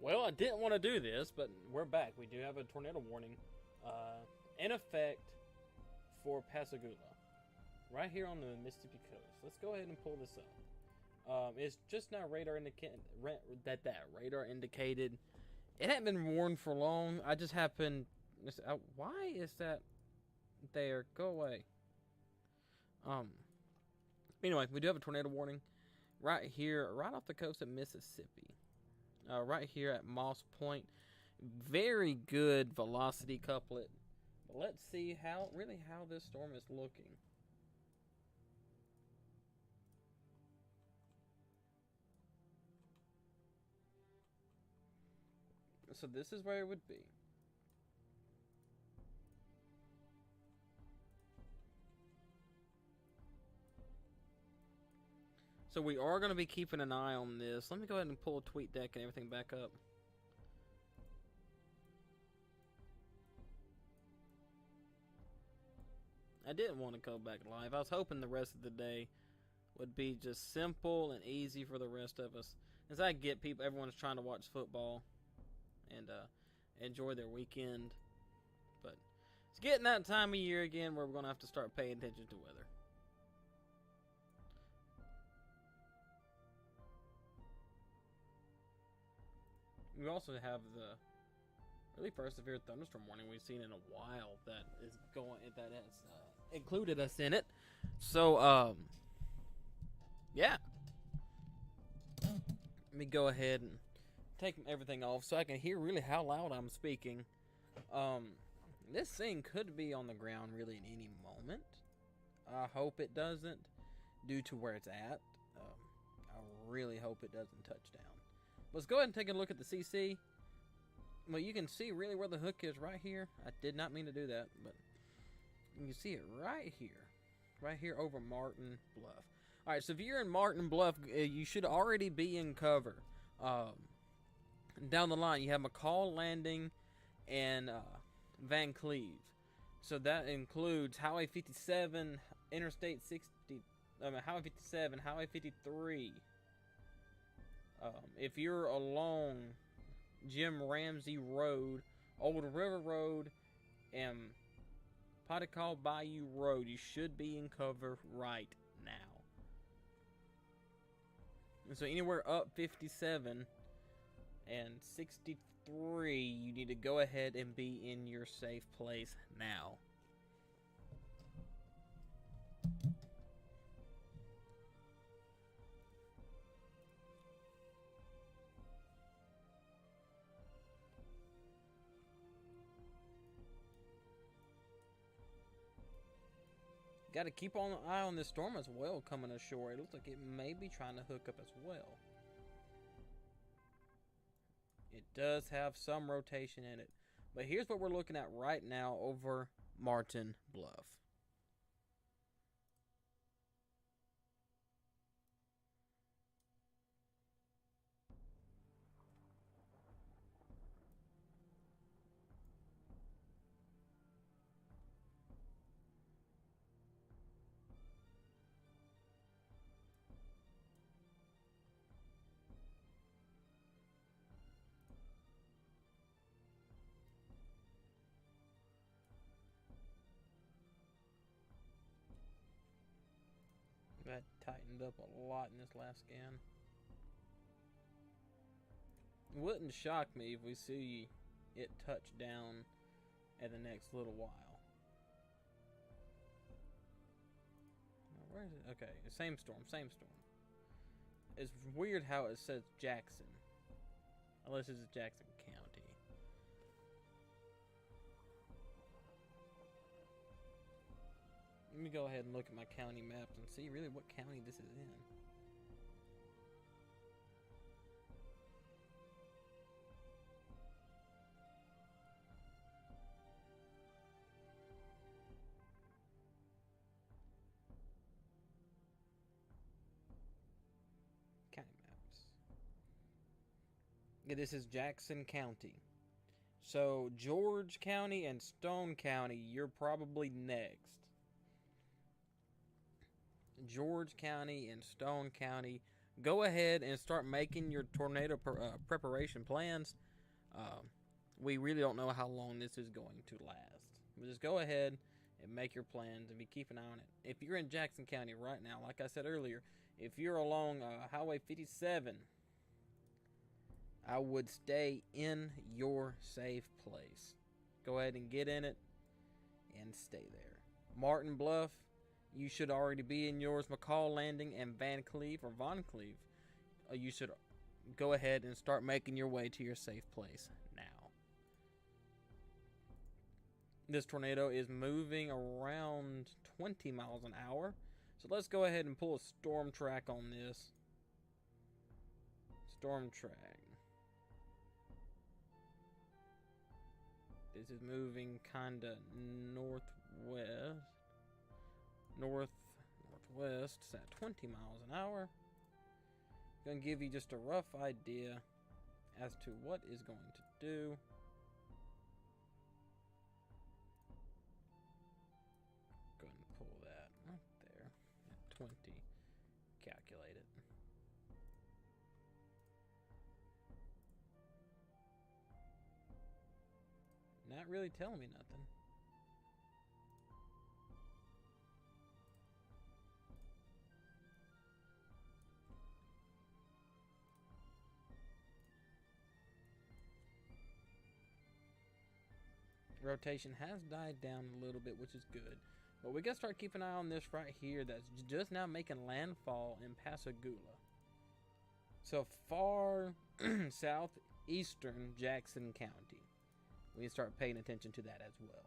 Well, I didn't want to do this, but we're back. We do have a tornado warning in effect for Pascagoula, right here on the Mississippi coast. Let's go ahead and pull this up. It's just now radar indicated that radar indicated. It hadn't been warned for long. I just happened. Why is that there? Go away. Anyway, we do have a tornado warning right here, right off the coast of Mississippi. Right here at Moss Point. Very good velocity couplet. But let's see how this storm is looking. So this is where it would be. So we are going to be keeping an eye on this. Let me go ahead and pull TweetDeck and everything back up. I didn't want to go back live. I was hoping the rest of the day would be just simple and easy for the rest of us. As I get people, everyone's trying to watch football and enjoy their weekend. But it's getting that time of year again where we're going to have to start paying attention to weather. We also have the really first severe thunderstorm warning we've seen in a while that has included us in it. So, yeah. Let me go ahead and take everything off so I can hear really how loud I'm speaking. This thing could be on the ground really in any moment. I hope it doesn't, due to where it's at. I really hope it doesn't touch down. Let's go ahead and take a look at the CC. Well, you can see really where the hook is right here. I did not mean to do that, but you can see it right here over Martin Bluff. All right, so if you're in Martin Bluff, you should already be in cover. Down the line, you have McCall Landing and Van Cleve. So that includes Highway 57, Interstate 60, Highway 57, Highway 53. If you're along Jim Ramsey Road, Old River Road, and Potical Bayou Road, you should be in cover right now. And so anywhere up 57 and 63, you need to go ahead and be in your safe place now. Got to keep an eye on this storm as well coming ashore. It looks like it may be trying to hook up as well. It does have some rotation in it. But here's what we're looking at right now over Martin Bluff. That tightened up a lot in this last scan. It wouldn't shock me if we see it touch down in the next little while. Where is it? Okay, same storm. It's weird how it says Jackson. Unless it's Jackson County. Let me go ahead and look at my county maps and see really what county this is in. County maps. Yeah, this is Jackson County. So George County and Stone County, you're probably next. George County and Stone County go ahead and start making your tornado preparation plans. Uh, we really don't know how long this is going to last. But just go ahead and make your plans and be keep an eye on it. If you're in Jackson County right now, like I said earlier, if you're along Highway 57, I would stay in your safe place. Go ahead and get in it and stay there. Martin Bluff, you should already be in yours. McCall Landing and Van Cleve or Von Cleve, you should go ahead and start making your way to your safe place now. This tornado is moving around 20 miles an hour. So let's go ahead and pull a storm track on this. Storm track. This is moving kind of northwest. Northwest. It's at 20 miles an hour. Gonna give you just a rough idea as to what is going to do. Go ahead and pull that right there at 20. Calculate it. Not really telling me nothing. Rotation has died down a little bit, which is good. But we gotta start keeping an eye on this right here that's just now making landfall in Pascagoula. So far southeastern Jackson County. We need to start paying attention to that as well.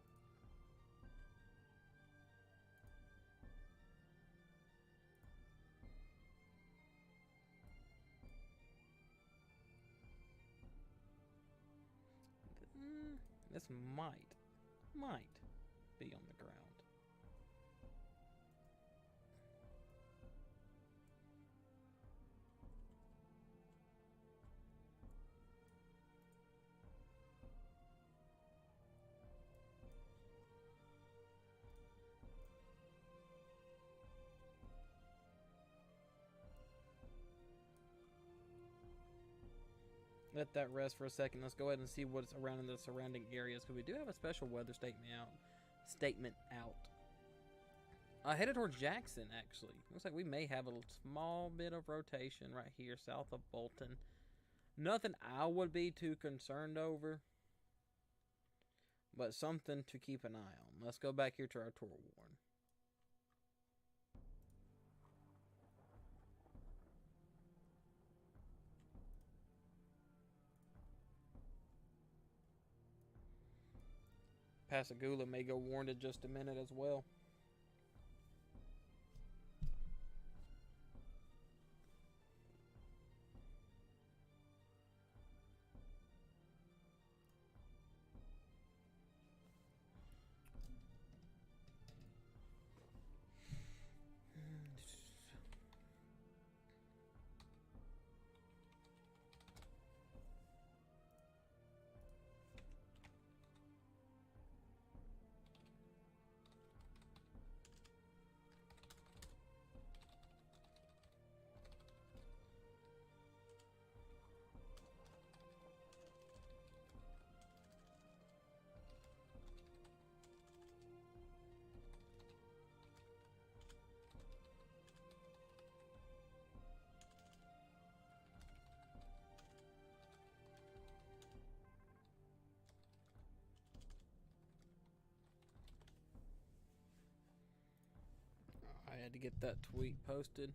This might be on the ground. Let that rest for a second. Let's go ahead and see what's around in the surrounding areas, because we do have a special weather statement out. Headed towards Jackson, actually. Looks like we may have a small bit of rotation right here south of Bolton. Nothing I would be too concerned over, but something to keep an eye on. Let's go back here to our tour warn. Pascagoula may go warned in just a minute as well. I had to get that tweet posted.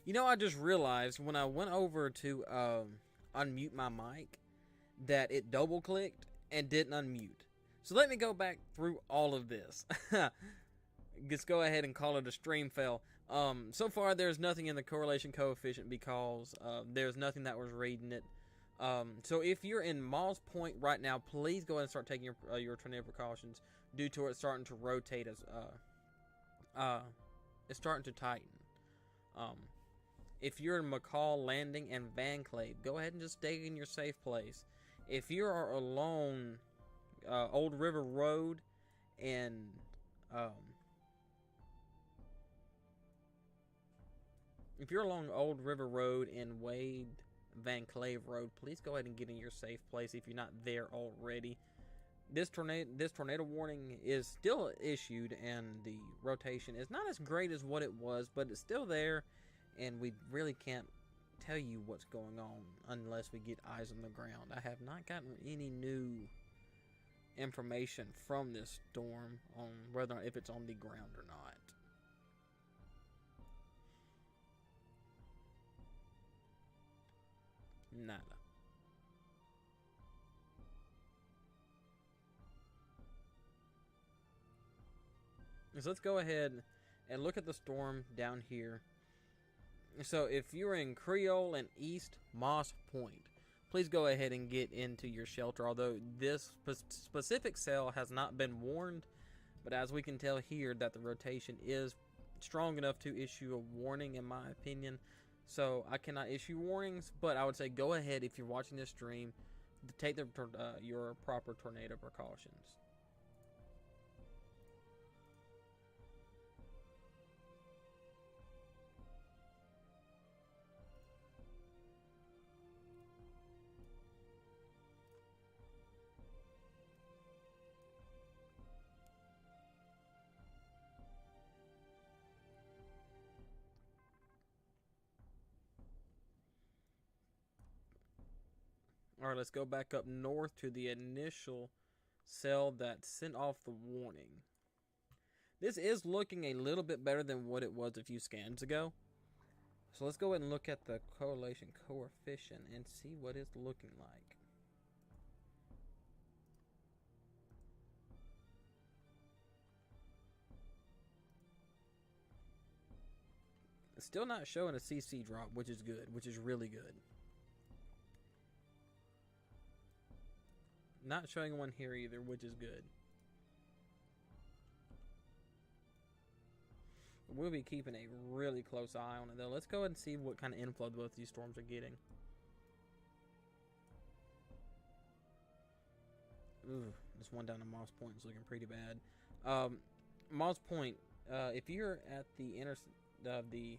You know, I just realized when I went over to unmute my mic that it double clicked and didn't unmute. So let me go back through all of this. Just go ahead and call it a stream fail. So far, there's nothing in the correlation coefficient because there's nothing that was reading it. So if you're in Moss Point right now, please go ahead and start taking your tornado precautions due to it starting to rotate as it's starting to tighten. If you're in McCall Landing and Vanclave, go ahead and just stay in your safe place. If you are along Old River Road and if you're along Old River Road and Wade Vanclave Road, please go ahead and get in your safe place if you're not there already. This tornado warning is still issued, and the rotation is not as great as what it was, but it's still there, and we really can't tell you what's going on unless we get eyes on the ground. I have not gotten any new information from this storm on whether if it's on the ground or not. Nada. So let's go ahead and look at the storm down here. So if you're in Creole and East Moss Point, please go ahead and get into your shelter. Although this specific cell has not been warned, but as we can tell here that the rotation is strong enough to issue a warning in my opinion. So I cannot issue warnings, but I would say go ahead if you're watching this stream to take your proper tornado precautions. Alright, let's go back up north to the initial cell that sent off the warning. This is looking a little bit better than what it was a few scans ago. So let's go ahead and look at the correlation coefficient and see what it's looking like. It's still not showing a CC drop, which is good, which is really good. Not showing one here either, which is good. We'll be keeping a really close eye on it though. Let's go ahead and see what kind of inflow both these storms are getting. Ooh, this one down to Moss Point is looking pretty bad. Moss Point, if you're at the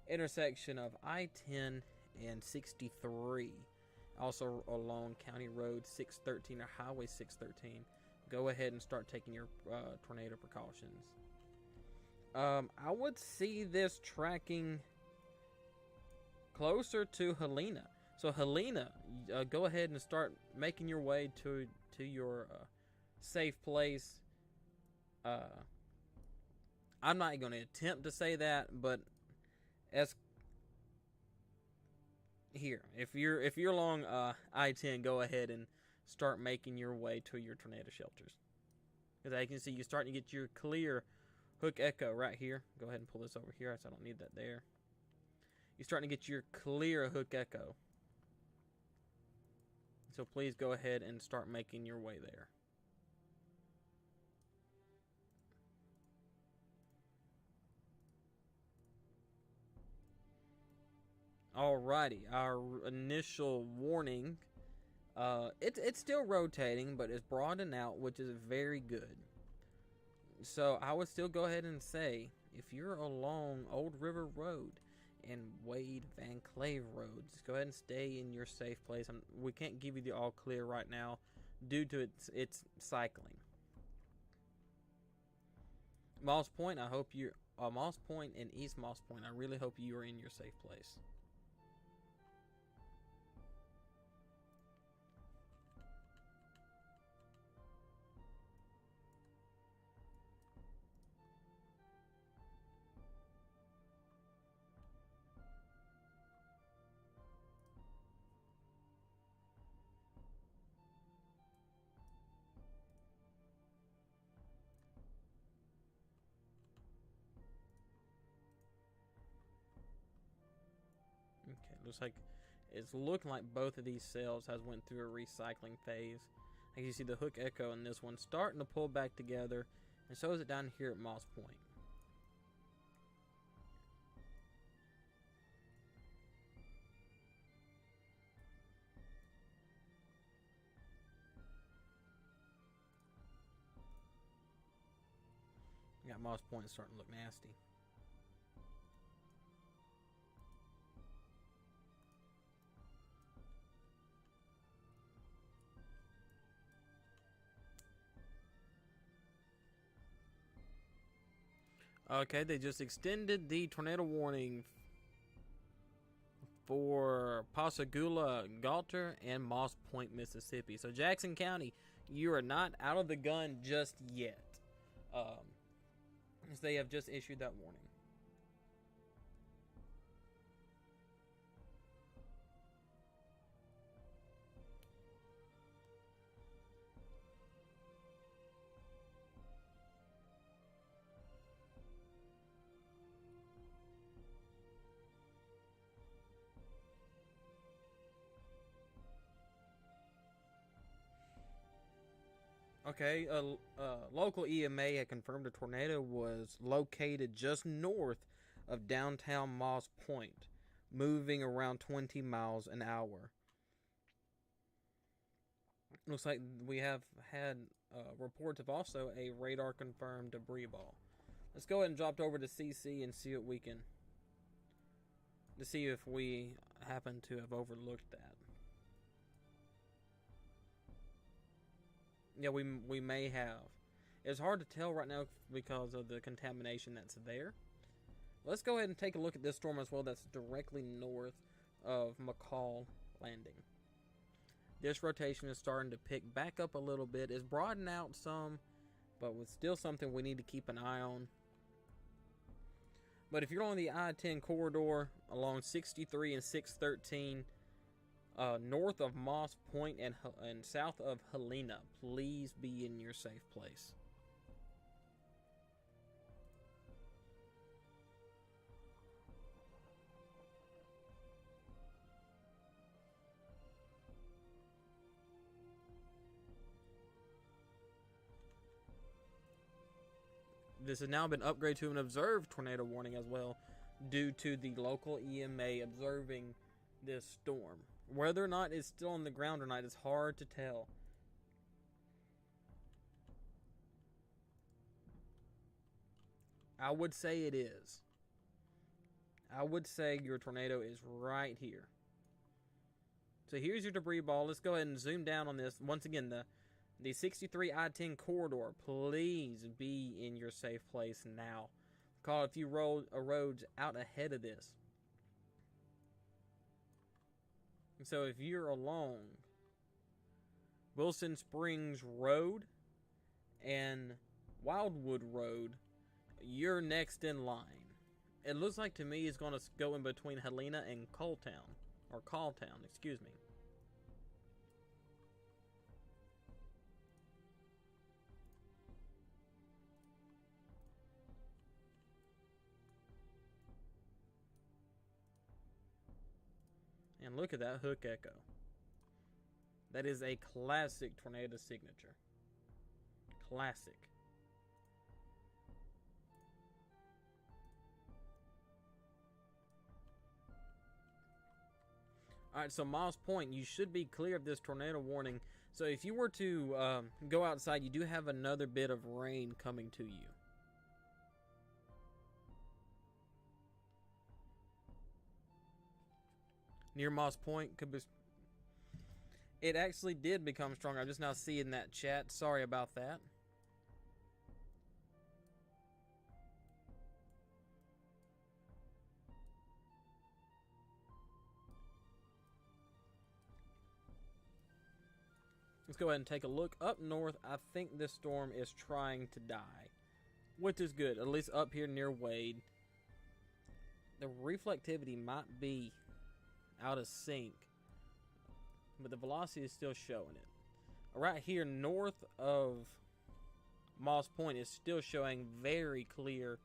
intersection of I-10 and 63, also along County Road 613 or Highway 613, go ahead and start taking your tornado precautions. I would see this tracking closer to Helena. So Helena, go ahead and start making your way to your safe place. I'm not going to attempt to say that, but as here, if you're along I-10, go ahead and start making your way to your tornado shelters. Because I can see you're starting to get your clear hook echo right here. Go ahead and pull this over here, so I don't need that there. You're starting to get your clear hook echo. So please go ahead and start making your way there. Alrighty, our initial warning, it's still rotating, but it's broadened out, which is very good. So I would still go ahead and say, if you're along Old River Road and Wade Vanclave Road, just go ahead and stay in your safe place. We can't give you the all clear right now due to its cycling. Moss Point, I hope you're Moss Point and East Moss Point. I really hope you are in your safe place. Looks like it's looking like both of these cells has went through a recycling phase. Like you see the Hook Echo in this one starting to pull back together, and so is it down here at Moss Point. Got Moss Point starting to look nasty. Okay, they just extended the tornado warning for Pascagoula, Galter, and Moss Point, Mississippi. So Jackson County, you are not out of the gun just yet. As they have just issued that warning. Okay, local EMA had confirmed a tornado was located just north of downtown Moss Point, moving around 20 miles an hour. Looks like we have had reports of also a radar confirmed debris ball. Let's go ahead and drop over to CC and see what we can, to see if we happen to have overlooked that. Yeah, we may have. It's hard to tell right now because of the contamination that's there. Let's go ahead and take a look at this storm as well that's directly north of McCall Landing. This rotation is starting to pick back up a little bit. It's broadened out some, but it's still something we need to keep an eye on. But if you're on the I-10 corridor along 63 and 613, north of Moss Point and south of Helena, please be in your safe place. This has now been upgraded to an observed tornado warning as well, due to the local EMA observing this storm. Whether or not it's still on the ground or not is hard to tell. I would say it is. I would say your tornado is right here. So here's your debris ball. Let's go ahead and zoom down on this. Once again, the 63 I-10 corridor, please be in your safe place now. Call a few roads out ahead of this. So if you're along Wilson Springs Road and Wildwood Road, you're next in line. It looks like to me it's going to go in between Helena and Calltown, excuse me. And look at that Hook Echo. That is a classic tornado signature. Classic. Alright, so Moss Point, you should be clear of this tornado warning. So if you were to go outside, you do have another bit of rain coming to you. Near Moss Point could be. It actually did become stronger. I'm just now seeing that chat. Sorry about that. Let's go ahead and take a look up north. I think this storm is trying to die, which is good. At least up here near Wade. The reflectivity might be out of sync, but the velocity is still showing it. Right here north of Moss Point is still showing very clear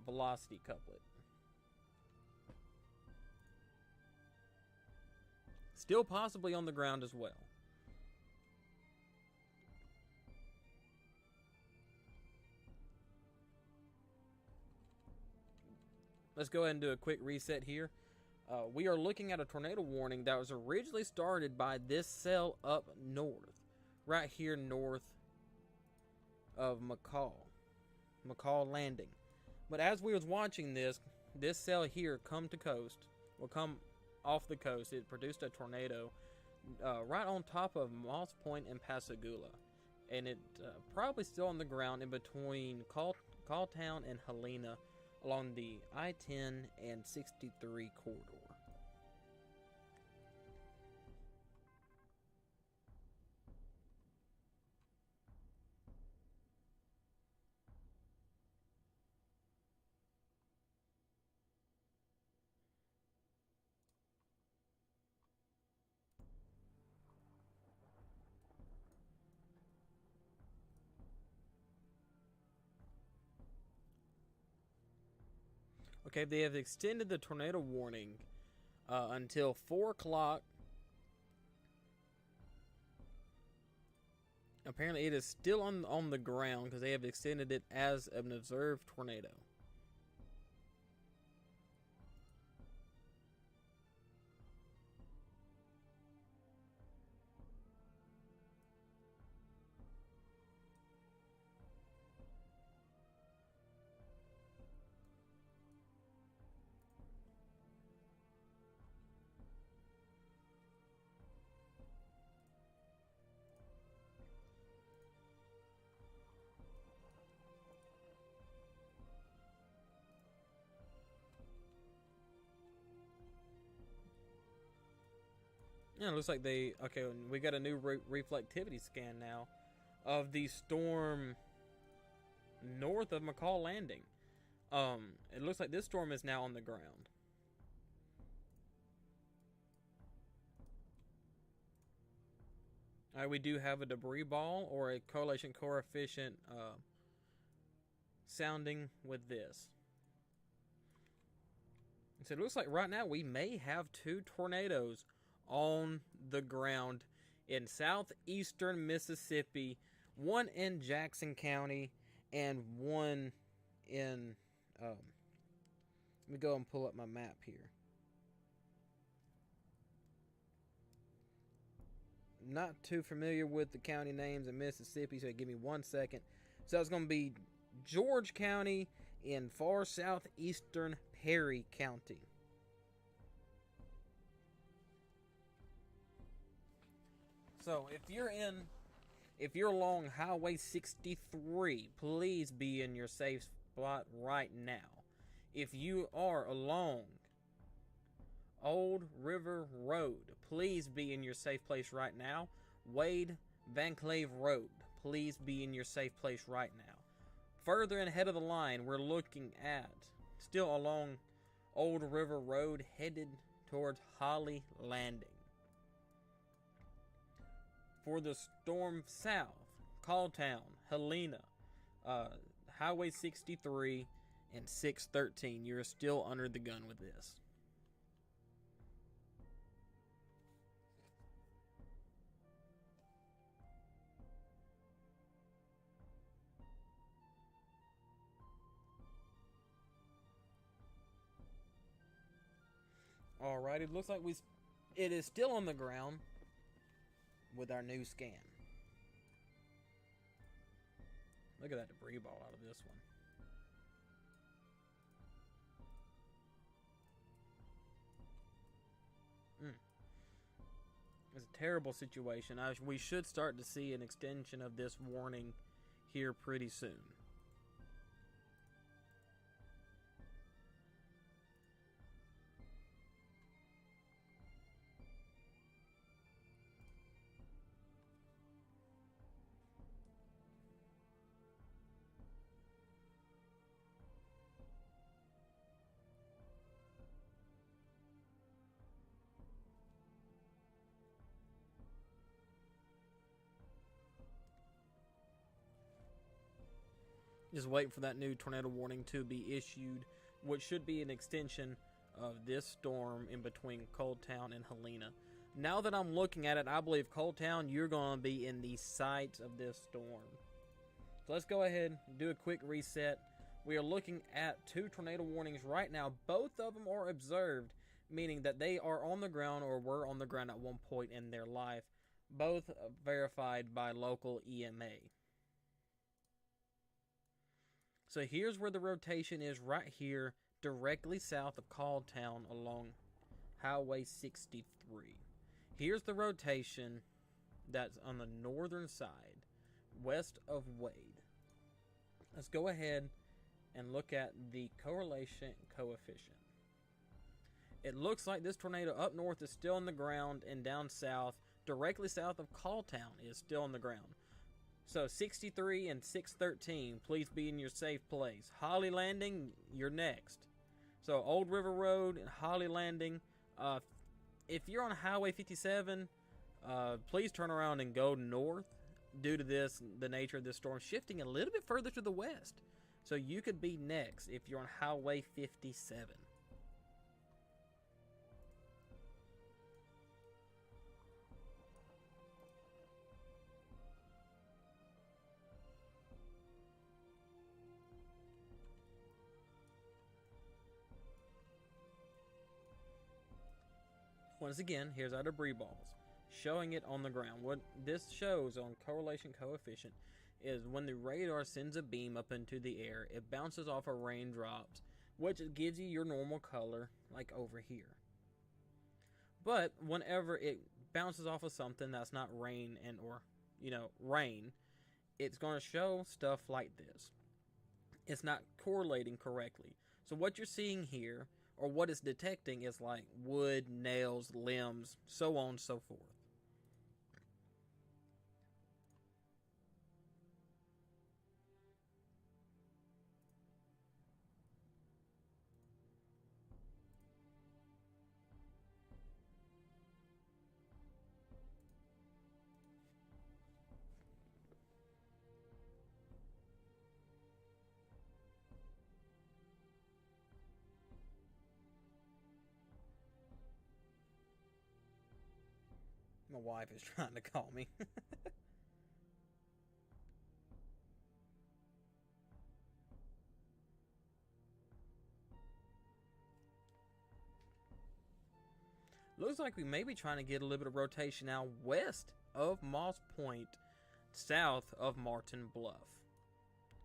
velocity couplet. still possibly on the ground as well. Let's go ahead and do a quick reset here. We are looking at a tornado warning that was originally started by this cell up north, right here north of McCall Landing. But as we was watching this cell here come off the coast. It produced a tornado right on top of Moss Point and Pascagoula, and it probably still on the ground in between Calltown and Helena along the I-10 and 63 corridor. Okay, they have extended the tornado warning until 4 o'clock. Apparently, it is still on the ground because they have extended it as an observed tornado. Yeah, it looks like we got a new reflectivity scan now of the storm north of McCall Landing. It looks like this storm is now on the ground. Alright, we do have a debris ball or a correlation coefficient sounding with this. So it looks like right now we may have 2 tornadoes on the ground in southeastern Mississippi, one in Jackson County and one in let me go and pull up my map here. Not too familiar with the county names in Mississippi, so give me 1 second. So it's going to be George County in far southeastern Perry County. So if you're along Highway 63, please be in your safe spot right now. If you are along Old River Road, please be in your safe place right now. Wade Vanclave Road, please be in your safe place right now. Further ahead of the line, we're looking at still along Old River Road, headed towards Holly Landing. For the storm south, Calltown, Helena, Highway 63, and 613, you're still under the gun with this. Alright, it looks like it is still on the ground with our new scan. Look at that debris ball out of this one. It's a terrible situation. We should start to see an extension of this warning here pretty soon. Just wait for that new tornado warning to be issued, which should be an extension of this storm in between Coldtown and Helena. Now that I'm looking at it, I believe Coal Town, you're going to be in the sights of this storm. So let's go ahead and do a quick reset. We are looking at 2 tornado warnings right now. Both of them are observed, meaning that they are on the ground or were on the ground at one point in their life. Both verified by local EMA. So here's where the rotation is, right here, directly south of Coal Town along Highway 63. Here's the rotation that's on the northern side, west of Wade. Let's go ahead and look at the correlation coefficient. It looks like this tornado up north is still on the ground, and down south, directly south of Coal Town, is still on the ground. So 63 and 613, please be in your safe place. Holly Landing, you're next. So Old River Road and Holly Landing. If you're on Highway 57, please turn around and go north due to the nature of this storm shifting a little bit further to the west. So you could be next if you're on Highway 57. Once again, here's our debris balls, showing it on the ground. What this shows on correlation coefficient is when the radar sends a beam up into the air, it bounces off of raindrops, which gives you your normal color, like over here. But whenever it bounces off of something that's not rain or rain, it's going to show stuff like this. It's not correlating correctly. So what you're seeing here, or what it's detecting, is like wood, nails, limbs, so on and so forth. My wife is trying to call me. Looks like we may be trying to get a little bit of rotation now west of Moss Point, south of Martin Bluff.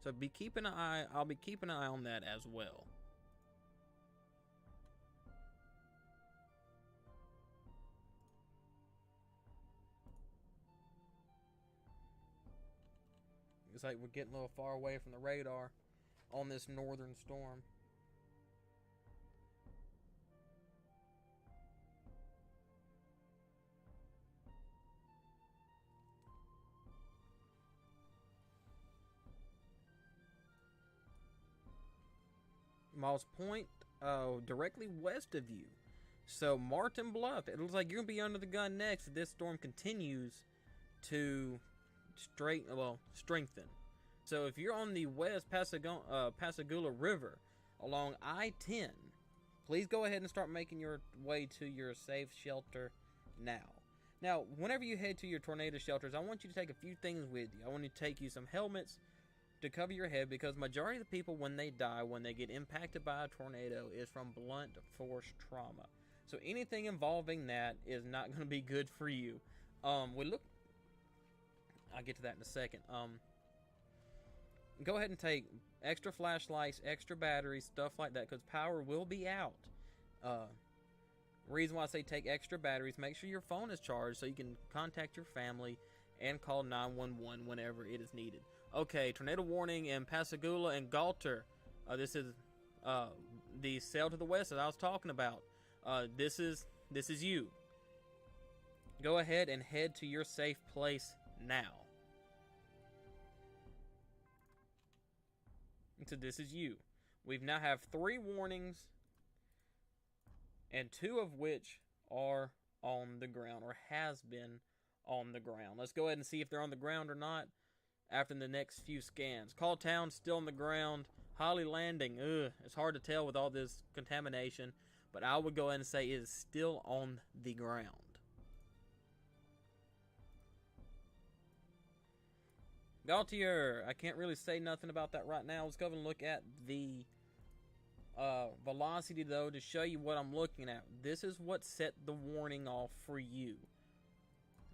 So I'll be keeping an eye on that as well. It's like we're getting a little far away from the radar on this northern storm. Moss Point, directly west of you. So Martin Bluff, it looks like you're going to be under the gun next if this storm continues to strengthen. So if you're on the west Pascagoula River along I-10, please go ahead and start making your way to your safe shelter now. Now, whenever you head to your tornado shelters, I want you to take a few things with you. I want you to take you some helmets to cover your head, because majority of the people, when they die, when they get impacted by a tornado, is from blunt force trauma. So anything involving that is not going to be good for you. I'll get to that in a second. Go ahead and take extra flashlights, extra batteries, stuff like that, because power will be out. Reason why I say take extra batteries, make sure your phone is charged so you can contact your family and call 911 whenever it is needed. Okay, tornado warning in Pascagoula and Galter. This is the cell to the west that I was talking about. This is you. Go ahead and head to your safe place now. So this is you. We've now have 3 warnings, and 2 of which are on the ground, or has been on the ground. Let's go ahead and see if they're on the ground or not after the next few scans. Coal Town still on the ground. Holly Landing, it's hard to tell with all this contamination, but I would go ahead and say it is still on the ground. Gaultier, I can't really say nothing about that right now. Let's go and look at the velocity, though, to show you what I'm looking at. This is what set the warning off for you.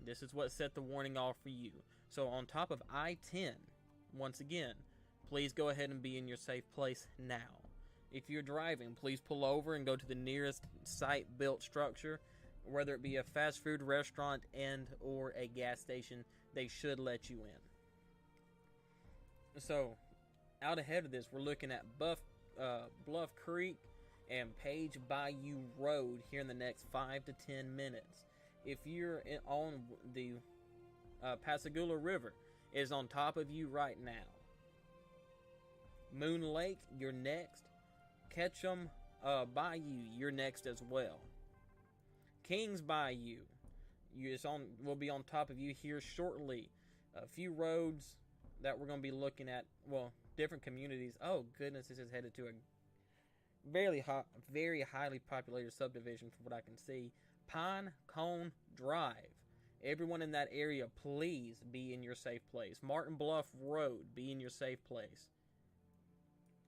This is what set the warning off for you. So on top of I-10, once again, please go ahead and be in your safe place now. If you're driving, please pull over and go to the nearest site-built structure, whether it be a fast food restaurant and or a gas station. They should let you in. So, out ahead of this, we're looking at Bluff Creek and Page Bayou Road here in the next 5 to 10 minutes. If you're on the Pascagoula River, it is on top of you right now. Moon Lake, you're next. Ketchum Bayou, you're next as well. Kings Bayou, will be on top of you here shortly. A few roads that we're going to be looking at, well, different communities. Oh goodness, this is headed to a very highly populated subdivision from what I can see. Pine Cone Drive. Everyone in that area, please be in your safe place. Martin Bluff Road, be in your safe place.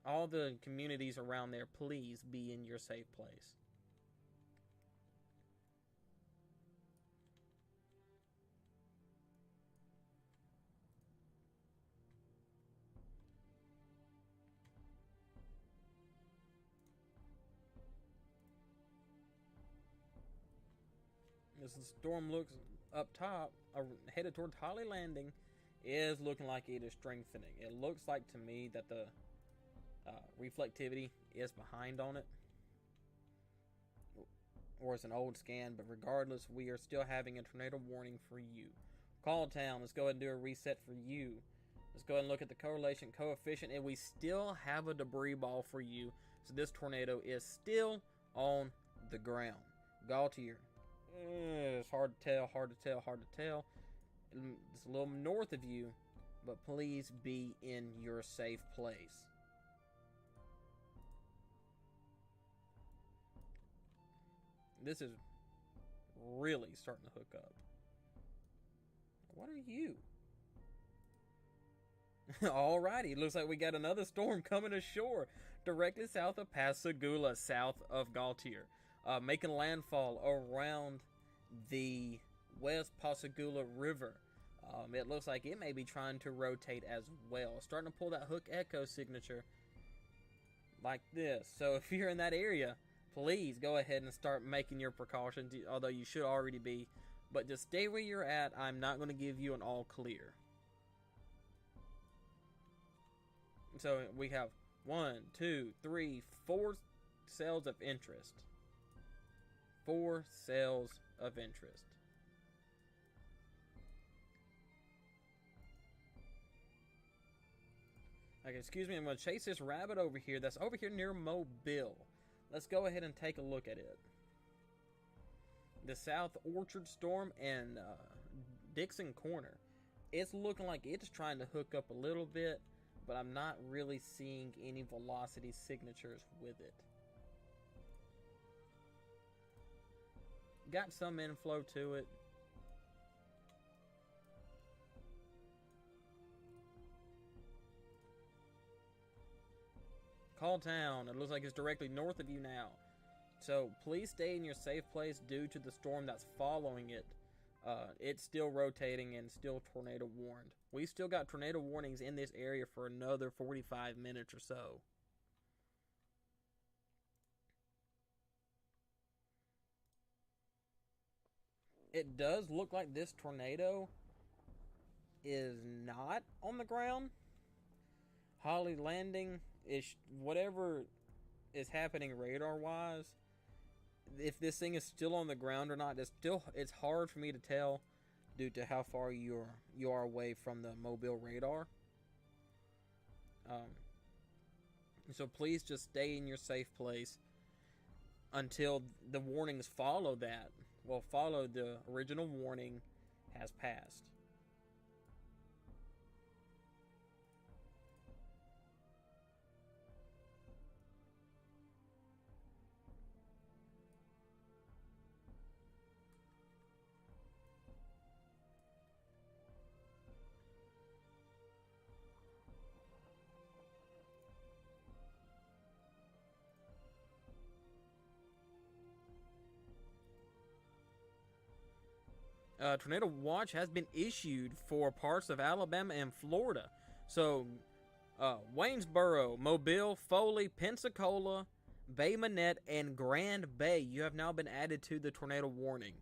All the communities around there, please be in your safe place. As the storm looks up top, headed towards Holly Landing, is looking like it is strengthening. It looks like to me that the reflectivity is behind on it, or it's an old scan, but regardless, we are still having a tornado warning for you. Call Town, let's go ahead and do a reset for you. Let's go ahead and look at the correlation coefficient, and we still have a debris ball for you, so this tornado is still on the ground. Gaultier, it's hard to tell. It's a little north of you, but please be in your safe place. This is really starting to hook up. What are you? Alrighty, looks like we got another storm coming ashore directly south of Pascagoula, south of Gaultier, making landfall around the West Pascagoula River. It looks like it may be trying to rotate as well, starting to pull that hook echo signature like this. So if you're in that area, please go ahead and start making your precautions, although you should already be. But just stay where you're at. I'm not going to give you an all clear. So we have 1, 2, 3, 4 cells of interest. 4 cells of interest. Okay, excuse me, I'm going to chase this rabbit over here. That's over here near Mobile. Let's go ahead and take a look at it. The South Orchard Storm and Dixon Corner. It's looking like it's trying to hook up a little bit, but I'm not really seeing any velocity signatures with it. Got some inflow to it. Call Town, it looks like it's directly north of you now. So please stay in your safe place due to the storm that's following it. It's still rotating and still tornado warned. We still got tornado warnings in this area for another 45 minutes or so. It does look like this tornado is not on the ground. Holly Landing is whatever is happening radar wise. If this thing is still on the ground or not, it's hard for me to tell due to how far you are away from the Mobile radar. So please just stay in your safe place until the warnings follow that. Well, follow the original warning has passed. Tornado watch has been issued for parts of Alabama and Florida. So, Waynesboro, Mobile, Foley, Pensacola, Bay Minette, and Grand Bay, you have now been added to the tornado warning.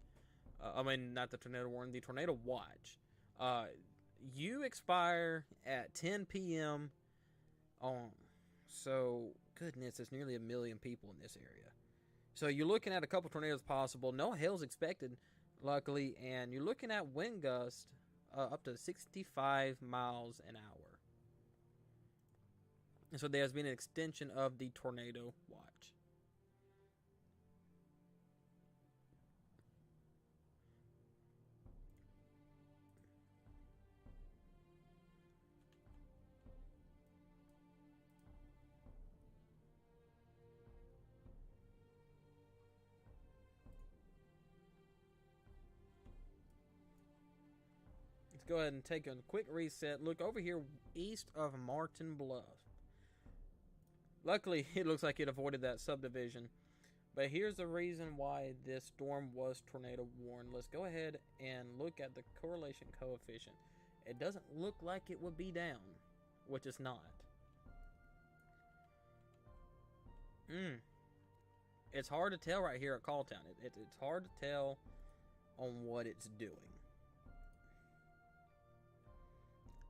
Not the tornado warning, the tornado watch. You expire at 10 p.m. So, goodness, there's nearly 1 million people in this area. So you're looking at a couple tornadoes possible. No hail's expected, luckily, and you're looking at wind gusts up to 65 miles an hour. And so there's been an extension of the tornado watch. Let's go ahead and take a quick reset. Look over here east of Martin Bluff. Luckily, it looks like it avoided that subdivision. But here's the reason why this storm was tornado warned. Let's go ahead and look at the correlation coefficient. It doesn't look like it would be down, which it's not. It's hard to tell right here at Calltown. It's hard to tell on what it's doing.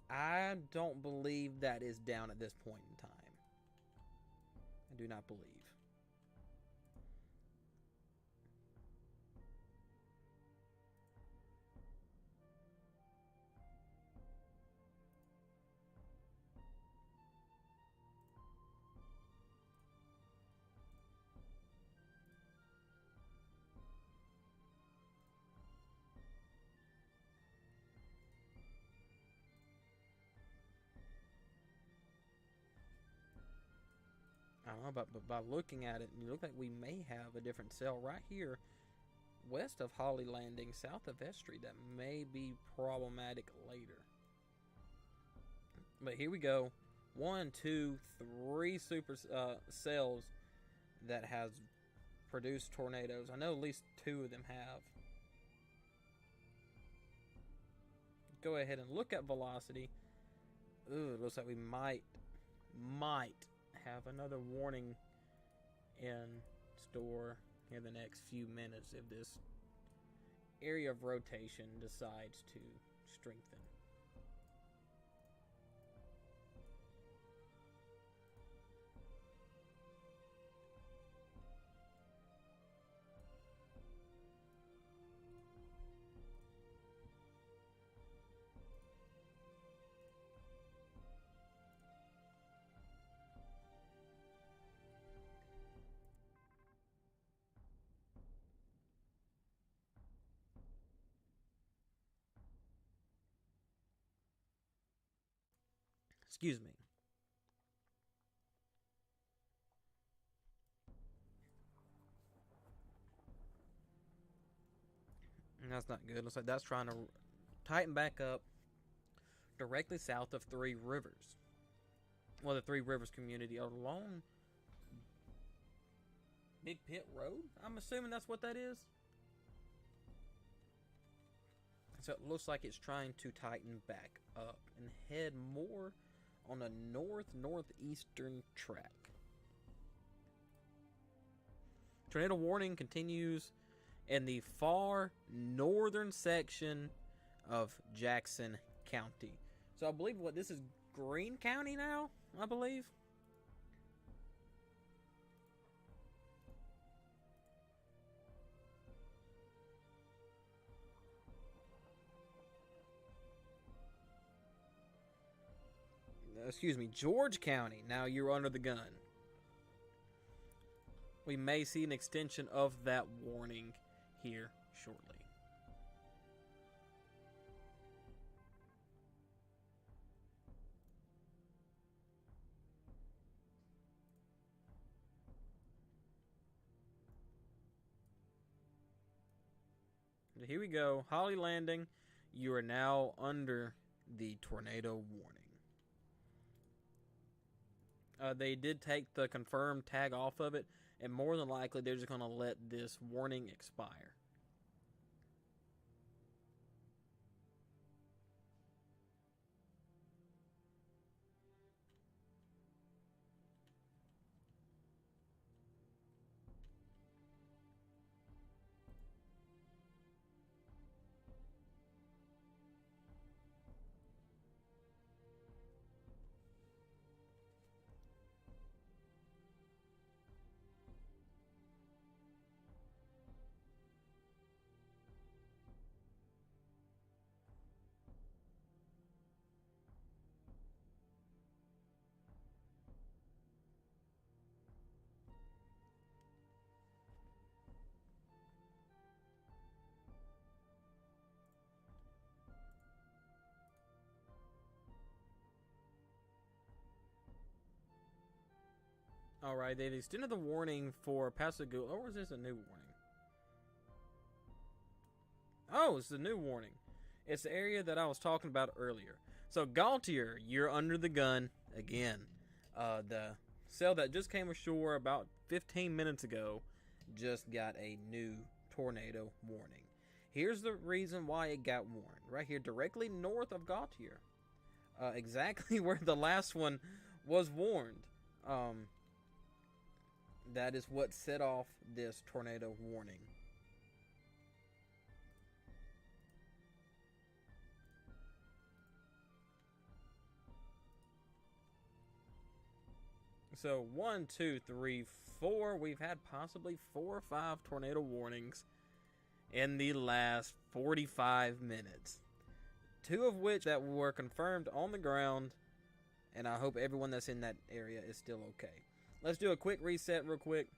I don't believe that is down at this point in time. I do not believe. I don't know, but by looking at it, you look like we may have a different cell right here west of Holly Landing, south of Vestry, that may be problematic later. But here we go. 1, 2, 3 super cells that has produced tornadoes. I know at least 2 of them have. Go ahead and look at velocity. Ooh, it looks like we might have another warning in store in the next few minutes if this area of rotation decides to strengthen. Excuse me. And that's not good. Looks like that's trying to tighten back up directly south of Three Rivers. Well, the Three Rivers community along Big Pit Road. I'm assuming that's what that is. So it looks like it's trying to tighten back up and head more on a northeastern track. Tornado warning continues in the far northern section of Jackson County. So I believe what this is Greene County now, I believe. Excuse me, George County. Now you're under the gun. We may see an extension of that warning here shortly. Here we go. Holly Landing, you are now under the tornado warning. They did take the confirmed tag off of it, and more than likely they're just going to let this warning expire. Alright, they extended the warning for Pascagoula. Or was this a new warning? Oh, it's the new warning. It's the area that I was talking about earlier. So, Gaultier, you're under the gun again. The cell that just came ashore about 15 minutes ago just got a new tornado warning. Here's the reason why it got warned. Right here, directly north of Gaultier. Exactly where the last one was warned. That is what set off this tornado warning. So 1, 2, 3, 4. We've had possibly 4 or 5 tornado warnings in the last 45 minutes. 2 of which that were confirmed on the ground, and I hope everyone that's in that area is still okay. Let's do a quick reset real quick.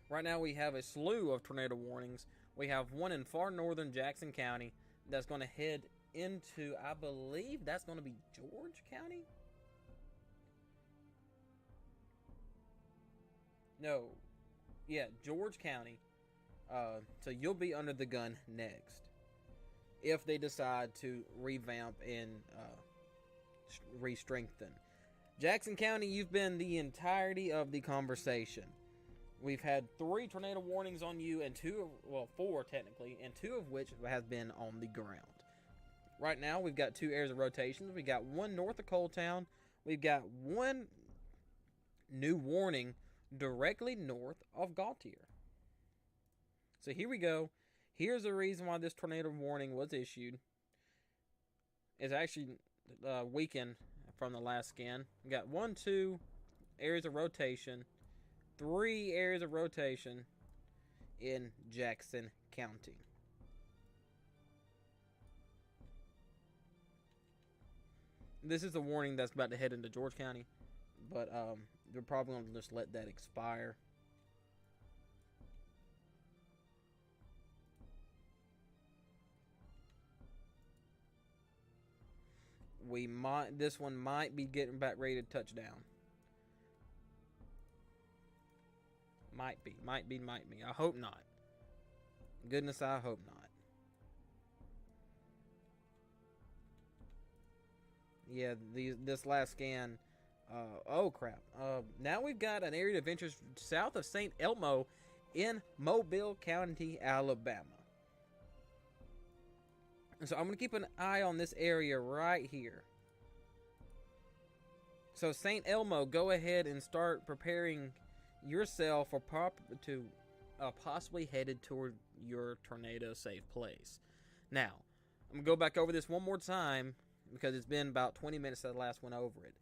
Right now we have a slew of tornado warnings. We have one in far northern Jackson County that's going to head into, I believe that's going to be George County? No. Yeah, George County. So you'll be under the gun next, if they decide to revamp and re-strengthen. Jackson County, you've been the entirety of the conversation. We've had 3 tornado warnings on you, and 4 technically, and 2 of which have been on the ground. Right now, we've got 2 areas of rotations. We've got one north of Coal Town. We've got one new warning directly north of Gaultier. So here we go. Here's the reason why this tornado warning was issued. It's actually weakened from the last scan. We got 1, 2 areas of rotation, 3 areas of rotation in Jackson County. This is the warning that's about to head into George County, but they're probably going to just let that expire. This one might be getting back ready to touch down. Might be. I hope not. Goodness, I hope not. Yeah, this last scan. Oh crap. Now we've got an area of interest south of St. Elmo in Mobile County, Alabama. So I'm going to keep an eye on this area right here. So St. Elmo, go ahead and start preparing yourself for possibly headed toward your tornado safe place. Now, I'm going to go back over this one more time because it's been about 20 minutes since I last went over it.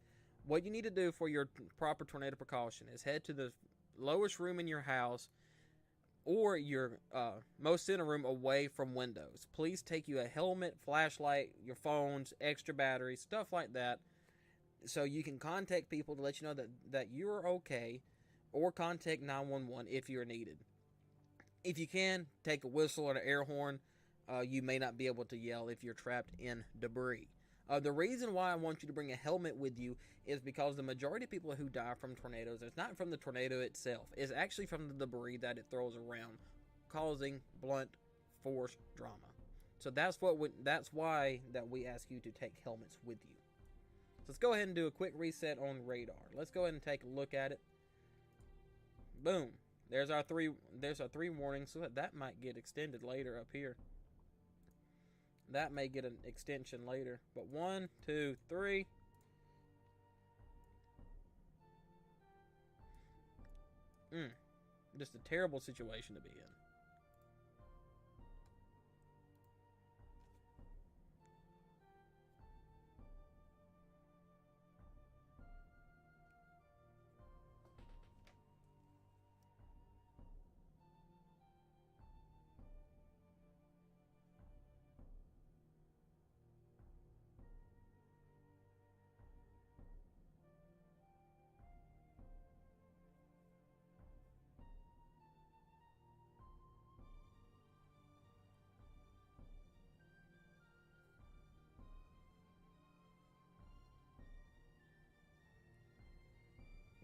What you need to do for your proper tornado precaution is head to the lowest room in your house or your most center room away from windows. Please take you a helmet, flashlight, your phones, extra batteries, stuff like that, so you can contact people to let you know that you're okay, or contact 911 if you're needed. If you can, take a whistle or an air horn. You may not be able to yell if you're trapped in debris. The reason why I want you to bring a helmet with you is because the majority of people who die from tornadoes, it's not from the tornado itself. It's actually from the debris that it throws around, causing blunt force trauma. So that's why we ask you to take helmets with you. So let's go ahead and do a quick reset on radar. Let's go ahead and take a look at it. Boom. There's our three warnings. So that might get extended later up here. That may get an extension later. But 1, 2, 3. Just a terrible situation to be in.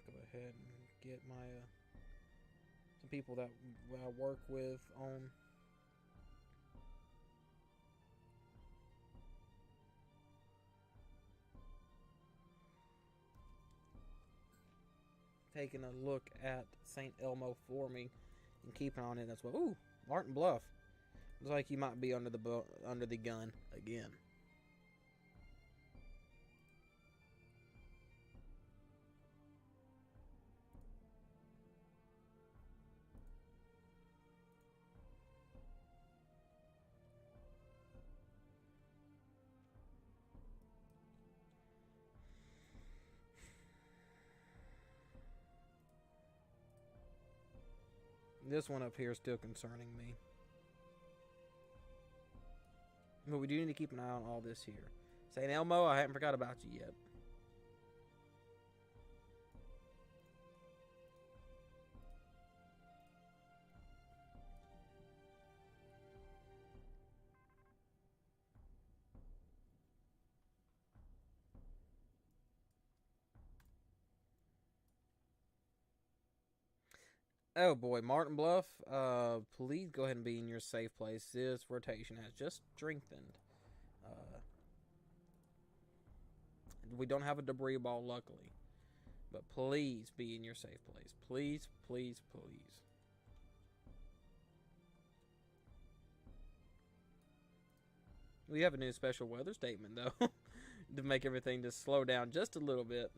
Go ahead and get my some people that I work with on. Taking a look at St. Elmo for me and keeping on it as well. Ooh, Martin Bluff. Looks like you might be under the gun again. This one up here is still concerning me. But we do need to keep an eye on all this here. St. Elmo, I haven't forgot about you yet. Oh boy, Martin Bluff, please go ahead and be in your safe place. This rotation has just strengthened. We don't have a debris ball, luckily. But please be in your safe place. Please, please, please. We have a new special weather statement, though, to make everything just slow down just a little bit.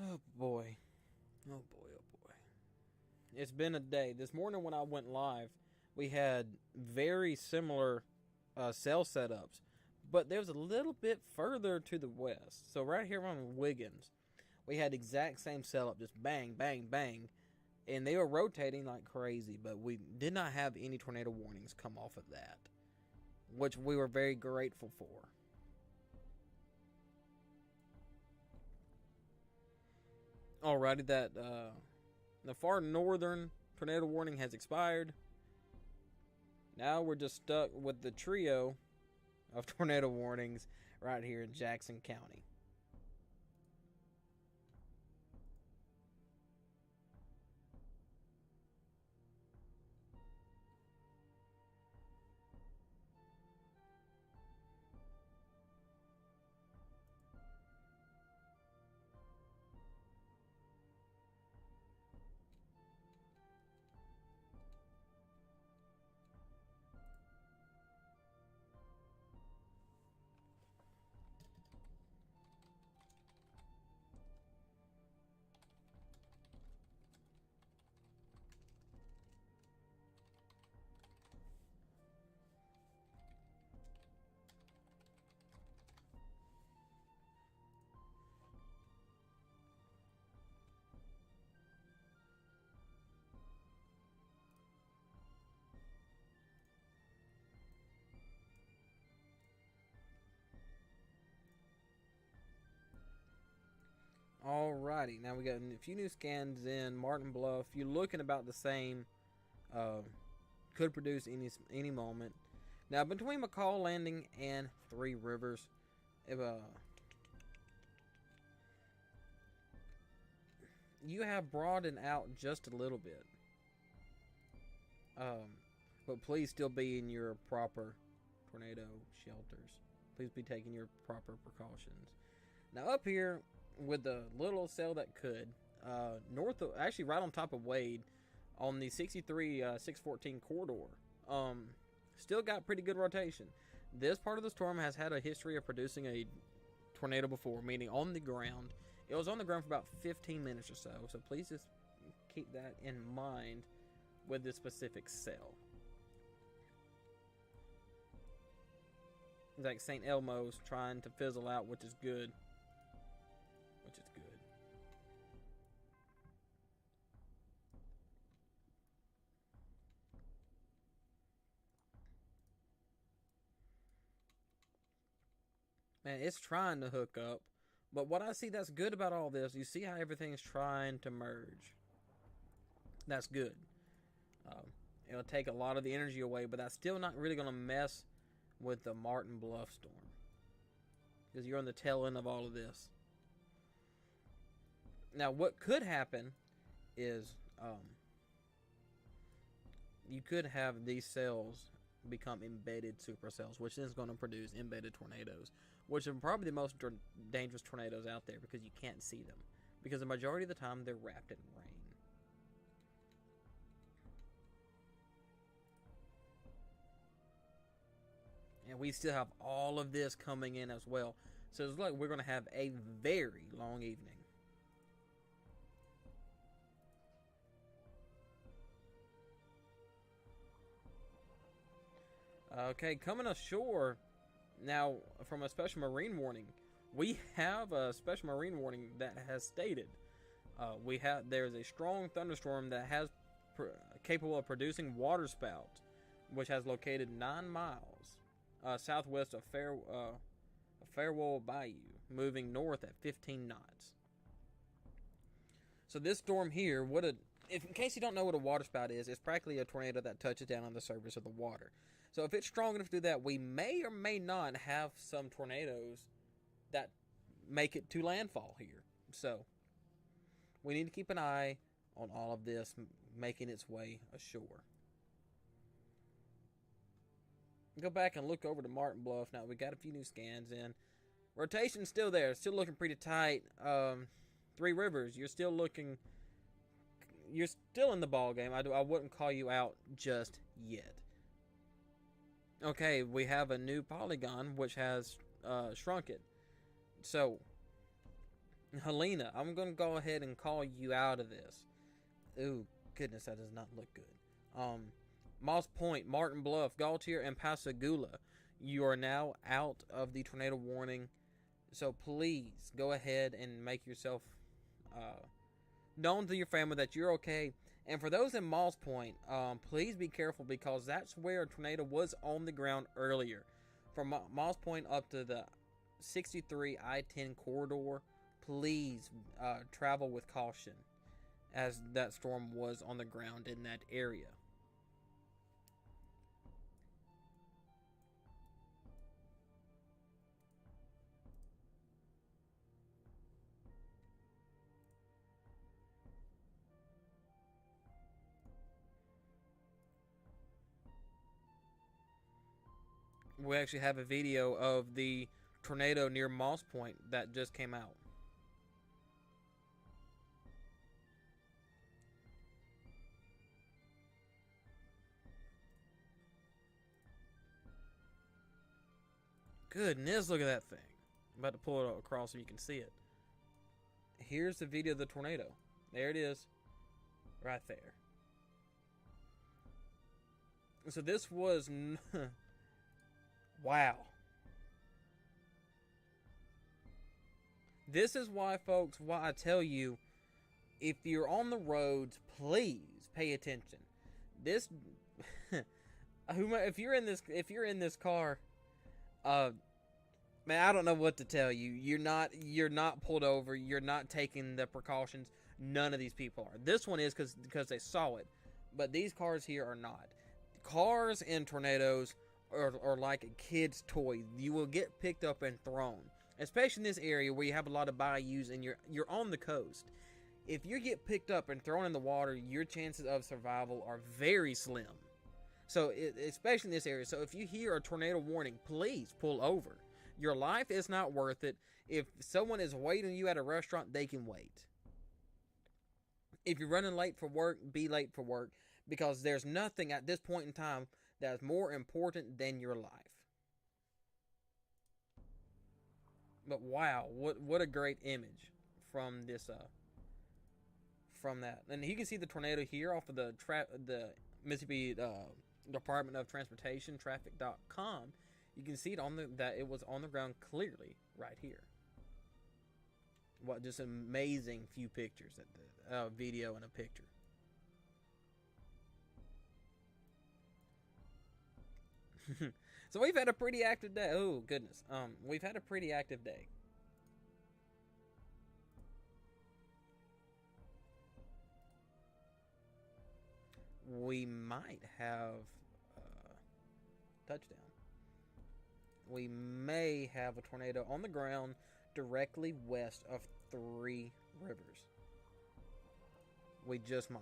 Oh boy. Oh boy, oh boy. It's been a day. This morning when I went live, we had very similar cell setups, but there was a little bit further to the west. So right here on Wiggins, we had exact same setup, just bang, bang, bang. And they were rotating like crazy, but we did not have any tornado warnings come off of that, which we were very grateful for. Alrighty, that the far northern tornado warning has expired. Now we're just stuck with the trio of tornado warnings right here in Jackson County. Alrighty, now we got a few new scans in Martin Bluff. You're looking about the same. Could produce any moment. Now between McCall Landing and Three Rivers, if you have broadened out just a little bit. But please still be in your proper tornado shelters. Please be taking your proper precautions. Now up here, with the little cell that could, north of, actually right on top of Wade, on the 63 614 corridor. Still got pretty good rotation. This part of the storm has had a history of producing a tornado before, meaning on the ground. It was on the ground for about 15 minutes or so, so please just keep that in mind with this specific cell. Like St. Elmo's trying to fizzle out, which is good. Which is good. Man, it's trying to hook up. But what I see that's good about all this, you see how everything's trying to merge. That's good. It'll take a lot of the energy away, but that's still not really going to mess with the Martin Bluff storm. Because you're on the tail end of all of this. Now, what could happen is you could have these cells become embedded supercells, which is going to produce embedded tornadoes, which are probably the most dangerous tornadoes out there because you can't see them. Because the majority of the time, they're wrapped in rain. And we still have all of this coming in as well. So it's like we're going to have a very long evening. Okay, coming ashore now from a special marine warning. We have a special marine warning that has stated there's a strong thunderstorm that has capable of producing waterspout, which has located 9 miles southwest of Farewell Bayou, moving north at 15 knots. So this storm here, in case you don't know what a waterspout is, it's practically a tornado that touches down on the surface of the water. So if it's strong enough to do that, we may or may not have some tornadoes that make it to landfall here. So we need to keep an eye on all of this making its way ashore. Go back and look over to Martin Bluff. Now we got a few new scans in. Rotation's still there, still looking pretty tight. Three Rivers, you're still in the ball game. I wouldn't call you out just yet. Okay, we have a new polygon which has shrunk it. So, Helena, I'm going to go ahead and call you out of this. Ooh, goodness, that does not look good. Moss Point, Martin Bluff, Gaultier, and Pascagoula, you are now out of the tornado warning. So please go ahead and make yourself known to your family that you're okay. And for those in Moss Point, please be careful because that's where a tornado was on the ground earlier. From Moss Point up to the 63 I-10 corridor, please travel with caution as that storm was on the ground in that area. We actually have a video of the tornado near Moss Point that just came out. Goodness, look at that thing. I'm about to pull it across so you can see it. Here's the video of the tornado. There it is. Right there. So this was... Wow. This is why, folks, why I tell you, if you're on the roads, please pay attention. This, if you're in this car, man, I don't know what to tell you. You're not pulled over. You're not taking the precautions. None of these people are. This one is because they saw it, but these cars here are not. Cars in tornadoes are like a kid's toy. You will get picked up and thrown, especially in this area where you have a lot of bayous and you're on the coast. If you get picked up and thrown in the water, your chances of survival are very slim. So especially in this area. So if you hear a tornado warning, please pull over. Your life is not worth it. If someone is waiting you at a restaurant, they can wait. If you're running late for work, be late for work, because there's nothing at this point in time that's more important than your life. But wow, what a great image from this from that. And you can see the tornado here off of the Mississippi Department of Transportation traffic.com. You can see it that it was on the ground clearly right here. What just amazing few pictures at the video and a picture. So we've had a pretty active day. Oh goodness. We've had a pretty active day. We might have touchdown. We may have a tornado on the ground directly west of Three Rivers. We just might.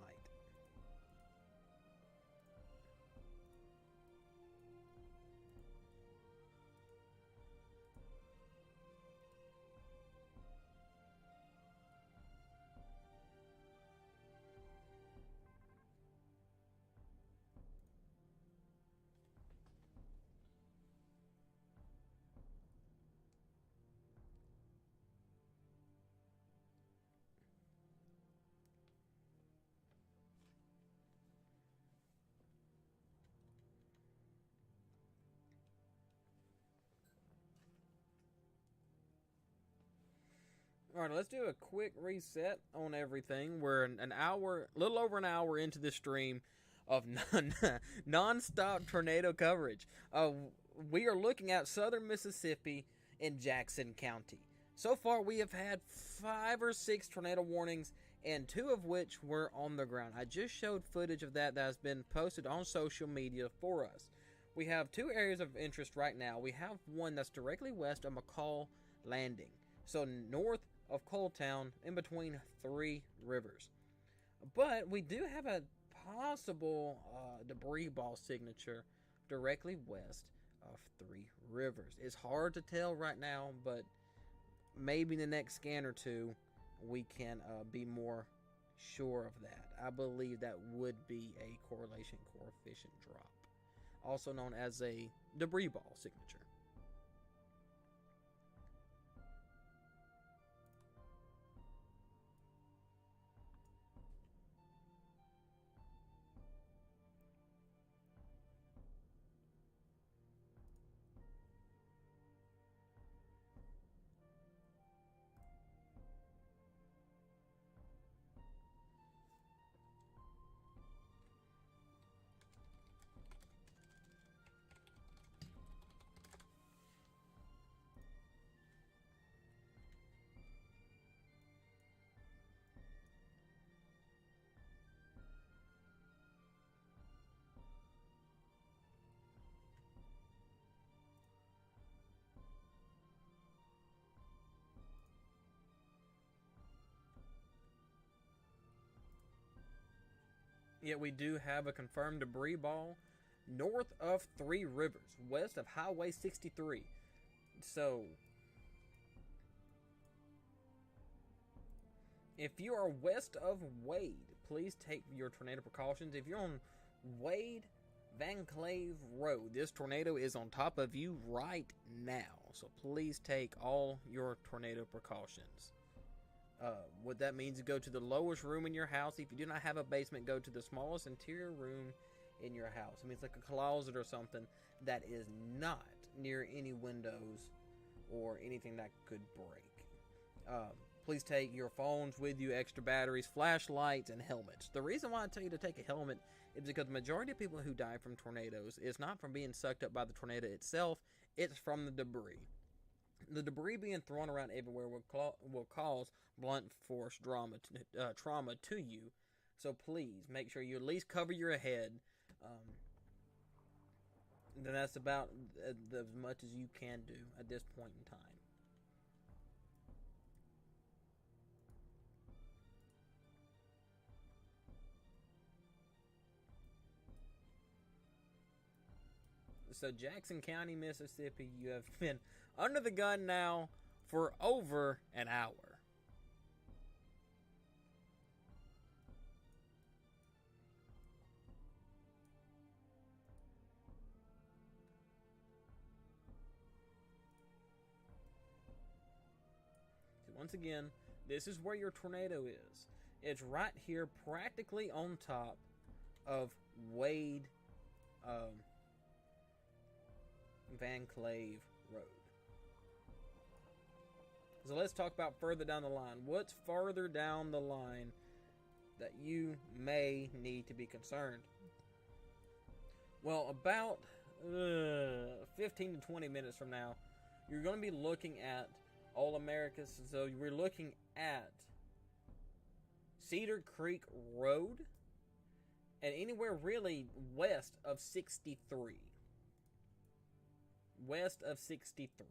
All right, let's do a quick reset on everything. We're an hour, a little over an hour into this stream of non-stop tornado coverage. We are looking at southern Mississippi and Jackson County. So far, we have had 5 or 6 tornado warnings, and 2 of which were on the ground. I just showed footage of that has been posted on social media for us. We have 2 areas of interest right now. We have one that's directly west of McCall Landing, so north of Coaltown, in between Three Rivers. But we do have a possible debris ball signature directly west of Three Rivers. It's hard to tell right now, but maybe in the next scan or 2 we can be more sure of that. I believe that would be a correlation coefficient drop, also known as a debris ball signature. Yet we do have a confirmed debris ball north of Three Rivers, west of Highway 63. So, if you are west of Wade, please take your tornado precautions. If you're on Wade Van Clave Road, this tornado is on top of you right now. So please take all your tornado precautions. What that means is go to the lowest room in your house. If you do not have a basement, go to the smallest interior room in your house. I mean, it's like a closet or something that is not near any windows or anything that could break. Please take your phones with you, extra batteries, flashlights, and helmets. The reason why I tell you to take a helmet is because the majority of people who die from tornadoes is not from being sucked up by the tornado itself, it's from the debris. The debris being thrown around everywhere will cause blunt force trauma to you. So please make sure you at least cover your head. Then that's about as much as you can do at this point in time. So Jackson County, Mississippi, you have been under the gun now for over an hour. Once again, this is where your tornado is. It's right here, practically on top of Wade Van Clave Road. So let's talk about further down the line. What's further down the line that you may need to be concerned? Well, about 15 to 20 minutes from now, you're going to be looking at All Americas. So we're looking at Cedar Creek Road and anywhere really west of 63. West of 63.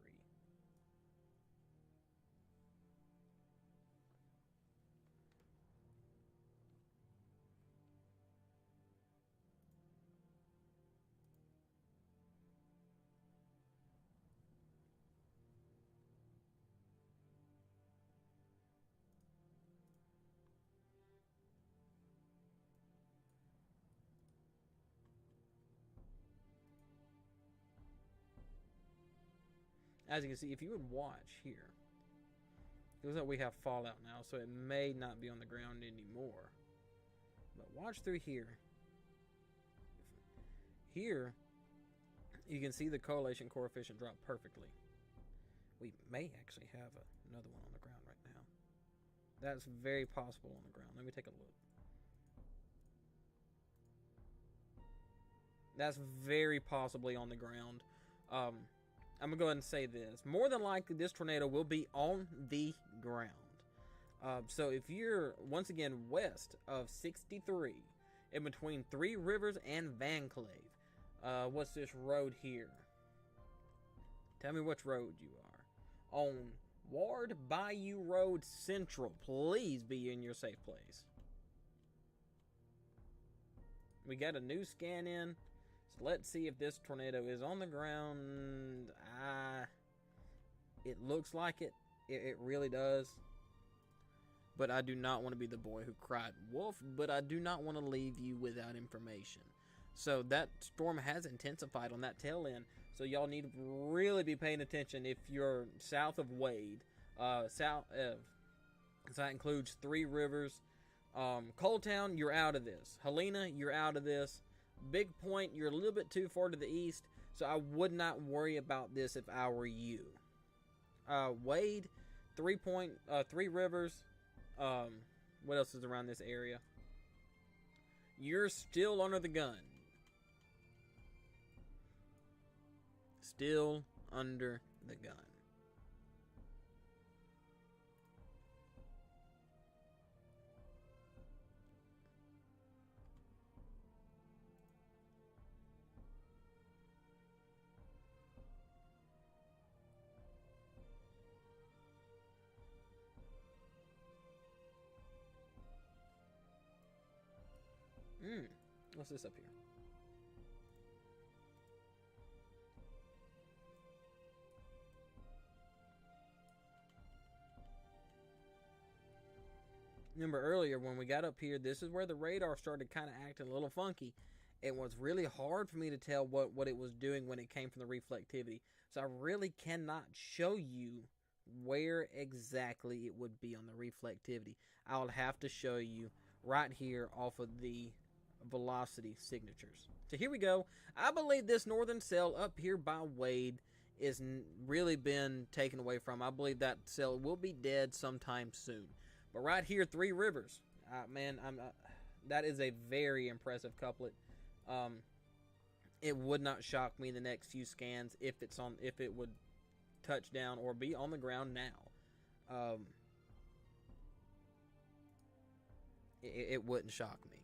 As you can see, if you would watch here, it looks like we have fallout now, so it may not be on the ground anymore. But watch through here. Here, you can see the correlation coefficient drop perfectly. We may actually have another one on the ground right now. That's very possible on the ground. Let me take a look. That's very possibly on the ground. I'm going to go ahead and say this. More than likely, this tornado will be on the ground. So if you're, once again, west of 63, in between Three Rivers and Van Clave, what's this road here? Tell me which road you are. On Ward Bayou Road Central. Please be in your safe place. We got a new scan in. So let's see if this tornado is on the ground. It looks like it. It really does. But I do not want to be the boy who cried wolf. But I do not want to leave you without information. So that storm has intensified on that tail end. So y'all need to really be paying attention if you're south of Wade. So that includes Three Rivers. Coaltown, you're out of this. Helena, you're out of this. Big Point, you're a little bit too far to the east, so I would not worry about this if I were you. Wade, Three Rivers, what else is around this area? You're still under the gun. Still under the gun. What's this up here? Remember earlier when we got up here, this is where the radar started kind of acting a little funky. It was really hard for me to tell what it was doing when it came from the reflectivity. So I really cannot show you where exactly it would be on the reflectivity. I would have to show you right here off of the velocity signatures. So here we go. I believe this northern cell up here by Wade is really been taken away from. I believe that cell will be dead sometime soon. But right here, Three Rivers, man, that is a very impressive couplet. It would not shock me in the next few scans if it would touch down or be on the ground now. It wouldn't shock me.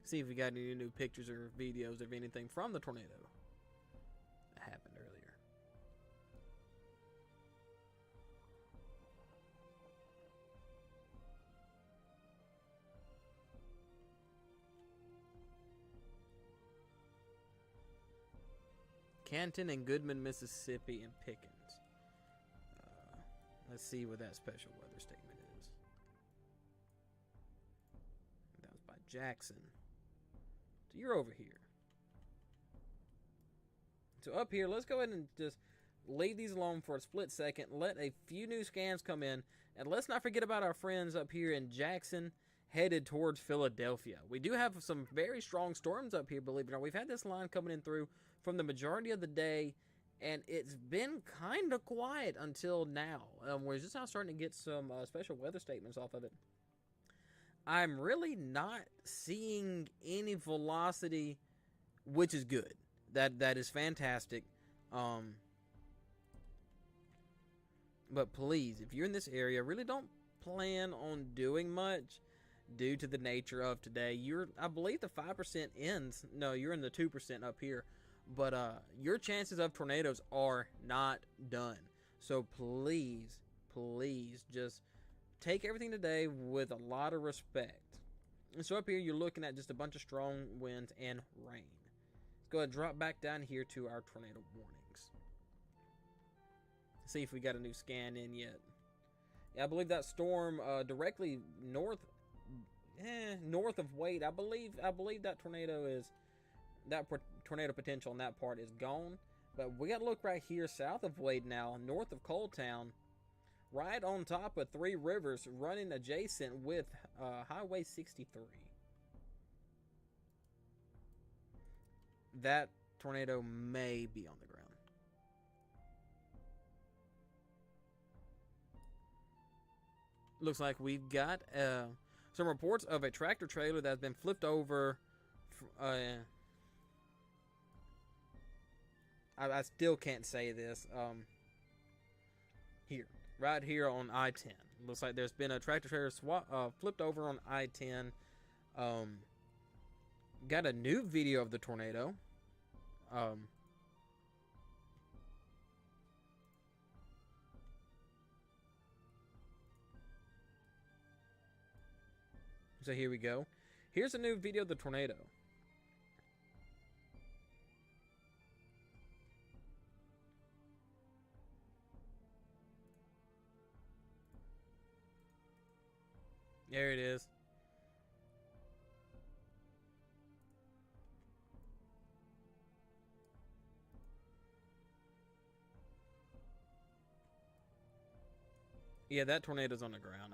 See if we got any new pictures or videos of anything from the tornado that happened earlier. Canton and Goodman, Mississippi, and Pickens. Let's see what that special weather statement is. That was by Jackson. So you're over here. So up here, let's go ahead and just leave these alone for a split second. Let a few new scans come in. And let's not forget about our friends up here in Jackson, headed towards Philadelphia. We do have some very strong storms up here, believe it or not. We've had this line coming in through from the majority of the day, and it's been kind of quiet until now. We're just now starting to get some special weather statements off of it. I'm really not seeing any velocity, which is good. That is fantastic. But please, if you're in this area, really don't plan on doing much due to the nature of today. I believe the 5% ends. No, you're in the 2% up here. But your chances of tornadoes are not done. So please, just take everything today with a lot of respect. And so up here, you're looking at just a bunch of strong winds and rain. Let's go ahead and drop back down here to our tornado warnings. See if we got a new scan in yet. Yeah, I believe that storm directly north of Wade. I believe that tornado potential on that part is gone. But we got to look right here south of Wade now, north of Coletown, right on top of Three Rivers, running adjacent with Highway 63. That tornado may be on the ground. Looks like we've got some reports of a tractor trailer that's been flipped over. I still can't say this. Right here on I-10. Looks like there's been a tractor trailer flipped over on I-10. Got a new video of the tornado. So here we go. Here's a new video of the tornado. There it is. Yeah, that tornado's on the ground.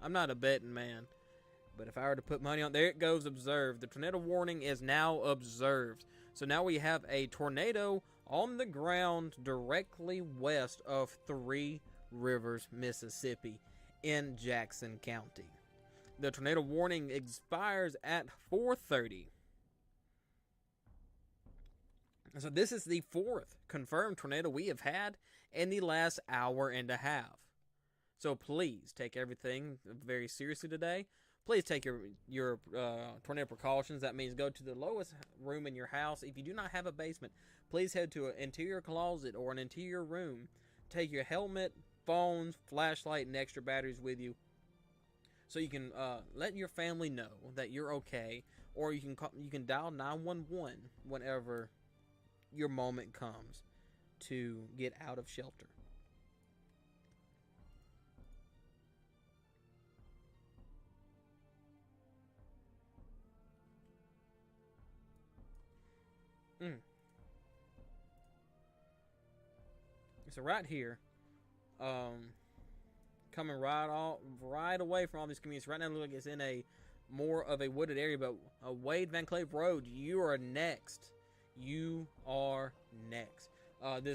I'm not a betting man, but if I were to put money on, there it goes, observed. The tornado warning is now observed. So now we have a tornado on the ground directly west of Three Rivers, Mississippi, in Jackson County. The tornado warning expires at 4:30. So this is the fourth confirmed tornado we have had in the last hour and a half. So please take everything very seriously today. Please take your tornado precautions. That means go to the lowest room in your house. If you do not have a basement, please head to an interior closet or an interior room. Take your helmet, phones, flashlight, and extra batteries with you, so you can let your family know that you're okay, or you can dial 911 whenever your moment comes to get out of shelter. So right here, coming right away from all these communities. Right now, look, it's in a more of a wooded area, but Wade Van Cleve Road, you are next. You are next. It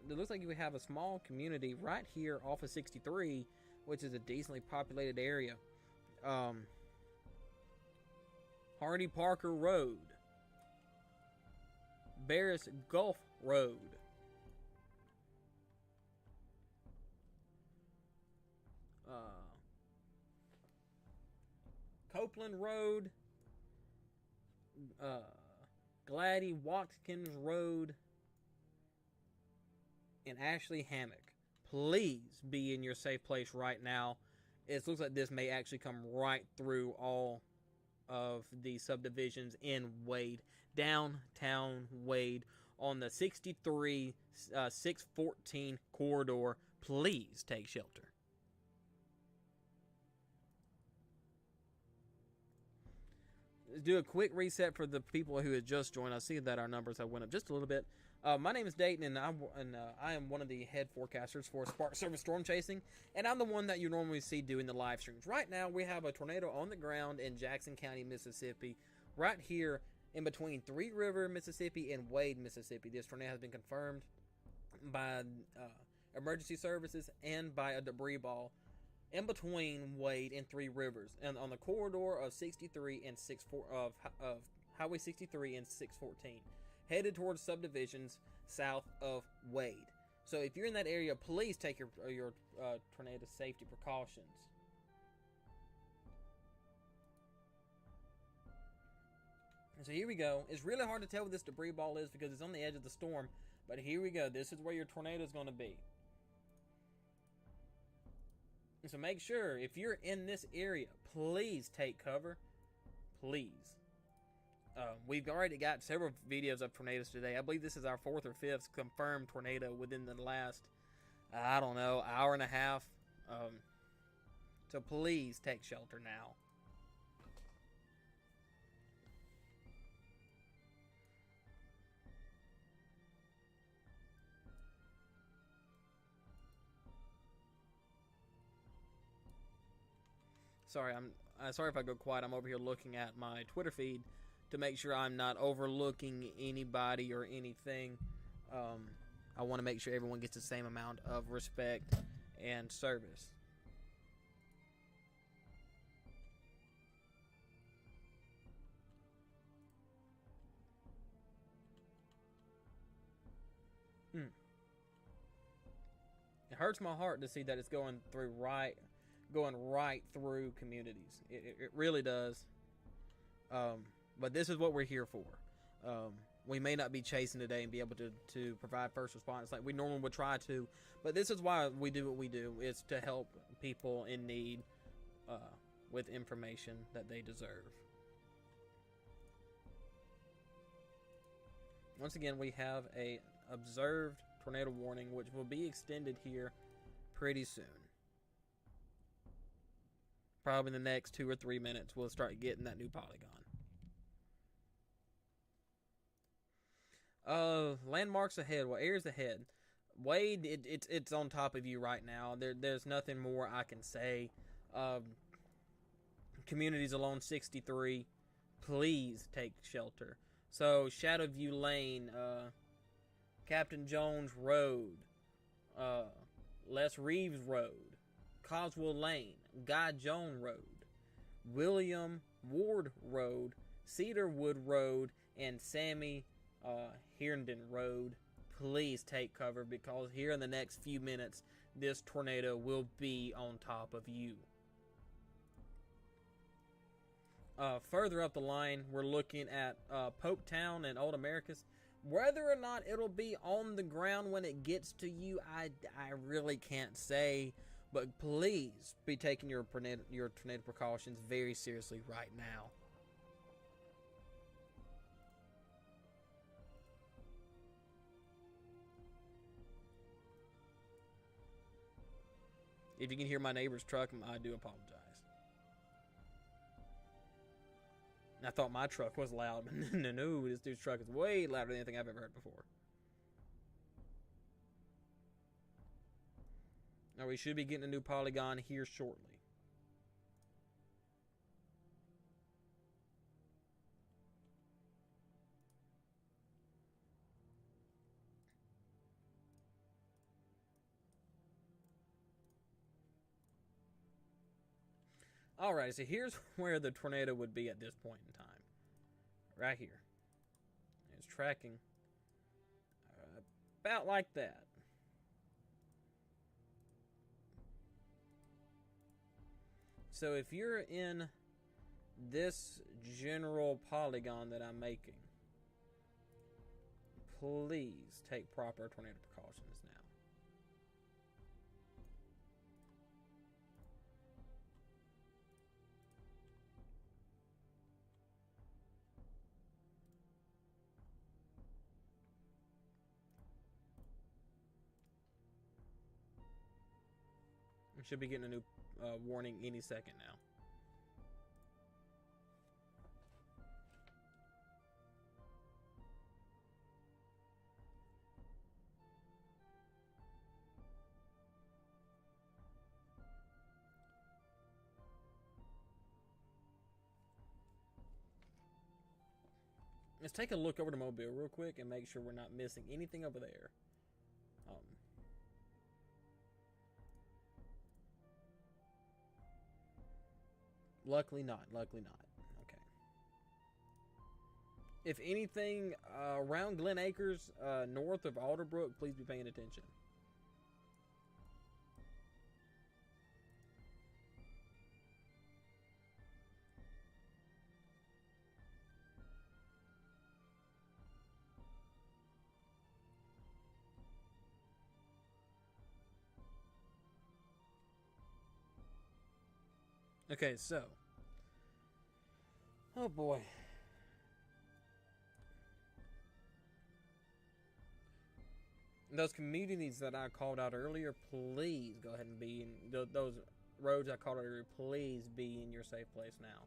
looks like we have a small community right here off of 63, which is a decently populated area. Hardy Parker Road, Barris Gulf Road, Copeland Road, Gladdy Watkins Road, and Ashley Hammock. Please be in your safe place right now. It looks like this may actually come right through all of the subdivisions in Wade, downtown Wade, on the 63 614 corridor, please take shelter. Let's do a quick reset for the people who had just joined. I see that our numbers have went up just a little bit. My name is Dayton, and I am one of the head forecasters for Spark Service Storm Chasing, and I'm the one that you normally see doing the live streams. Right now, we have a tornado on the ground in Jackson County, Mississippi, right here in between Three River, Mississippi, and Wade, Mississippi. This tornado has been confirmed by emergency services and by a debris ball in between Wade and Three Rivers, and on the corridor of 63 and 64 of Highway 63 and 614, headed towards subdivisions south of Wade. So if you're in that area, please take your tornado safety precautions. And so here we go. It's really hard to tell what this debris ball is because it's on the edge of the storm, but here we go. This is where your tornado is going to be. And so make sure, if you're in this area, please take cover. Please. We've already got several videos of tornadoes today. I believe this is our 4th or 5th confirmed tornado within the last, I don't know, hour and a half. So please take shelter now. Sorry, I'm sorry if I go quiet. I'm over here looking at my Twitter feed to make sure I'm not overlooking anybody or anything. I want to make sure everyone gets the same amount of respect and service. It hurts my heart to see that it's going right through communities. It really does. But this is what we're here for. We may not be chasing today and be able to provide first response like we normally would try to, but this is why we do what we do. It's to help people in need with information that they deserve. Once again, we have a observed tornado warning, which will be extended here pretty soon. Probably in the next 2 or 3 minutes, we'll start getting that new polygon. Landmarks ahead. What areas ahead? Wade, it's on top of you right now. There's nothing more I can say. Communities along 63, please take shelter. So Shadowview Lane, Captain Jones Road, Les Reeves Road, Coswell Lane, Guy Jones Road, William Ward Road, Cedarwood Road, and Sammy Herndon Road. Please take cover because here in the next few minutes, this tornado will be on top of you. Further up the line, we're looking at Popetown and Old Americas. Whether or not it'll be on the ground when it gets to you, I really can't say. But please be taking your tornado precautions very seriously right now. If you can hear my neighbor's truck, I do apologize. I thought my truck was loud, but no, this dude's truck is way louder than anything I've ever heard before. Now we should be getting a new polygon here shortly. Alright, so here's where the tornado would be at this point in time. Right here. It's tracking about like that. So if you're in this general polygon that I'm making, please take proper tornado precautions now. Should be getting a new warning any second now. Let's take a look over to Mobile real quick and make sure we're not missing anything over there. Luckily not. Luckily not. Okay. If anything around Glen Acres, north of Alderbrook, please be paying attention. Okay, so. Oh boy. Those communities that I called out earlier, please go ahead and be in those roads I called out earlier. Please be in your safe place now.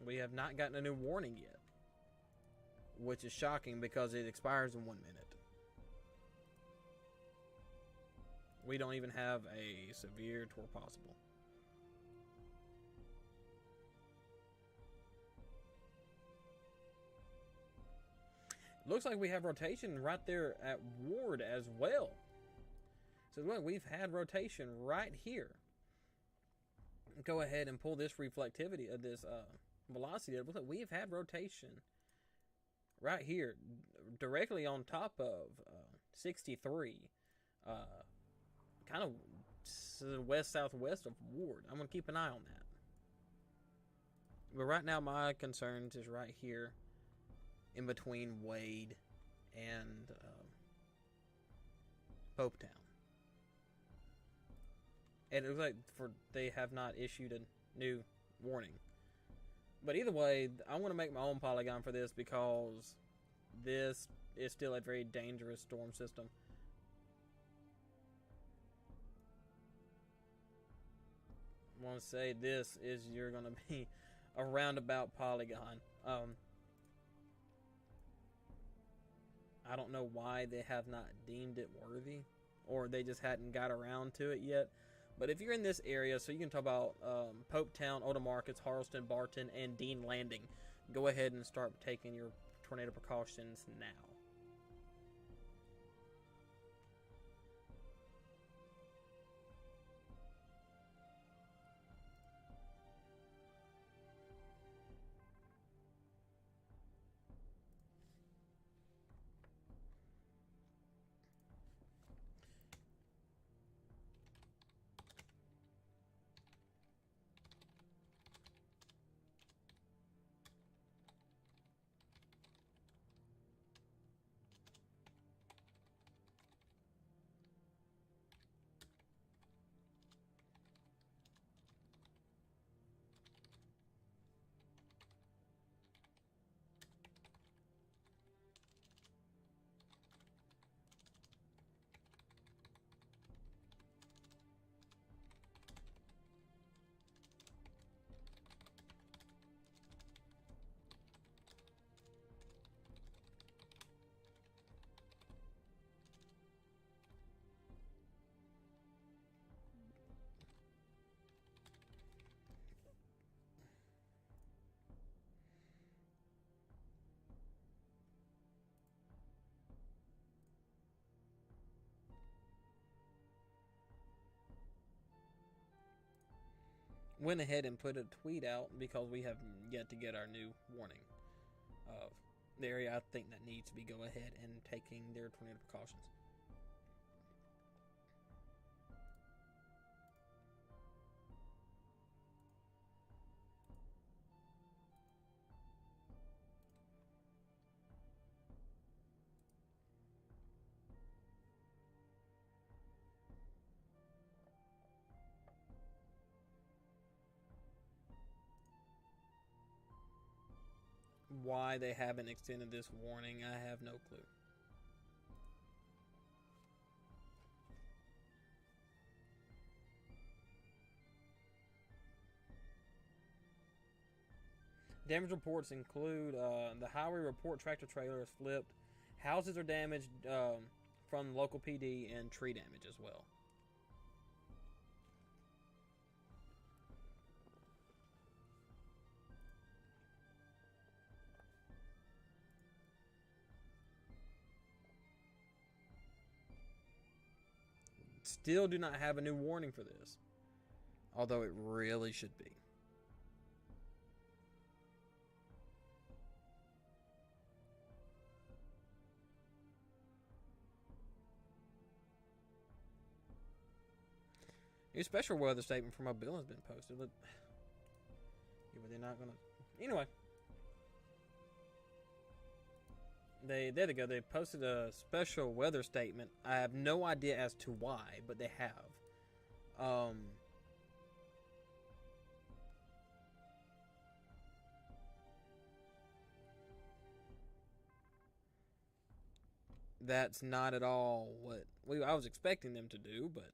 We have not gotten a new warning yet, which is shocking because it expires in 1 minute. We don't even have a severe tour possible. Looks like we have rotation right there at Ward as well. So look, we've had rotation right here. Go ahead and pull this reflectivity of this velocity. Look, we've had rotation right here, directly on top of 63. Kind of west southwest of Ward. I'm gonna keep an eye on that. But right now, my concerns is right here, in between Wade and Popetown. And it looks like they have not issued a new warning. But either way, I want to make my own polygon for this because this is still a very dangerous storm system. I want to say this is you're going to be a roundabout polygon. I don't know why they have not deemed it worthy, or they just hadn't got around to it yet. But if you're in this area, so you can talk about Popetown, Oda Markets, Harleston, Barton, and Dean Landing, go ahead and start taking your tornado precautions now. Went ahead and put a tweet out because we have yet to get our new warning of the area I think that needs to be go ahead and taking their tornado precautions. why they haven't extended this warning, I have no clue. Damage reports include the highway report tractor trailer is flipped, houses are damaged from local PD, and tree damage as well. Still do not have a new warning for this, although it really should be. New special weather statement from Mobile has been posted. But they're not gonna. Anyway, there they go. They posted a special weather statement. I have no idea as to why, but they have. That's not at all what I was expecting them to do, but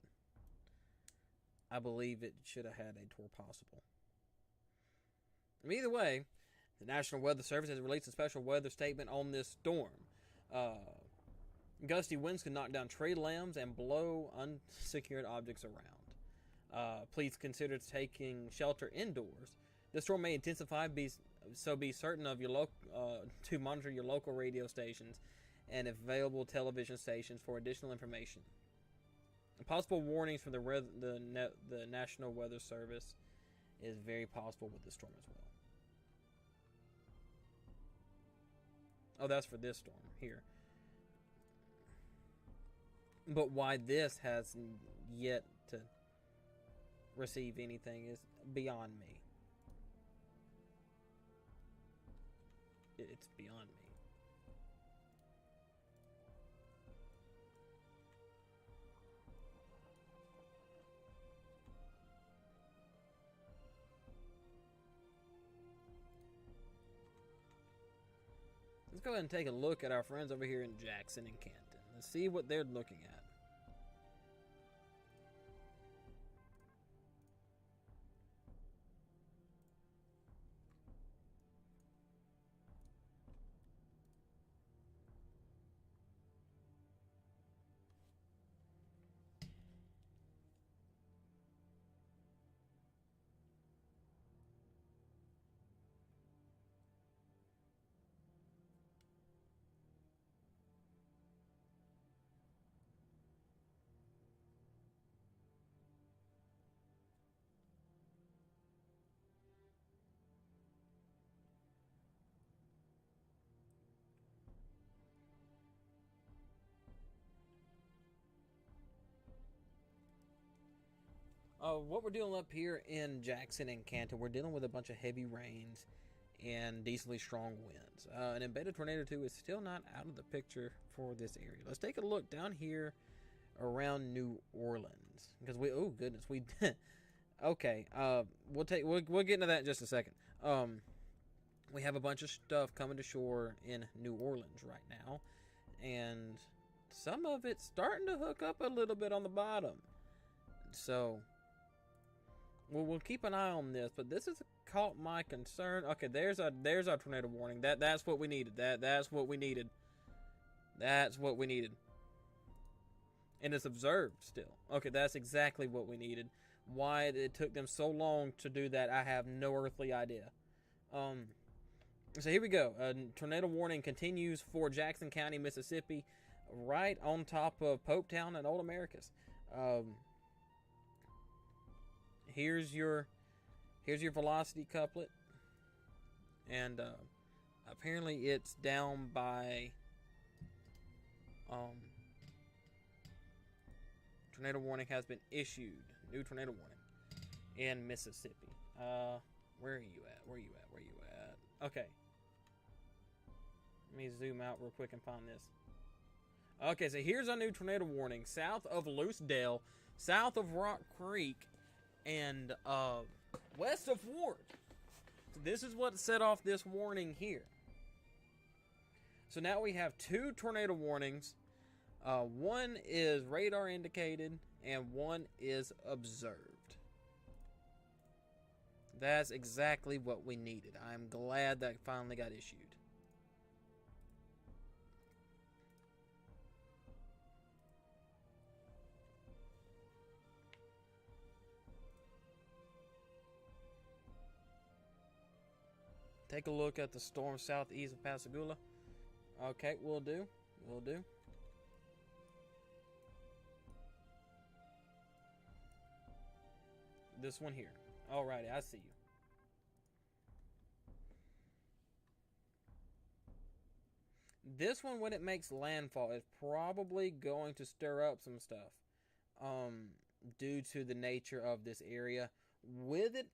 I believe it should have had a tour possible. Either way, the National Weather Service has released a special weather statement on this storm. Gusty winds can knock down tree limbs and blow unsecured objects around. Please consider taking shelter indoors. The storm may intensify, so be certain of your to monitor your local radio stations and available television stations for additional information. Possible warnings from the National Weather Service is very possible with this storm as well. Oh, that's for this storm here. But why this has yet to receive anything is beyond me. It's beyond me. Let's go ahead and take a look at our friends over here in Jackson and Canton. Let's see what they're looking at. What we're dealing up here in Jackson and Canton, we're dealing with a bunch of heavy rains and decently strong winds. An embedded tornado 2 is still not out of the picture for this area. Let's take a look down here around New Orleans, because oh goodness, okay. We'll get into that in just a second. We have a bunch of stuff coming to shore in New Orleans right now, and some of it's starting to hook up a little bit on the bottom. So we'll keep an eye on this, but this has caught my concern. Okay, there's our tornado warning. That's what we needed. That's what we needed. That's what we needed. And it's observed still. Okay, that's exactly what we needed. Why it took them so long to do that, I have no earthly idea. So here we go. Tornado warning continues for Jackson County, Mississippi, right on top of Popetown and Old Americus. Here's your velocity couplet, and apparently it's down by tornado warning has been issued. New tornado warning in Mississippi. Where are you at? Where are you at? Okay. Let me zoom out real quick and find this. Okay, so here's our new tornado warning. South of Loosedale, south of Rock Creek, and west of Ward. So this is what set off this warning here. So now we have 2 tornado warnings. One is radar indicated, and one is observed. That's exactly what we needed. I'm glad that finally got issued. Take a look at the storm southeast of Pascagoula. Okay, will do. Will do. This one here. Alrighty, I see you. This one, when it makes landfall, is probably going to stir up some stuff. Due to the nature of this area. With it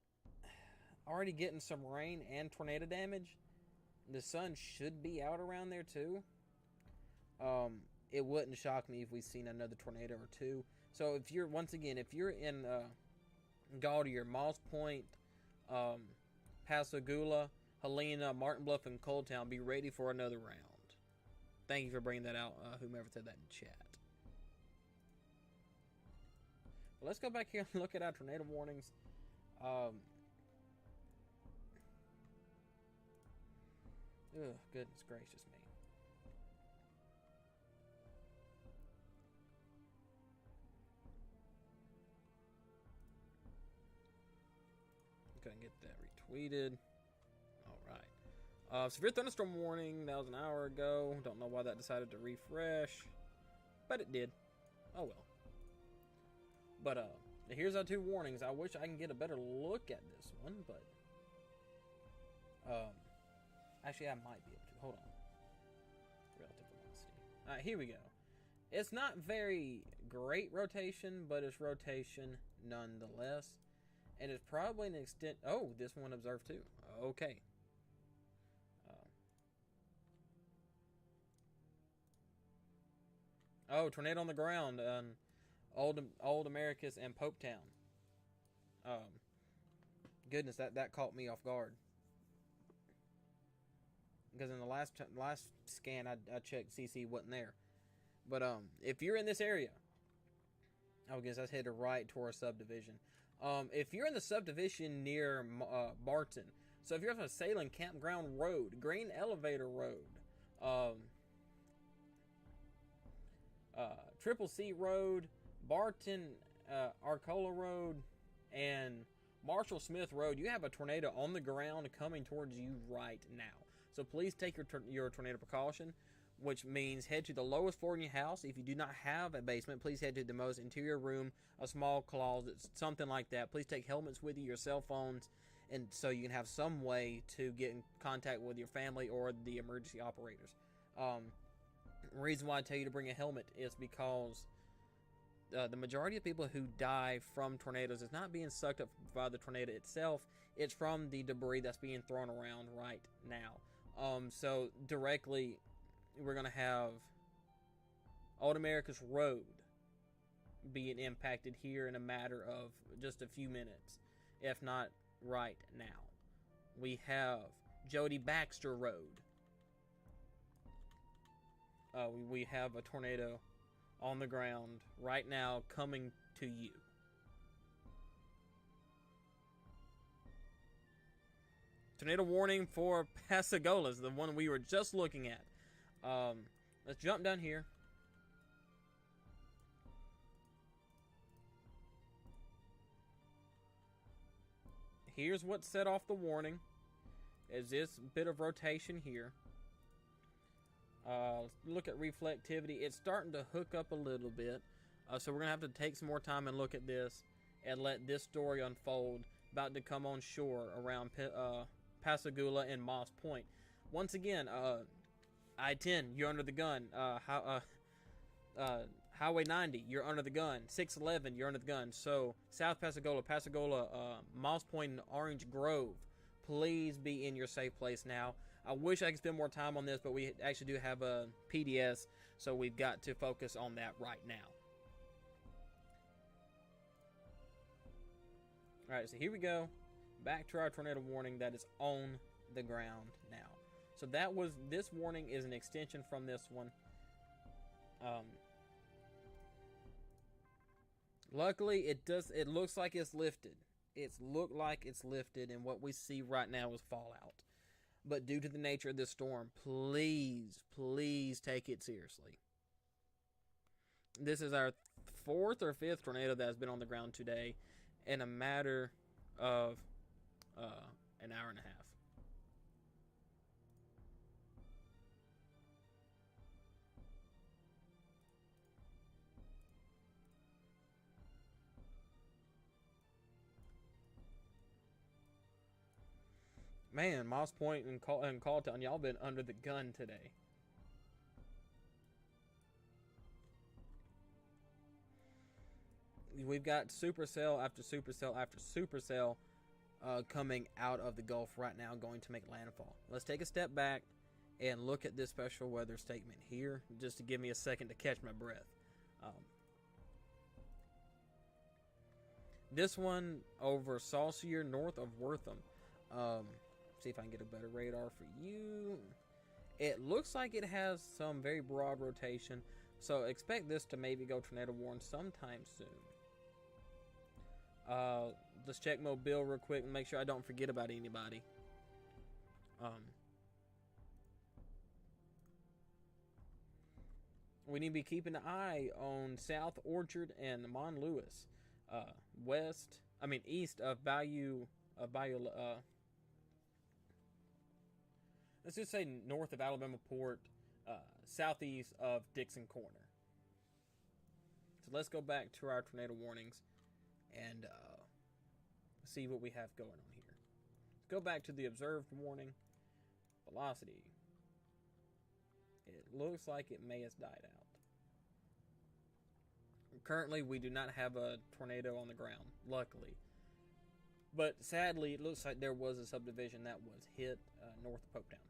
already getting some rain and tornado damage, the sun should be out around there too. It wouldn't shock me if we've seen another tornado or two. So if you're, once again, if you're in Gautier, Moss Point, Pascagoula, Helena, Martin Bluff, and Coaltown, be ready for another round. Thank you for bringing that out, whomever said that in chat. Well, let's go back here and look at our tornado warnings. Goodness gracious me. Couldn't get that retweeted. Alright. Severe thunderstorm warning. That was an hour ago. Don't know why that decided to refresh. But it did. Oh well. But here's our 2 warnings. I wish I can get a better look at this one, but actually I might be able to. Hold on. Relative velocity. Alright, here we go. It's not very great rotation, but it's rotation nonetheless. And it's probably an extent. Oh, this one observed too. Okay. Oh, tornado on the ground. Old Americus and Popetown. Goodness, that caught me off guard. Because in the last scan, I checked, CC wasn't there. But if you're in this area, I guess that's headed right toward subdivision. If you're in the subdivision near Barton, so if you're on Salem Campground Road, Green Elevator Road, Triple C Road, Barton, Arcola Road, and Marshall Smith Road, you have a tornado on the ground coming towards you right now. So please take your tornado precaution, which means head to the lowest floor in your house. If you do not have a basement, please head to the most interior room, a small closet, something like that. Please take helmets with you, your cell phones, and so you can have some way to get in contact with your family or the emergency operators. The reason why I tell you to bring a helmet is because the majority of people who die from tornadoes is not being sucked up by the tornado itself. It's from the debris that's being thrown around right now. So directly, we're going to have Old America's Road being impacted here in a matter of just a few minutes, if not right now. We have Jody Baxter Road. We have a tornado on the ground right now coming to you. Tornado warning for Pascagoula is the one we were just looking at. Let's jump down here. Here's what set off the warning. Is this bit of rotation here. Look at reflectivity. It's starting to hook up a little bit. So we're going to have to take some more time and look at this and let this story unfold. About to come on shore around Pascagoula and Moss Point. Once again, I-10, you're under the gun. Highway 90, you're under the gun. 611, you're under the gun. So South Pascagoula, Moss Point, and Orange Grove, please be in your safe place now. I wish I could spend more time on this, but we actually do have a PDS, so we've got to focus on that right now. Alright, so here we go. Back to our tornado warning that is on the ground now. So this warning is an extension from this one. Luckily, it looks like it's lifted. It's looked like it's lifted, and what we see right now is fallout. But due to the nature of this storm, please take it seriously. This is our fourth or fifth tornado that has been on the ground today in a matter of an hour and a half. Man, Moss Point and Calltown, y'all been under the gun today. We've got supercell after supercell after supercell coming out of the Gulf right now, going to make landfall. Let's take a step back and look at this special weather statement here, just to give me a second to catch my breath. This one over Saucier, north of Wortham. See if I can get a better radar for you. It looks like it has some very broad rotation, so expect this to maybe go tornado warn sometime soon. Let's check Mobile real quick and make sure I don't forget about anybody. We need to be keeping an eye on South Orchard and Mon Lewis, east of Bayou. Let's just say north of Alabama Port, southeast of Dixon Corner. So let's go back to our tornado warnings and see what we have going on here. Let's go back to the observed warning. Velocity. It looks like it may have died out. Currently, we do not have a tornado on the ground, luckily. But sadly, it looks like there was a subdivision that was hit north of Popetown.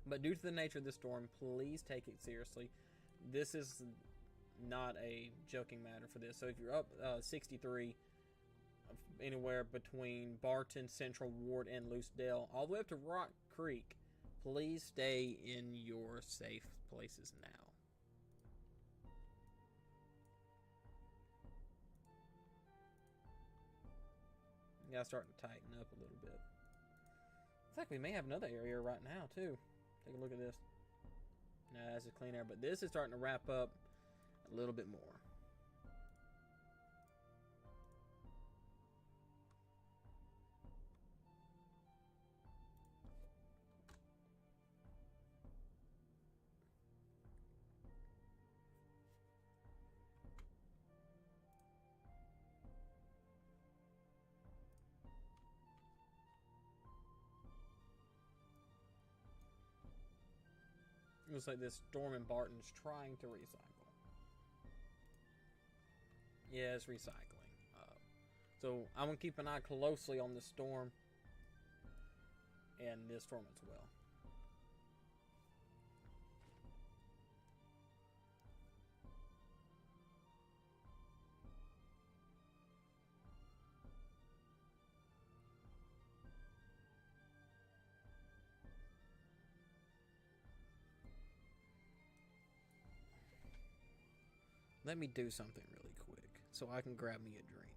But due to the nature of the storm, please take it seriously. This is not a joking matter for this. So if you're up 63, anywhere between Barton, Central Ward, and Loosedale, all the way up to Rock Creek, please stay in your safe places now. Yeah, starting to tighten up a little bit. Looks like we may have another area right now, too. Take a look at this. Nah, that's just clean air, but this is starting to wrap up a little bit more. Looks like this storm in Barton's trying to recycle. Yeah, it's recycling. So I'm going to keep an eye closely on this storm and this storm as well. Let me do something really quick so I can grab me a drink.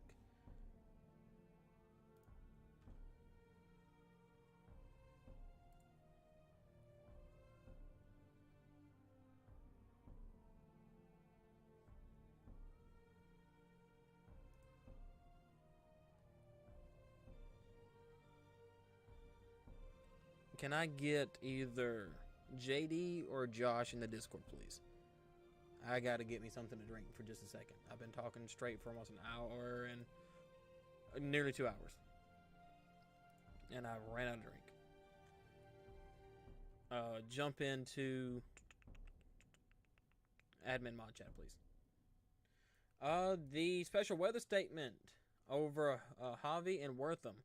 Can I get either JD or Josh in the Discord, please? I gotta get me something to drink for just a second. I've been talking straight for almost an hour and nearly 2 hours. And I ran out of drink. Jump into admin mod chat, please. The special weather statement over Harvey and Wortham.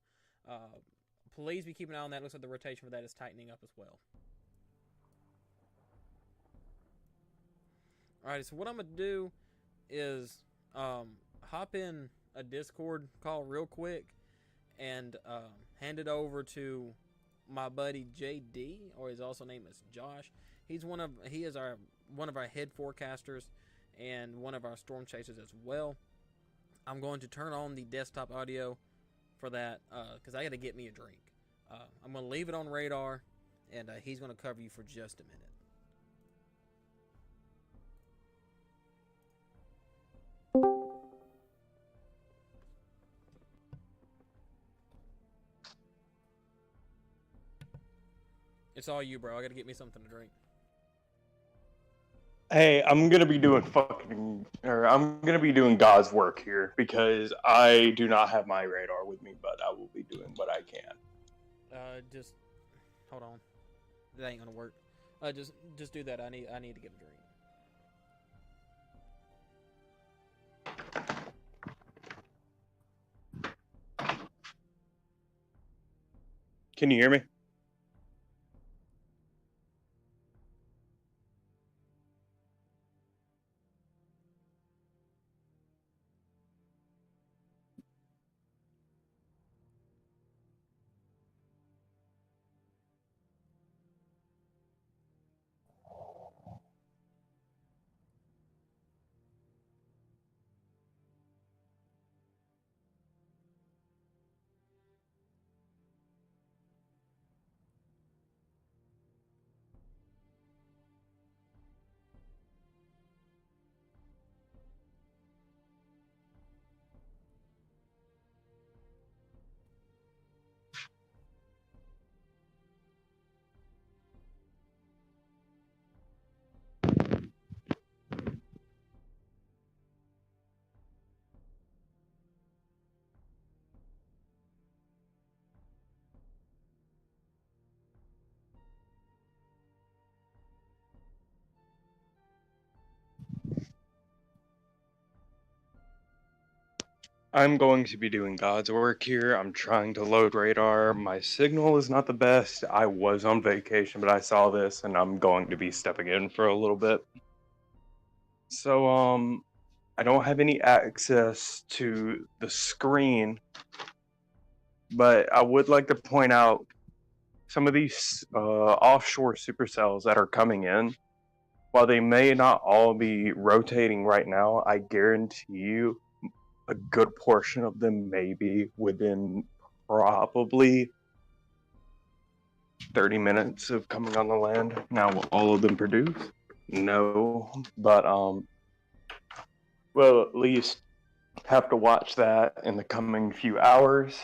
Please be keeping an eye on that. Looks like the rotation for that is tightening up as well. Alright, so what I'm going to do is hop in a Discord call real quick and hand it over to my buddy JD, or his also name is Josh. He is our one of our head forecasters and one of our storm chasers as well. I'm going to turn on the desktop audio for that because I got to get me a drink. I'm going to leave it on radar, and he's going to cover you for just a minute. It's all you, bro. I got to get me something to drink. Hey, I'm gonna be doing God's work here because I do not have my radar with me, but I will be doing what I can. Just hold on. That ain't gonna work. Just do that. I need to get a drink. Can you hear me? I'm going to be doing God's work here. I'm trying to load radar. My signal is not the best. I was on vacation, but I saw this and I'm going to be stepping in for a little bit. So, I don't have any access to the screen, but I would like to point out some of these offshore supercells that are coming in. While they may not all be rotating right now, I guarantee you a good portion of them may be within probably 30 minutes of coming on the land. Now, will all of them produce? No, but we'll at least have to watch that in the coming few hours.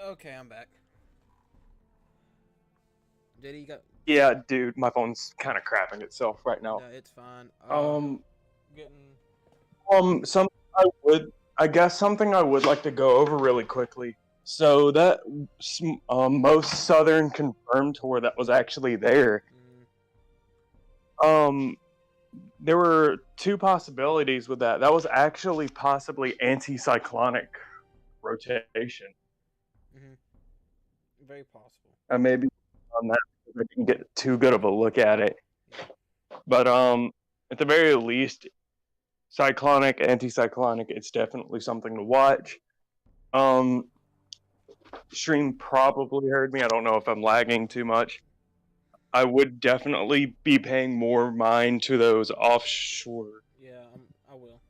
Okay, I'm back. JD, you got? Yeah, dude, my phone's kind of crapping itself right now. No, it's fine. Something I would like to go over really quickly. So that most southern confirmed tour that was actually there. There were two possibilities with that. That was actually possibly anticyclonic rotation. Very possible. Maybe on that I didn't get too good of a look at it. But at the very least, cyclonic, anticyclonic, it's definitely something to watch. Stream probably heard me. I don't know if I'm lagging too much. I would definitely be paying more mind to those offshore. Yeah, I will.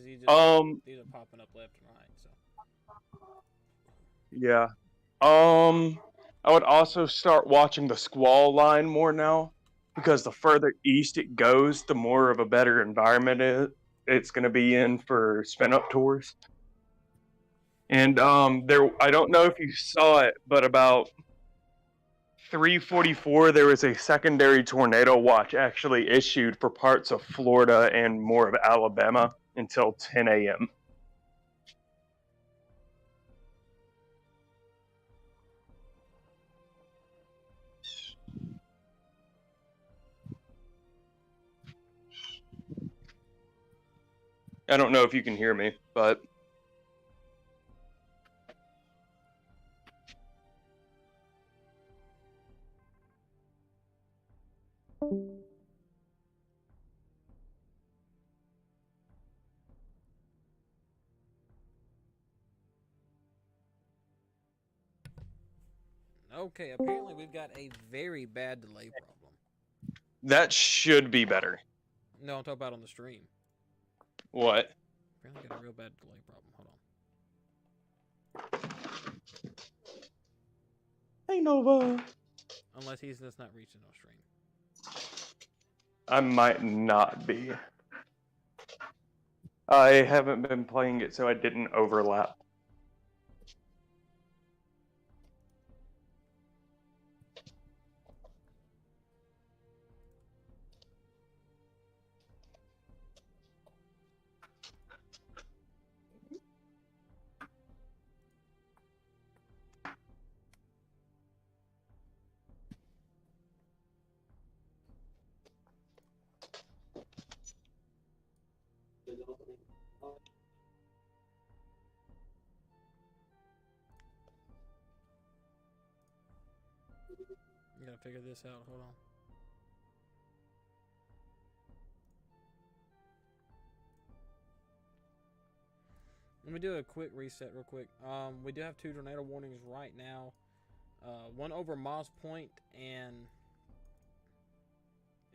These are popping up left and right. So. Yeah. I would also start watching the squall line more now, because the further east it goes, the more of a better environment it's going to be in for spin up tours. And I don't know if you saw it, but about 3:44 there was a secondary tornado watch actually issued for parts of Florida and more of Alabama until 10 a.m. I don't know if you can hear me, but Okay, apparently we've got a very bad delay problem. that should be better. No, I'm talking about on the stream. What? Apparently got a real bad delay problem. Hold on. Hey, Nova. Unless he's just not reaching no stream. I might not be. I haven't been playing it, so I didn't overlap. You gotta figure this out. Hold on. Let me do a quick reset real quick. We do have 2 tornado warnings right now. One over Moss Point, and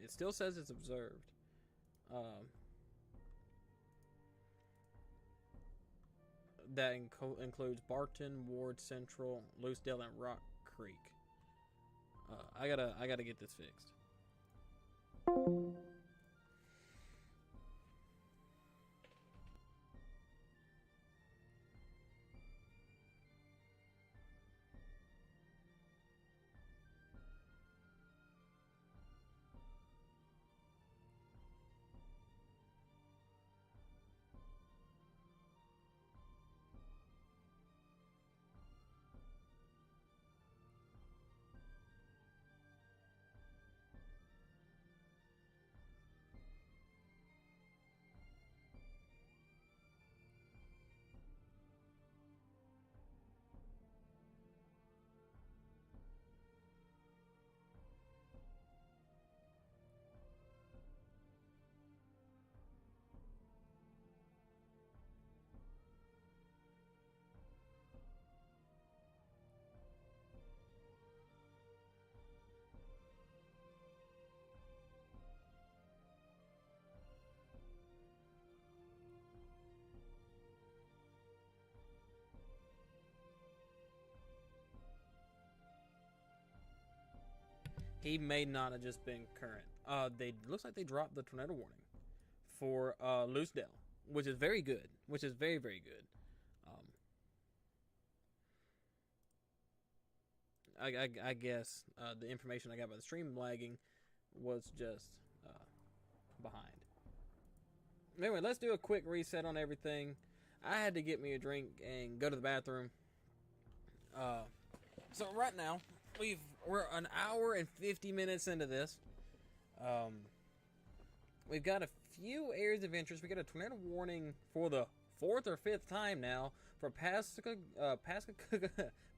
it still says it's observed. That includes Barton, Ward Central, Loosedale, and Rock Creek. I gotta get this fixed. He may not have just been current. They looks like they dropped the tornado warning for Loosedale, which is very good. Which is very, very good. I guess the information I got by the stream lagging was just behind. Anyway, let's do a quick reset on everything. I had to get me a drink and go to the bathroom. So right now we're an hour and 50 minutes into this. We've got a few areas of interest. We got a tornado warning for the 4th or 5th time now for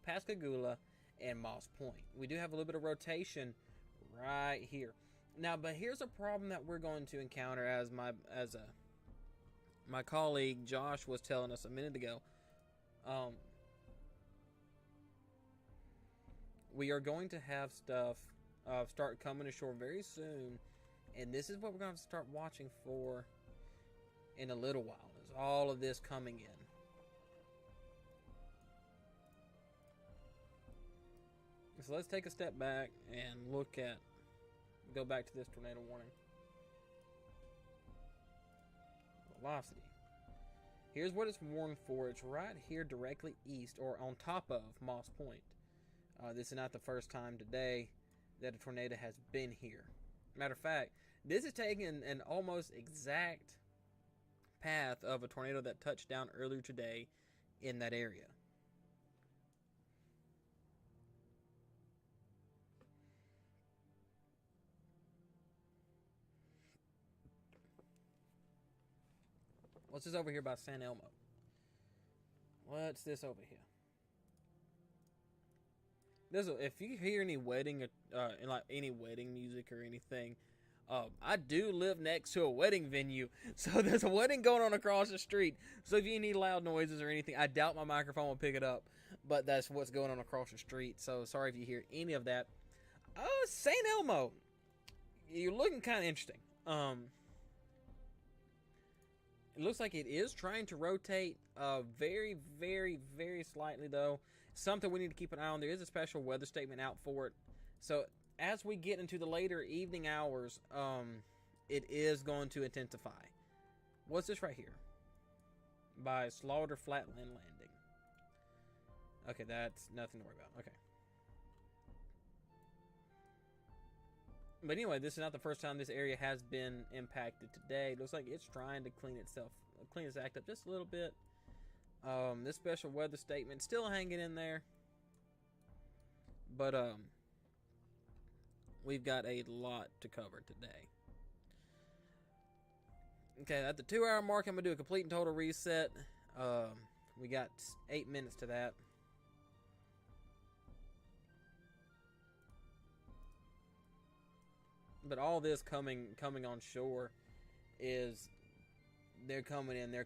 Pascagoula and Moss Point. We do have a little bit of rotation right here. Now, but here's a problem that we're going to encounter as my colleague Josh was telling us a minute ago. We are going to have stuff start coming ashore very soon, and this is what we're going to start watching for in a little while. Is all of this coming in? So let's take a step back and go back to this tornado warning. Velocity. Here's what it's warned for. It's right here directly east or on top of Moss Point. This is not the first time today that a tornado has been here. Matter of fact, this is taking an almost exact path of a tornado that touched down earlier today in that area. What's this over here by San Elmo? What's this over here? If you hear any wedding, like any wedding music or anything, I do live next to a wedding venue, so there's a wedding going on across the street. So if you need loud noises or anything, I doubt my microphone will pick it up, but that's what's going on across the street. So sorry if you hear any of that. St. Elmo, you're looking kind of interesting. It looks like it is trying to rotate, very, very, very slightly though. Something we need to keep an eye on. There is a special weather statement out for it. So as we get into the later evening hours, it is going to intensify. What's this right here? By Slaughter Flatland Landing. Okay, that's nothing to worry about. Okay. But anyway, this is not the first time this area has been impacted today. It looks like it's trying to clean its act up just a little bit. This special weather statement still hanging in there. But we've got a lot to cover today. Okay, at the 2-hour mark, I'm going to do a complete and total reset. We got 8 minutes to that. But all this coming on shore is they're coming in hot.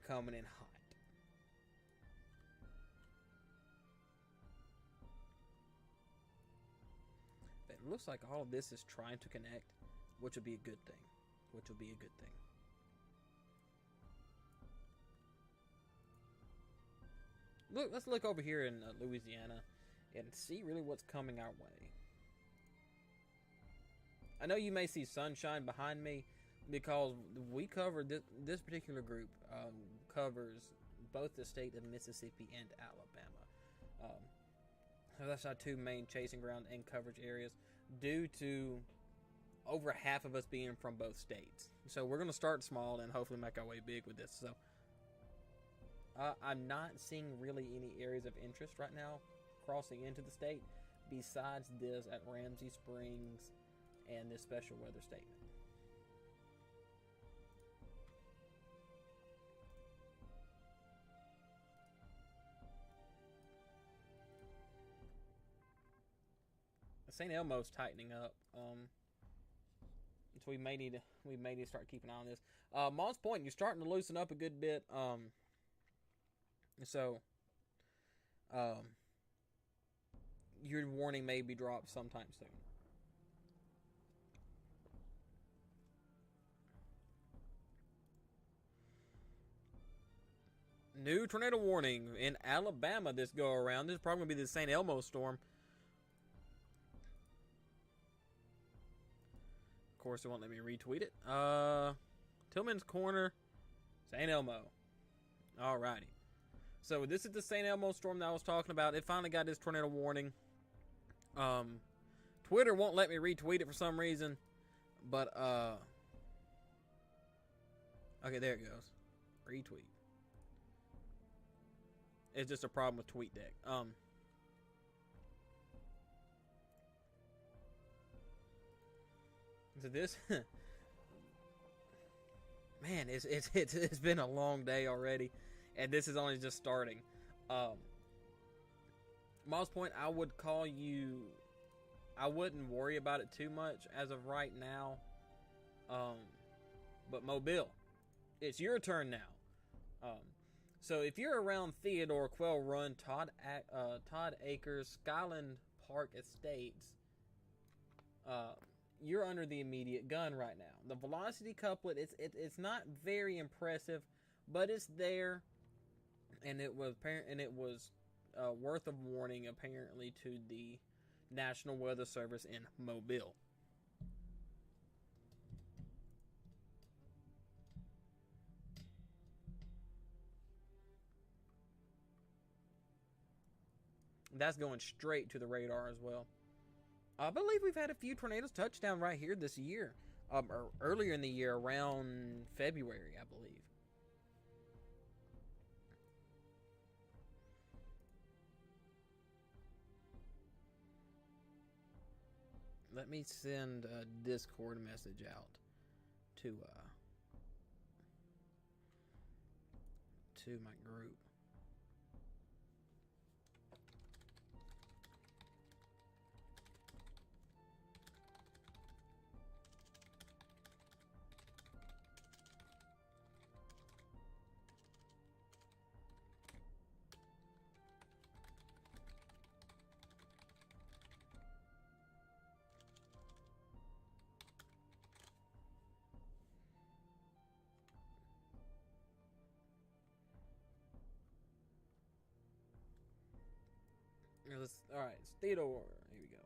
It looks like all of this is trying to connect, which would be a good thing. Look, let's look over here in Louisiana and see really what's coming our way. I know you may see sunshine behind me because we covered this particular group covers both the state of Mississippi and Alabama. So that's our two main chasing ground and coverage areas due to over half of us being from both states. So we're going to start small and hopefully make our way big with this. So I'm not seeing really any areas of interest right now crossing into the state besides this at Ramsey Springs and this special weather statement. St. Elmo's tightening up, so we may need to start keeping an eye on this. Moss Point, you're starting to loosen up a good bit. So your warning may be dropped sometime soon. New tornado warning in Alabama this go around. This is probably going to be the St. Elmo storm. Of course, it won't let me retweet it. Tillman's Corner, St. Elmo. Alrighty. So this is the St. Elmo storm that I was talking about. It finally got this tornado warning. Twitter won't let me retweet it for some reason. But, okay, there it goes. Retweet. It's just a problem with TweetDeck. So this, man, it's been a long day already, and this is only just starting. Moss Point, I wouldn't worry about it too much as of right now. But Mobile, it's your turn now. So if you're around Theodore, Quail Run, Todd Acres, Skyland Park Estates, you're under the immediate gun right now. The velocity couplet, it's not very impressive, but it's there, and it was worth of warning apparently to the National Weather Service in Mobile. That's going straight to the radar as well. I believe we've had a few tornadoes touch down right here this year. Or earlier in the year, around February, I believe. Let me send a Discord message out to to my group. Alright, Theodore. Here we go.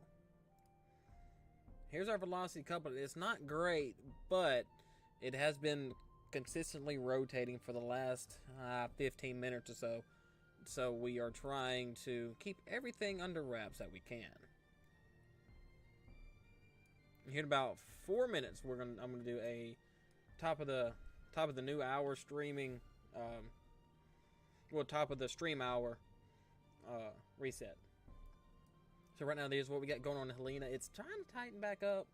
Here's our velocity couple. It's not great, but it has been consistently rotating for the last 15 minutes or so. So we are trying to keep everything under wraps that we can. Here in about 4 minutes, I'm gonna do a top of the new hour streaming. Top of the stream hour reset. So right now, there's what we got going on in Helena. It's trying to tighten back up.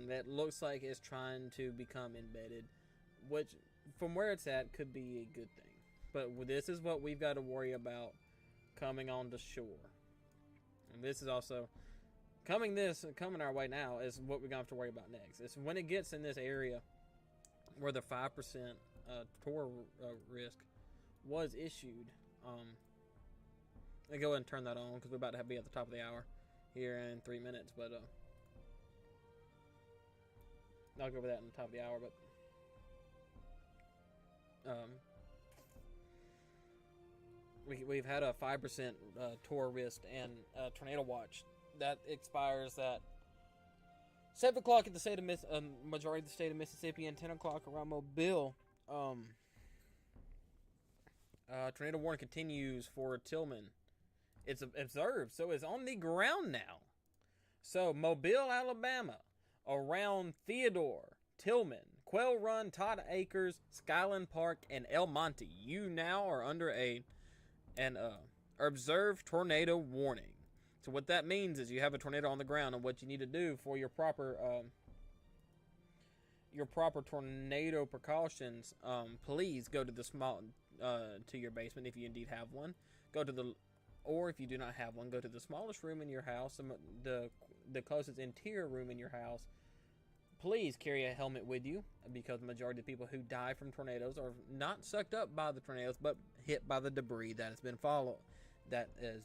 That looks like it's trying to become embedded, which, from where it's at, could be a good thing. But this is what we've got to worry about coming on the shore. And this is also coming our way now is what we're going to have to worry about next. It's when it gets in this area where the 5% tour risk was issued. I'll go ahead and turn that on because we're about to be at the top of the hour here in 3 minutes. But I'll go over that in the top of the hour. But we've had a 5% tour risk and tornado watch that expires at 7 o'clock at the state of majority of the state of Mississippi and 10 o'clock around Mobile. Tornado warning continues for Tillman. It's observed, so it's on the ground now. So Mobile, Alabama, around Theodore, Tillman, Quail Run, Todd Acres, Skyland Park, and El Monte. You now are under an observed tornado warning. So what that means is you have a tornado on the ground, and what you need to do for your proper tornado precautions, please go to the to your basement if you indeed have one. Or if you do not have one, go to the smallest room in your house, the closest interior room in your house. Please carry a helmet with you, because the majority of the people who die from tornadoes are not sucked up by the tornadoes, but hit by the debris that has been that is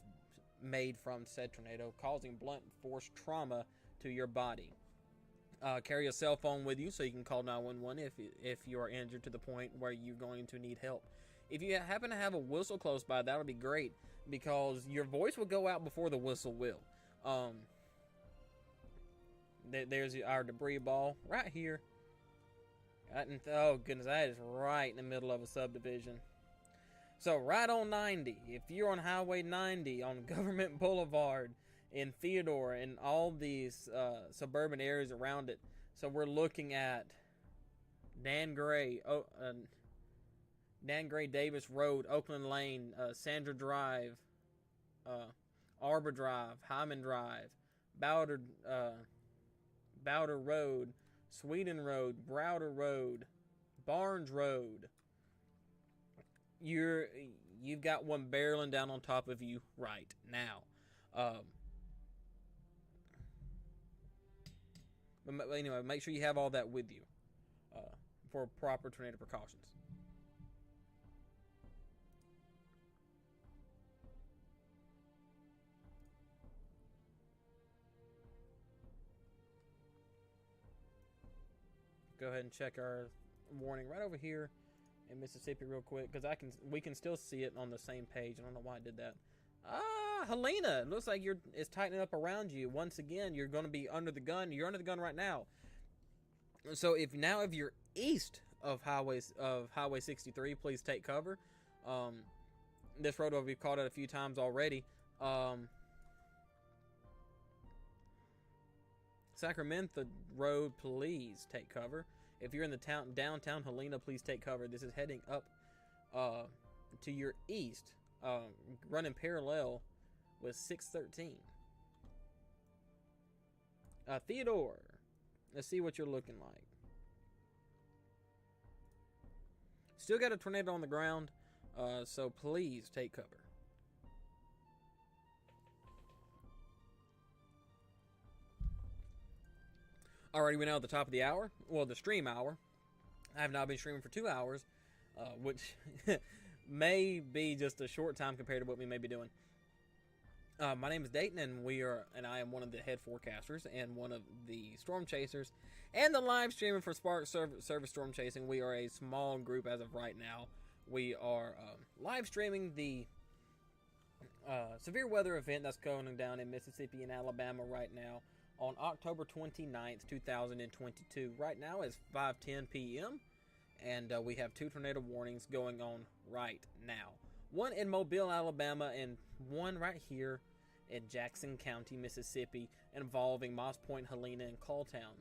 made from said tornado, causing blunt force trauma to your body. Carry a cell phone with you so you can call 911 if you are injured to the point where you're going to need help. If you happen to have a whistle close by, that'll be great, because your voice will go out before the whistle will. There's our debris ball right here. Oh goodness, that is right in the middle of a subdivision. So right on 90, if you're on Highway 90 on Government Boulevard in Theodore and all these suburban areas around it. So we're looking at Dan Gray Davis Road, Oakland Lane, Sandra Drive, Arbor Drive, Hyman Drive, Bowder Road, Sweden Road, Browder Road, Barnes Road. You've got one barreling down on top of you right now. But anyway, make sure you have all that with you for proper tornado precautions. Go ahead and check our warning right over here in Mississippi real quick, because we can still see it on the same page. I don't know why I did that. Helena, it looks like it's tightening up around you. Once again, you're going to be under the gun. You're under the gun right now. So if you're east of Highway 63, please take cover. This road we've called it a few times already. Sacramento Road, please take cover. If you're in the downtown Helena, please take cover. This is heading up to your east, running parallel with 613. Theodore, let's see what you're looking like. Still got a tornado on the ground, so please take cover. Alrighty, we're now at the top of the hour. Well, the stream hour. I have now been streaming for 2 hours, which may be just a short time compared to what we may be doing. My name is Dayton, and I am one of the head forecasters and one of the storm chasers, and the live streaming for Spark Service Storm Chasing. We are a small group as of right now. We are live streaming the severe weather event that's going down in Mississippi and Alabama right now on October 29th, 2022. Right now it's 5:10 p.m. and we have 2 tornado warnings going on right now. One in Mobile, Alabama, and one right here in Jackson County, Mississippi, involving Moss Point, Helena, and Calltown.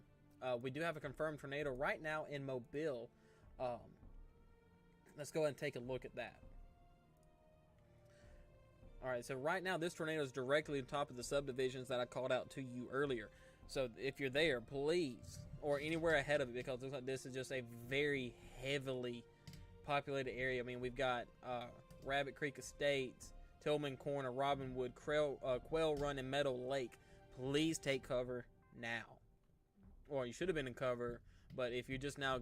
We do have a confirmed tornado right now in Mobile. Let's go ahead and take a look at that. Alright, so right now this tornado is directly on top of the subdivisions that I called out to you earlier. So if you're there, please, or anywhere ahead of it, because it looks like this is just a very heavily populated area. I mean, we've got Rabbit Creek Estates, Tillman Corner, Robinwood, Quail Run, and Meadow Lake. Please take cover now. Or you should have been in cover, but if you're just now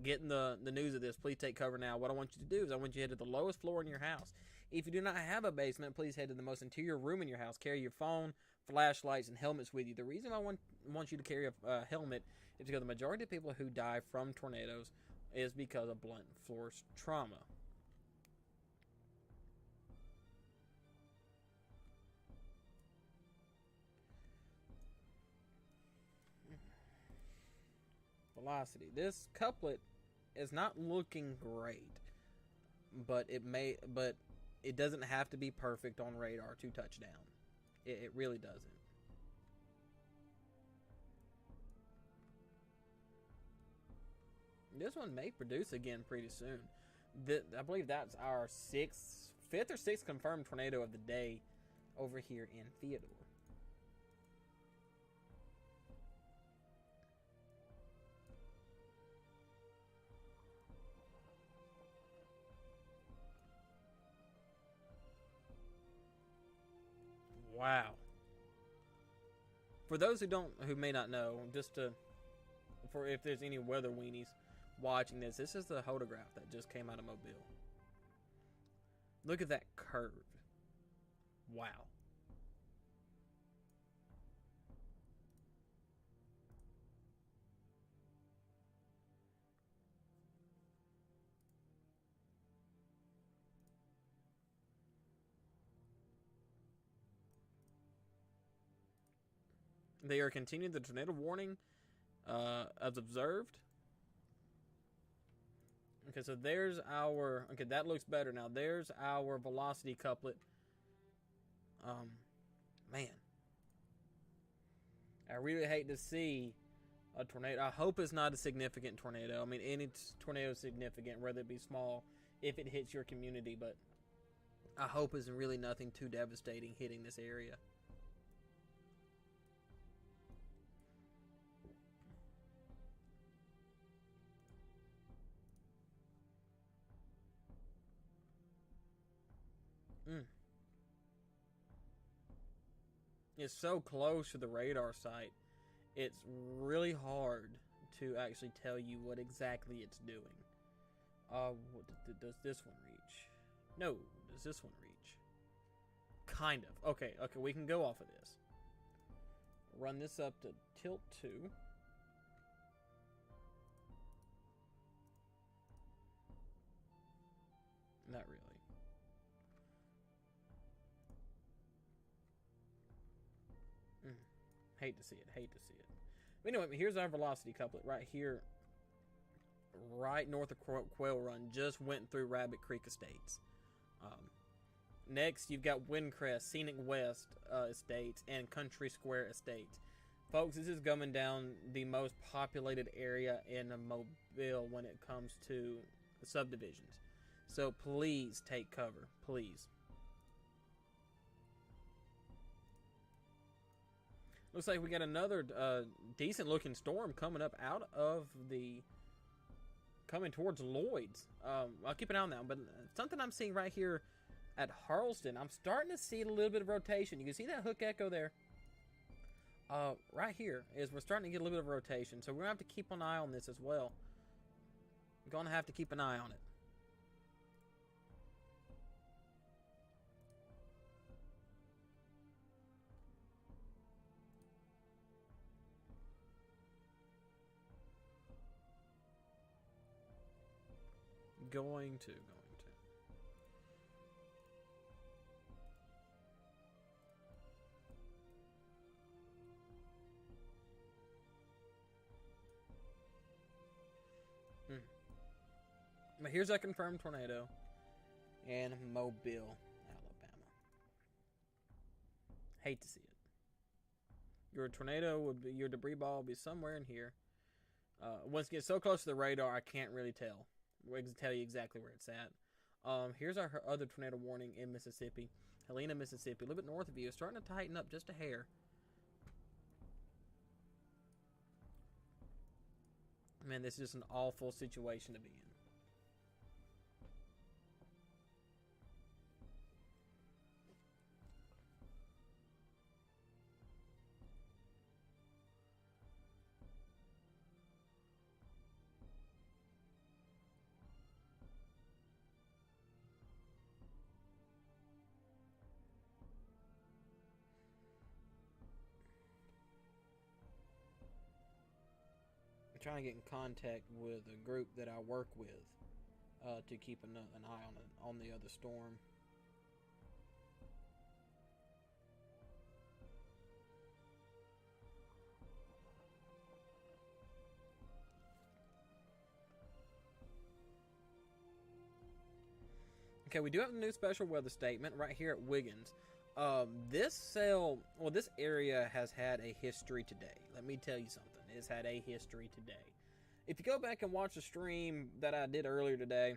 getting the news of this, please take cover now. What I want you to do is I want you to head to the lowest floor in your house. If you do not have a basement, please head to the most interior room in your house. Carry your phone, flashlights, and helmets with you. The reason I want you to carry a helmet is because the majority of people who die from tornadoes is because of blunt force trauma. Velocity. This couplet is not looking great, but it doesn't have to be perfect on radar to touch down. It really doesn't. This one may produce again pretty soon. I believe that's our 5th or 6th confirmed tornado of the day over here in Theodore. Wow. For those who may not know, for if there's any weather weenies watching this is the photograph that just came out of Mobile. Look at that curve. Wow. They are continuing the tornado warning as observed. Okay, so there's our... Okay, that looks better now. There's our velocity couplet. Man. I really hate to see a tornado. I hope it's not a significant tornado. I mean, any tornado is significant, whether it be small, if it hits your community. But I hope it's really nothing too devastating hitting this area. It's so close to the radar site, it's really hard to actually tell you what exactly it's doing. Does this one reach? No. Does this one reach? Kind of. Okay, we can go off of this. Run this up to tilt 2. Not really. Hate to see it. But anyway, here's our velocity couplet right here. Right north of Quail Run. Just went through Rabbit Creek Estates. Next, you've got Windcrest, Scenic West Estates, and Country Square Estates. Folks, this is coming down the most populated area in Mobile when it comes to subdivisions. So please take cover. Please. Looks like we got another decent looking storm coming up out of the coming towards Lloyd's. I'll keep an eye on that one. But something I'm seeing right here at Harleston, I'm starting to see a little bit of rotation. You can see that hook echo there. Right here is we're starting to get a little bit of rotation. So we're going to have to keep an eye on this as well. We're going to have to keep an eye on it. Going to. But here's a confirmed tornado in Mobile, Alabama. Hate to see it. Your tornado would be, your debris ball would be somewhere in here. Once it gets so close to the radar, I can't really tell. We'll tell you exactly where it's at. Here's our other tornado warning in Mississippi. Helena, Mississippi. A little bit north of you. It's starting to tighten up just a hair. Man, this is just an awful situation to be in. Trying to get in contact with a group that I work with to keep an eye on the other storm. Okay, we do have a new special weather statement right here at Wiggins. This area has had a history today. Let me tell you something. It's had a history today. If you go back and watch the stream that I did earlier today,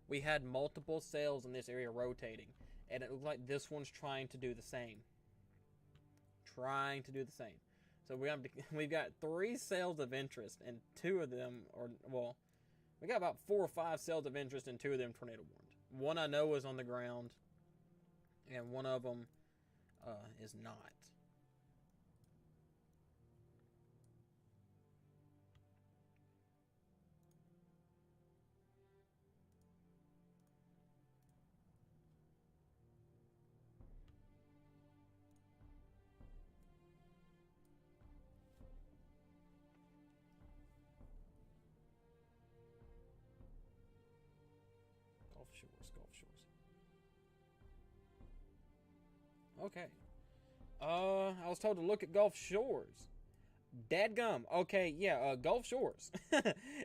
we had multiple cells in this area rotating, and it looked like this one's trying to do the same. So we've got 3 cells of interest, and 2 of them we got about 4 or 5 cells of interest, and 2 of them tornado warned. One I know is on the ground, and one of them is not. Gulf Shores. Okay. I was told to look at Gulf Shores. Dadgum. Okay, yeah, Gulf Shores.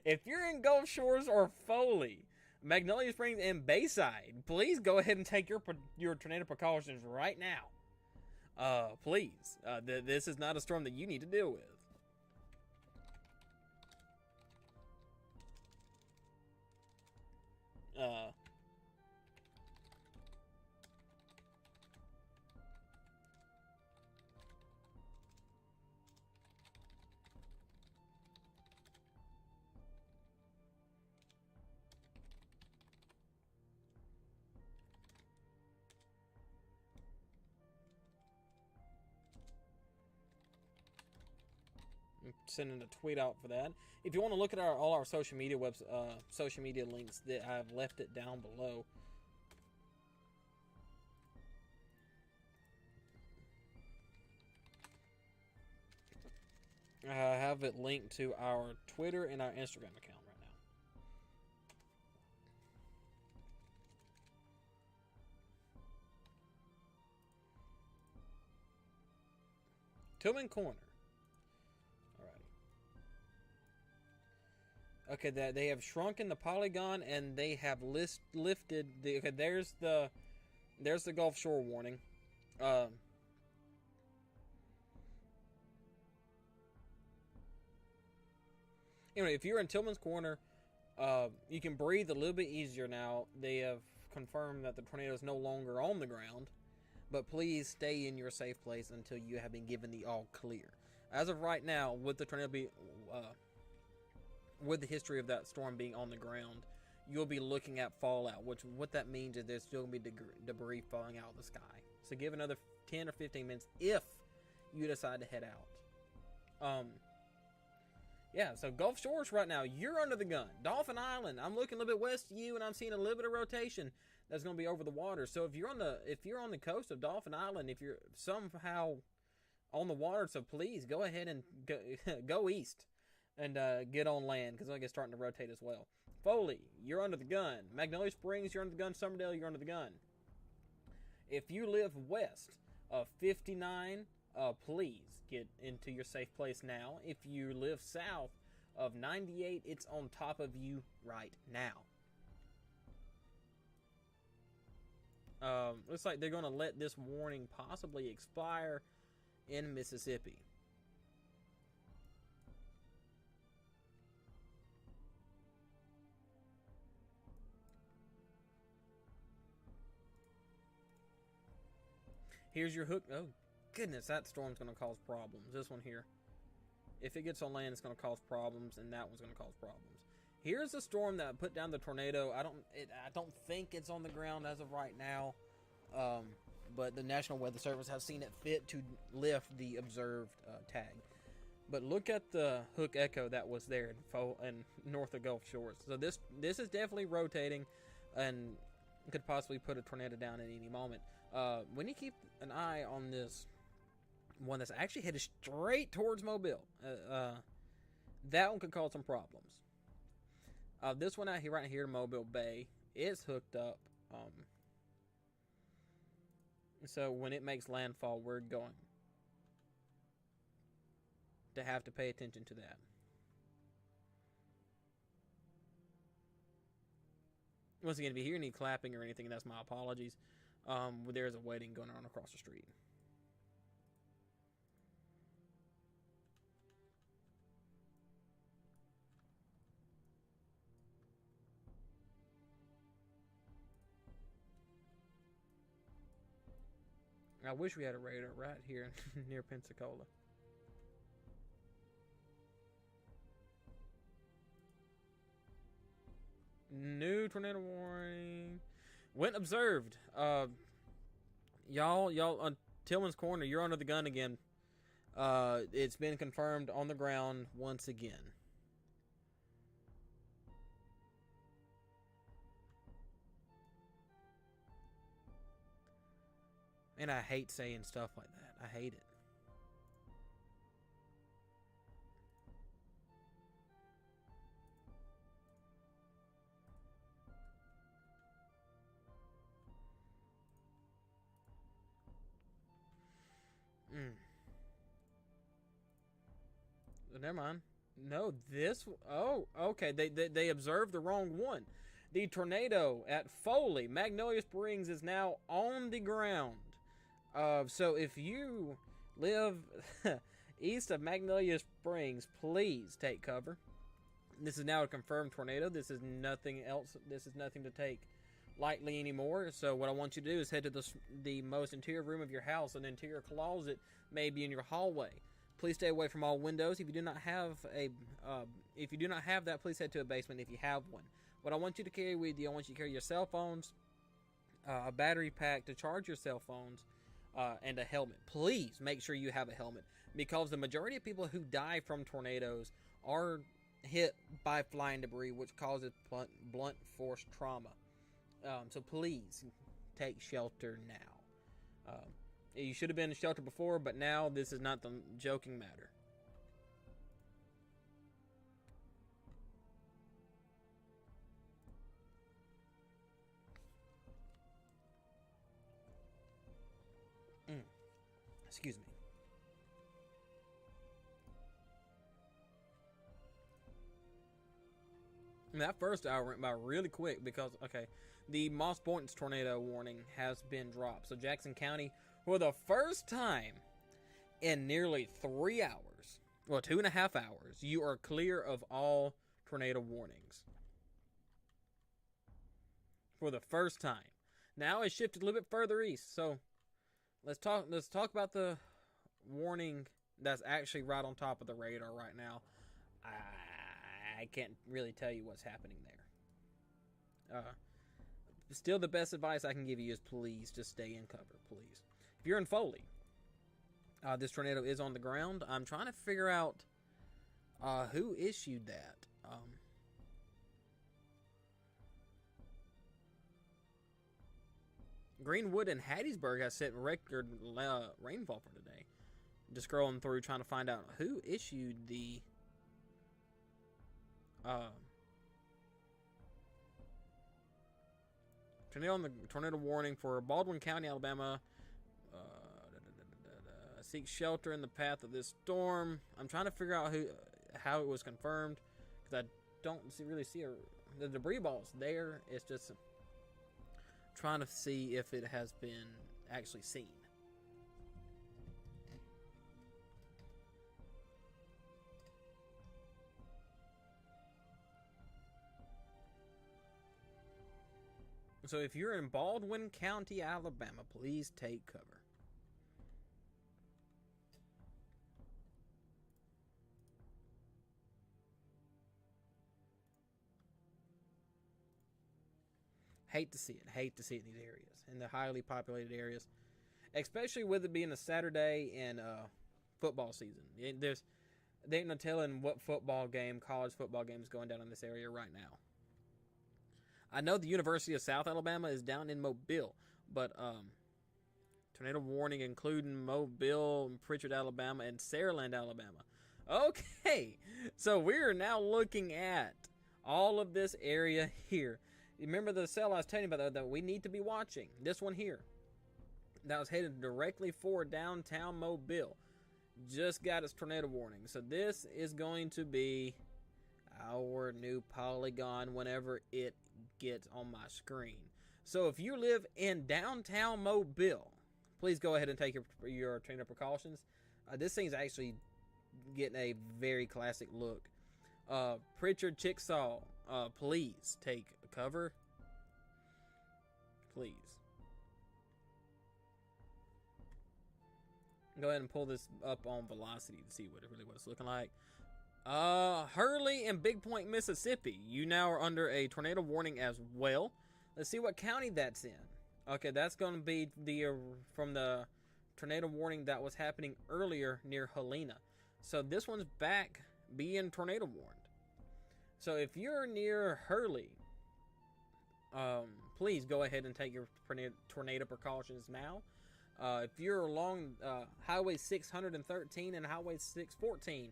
If you're in Gulf Shores or Foley, Magnolia Springs, and Bayside, please go ahead and take your tornado precautions right now. Please. This is not a storm that you need to deal with. I'm sending a tweet out for that. If you want to look at all our social media links, that I've left it down below. I have it linked to our Twitter and our Instagram account right now. Tillman Corner. Okay, that they have shrunken the polygon and they have lifted the. Okay, there's the Gulf Shore warning. Anyway, if you're in Tillman's Corner, you can breathe a little bit easier now. They have confirmed that the tornado is no longer on the ground, but please stay in your safe place until you have been given the all clear. As of right now, with the tornado with the history of that storm being on the ground, you'll be looking at fallout, which what that means is there's still going to be debris falling out of the sky. So give another 10 or 15 minutes if you decide to head out. Yeah, so Gulf Shores right now, you're under the gun. Dolphin Island, I'm looking a little bit west of you, and I'm seeing a little bit of rotation that's going to be over the water. So if you're on the coast of Dolphin Island, if you're somehow on the water, so please go ahead and go east and get on land, because it's starting to rotate as well. Foley, you're under the gun. Magnolia Springs, you're under the gun. Summerdale, you're under the gun. If you live west of 59, please get into your safe place now. If you live south of 98, it's on top of you right now. Looks like they're going to let this warning possibly expire in Mississippi. Here's your hook. Oh, goodness, that storm's going to cause problems. This one here. If it gets on land, it's going to cause problems, and that one's going to cause problems. Here's the storm that put down the tornado. I don't think it's on the ground as of right now, but the National Weather Service has seen it fit to lift the observed tag. But look at the Hook Echo that was there in north of Gulf Shores. So this is definitely rotating, and could possibly put a tornado down at any moment. We need to keep an eye on this one that's actually headed straight towards Mobile. That one could cause some problems. This one out here, right here, Mobile Bay, is hooked up. So when it makes landfall, we're going to have to pay attention to that. Once again, if you hear any clapping or anything, that's my apologies. There's a wedding going on across the street. I wish we had a radar right here near Pensacola. New tornado warning. When observed, y'all on Tillman's Corner, you're under the gun again. It's been confirmed on the ground once again. And I hate saying stuff like that. I hate it. Never mind. No, this. Oh, okay. They observed the wrong one. The tornado at Foley, Magnolia Springs, is now on the ground. So if you live east of Magnolia Springs, please take cover. This is now a confirmed tornado. This is nothing else. This is nothing to take lightly anymore. So what I want you to do is head to the most interior room of your house, an interior closet, maybe in your hallway. Please stay away from all windows. If you do not have that, please head to a basement if you have one. What I want you to carry with you, I want you to carry your cell phones, a battery pack to charge your cell phones, and a helmet. Please make sure you have a helmet, because the majority of people who die from tornadoes are hit by flying debris, which causes blunt force trauma. So please take shelter now. You should have been in shelter before, but now this is not the joking matter. Excuse me. And that first hour went by really quick because, okay, the Moss Point's tornado warning has been dropped. So Jackson County, for the first time in nearly 3 hours, well, 2.5 hours, you are clear of all tornado warnings. For the first time. Now it's shifted a little bit further east. So let's talk about the warning that's actually right on top of the radar right now. I can't really tell you what's happening there. Still, the best advice I can give you is please just stay in cover, please. If you're in Foley, this tornado is on the ground. I'm trying to figure out who issued that. Greenwood and Hattiesburg has set record rainfall for today. Just scrolling through trying to find out who issued the tornado warning for Baldwin County, Alabama. Seek shelter in the path of this storm. I'm trying to figure out how it was confirmed, because I don't really see the debris balls there. It's just trying to see if it has been actually seen. So if you're in Baldwin County, Alabama, please take cover. Hate to see it in these areas, in the highly populated areas, especially with it being a Saturday and football season. They ain't no telling what college football game is going down in this area right now. I know the University of South Alabama is down in Mobile, but tornado warning including Mobile, Pritchard, Alabama, and Saraland, Alabama. Okay, so we're now looking at all of this area here. Remember the cell I was telling you about that we need to be watching? This one here. That was headed directly for downtown Mobile. Just got its tornado warning. So this is going to be our new polygon whenever it gets on my screen. So if you live in downtown Mobile, please go ahead and take your tornado precautions. This thing's actually getting a very classic look. Pritchard, Chickasaw, please take cover. Please. Go ahead and pull this up on velocity to see what it's looking like. Hurley and Big Point, Mississippi. You now are under a tornado warning as well. Let's see what county that's in. Okay, that's going to be from the tornado warning that was happening earlier near Helena. So this one's back being tornado warned. So if you're near Hurley, please go ahead and take your tornado precautions now. If you're along Highway 613 and Highway 614,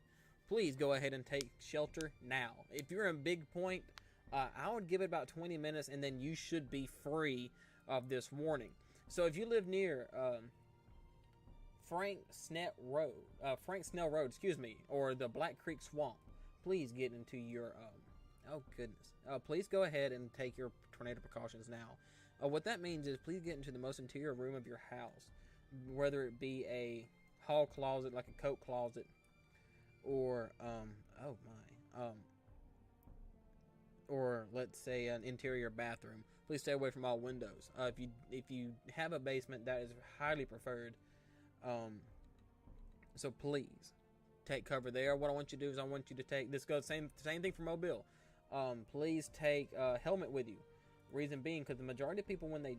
please go ahead and take shelter now. If you're in Big Point, I would give it about 20 minutes and then you should be free of this warning. So if you live near Frank Snell Road, or the Black Creek Swamp, please get into your please go ahead and take your tornado precautions now. What that means is please get into the most interior room of your house, whether it be a hall closet like a coat closet, or or let's say an interior bathroom. Please stay away from all windows. If you have a basement, that is highly preferred. So please take cover there. What I want you to do is I want you to take this. Goes same thing for Mobile. Please take a helmet with you. Reason being, because the majority of people, when they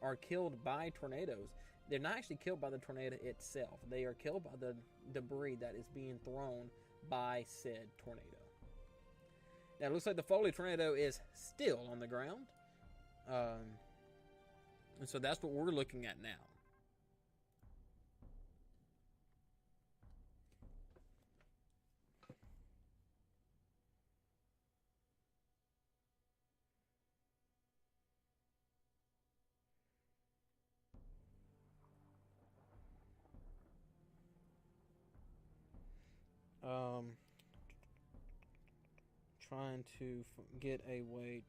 are killed by tornadoes, they're not actually killed by the tornado itself. They are killed by the debris that is being thrown by said tornado. Now, it looks like the Foley tornado is still on the ground. And so that's what we're looking at now. Trying to get a way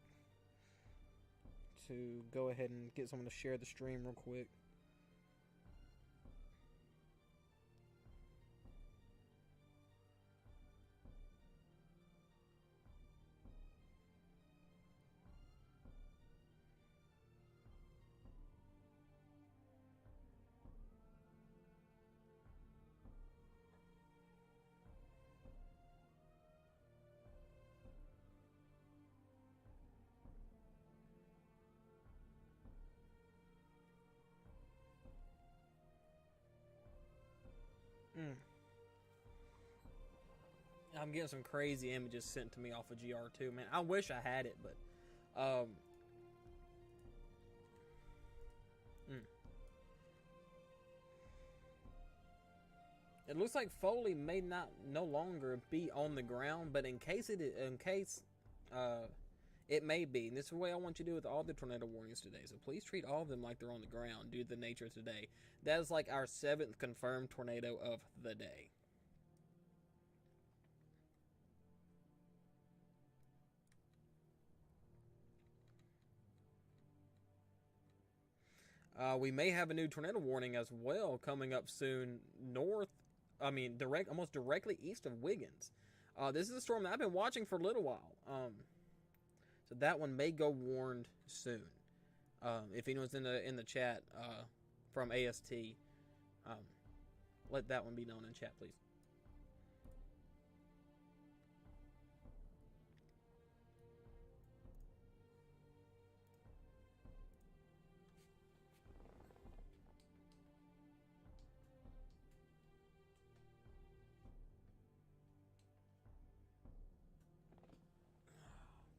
to go ahead and get someone to share the stream real quick. I'm getting some crazy images sent to me off of GR2, man. I wish I had it, but it looks like Foley may no longer be on the ground, but in case it may be. And this is the way I want you to do with all the tornado warnings today. So please treat all of them like they're on the ground due to the nature of today. That is like our 7th confirmed tornado of the day. We may have a new tornado warning as well coming up soon almost directly east of Wiggins. This is a storm that I've been watching for a little while. So that one may go warned soon. If anyone's in the chat from AST, let that one be known in chat, please.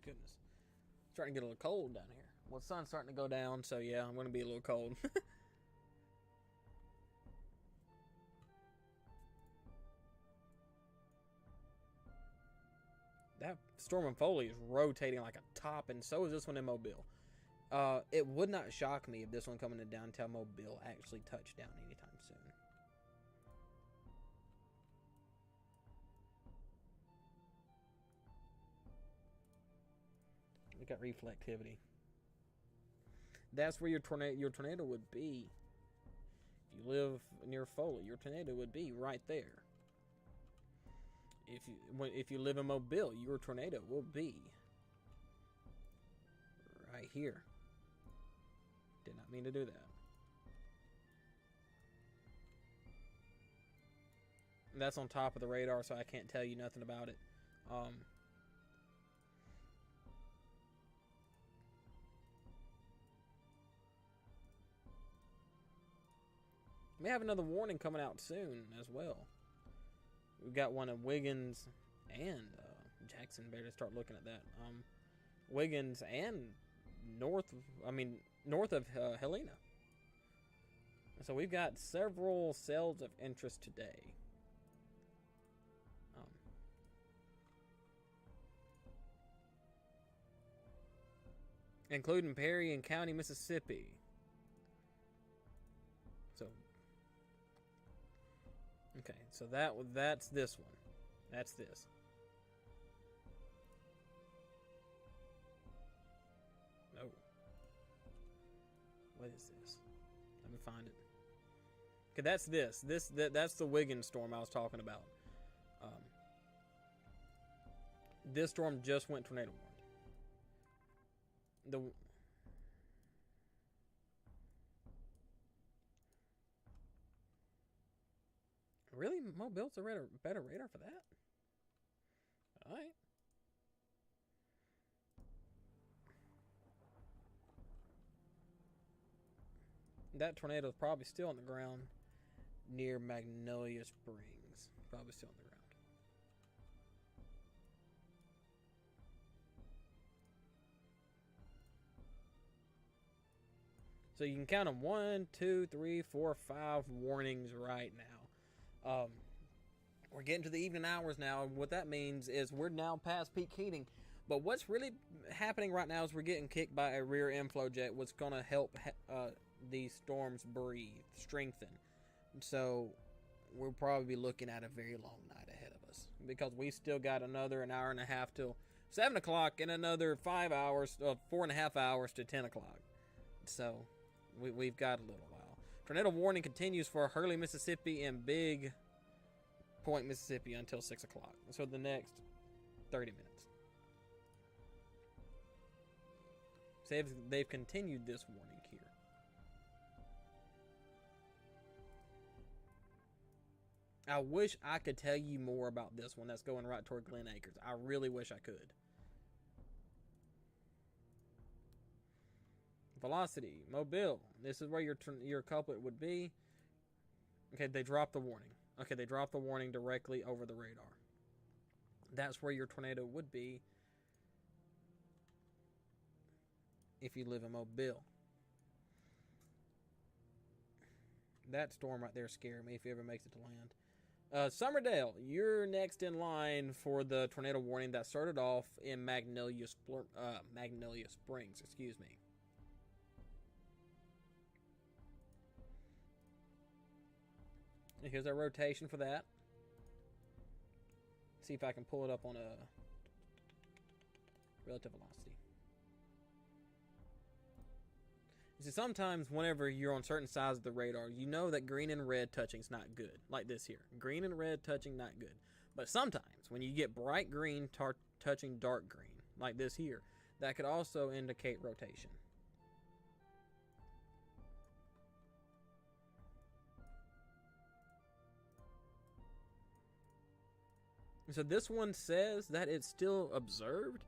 Goodness. Starting to get a little cold down here. Well, the sun's starting to go down, so yeah, I'm going to be a little cold. That storm in Foley is rotating like a top, and so is this one in Mobile. It would not shock me if this one coming to downtown Mobile actually touched down anytime soon. We got reflectivity. That's where your tornado would be. If you live near Foley, your tornado would be right there. If you live in Mobile, your tornado will be right here. Did not mean to do that. And that's on top of the radar, so I can't tell you nothing about it. May have another warning coming out soon as well. We've got one of Wiggins and Jackson. Better start looking at that. Wiggins and north of Helena. So we've got several cells of interest today. Including Perry and County, Mississippi. So okay, so that's this one. That's this. No. What is this? Let me find it. Okay, that's this. That's the Wiggins storm I was talking about. This storm just went tornado warned. Really? Mobile's a better radar for that? Alright. That tornado is probably still on the ground near Magnolia Springs. Probably still on the ground. So you can count them 1, 2, 3, 4, 5 warnings right now. We're getting to the evening hours now. What that means is we're now past peak heating. But what's really happening right now is we're getting kicked by a rear inflow jet, what's going to help these storms breathe, strengthen. So we'll probably be looking at a very long night ahead of us, because we still got an hour and a half till 7 o'clock and another 5 hours, 4.5 hours to 10 o'clock. So we've got a little while. Tornado warning continues for Hurley, Mississippi and Big Point, Mississippi until 6 o'clock. So the next 30 minutes. So they've continued this warning here. I wish I could tell you more about this one that's going right toward Glen Acres. I really wish I could. Velocity, Mobile. This is where your culprit would be. Okay, they dropped the warning. Okay, they dropped the warning directly over the radar. that's where your tornado would be if you live in Mobile. That storm right there scared me if it ever makes it to land. Summerdale, you're next in line for the tornado warning that started off in Magnolia Springs. Excuse me. And here's our rotation for that. See if I can pull it up on a relative velocity. See, sometimes whenever you're on certain sides of the radar, you know that green and red touching's not good. Like this here. Green and red touching, not good. But sometimes, when you get bright green touching dark green, like this here, that could also indicate rotation. So this one says that it's still observed,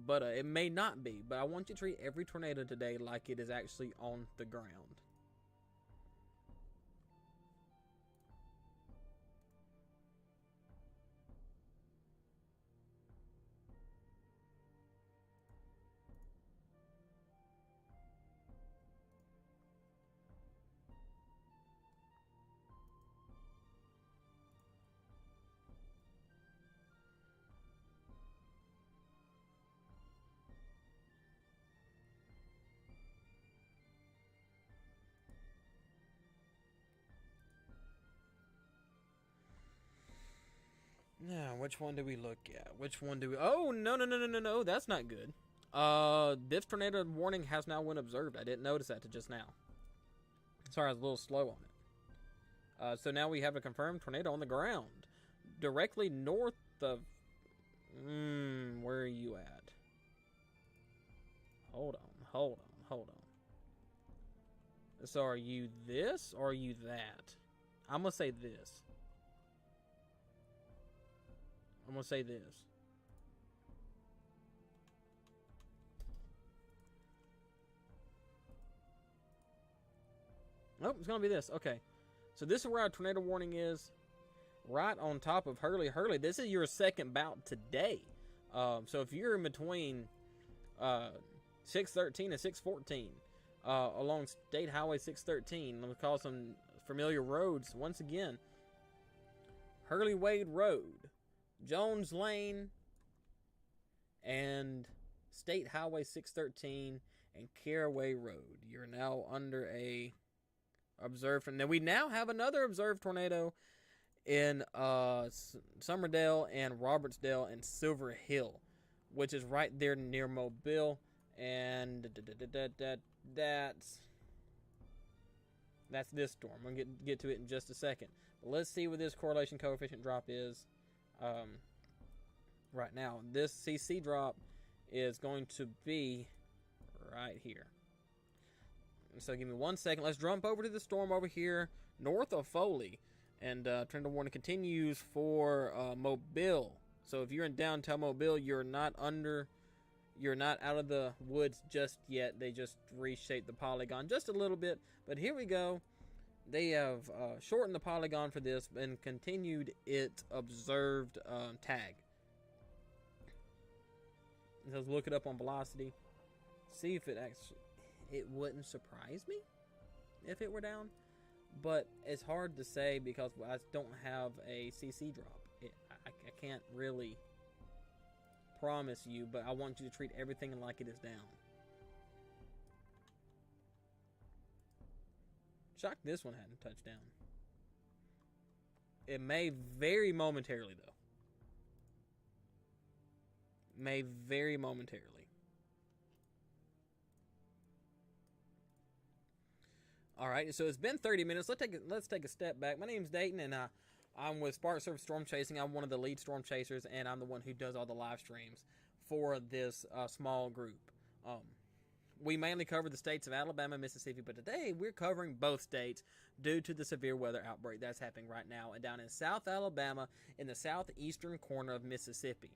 but it may not be. But I want you to treat every tornado today like it is actually on the ground. Now, which one do we look at? Which one do we... Oh, no. That's not good. This tornado warning has now been observed. I didn't notice that to just now. Sorry, I was a little slow on it. So now we have a confirmed tornado on the ground. Directly north of... where are you at? Hold on. So are you this or are you that? I'm going to say this. I'm going to say this. Nope, it's going to be this. Okay. So this is where our tornado warning is. Right on top of Hurley. Hurley, this is your second bout today. So if you're in between 613 and 614 along State Highway 613, let me call some familiar roads once again. Hurley Wade Road, Jones Lane, and State Highway 613 and Caraway Road. You're now under a observed, and then we now have another observed tornado in Summerdale and Robertsdale and Silver Hill, which is right there near Mobile, and that's this storm. I'm gonna get to it in just a second. But let's see what this correlation coefficient drop is. Right now, this CC drop is going to be right here. So give me 1 second. Let's jump over to the storm over here north of Foley, and tornado warning continues for Mobile. So if you're in downtown Mobile, you're not out of the woods just yet. They just reshaped the polygon just a little bit, but here we go. They have shortened the polygon for this and continued its observed tag. So let's look it up on velocity. See if it actually... It wouldn't surprise me if it were down. But it's hard to say because I don't have a CC drop. I can't really promise you, but I want you to treat everything like it is down. Shocked this one hadn't touched down. It may very momentarily, though. May very momentarily. All right, so it's been 30 minutes. Let's take a step back. My name's Dayton, and I'm with Spark Surf Storm Chasing. I'm one of the lead storm chasers, and I'm the one who does all the live streams for this small group. We mainly cover the states of Alabama and Mississippi, but today we're covering both states due to the severe weather outbreak that's happening right now and down in South Alabama in the southeastern corner of Mississippi.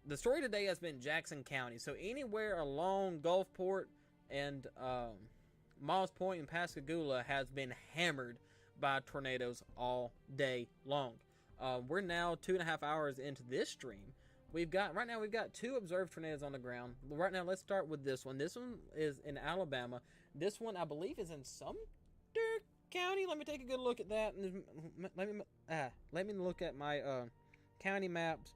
The story today has been Jackson County, so anywhere along Gulfport and Moss Point and Pascagoula has been hammered by tornadoes all day long. We're now 2.5 hours into this stream. We've got 2 observed tornadoes on the ground. Right now, let's start with this one. This one is in Alabama. This one, I believe, is in Sumter County. Let me take a good look at that. Let me look at my county maps.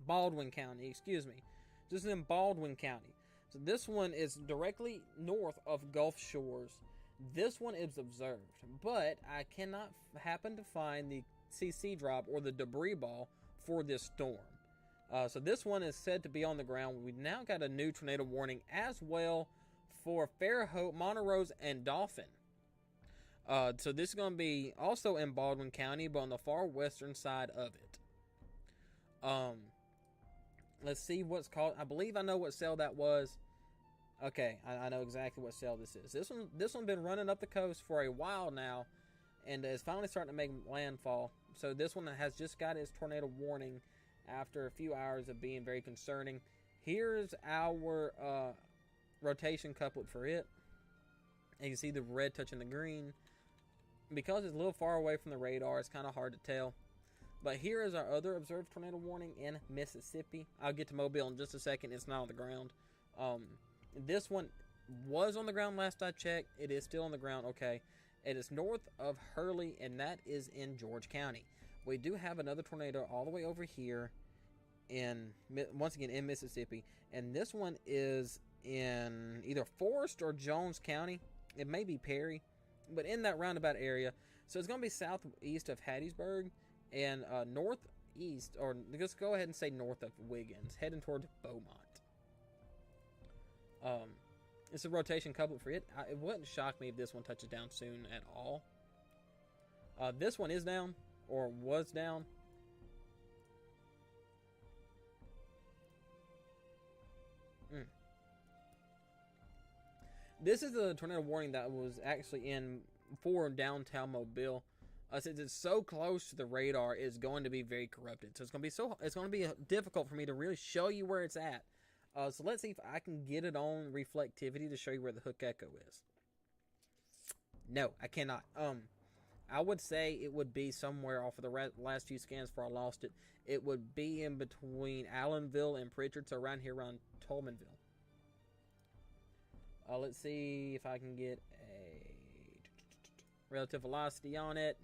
Baldwin County, excuse me. This is in Baldwin County. So this one is directly north of Gulf Shores. This one is observed, but I cannot happen to find the CC drop or the debris ball for this storm. So this one is said to be on the ground. We've now got a new tornado warning as well for Fairhope, Montrose, and Dauphin. So this is going to be also in Baldwin County, but on the far western side of it. Let's see what's called. I believe I know what cell that was. Okay, I know exactly what cell this is. This one been running up the coast for a while now, and is finally starting to make landfall. So this one has just got its tornado warning after a few hours of being very concerning. Here's our rotation couplet for it. And you can see the red touching the green. Because it's a little far away from the radar, it's kind of hard to tell. But here is our other observed tornado warning in Mississippi. I'll get to Mobile in just a second. It's not on the ground. This one was on the ground last I checked. It is still on the ground. Okay. It is north of Hurley, and that is in George County. We do have another tornado all the way over here once again in Mississippi. And this one is in either Forest or Jones County. It may be Perry, but in that roundabout area. So it's going to be southeast of Hattiesburg and northeast, or let's go ahead and say north of Wiggins, heading towards Beaumont. It's a rotation couplet for it. It wouldn't shock me if this one touches down soon at all. This one is down, or was down. This is the tornado warning that was actually in for downtown Mobile. Since it's so close to the radar, it's going to be very corrupted. So it's going to be difficult for me to really show you where it's at. So let's see if I can get it on reflectivity to show you where the hook echo is. No, I cannot. I would say it would be somewhere off of the last few scans before I lost it. It would be in between Allenville and Pritchard, so around here, around Tolmanville. Let's see if I can get a relative velocity on it.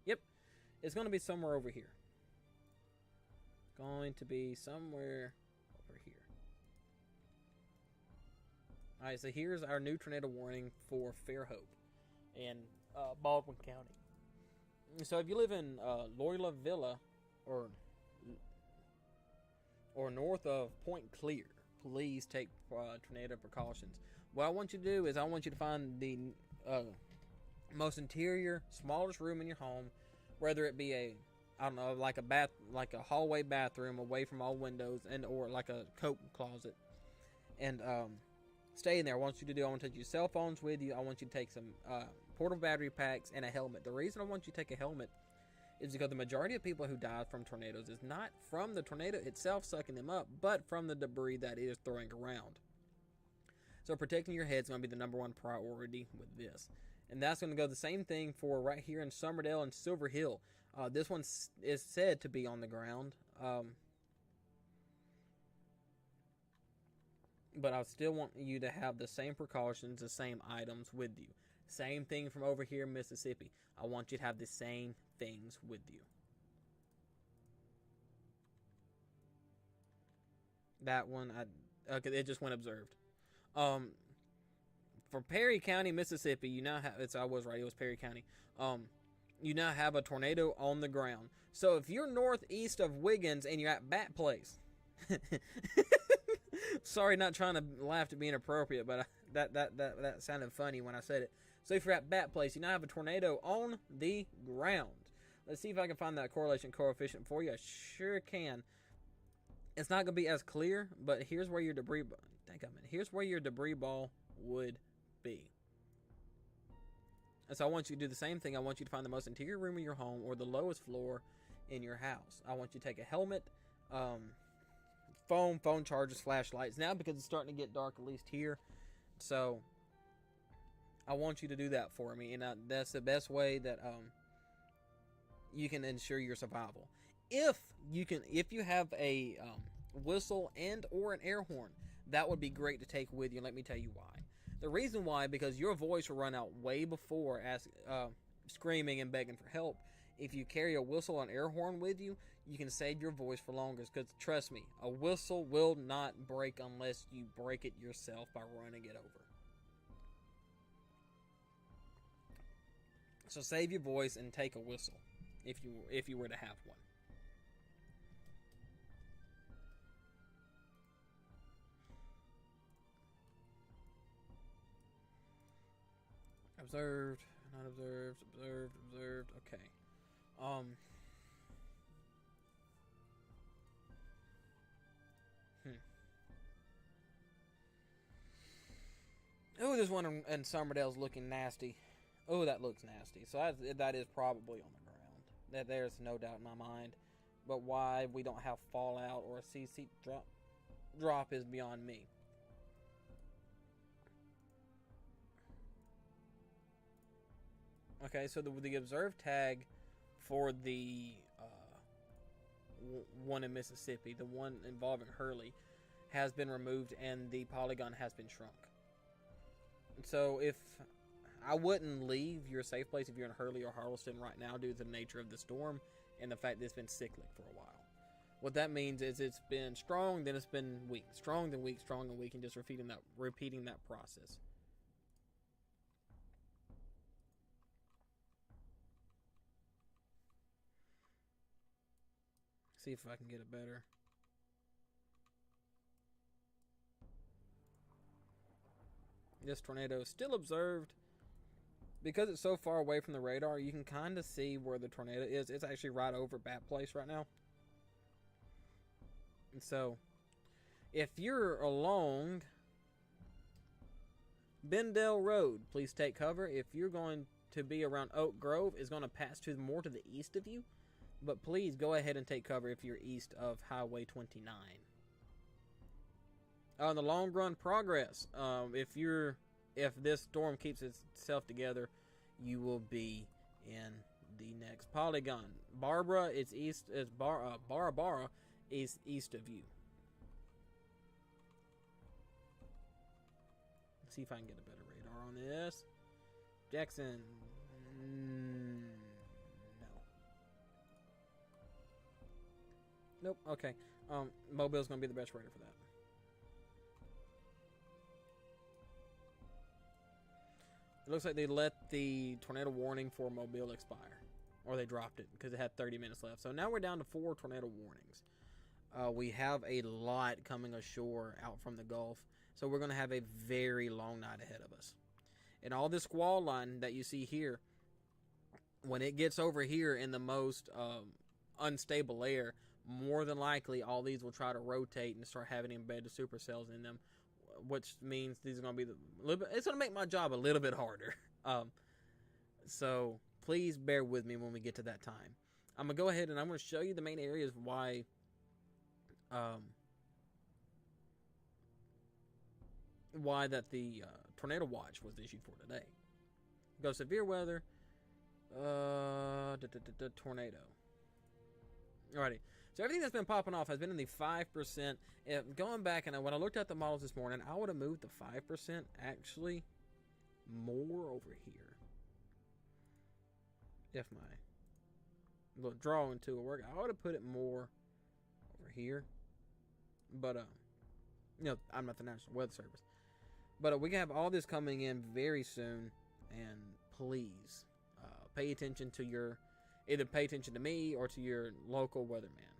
Yep, it's going to be somewhere over here. Going to be somewhere over here. Alright, so here's our new tornado warning for Fairhope in Baldwin County. So if you live in Loyola Villa or north of Point Clear, please take tornado precautions. What I want you to do is I want you to find the most interior, smallest room in your home, whether it be like a hallway bathroom away from all windows, or like a coat closet, and stay in there. I want you to take your cell phones with you. I want you to take some portable battery packs and a helmet. The reason I want you to take a helmet is because the majority of people who die from tornadoes is not from the tornado itself sucking them up, but from the debris that it is throwing around. So protecting your head is going to be the number one priority with this. And that's going to go the same thing for right here in Summerdale and Silver Hill. This one is said to be on the ground. But I still want you to have the same precautions, the same items with you. Same thing from over here in Mississippi. I want you to have the same things with you. That one, okay, it just went observed. For Perry County, Mississippi, you now have, I was right, it was Perry County. You now have a tornado on the ground. So if you're northeast of Wiggins and you're at Bat Place, sorry, not trying to laugh to be inappropriate, but that sounded funny when I said it. So if you're at Bat Place, you now have a tornado on the ground. Let's see if I can find that correlation coefficient for you. I sure can. It's not going to be as clear, but here's where your debris ball would be. And so I want you to do the same thing. I want you to find the most interior room of your home or the lowest floor in your house. I want you to take a helmet, phone chargers, flashlights. Now, because it's starting to get dark, at least here, so I want you to do that for me. And that's the best way that you can ensure your survival. If you have a whistle and or an air horn, that would be great to take with you. Let me tell you why. The reason why, because your voice will run out way before screaming and begging for help. If you carry a whistle and air horn with you, you can save your voice for longer. Because trust me, a whistle will not break unless you break it yourself by running it over. So save your voice and take a whistle if you were to have one. Observed, not observed, observed. Okay. Oh, this one in Summerdale's looking nasty. Oh, that looks nasty. So that is probably on the ground. There's no doubt in my mind. But why we don't have Fallout or a CC drop is beyond me. Okay, so the observed tag for the one in Mississippi, the one involving Hurley, has been removed and the polygon has been shrunk. So if I wouldn't leave your safe place if you're in Hurley or Harleston right now due to the nature of the storm and the fact that it's been cyclic for a while. What that means is it's been strong, then it's been weak, strong, then weak, strong, and weak, and just repeating that process. See if I can get it better. This tornado is still observed. Because it's so far away from the radar, you can kind of see where the tornado is. It's actually right over Bat Place right now. And so, if you're along Bendale Road, please take cover. If you're going to be around Oak Grove, it's going to pass more to the east of you. But please go ahead and take cover if you're east of Highway 29. On the long run progress, if this storm keeps itself together, you will be in the next polygon. Barbara is east. Barbara is east of you. Let's see if I can get a better radar on this. Jackson. Nope. Okay. Mobile's gonna be the best radar for that. It looks like they let the tornado warning for Mobile expire, or they dropped it because it had 30 minutes left. So now we're down to 4 tornado warnings. We have a lot coming ashore out from the Gulf, so we're gonna have a very long night ahead of us. And all this squall line that you see here, when it gets over here in the most unstable air, more than likely all these will try to rotate and start having embedded supercells in them, which means these are going to be it's going to make my job a little bit harder. So please bear with me when we get to that time. I'm going to go ahead and I'm going to show you the main areas why that the tornado watch was issued for today. Go severe weather, tornado. Alrighty. So everything that's been popping off has been in the 5%. Going back, and when I looked at the models this morning, I would have moved the 5% actually more over here. If my little drawing tool worked, I would have put it more over here. But, I'm not the National Weather Service. But we can have all this coming in very soon. And please, pay attention to either pay attention to me or to your local weatherman.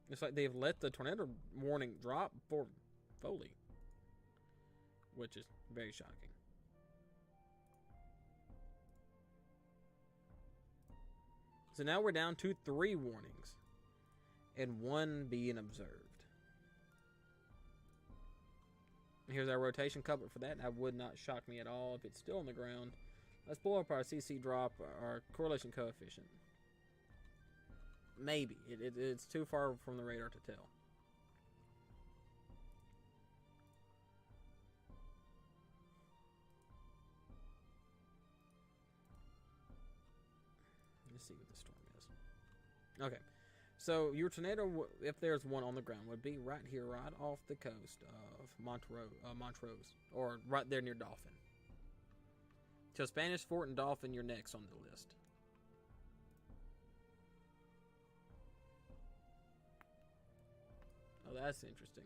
It's like they've let the tornado warning drop for Foley, which is very shocking. So now we're down to 3 warnings and 1 being observed. Here's our rotation couplet for that. That would not shock me at all if it's still on the ground. Let's pull up our CC drop, our correlation coefficient. maybe it's too far from the radar to tell. Let's see what the storm is. Okay, so your tornado, if there's one on the ground, would be right here, right off the coast of Montrose, or right there near Dauphin. So Spanish Fort and Dauphin, you're next on the list. Oh, that's interesting.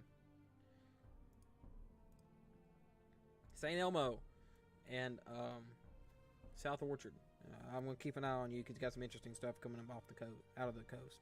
St. Elmo and South Orchard. I'm gonna keep an eye on you because you got some interesting stuff coming up off the coast, out of the coast.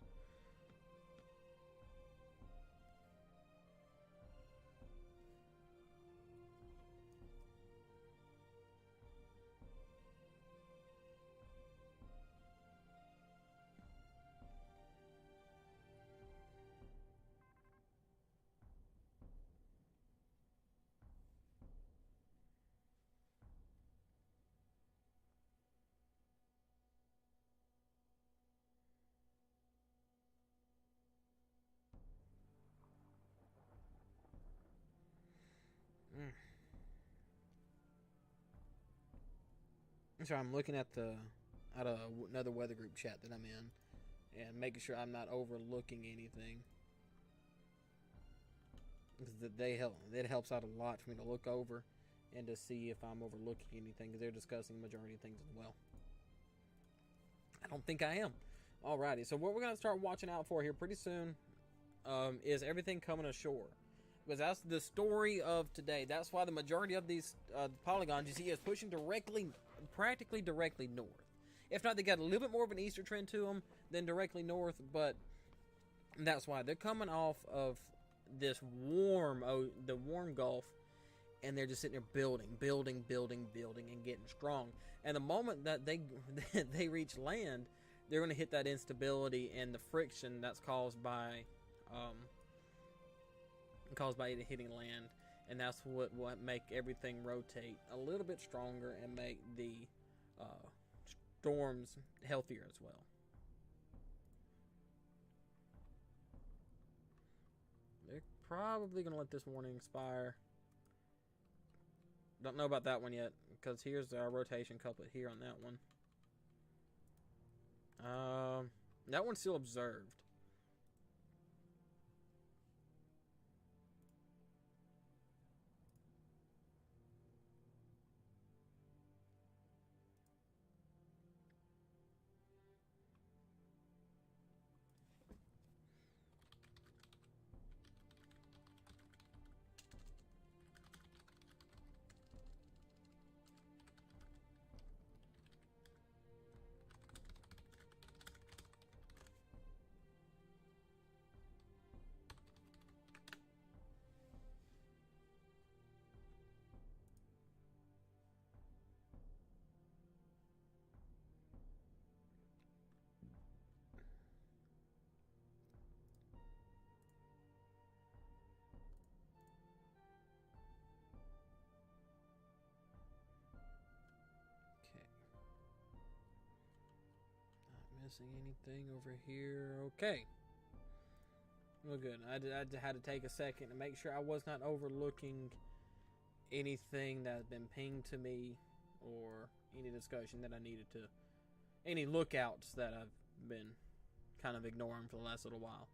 Mm. So I'm looking at another weather group chat that I'm in, and making sure I'm not overlooking anything. Because they help. It helps out a lot for me to look over and to see if I'm overlooking anything, because they're discussing the majority of things as well. I don't think I am. Alrighty, so what we're gonna start watching out for here pretty soon is everything coming ashore, because that's the story of today. That's why the majority of these polygons you see is pushing practically directly north. If not, they got a little bit more of an easter trend to them than directly north, but that's why they're coming off of this the warm Gulf, and they're just sitting there building, and getting strong. And the moment that they reach land, they're going to hit that instability and the friction that's caused by it hitting land, and that's what make everything rotate a little bit stronger and make the storms healthier as well. They're probably going to let this warning expire. Don't know about that one yet, because here's our rotation couplet here on that one. That one's still observed. Missing anything over here? Okay. Well, good. I had to take a second to make sure I was not overlooking anything that had been pinged to me, or any discussion that I needed to, any lookouts that I've been kind of ignoring for the last little while.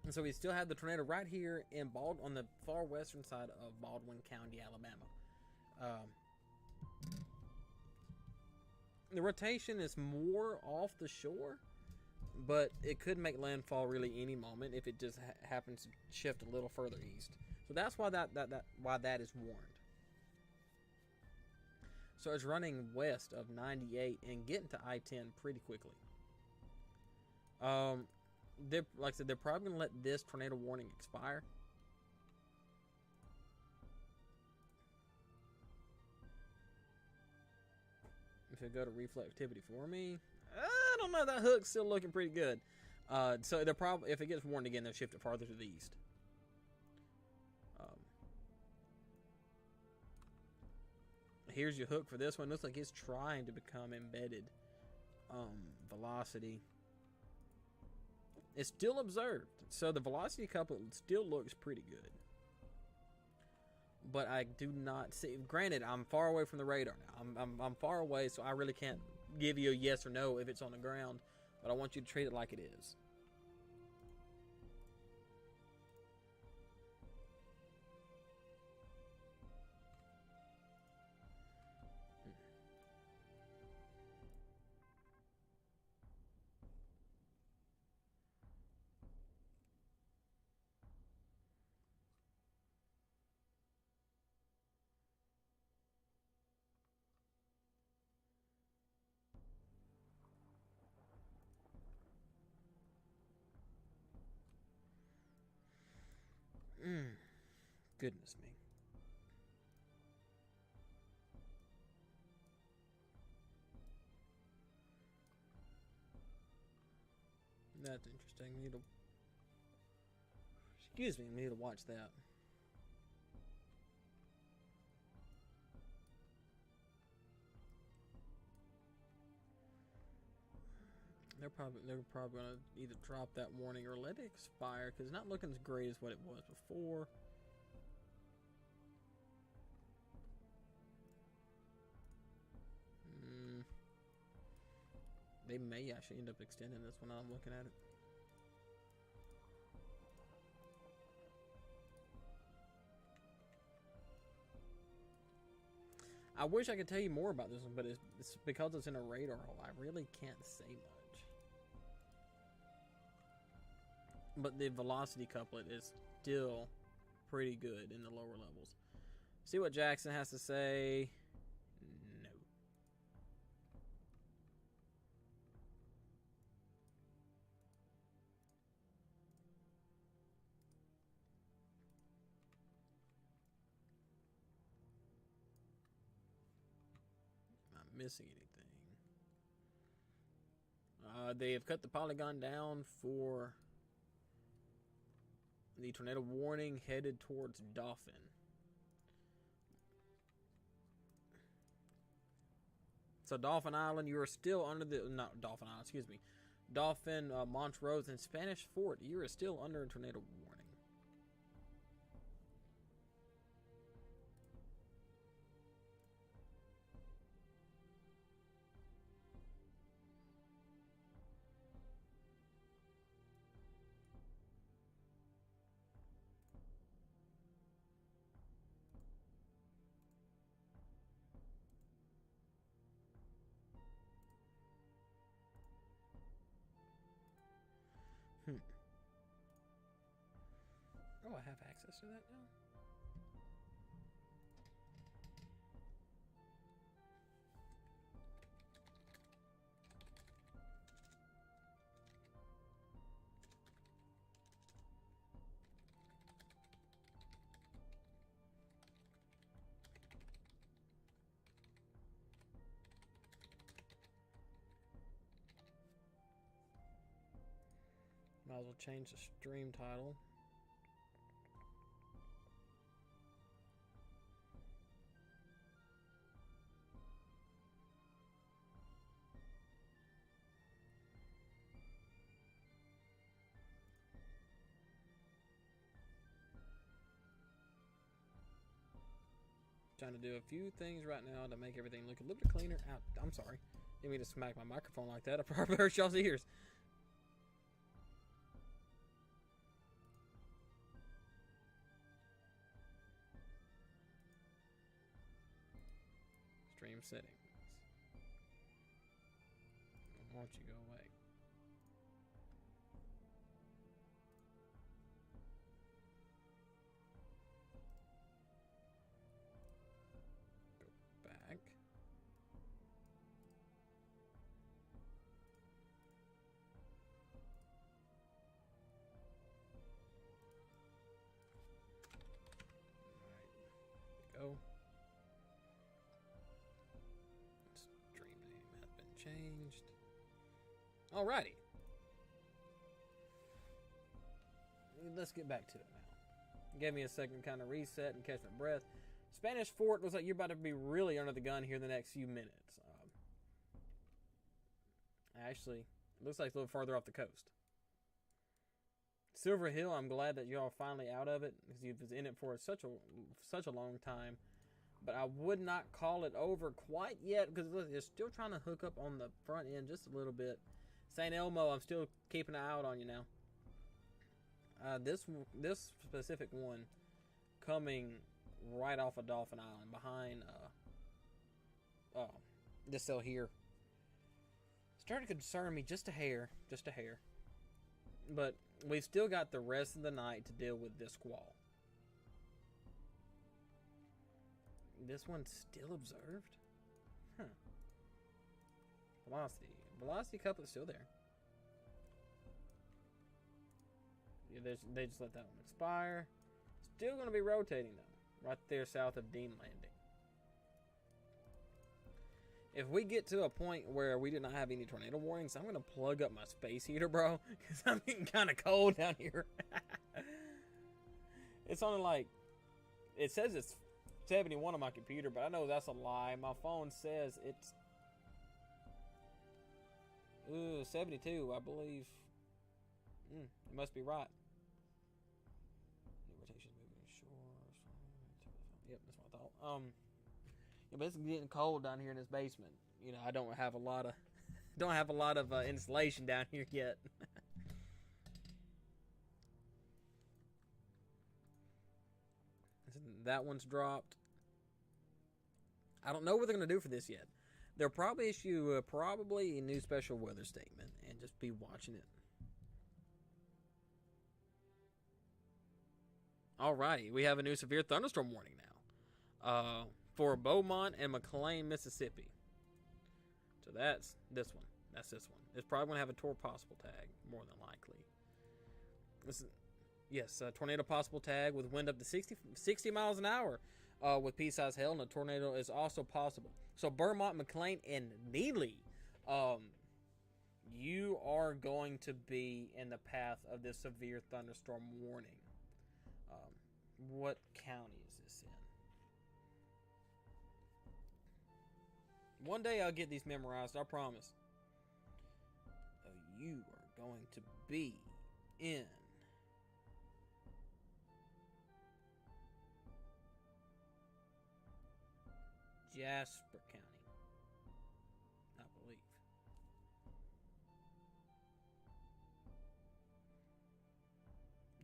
And so we still have the tornado right here in on the far western side of Baldwin County, Alabama. The rotation is more off the shore, but it could make landfall really any moment if it just happens to shift a little further east. So that's why that is warned. So it's running west of 98 and getting to I-10 pretty quickly. Like I said, they're probably gonna let this tornado warning expire. If it go to reflectivity for me, I don't know. That hook's still looking pretty good. So they're probably, if it gets warned again, they'll shift it farther to the east. Here's your hook for this one. Looks like it's trying to become embedded. Velocity. It's still observed, so the velocity couplet still looks pretty good. But I do not see. Granted, I'm far away from the radar now. I'm far away, so I really can't give you a yes or no if it's on the ground. But I want you to treat it like it is. Goodness me. That's interesting. Excuse me, I need to watch that. They're probably gonna either drop that warning or let it expire because it's not looking as great as what it was before. They may actually end up extending this when I'm looking at it. I wish I could tell you more about this one, but it's because it's in a radar hole. I really can't say much. But the velocity couplet is still pretty good in the lower levels. See what Jackson has to say. No. Not missing anything. They have cut the polygon down for the tornado warning headed towards Dauphin. So Dauphin Island, you are still under the... Not Dauphin Island, excuse me. Dauphin, Montrose, and Spanish Fort, you are still under a tornado warning. Oh, I have access to that now? Might as well change the stream title. Trying to do a few things right now to make everything look a little bit cleaner. Out. I'm sorry. Didn't mean to smack my microphone like that. I probably hurt y'all's ears. Stream settings. Why don't you go away? Go back. All right. Go. Stream name has been changed. Alrighty. Let's get back to it now. Gave me a second to kind of reset and catch my breath. Spanish Fort looks like you're about to be really under the gun here in the next few minutes. Actually, it looks like it's a little farther off the coast. Silver Hill, I'm glad that y'all finally out of it because you was in it for such a long time. But I would not call it over quite yet because they're still trying to hook up on the front end just a little bit. St. Elmo, I'm still keeping an eye out on you now. This specific one coming right off of Dolphin Island behind this cell here. Starting to concern me just a hair. But we've still got the rest of the night to deal with this squall. This one's still observed? Huh. Velocity. Velocity couplet's still there. Yeah, they just let that one expire. Still going to be rotating, though. Right there south of Dean Landing. If we get to a point where we do not have any tornado warnings, I'm going to plug up my space heater, bro. Because I'm getting kind of cold down here. It's only like... It says it's 71 on my computer, but I know that's a lie. My phone says it's 72, I believe. It must be right. Rotation moving shore. Yep, that's what I thought. Yeah, but it's getting cold down here in this basement. You know, I don't have a lot of insulation down here yet. That one's dropped. I don't know what they're going to do for this yet. They'll probably issue a new special weather statement and just be watching it. Alrighty, we have a new severe thunderstorm warning now for Beaumont and McLean, Mississippi. So that's this one. That's this one. It's probably going to have a tornado possible tag, more than likely. Yes, a tornado possible tag with wind up to 60 miles an hour with pea-sized hail, and a tornado is also possible. So Beaumont, McLean, and Neely, you are going to be in the path of this severe thunderstorm warning. What county is this in? One day I'll get these memorized, I promise. You are going to be in Jasper County, I believe.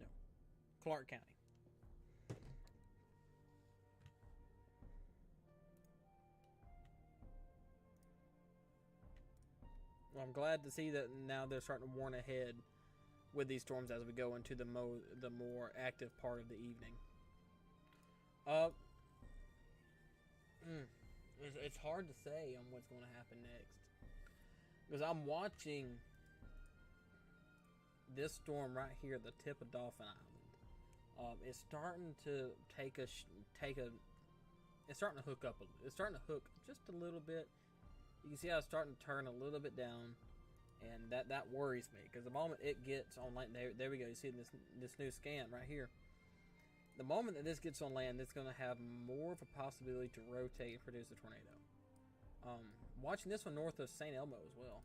No, Clark County. Well, I'm glad to see that now they're starting to warn ahead with these storms as we go into the more active part of the evening. It's hard to say on what's going to happen next, because I'm watching this storm right here at the tip of Dolphin Island. It's starting to it's starting to hook up. It's starting to hook just a little bit. You can see how it's starting to turn a little bit down, and that worries me, because the moment it gets on land, there we go. You see this new scan right here. The moment that this gets on land, it's going to have more of a possibility to rotate and produce a tornado. Watching this one north of St. Elmo as well.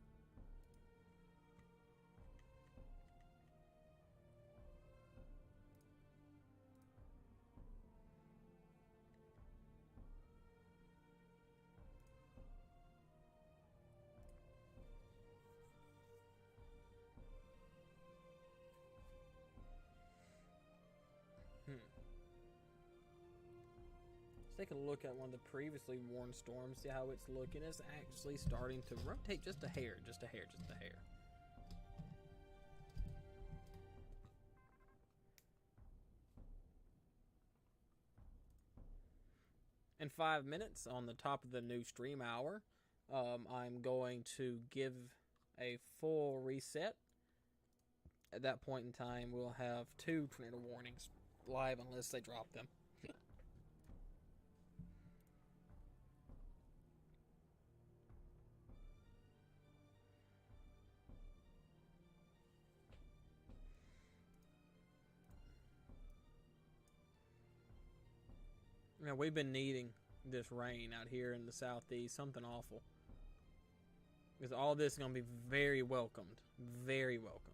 Let's take a look at one of the previously warned storms, see how it's looking. It's actually starting to rotate just a hair, just a hair, just a hair. In 5 minutes, on the top of the new stream hour, I'm going to give a full reset. At that point in time, we'll have 2 tornado warnings live unless they drop them. Now, we've been needing this rain out here in the southeast, something awful. Because all this is going to be very welcomed. Very welcomed.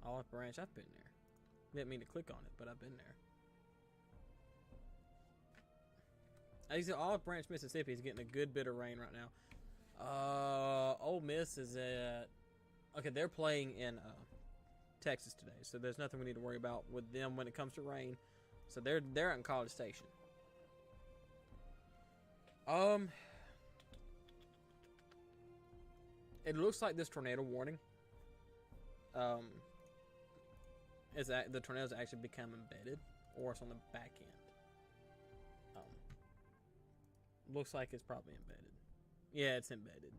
Olive Branch, I've been there. Didn't mean to click on it, but I've been there. I see Olive Branch, Mississippi is getting a good bit of rain right now. Ole Miss is at... Okay, they're playing in Texas today, so there's nothing we need to worry about with them when it comes to rain. So they're in College Station. It looks like this tornado warning is that the tornado's actually become embedded, or it's on the back end. Looks like it's probably embedded. Yeah, it's embedded.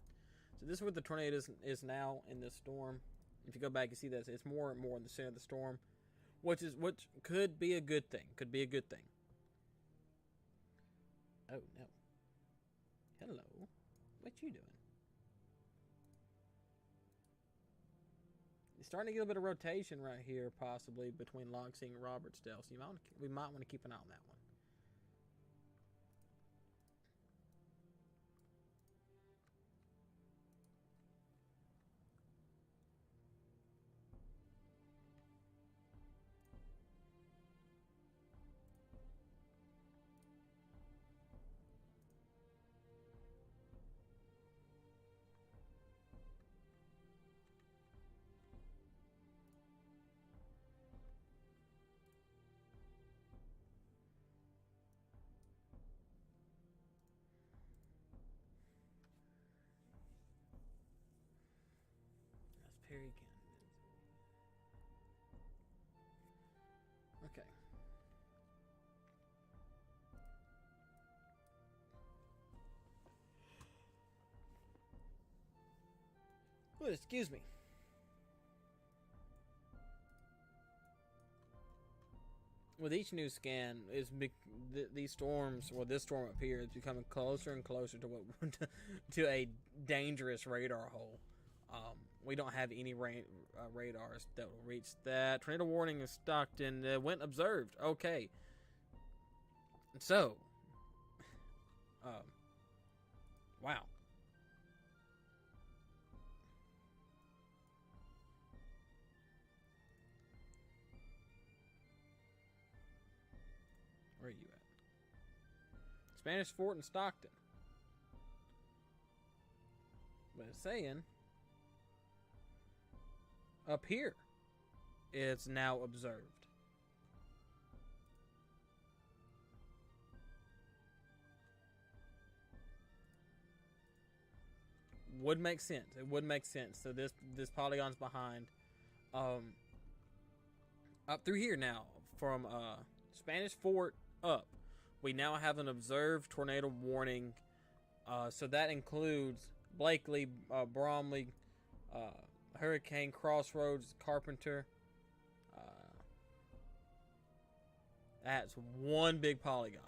So this is where the tornado is now in this storm. If you go back, you see that it's more and more in the center of the storm, which could be a good thing. Could be a good thing. Oh no! Hello, what you doing? It's starting to get a bit of rotation right here, possibly between Logsing and Robertsdale. So we might want to keep an eye on that one. Perry Cannon. Okay. Oh, excuse me. With each new scan, these storms, well, this storm up here is becoming closer and closer to what to a dangerous radar hole. We don't have any radars that will reach that. Tornado warning is Stockton. Went observed. Okay. So, wow. Where are you at? Spanish Fort in Stockton. But it's saying up here it's now observed. Would make sense. It would make sense. So this polygon's behind. Up through here now, from Spanish Fort up, we now have an observed tornado warning. So that includes Blakely, Bromley, Hurricane, Crossroads, Carpenter. That's one big polygon.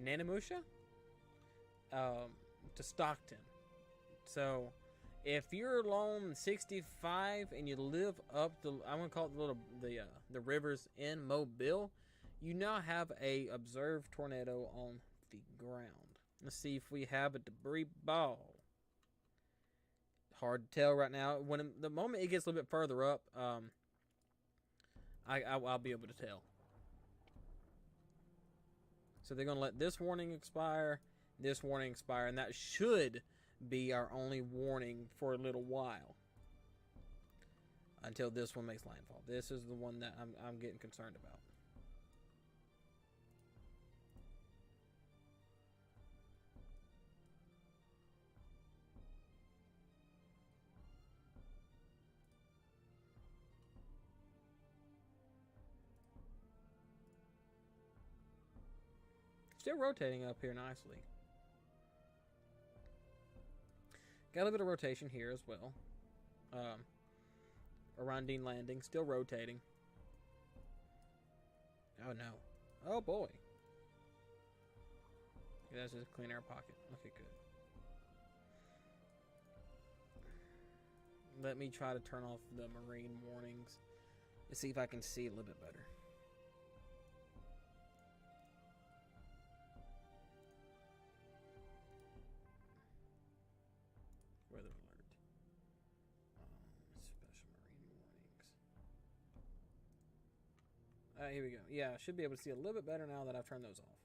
Nanamusha to Stockton. So if you're along 65 and you live up the, I'm gonna call it the rivers in Mobile, you now have a observed tornado on the ground. Let's see if we have a debris ball. Hard to tell right now. The moment it gets a little bit further up, I'll be able to tell. So they're gonna let this warning expire, and that should be our only warning for a little while until this one makes landfall. This is the one that I'm getting concerned about. Still rotating up here nicely. Got a little bit of rotation here as well. Around Dean Landing, still rotating. Oh no. Oh boy. Yeah, that's just a clean air pocket. Okay, good. Let me try to turn off the marine warnings and see if I can see a little bit better. Here we go. Yeah, I should be able to see a little bit better now that I've turned those off.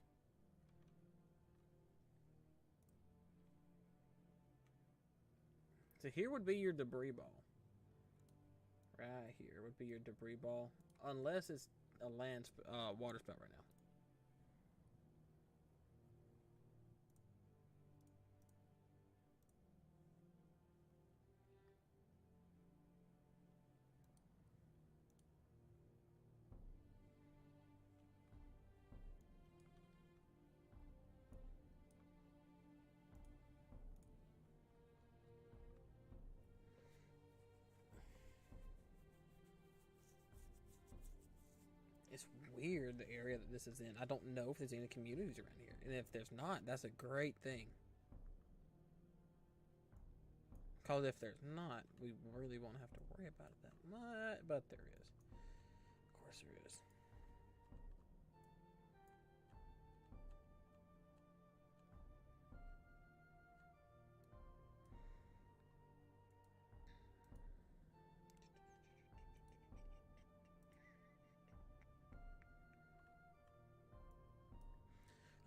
So here would be your debris ball. Right here would be your debris ball. Unless it's a water spout right now. It's weird the area that this is in. I don't know if there's any communities around here. And if there's not, that's a great thing. Because if there's not, we really won't have to worry about it that much. But there is. Of course there is.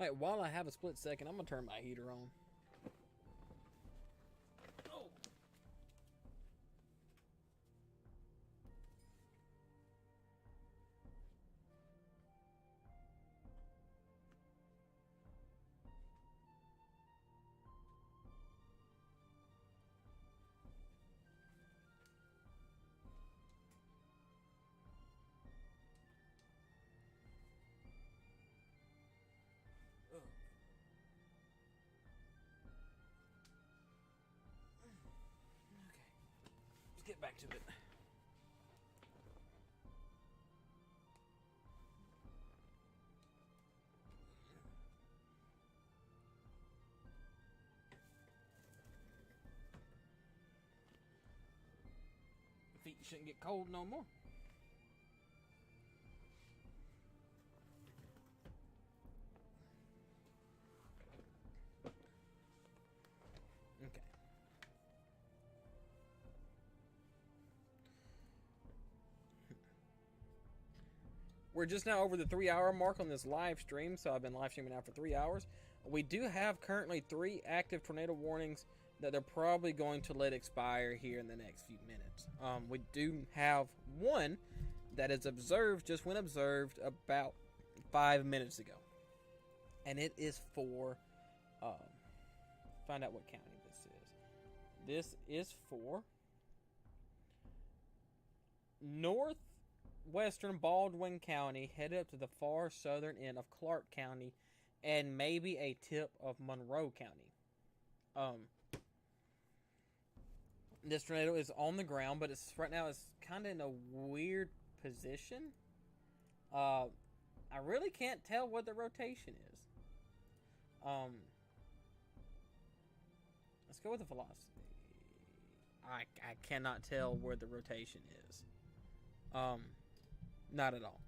Alright, while I have a split second, I'm going to turn my heater on. Oh. Get back to it. Feet shouldn't get cold no more. We're just now over the 3-hour mark on this live stream, so I've been live streaming now for 3 hours. We do have currently 3 active tornado warnings that they're probably going to let expire here in the next few minutes. We do have one that is observed, just went observed about 5 minutes ago. And it is for, find out what county this is. This is for northwestern Baldwin County, headed up to the far southern end of Clark County, and maybe a tip of Monroe County. This tornado is on the ground, but it's right now it's kind of in a weird position. I really can't tell what the rotation is. Let's go with the velocity. I cannot tell where the rotation is. Not at all.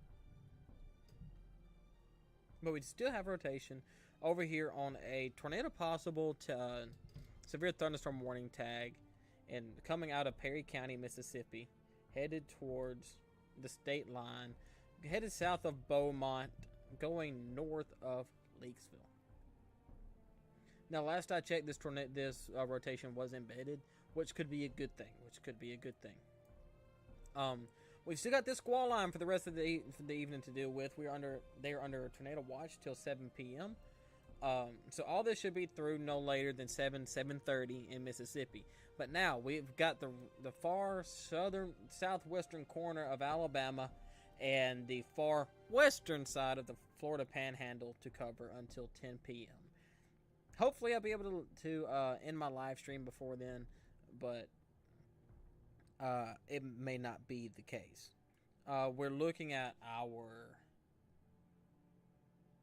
But we still have rotation over here on a tornado possible to severe thunderstorm warning tag, and coming out of Perry County, Mississippi, headed towards the state line, headed south of Beaumont, going north of Leakesville. Now, last I checked, this rotation was embedded, which could be a good thing. We've still got this squall line for the rest of the evening to deal with. They are under a tornado watch till 7 p.m. So all this should be through no later than 7:30 in Mississippi. But now we've got the far southwestern corner of Alabama and the far western side of the Florida Panhandle to cover until 10 p.m. Hopefully I'll be able to end my live stream before then, but it may not be the case. We're looking at our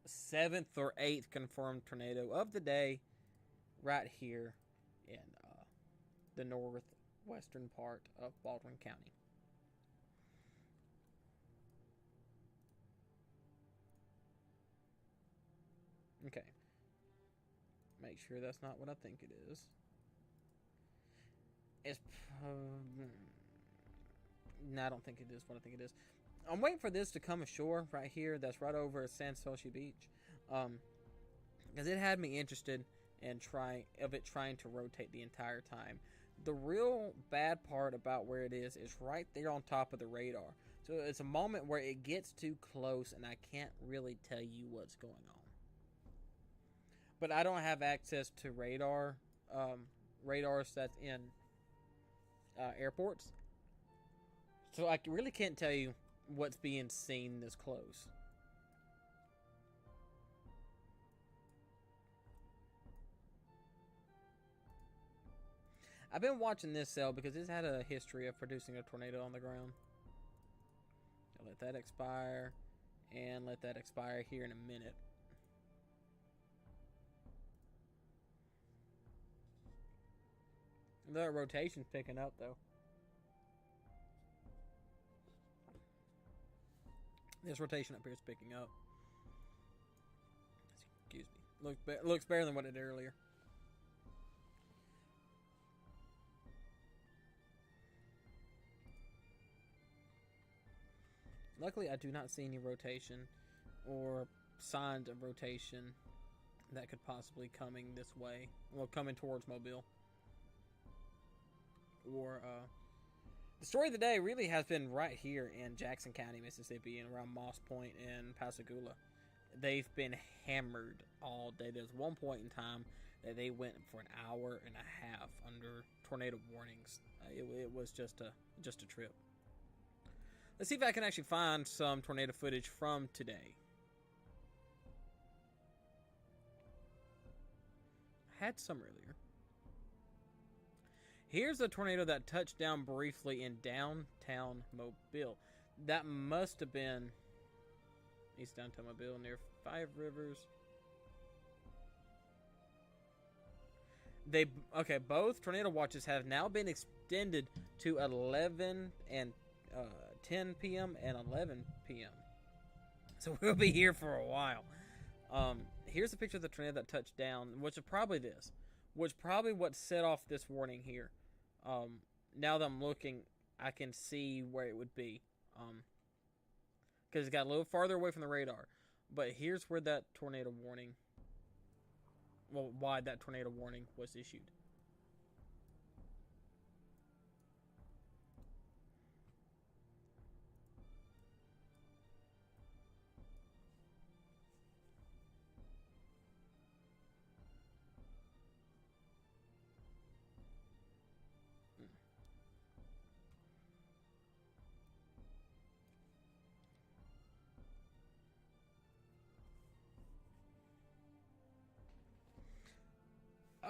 7th or 8th confirmed tornado of the day right here in the northwestern part of Baldwin County. Okay. Make sure that's not what I think it is. It's no, I don't think it is what I think it is. I'm waiting for this to come ashore right here. That's right over Sansoshi Beach, because it had me interested in trying to rotate the entire time. The real bad part about where it is right there on top of the radar. So it's a moment where it gets too close and I can't really tell you what's going on. But I don't have access to radars that's in airports. So I really can't tell you what's being seen this close. I've been watching this cell because it's had a history of producing a tornado on the ground. I'll let that expire, and let that expire here in a minute. The rotation's picking up, though. This rotation up here is picking up. Excuse me. Looks better than what it did earlier. Luckily, I do not see any rotation or signs of rotation that could possibly coming this way. Well, coming towards Mobile. Or, the story of the day really has been right here in Jackson County, Mississippi, and around Moss Point and Pascagoula. They've been hammered all day. There's one point in time that they went for an hour and a half under tornado warnings. It was just a trip. Let's see if I can actually find some tornado footage from today. I had some earlier. Here's a tornado that touched down briefly in downtown Mobile. That must have been East Downtown Mobile near Five Rivers. Both tornado watches have now been extended to 11 and 10 p.m. and 11 p.m. So we'll be here for a while. Here's a picture of the tornado that touched down, which is probably what set off this warning here. Now that I'm looking, I can see where it would be. Because it got a little farther away from the radar. But here's where that tornado warning, why that tornado warning was issued.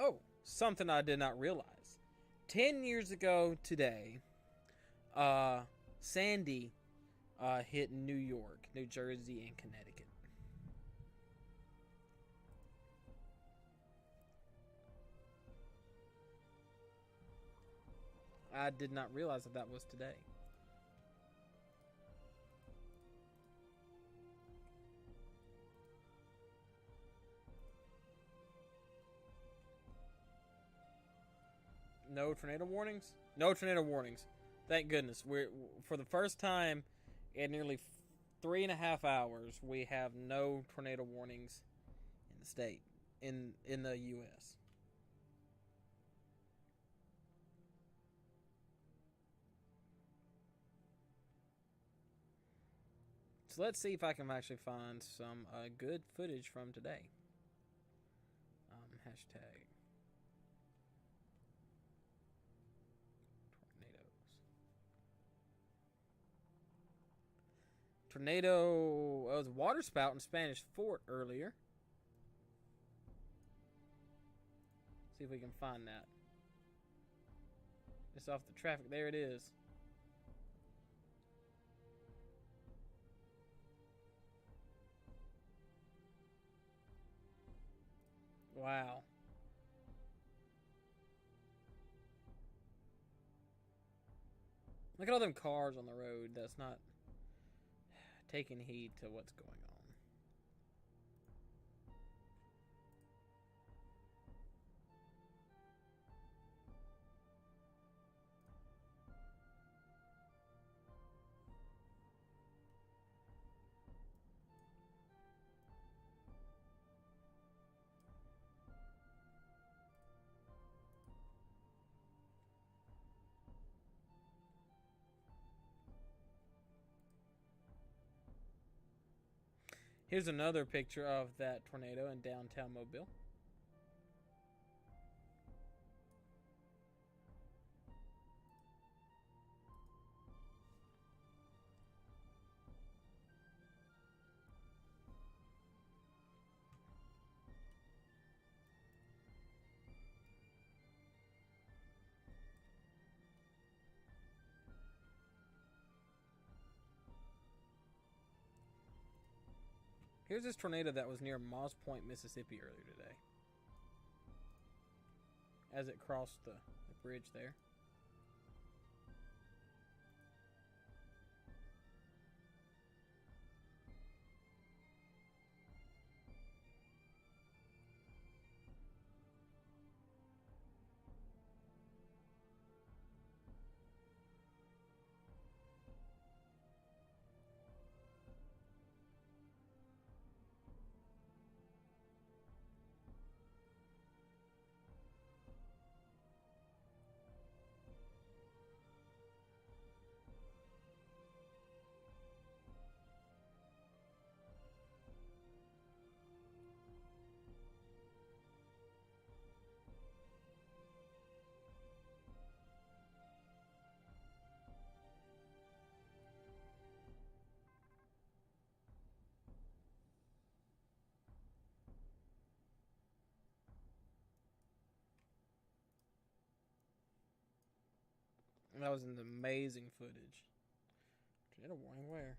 Oh, something I did not realize. 10 years ago today, Sandy hit New York, New Jersey, and Connecticut. I did not realize that was today. No tornado warnings? No tornado warnings. Thank goodness. We're for the first time in nearly 3.5 hours, we have no tornado warnings in the state, in the U.S. So let's see if I can actually find some good footage from today. Hashtag tornado. It was a water spout in Spanish Fort earlier. See if we can find that. It's off the traffic. There it is. Wow. Look at all them cars on the road that's not taking heed to what's going on. Here's another picture of that tornado in downtown Mobile. Here's this tornado that was near Moss Point, Mississippi earlier today. As it crossed the bridge there. That was an amazing footage. Tornado warning where?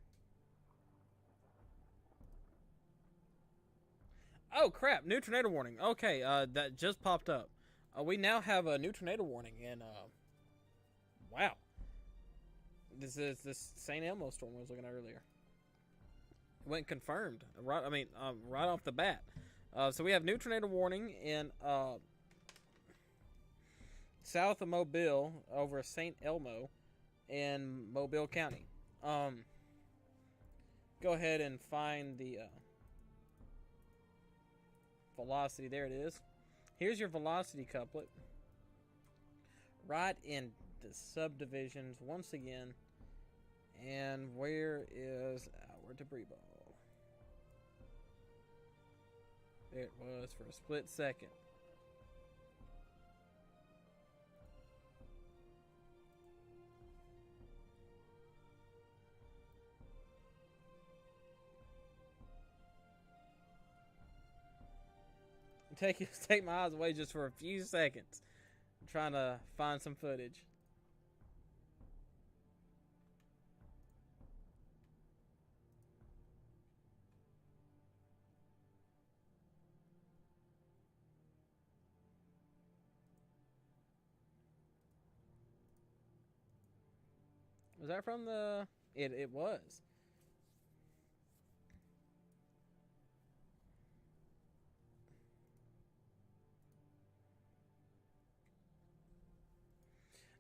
Oh crap! New tornado warning. Okay, that just popped up. We now have a new tornado warning, and wow, this is this St. Elmo storm I was looking at earlier. It went confirmed. Right, right off the bat. So we have new tornado warning in south of Mobile over St. Elmo in Mobile County. Go ahead and find the velocity. There it is. Here's your velocity couplet. Right in the subdivisions once again. And where is our debris ball? There it was for a split second. Take my eyes away just for a few seconds. I'm trying to find some footage. Was that from the... It was.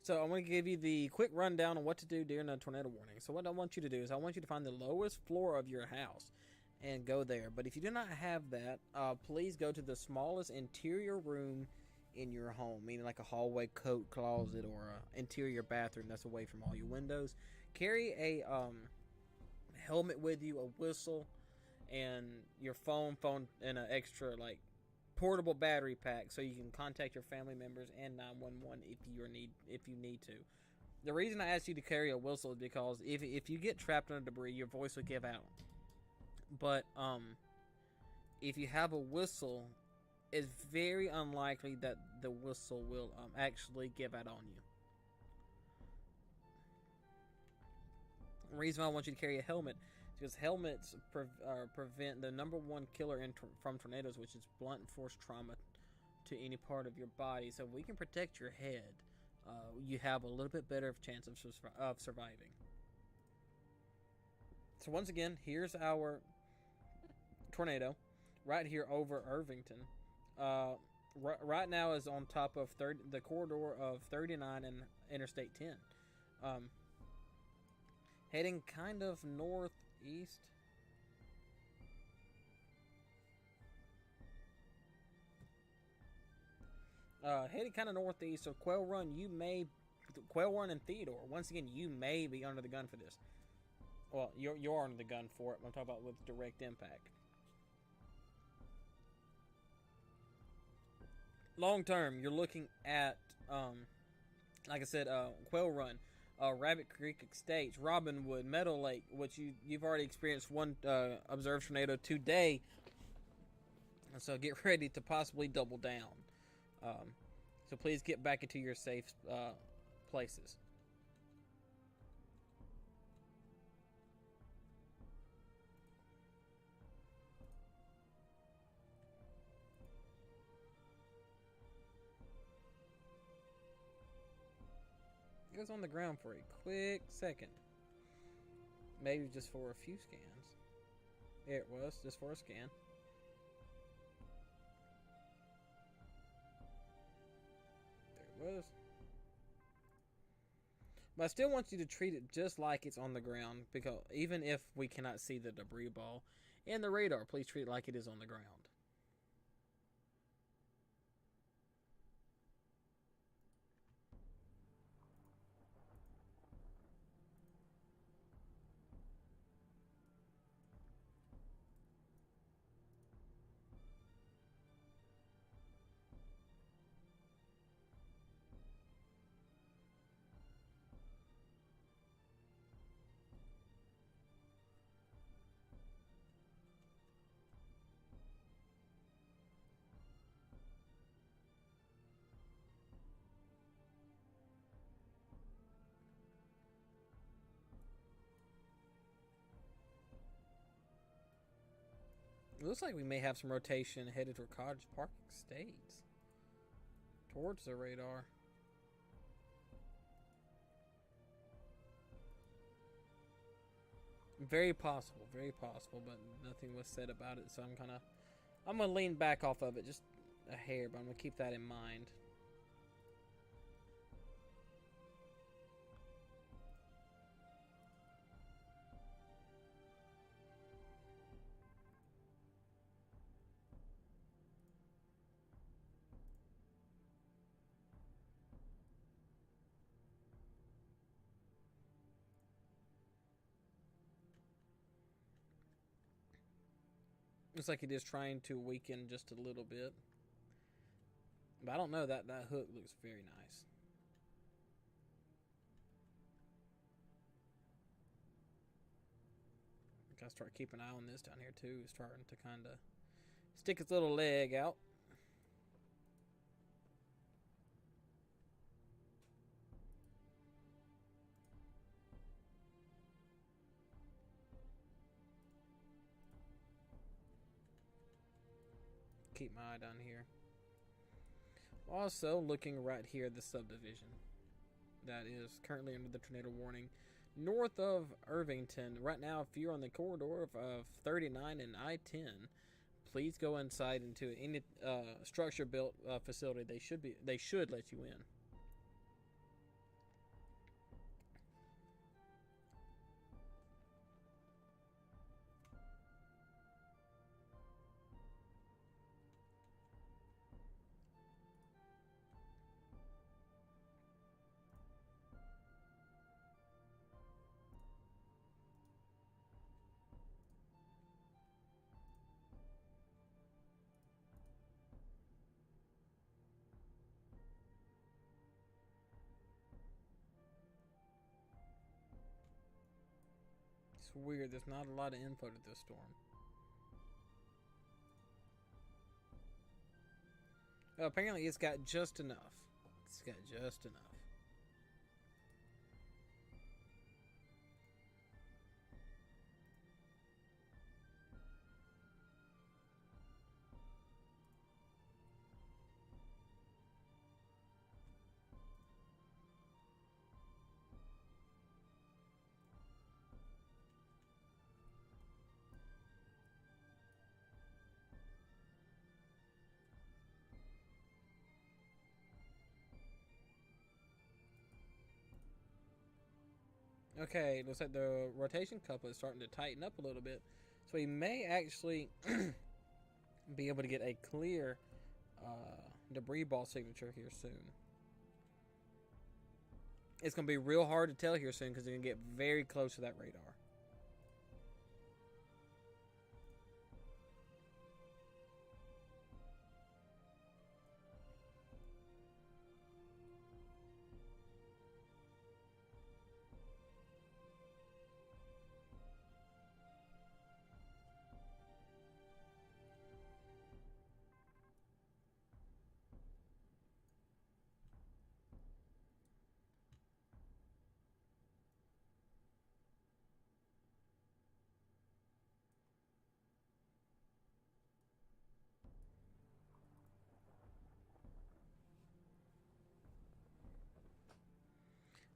So I'm going to give you the quick rundown on what to do during a tornado warning. So what I want you to do is I want you to find the lowest floor of your house and go there. But if you do not have that, please go to the smallest interior room in your home, meaning like a hallway, coat closet, or a interior bathroom that's away from all your windows. Carry a helmet with you, a whistle, and your phone, and an extra like portable battery pack so you can contact your family members and 911 if you need to. The reason I asked you to carry a whistle is because if you get trapped under debris, your voice will give out. But if you have a whistle, it's very unlikely that the whistle will actually give out on you. The reason why I want you to carry a helmet is because helmets prevent the number one killer from tornadoes, which is blunt force trauma to any part of your body. So if we can protect your head, you have a little bit better chance of surviving. So once again, here's our tornado right here over Irvington. Right now is on top of the corridor of 39 and Interstate 10. Heading kind of northeast. Heading kind of northeast of Quail Run. Quail Run and Theodore. Once again, you may be under the gun for this. Well, you're under the gun for it. I'm talking about with direct impact. long term, you're looking at, like I said, Quail Run, Rabbit Creek Estates, Robinwood, Meadow Lake, which you've already experienced one observed tornado today. So get ready to possibly double down. So please get back into your safe places. It was on the ground for a quick second. Maybe just for a few scans. There it was, just for a scan. There it was. But I still want you to treat it just like it's on the ground, because even if we cannot see the debris ball and the radar, please treat it like it is on the ground. It looks like we may have some rotation headed toward Cottage Park Estates. Towards the radar. Very possible, but nothing was said about it, so I'm gonna lean back off of it just a hair, but I'm gonna keep that in mind. Looks like it is trying to weaken just a little bit. But I don't know, that hook looks very nice. Gotta start keeping an eye on this down here too. It's starting to kind of stick its little leg out. Keep my eye down here. Also, looking right here at the subdivision that is currently under the tornado warning north of Irvington. Right now, if you're on the corridor of 39 and I-10, please go inside into any structure built facility. They should let you in. It's weird, there's not a lot of info to this storm. Apparently it's got just enough. It's got just enough. Okay, looks like the rotation couple is starting to tighten up a little bit. So we may actually be able to get a clear debris ball signature here soon. It's going to be real hard to tell here soon because they're going to get very close to that radar.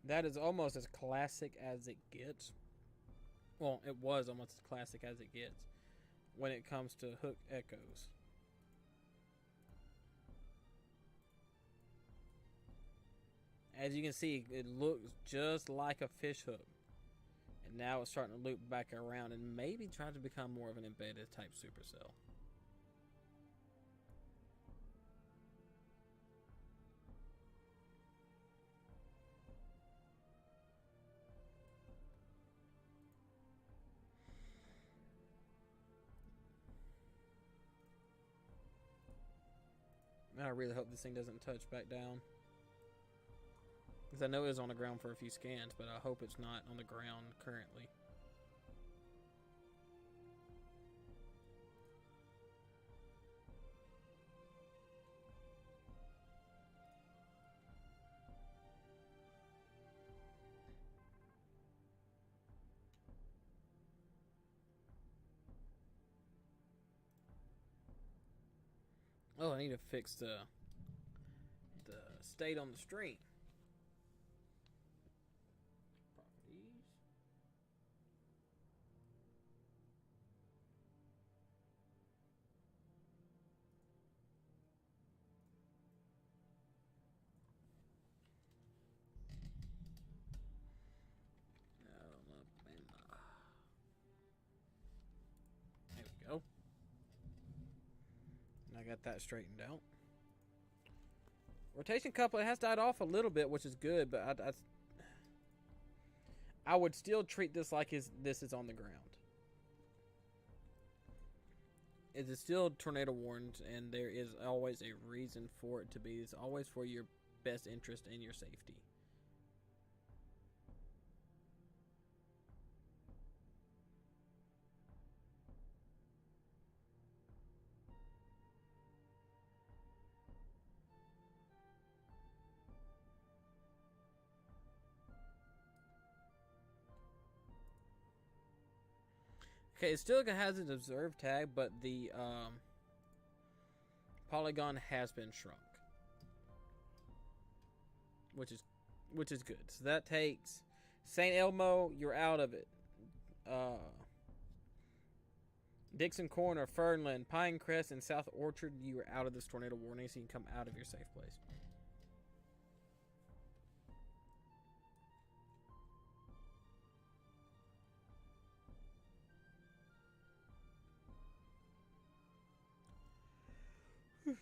That is almost as classic as it gets. Well, it was almost as classic as it gets when it comes to hook echoes. As you can see, it looks just like a fish hook. And now it's starting to loop back around and maybe try to become more of an embedded type supercell. I really hope this thing doesn't touch back down. Because I know it was on the ground for a few scans, but I hope it's not on the ground currently. Oh, I need to fix the state on the stream. Properties. There we go. I got that straightened out. Rotation couplet has died off a little bit, which is good, but I would still treat this like this is on the ground. It is still tornado warned, and there is always a reason for it to be. It's always for your best interest and your safety. Okay, it still has its observed tag, but the polygon has been shrunk, which is good. So that takes St. Elmo, you're out of it. Dixon Corner, Fernland, Pinecrest, and South Orchard, you are out of this tornado warning, so you can come out of your safe place.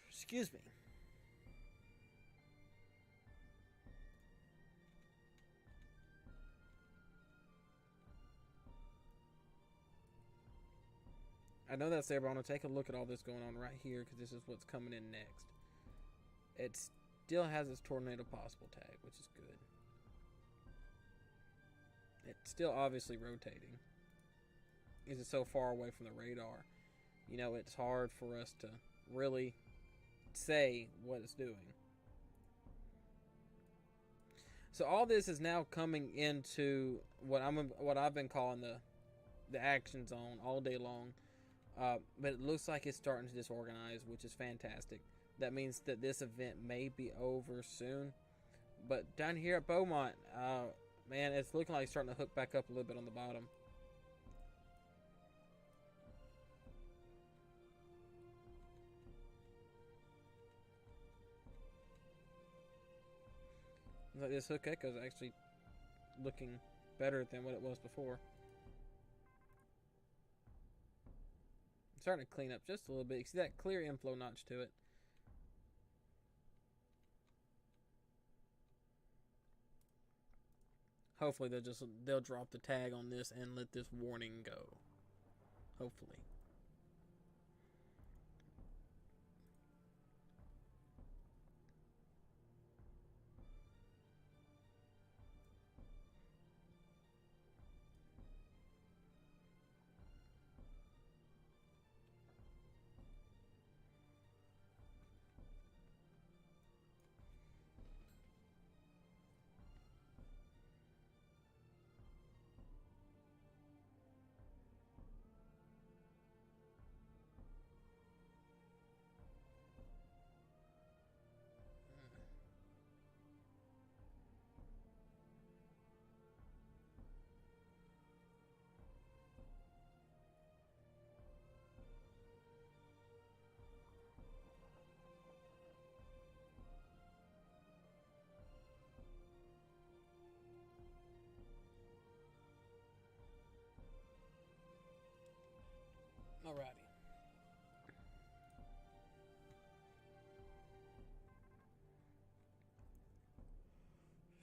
Excuse me. I know that's there, but I want to take a look at all this going on right here because this is what's coming in next. It still has its tornado possible tag, which is good. It's still obviously rotating. Is it so far away from the radar? You know, it's hard for us to really say what it's doing. So all this is now coming into what I've been calling the action zone all day long. But it looks like it's starting to disorganize, which is fantastic. That means that this event may be over soon. But down here at Beaumont, man, it's looking like it's starting to hook back up a little bit on the bottom. Like this hook echo is actually looking better than what it was before. I'm starting to clean up just a little bit. You see that clear inflow notch to it. Hopefully they'll drop the tag on this and let this warning go. Hopefully.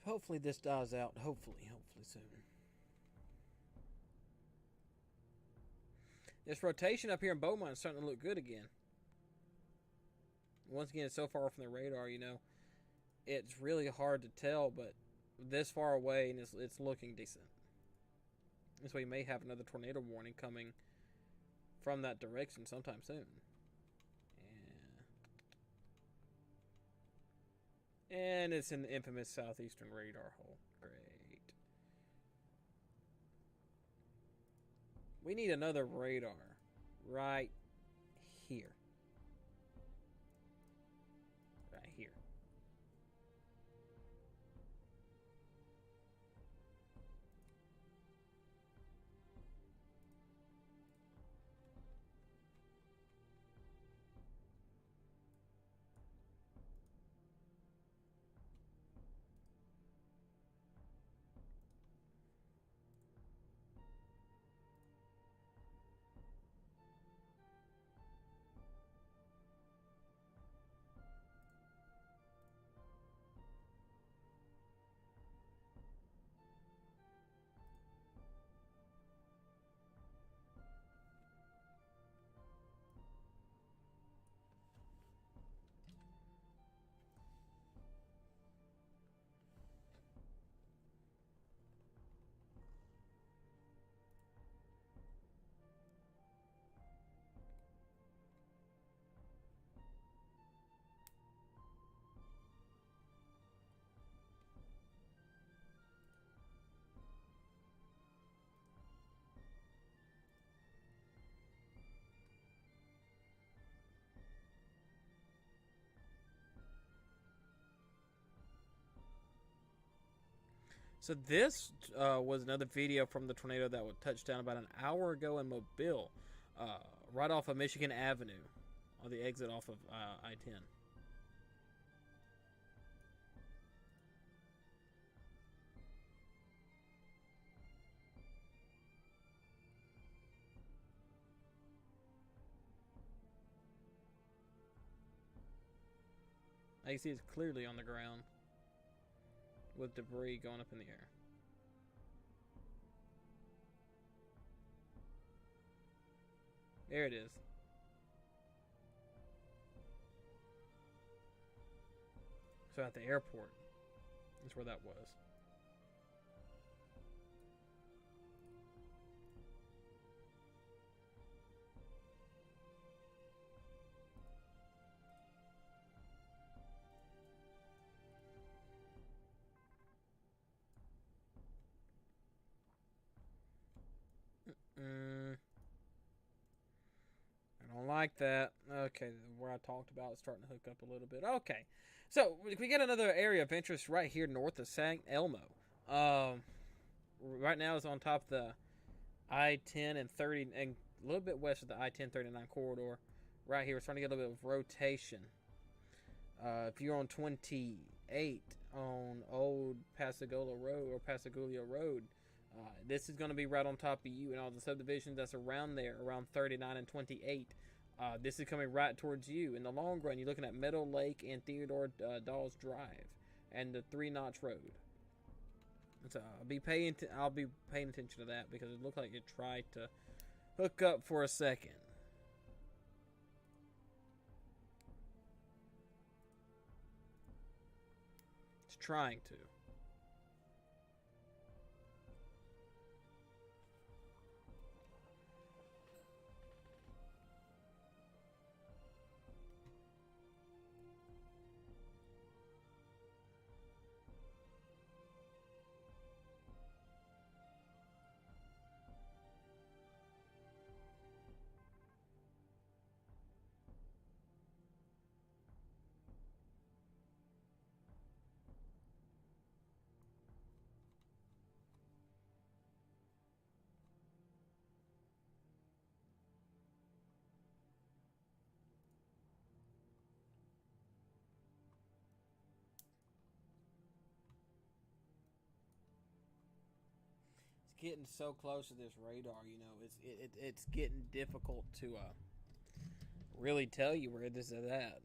Hopefully this dies out. Hopefully soon. This rotation up here in Beaumont is starting to look good again. Once again, it's so far from the radar, you know. It's really hard to tell, but this far away, and it's looking decent. So we may have another tornado warning coming from that direction sometime soon. Yeah. And it's in the infamous southeastern radar hole. Great. We need another radar right here. Right here. So this was another video from the tornado that would touch down about an hour ago in Mobile, right off of Michigan Avenue, on the exit off of I-10. I can see it's clearly on the ground with debris going up in the air. There it is. So at the airport is where that was. I don't like that. Okay, where I talked about is starting to hook up a little bit. Okay, so we get another area of interest right here north of San Elmo. Right now it's on top of the I-10 and 30, and a little bit west of the I-10-39 corridor. Right here, we're starting to get a little bit of rotation. If you're on 28 on Old Pascagoula Road or Pascagoula Road, this is going to be right on top of you and all the subdivisions that's around there, around 39 and 28. This is coming right towards you. In the long run, you're looking at Meadow Lake and Theodore Dawes Drive and the 3 Notch Road. So I'll be paying attention to that because it looked like it tried to hook up for a second. It's trying to. Getting so close to this radar, you know, it's getting difficult to really tell you where this is at.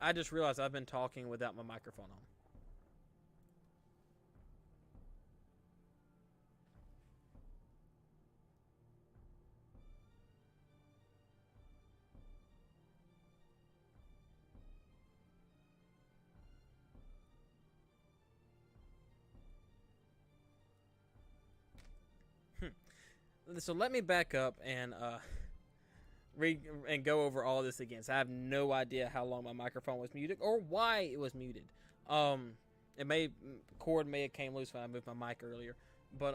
I just realized I've been talking without my microphone on. So let me back up and read and go over all this again. So I have no idea how long my microphone was muted or why it was muted. It may cord may have came loose when I moved my mic earlier, but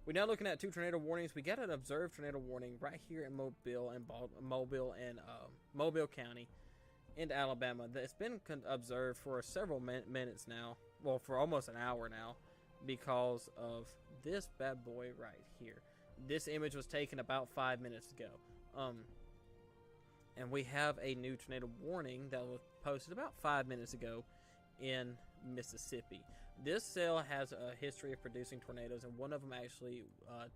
we're now looking at 2 tornado warnings. We got an observed tornado warning right here in Mobile and Mobile County in Alabama. It's been observed for several minutes now. Well, for almost an hour now, because of this bad boy right here. This image was taken about 5 minutes ago. And we have a new tornado warning that was posted about 5 minutes ago in Mississippi. This cell has a history of producing tornadoes, and one of them actually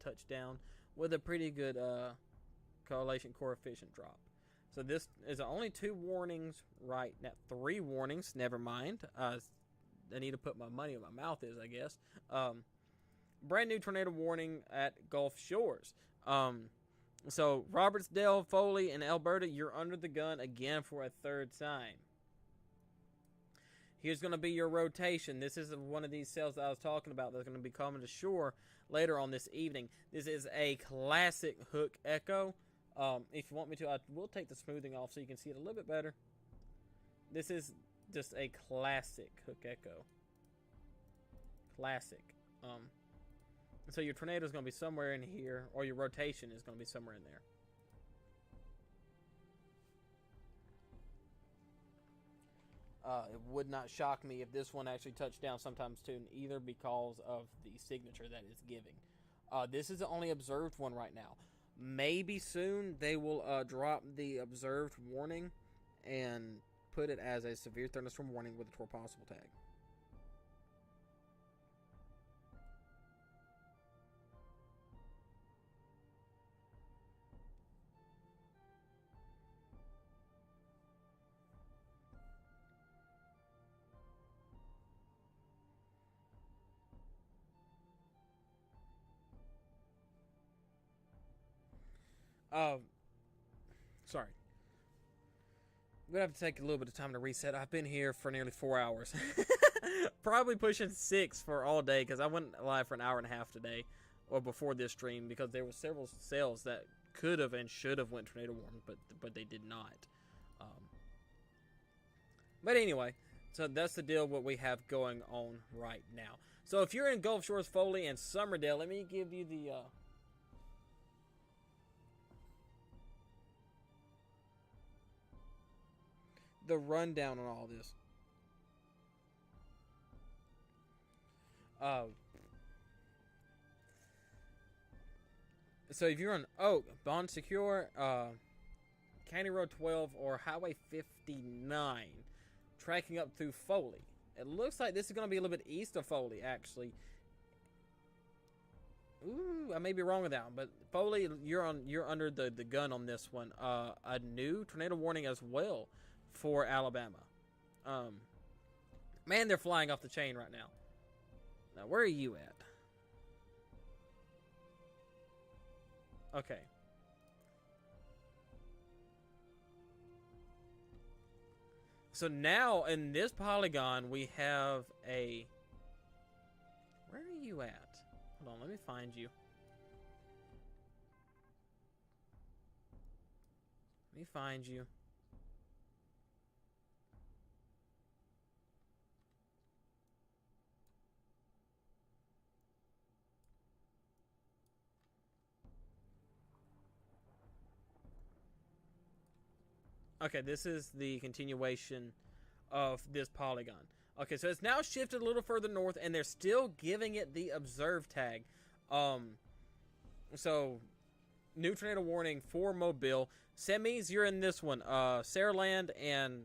touched down with a pretty good correlation coefficient drop. So this is only 2 warnings right now. 3 warnings, never mind. I need to put my money where my mouth is, I guess. Brand new tornado warning at Gulf Shores. So Robertsdale, Foley, and Alberta, you're under the gun again for a 3rd time. Here's going to be your rotation. This is one of these cells that I was talking about that's going to be coming to shore later on this evening. This is a classic hook echo. If you want me to, I will take the smoothing off so you can see it a little bit better. This is just a classic hook echo. Classic. So your tornado is going to be somewhere in here, or your rotation is going to be somewhere in there. It would not shock me if this one actually touched down sometime soon either, because of the signature that it's giving. This is the only observed one right now. Maybe soon they will drop the observed warning and put it as a severe thunderstorm warning with a tour possible tag. Sorry. I'm going to have to take a little bit of time to reset. I've been here for nearly 4 hours. Probably pushing 6 for all day, because I went live for an hour and a half today, or before this stream, because there were several cells that could have and should have went tornado warning, but they did not. But anyway, so that's the deal what we have going on right now. So if you're in Gulf Shores, Foley, and Summerdale, let me give you the rundown on all this. So if you're on Oak, Bond Secure, County Road 12, or Highway 59, tracking up through Foley. It looks like this is going to be a little bit east of Foley, actually. Ooh, I may be wrong with that one, but Foley, you're under the gun on this one. A new tornado warning as well for Alabama. Man, they're flying off the chain right now. Now, where are you at? Okay. So now in this polygon we have a... Where are you at? Hold on, let me find you. Let me find you. Okay, this is the continuation of this polygon. Okay, so it's now shifted a little further north, and they're still giving it the observe tag. So, new tornado warning for Mobile. Semis, you're in this one. Saraland and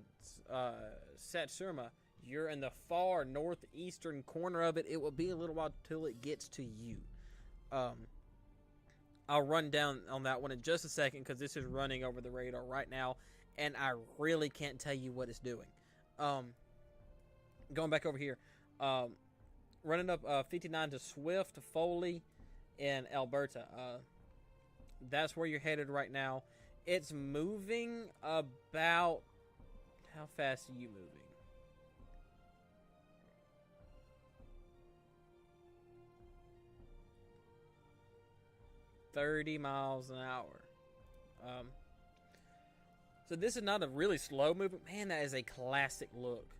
Satsuma, you're in the far northeastern corner of it. It will be a little while till it gets to you. I'll run down on that one in just a second, because this is running over the radar right now and I really can't tell you what it's doing. Going back over here, running up 59 to Swift, Foley, in Alberta. That's where you're headed right now. It's moving about... How fast are you moving? $30 miles an hour. So this is not a really slow movement. Man, that is a classic look.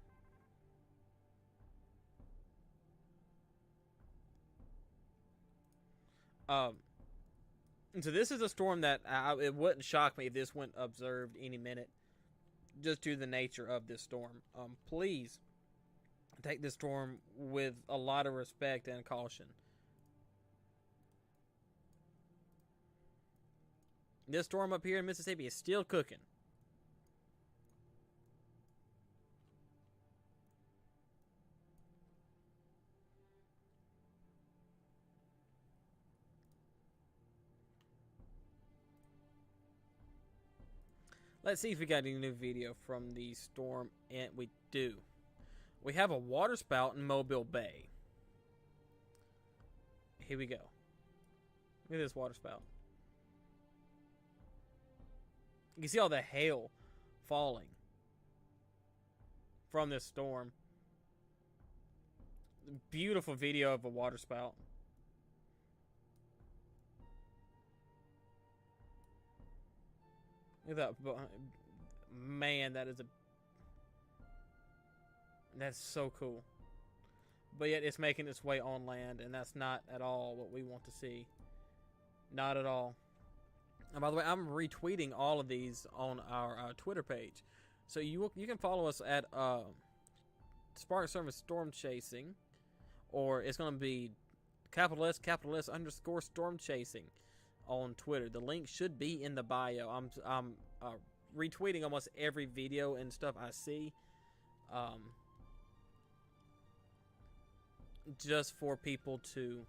So this is a storm that it wouldn't shock me if this went observed any minute, just due to the nature of this storm. Please take this storm with a lot of respect and caution. This storm up here in Mississippi is still cooking. Let's see if we got any new video from the storm, and we do. We have a water spout in Mobile Bay. Here we go. Look at this water spout. You can see all the hail falling from this storm. Beautiful video of a water spout. Look at that. Man, that's so cool. But yet it's making its way on land, and that's not at all what we want to see. Not at all. And by the way, I'm retweeting all of these on our Twitter page. So you can follow us at Spark Service Storm Chasing, or it's going to be capital S _ Storm Chasing on Twitter. The link should be in the bio. I'm retweeting almost every video and stuff I see, just for people to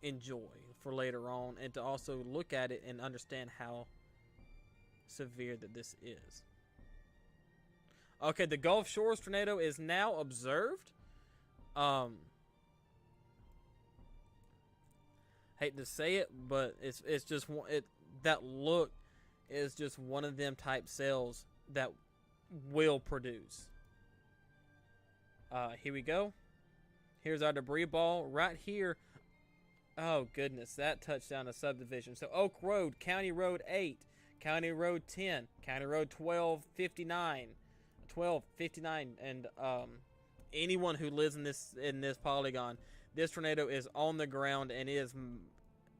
enjoy for later on, and to also look at it and understand how severe that this is. Okay, the Gulf Shores tornado is now observed. Hate to say it, but it's just that look is just one of them type cells that will produce. Here we go. Here's our debris ball right here. Oh goodness, that touched down a subdivision. So Oak Road, County Road 8, County Road 10, County Road 1259, and anyone who lives in this polygon, this tornado is on the ground and is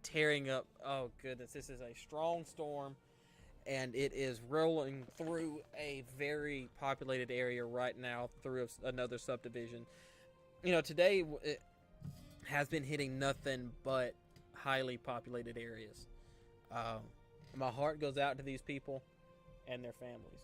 tearing up. Oh goodness, this is a strong storm, and it is rolling through a very populated area right now through another subdivision. You know, today it has been hitting nothing but highly populated areas. My heart goes out to these people and their families.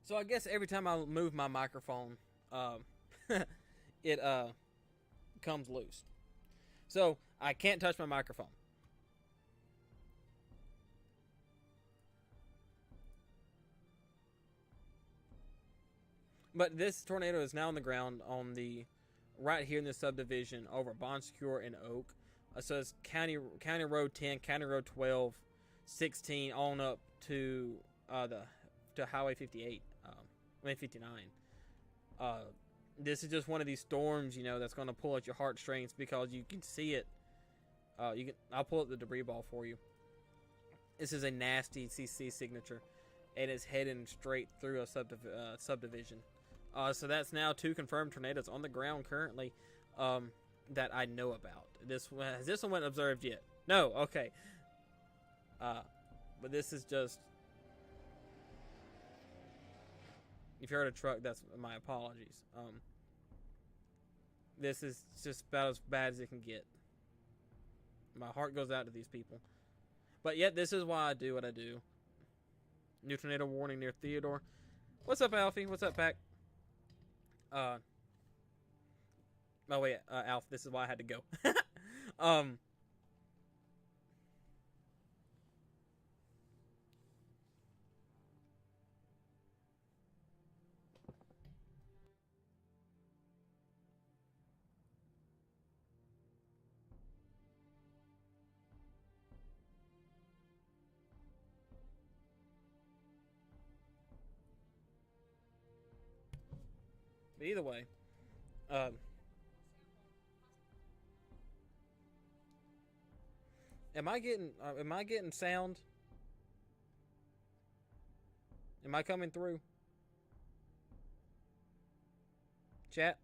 So I guess every time I move my microphone, it comes loose. So I can't touch my microphone. But this tornado is now on the ground on the right here in the subdivision over Bon Secours and Oak. So it's County Road 10, County Road 12, 16, on up to to Highway 58. 59. This is just one of these storms, you know, that's going to pull at your heartstrings because you can see it. I'll pull up the debris ball for you. This is a nasty CC signature, and it's heading straight through a subdivision. So that's now 2 confirmed tornadoes on the ground currently that I know about. Has this one been observed yet? No. Okay. But this is just If you heard a truck, that's my apologies. This is just about as bad as it can get. My heart goes out to these people. But yet, this is why I do what I do. New tornado warning near Theodore. What's up, Alfie? What's up, Pac? Oh wait, Alf, this is why I had to go. But either way, am I getting sound? Am I coming through? Chat?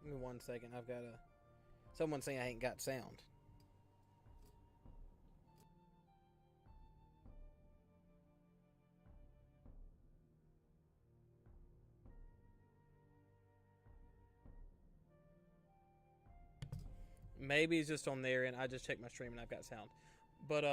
Give me 1 second. I've got someone saying I ain't got sound. Maybe it's just on there, and I just checked my stream and I've got sound. But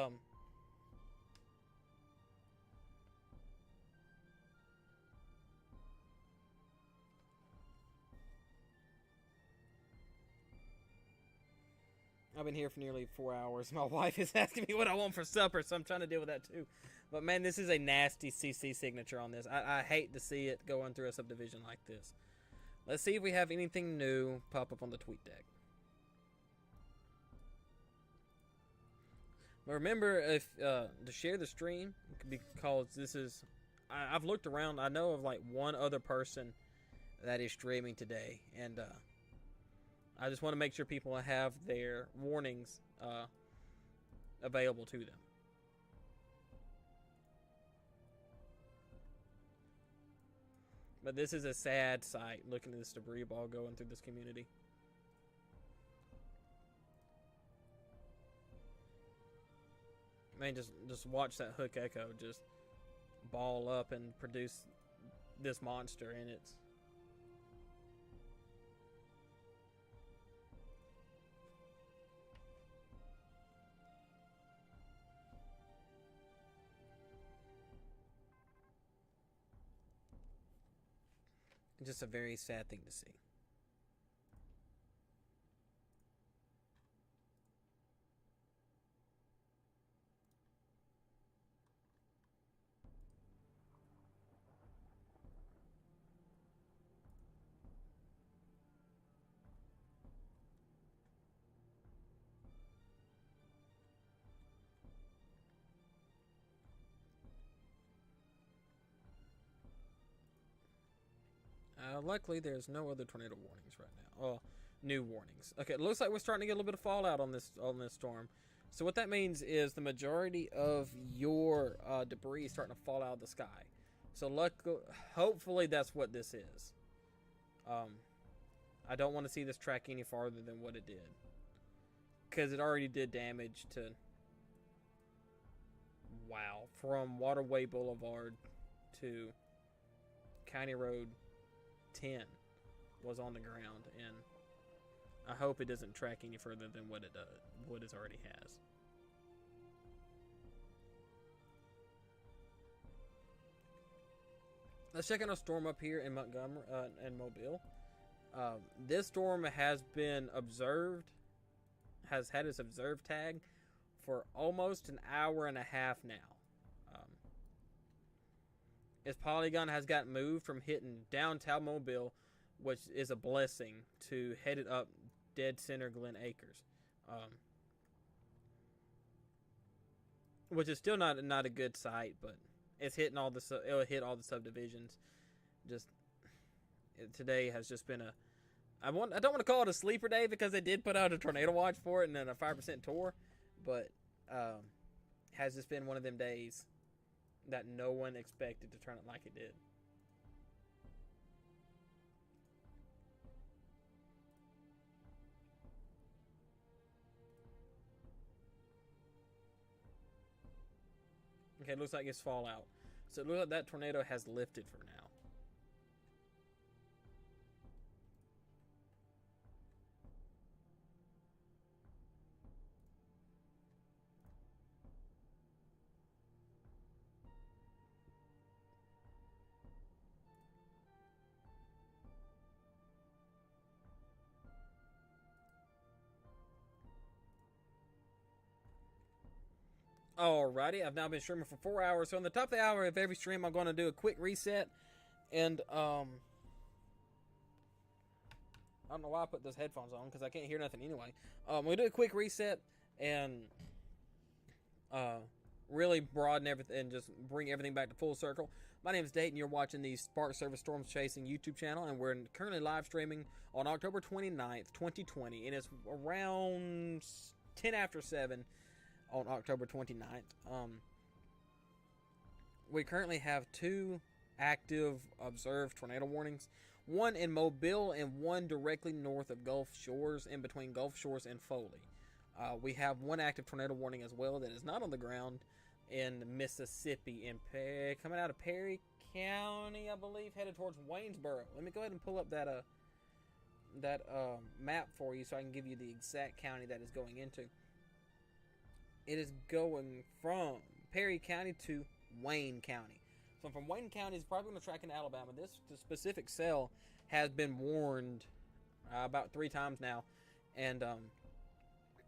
I've been here for nearly 4 hours. My wife is asking me what I want for supper, so I'm trying to deal with that too. But man, this is a nasty CC signature on this. I hate to see it going through a subdivision like this. Let's see if we have anything new pop up on the tweet deck. But remember, if to share the stream, because this is, I've looked around. I know of like one other person that is streaming today, and I just want to make sure people have their warnings available to them. But this is a sad sight, looking at this debris ball going through this community. Man, just watch that hook echo just ball up and produce this monster, and it's just a very sad thing to see. Luckily, there's no other tornado warnings right now. Oh, new warnings. Okay, it looks like we're starting to get a little bit of fallout on this storm. So what that means is the majority of your debris is starting to fall out of the sky. So hopefully that's what this is. I don't want to see this track any farther than what it did, because it already did damage to, wow, from Waterway Boulevard to County Road 10 was on the ground, and I hope it doesn't track any further than what it already has. Let's check out a storm up here in Montgomery and Mobile. This storm has been observed, has had its observed tag for almost an hour and a half now. Its polygon has got moved from hitting downtown Mobile, which is a blessing, to headed up dead center Glen Acres, which is still not a good sight, but it's hitting all the it'll hit all the subdivisions. Today has just been I don't want to call it a sleeper day, because they did put out a tornado watch for it and then a 5% tour, but has just been one of them days. that no one expected to turn it like it did. Okay, it looks like it's fallout. So it looks like that tornado has lifted for now. Alrighty, I've now been streaming for 4 hours. So in the top of the hour of every stream, I'm going to do a quick reset. And, I don't know why I put those headphones on, because I can't hear nothing anyway. We'll do a quick reset and, really broaden everything and just bring everything back to full circle. My name is Dayton. You're watching the Spark Service Storms Chasing YouTube channel, and we're currently live streaming on October 29th, 2020, and it's around 10 after 7 on October 29th. We currently have 2 active observed tornado warnings, one in Mobile and one directly north of Gulf Shores, in between Gulf Shores and Foley. We have 1 active tornado warning as well that is not on the ground in Mississippi, coming out of Perry County, I believe, headed towards Waynesboro. Let me go ahead and pull up that map for you so I can give you the exact county that is going into. It is going from Perry County to Wayne County. So from Wayne County, it's probably going to track into Alabama. This specific cell has been warned about 3 times now, and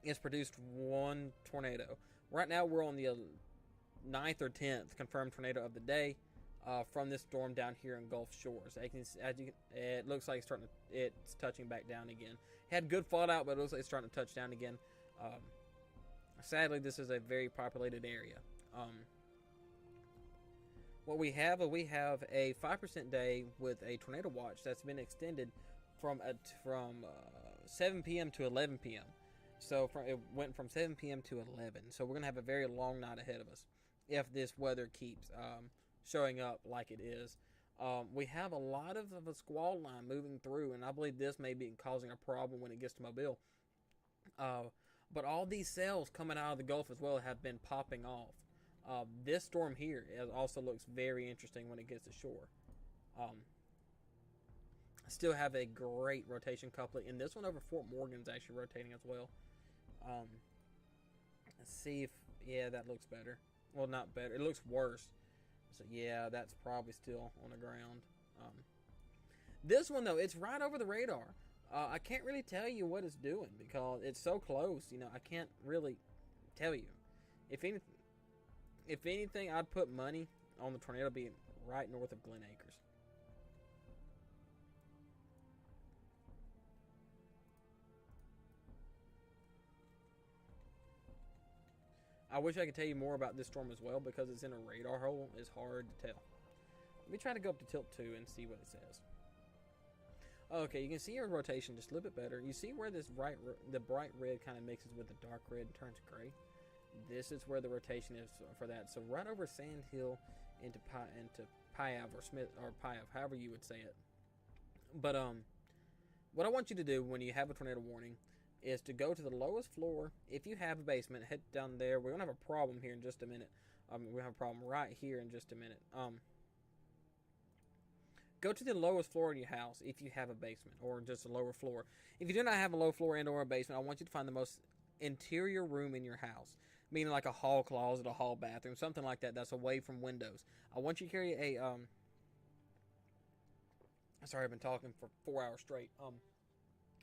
it's produced 1 tornado. Right now, we're on the 9th or 10th confirmed tornado of the day from this storm down here in Gulf Shores. It looks like it's touching back down again. Had good fallout, but it looks like it's starting to touch down again. Sadly, this is a very populated area. What we have a 5% day with a tornado watch that's been extended from 7 p.m. to 11 p.m. So it went from 7 p.m. to 11. So we're gonna have a very long night ahead of us if this weather keeps showing up like it is. We have a lot of a squall line moving through, and I believe this may be causing a problem when it gets to Mobile. But all these cells coming out of the Gulf as well have been popping off. This storm here also looks very interesting when it gets to shore. I still have a great rotation coupling, and this one over Fort Morgan is actually rotating as well. Let's see if, yeah, that looks better. Well, not better. It looks worse. So yeah, that's probably still on the ground. This one though, it's right over the radar. I can't really tell you what it's doing because it's so close. You know, I can't really tell you. If anything, I'd put money on the tornado being right north of Glen Acres. I wish I could tell you more about this storm as well, because it's in a radar hole. It's hard to tell. Let me try to go up to tilt 2 and see what it says. Okay, you can see your rotation just a little bit better. You see where this the bright red kind of mixes with the dark red and turns gray? This is where the rotation is for that. So right over Sand Hill into Piave or Smith or Piave, however you would say it. But what I want you to do when you have a tornado warning is to go to the lowest floor. If you have a basement, head down there. We're gonna have a problem here in just a minute. We have a problem right here in just a minute. Go to the lowest floor in your house if you have a basement or just a lower floor. If you do not have a low floor and or a basement, I want you to find the most interior room in your house, meaning like a hall closet, a hall bathroom, something like that that's away from windows. I want you to carry a sorry, I've been talking for 4 hours straight.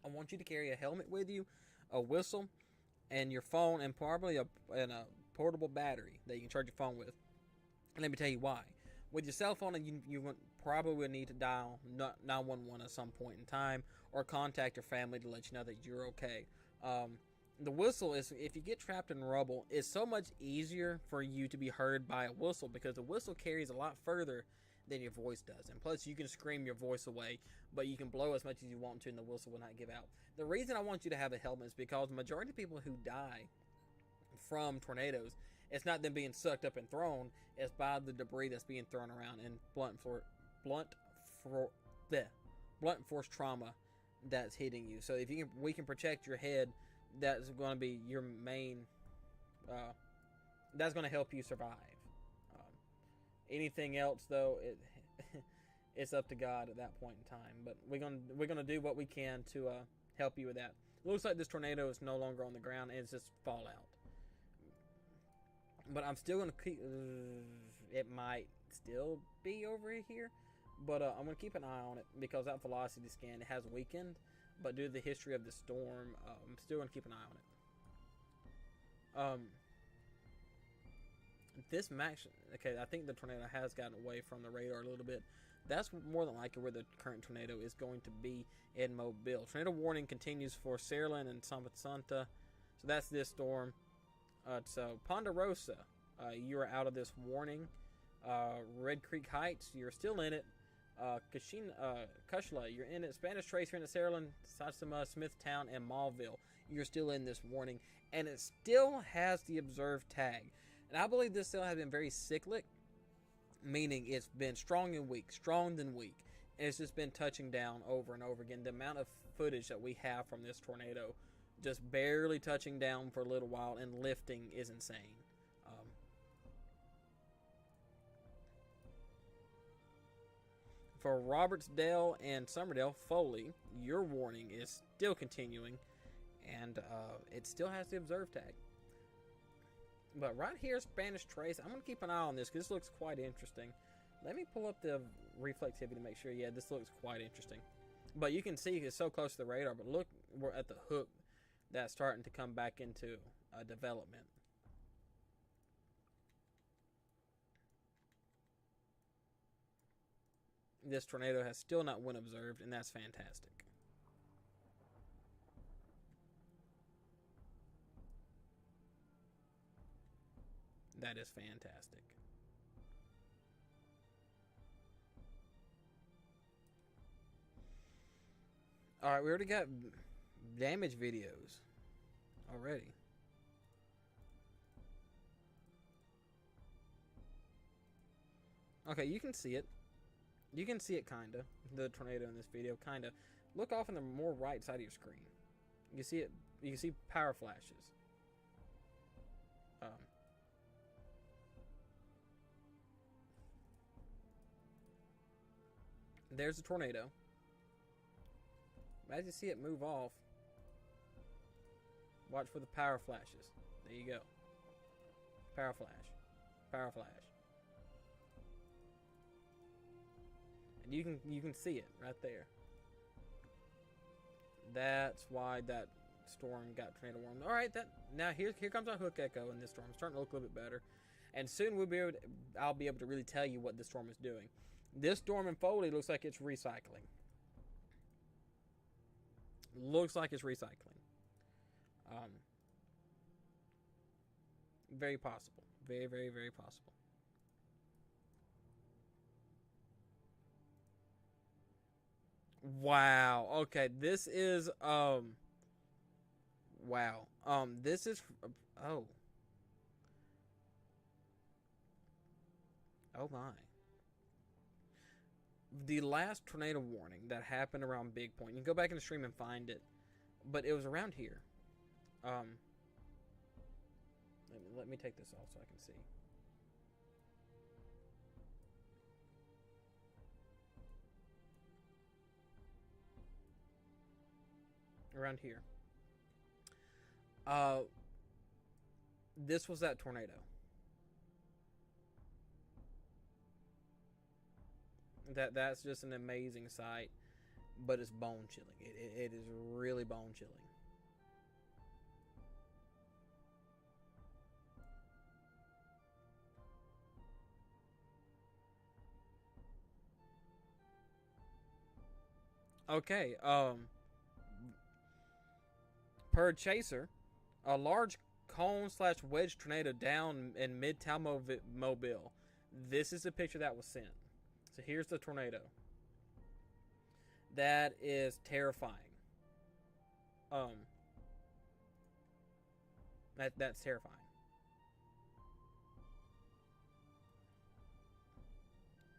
I want you to carry a helmet with you, a whistle, and your phone, and probably a portable battery that you can charge your phone with. And let me tell you why. With your cell phone, you probably will need to dial 911 at some point in time, or contact your family to let you know that you're okay. The whistle is, if you get trapped in rubble, it's so much easier for you to be heard by a whistle, because the whistle carries a lot further than your voice does. And plus, you can scream your voice away, but you can blow as much as you want to, and the whistle will not give out. The reason I want you to have a helmet is because the majority of people who die from tornadoes It's not them being sucked up and thrown. It's by the debris that's being thrown around and blunt force trauma that's hitting you. So if we can protect your head, that's going to be your main. That's going to help you survive. Anything else, though, it's up to God at that point in time. But we're gonna do what we can to help you with that. Looks like this tornado is no longer on the ground and it's just fallout. But I'm still gonna keep. It might still be over here, but I'm gonna keep an eye on it because that velocity scan has weakened. But due to the history of the storm, I'm still gonna keep an eye on it. This max. Okay, I think the tornado has gotten away from the radar a little bit. That's more than likely where the current tornado is going to be in Mobile. Tornado warning continues for Saraland and Santa. So that's this storm. So Ponderosa, you are out of this warning. Red Creek Heights, you're still in it. Kushla, you're in it. Spanish Trace, you're in it. Saraland, Satsuma, Smithtown, and Mallville, you're still in this warning. And it still has the observed tag. And I believe this still has been very cyclic, meaning it's been strong and weak, strong then weak. And it's just been touching down over and over again. The amount of footage that we have from this tornado, just barely touching down for a little while and lifting, is insane. For Robertsdale and Summerdale, Foley, your warning is still continuing, and it still has the observe tag. But right here, Spanish Trace, I'm going to keep an eye on this because this looks quite interesting. Let me pull up the reflectivity to make sure. Yeah, this looks quite interesting. But you can see it's so close to the radar, but look, we're at the hook that's starting to come back into development. This tornado has still not been observed, and that's fantastic. That is fantastic. Alright, we already got damage videos already. Okay, you can see it. You can see it kinda. The tornado in this video, kinda. Look off on the more right side of your screen. You can see it. You can see power flashes. There's a tornado. As you see it move off, watch for the power flashes. There you go. Power flash. Power flash. And you can see it right there. That's why that storm got tornado warned. All right, now here comes our hook echo in this storm. It's starting to look a little bit better, and soon I'll be able to really tell you what this storm is doing. This storm in Foley looks like it's recycling. Looks like it's recycling. Very possible. Very, very, very possible. Wow. Okay, this is wow. This is oh. Oh my. The last tornado warning that happened around Big Point, you can go back in the stream and find it, but it was around here. Let me take this off so I can see. Around here. This was that tornado. That's just an amazing sight, but it's bone chilling. It is really bone chilling. Okay, per Chaser, a large cone/wedge tornado down in Midtown Mobile. This is the picture that was sent. So here's the tornado. That is terrifying. That's terrifying.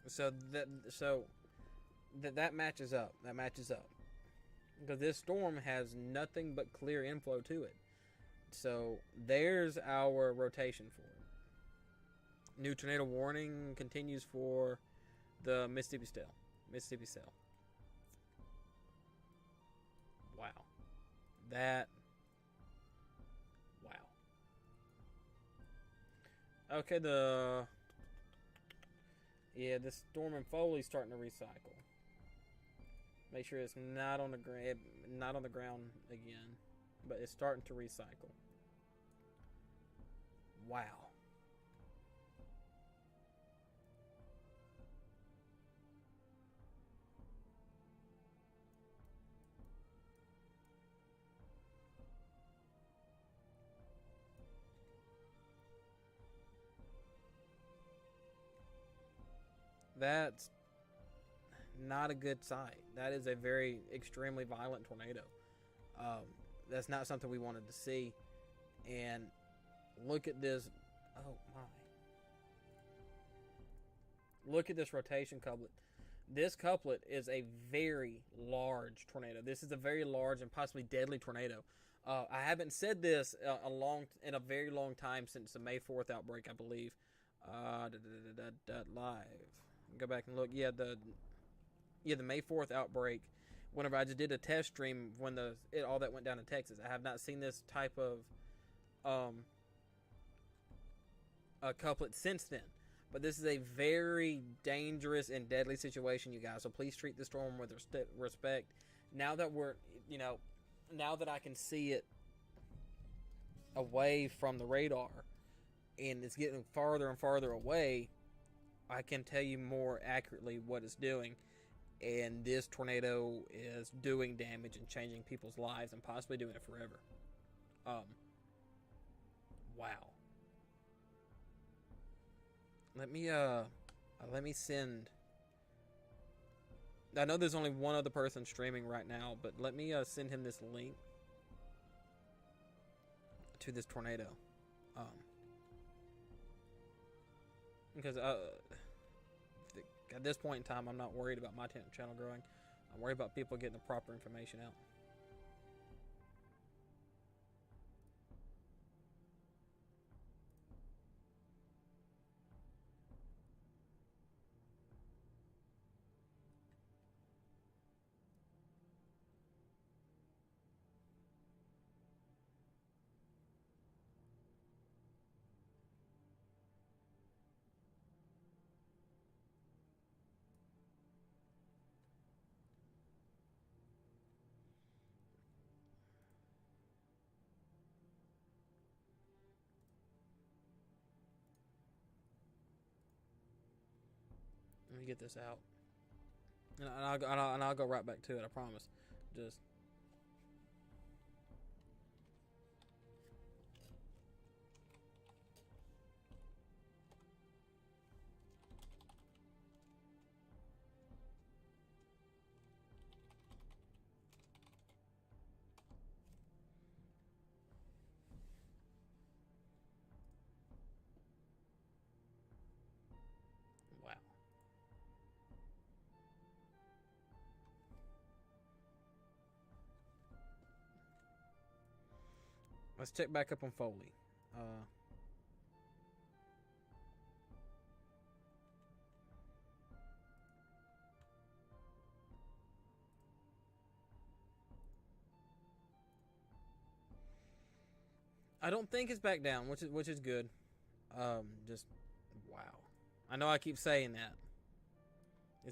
So that matches up. That matches up because this storm has nothing but clear inflow to it. So there's our rotation for it. New tornado warning continues for the Mississippi Cell. Mississippi Cell. Wow. That. Wow. Okay, the storm and Foley's starting to recycle. Make sure it's not on the ground again, but it's starting to recycle. Wow. That's not a good sight. That is a very extremely violent tornado. That's not something we wanted to see. And look at this. Oh my. Look at this rotation couplet. This couplet is a very large tornado. This is a very large and possibly deadly tornado. I haven't said this in a very long time since the May 4th outbreak, I believe. Live. Go back and look. The May 4th outbreak. Whenever I just did a test stream when all that went down in Texas, I have not seen this type of a couplet since then. But this is a very dangerous and deadly situation, you guys. So please treat the storm with respect. Now that now that I can see it away from the radar, and it's getting farther and farther away, I can tell you more accurately what it's doing. And this tornado is doing damage and changing people's lives and possibly doing it forever. Wow. Let me send. I know there's only one other person streaming right now, but let me send him this link to this tornado. Because at this point in time, I'm not worried about my channel growing. I'm worried about people getting the proper information out. Let me get this out, and I'll go right back to it. I promise. Just. Wow. Let's check back up on Foley. I don't think it's back down, which is good. Just wow. I know I keep saying that.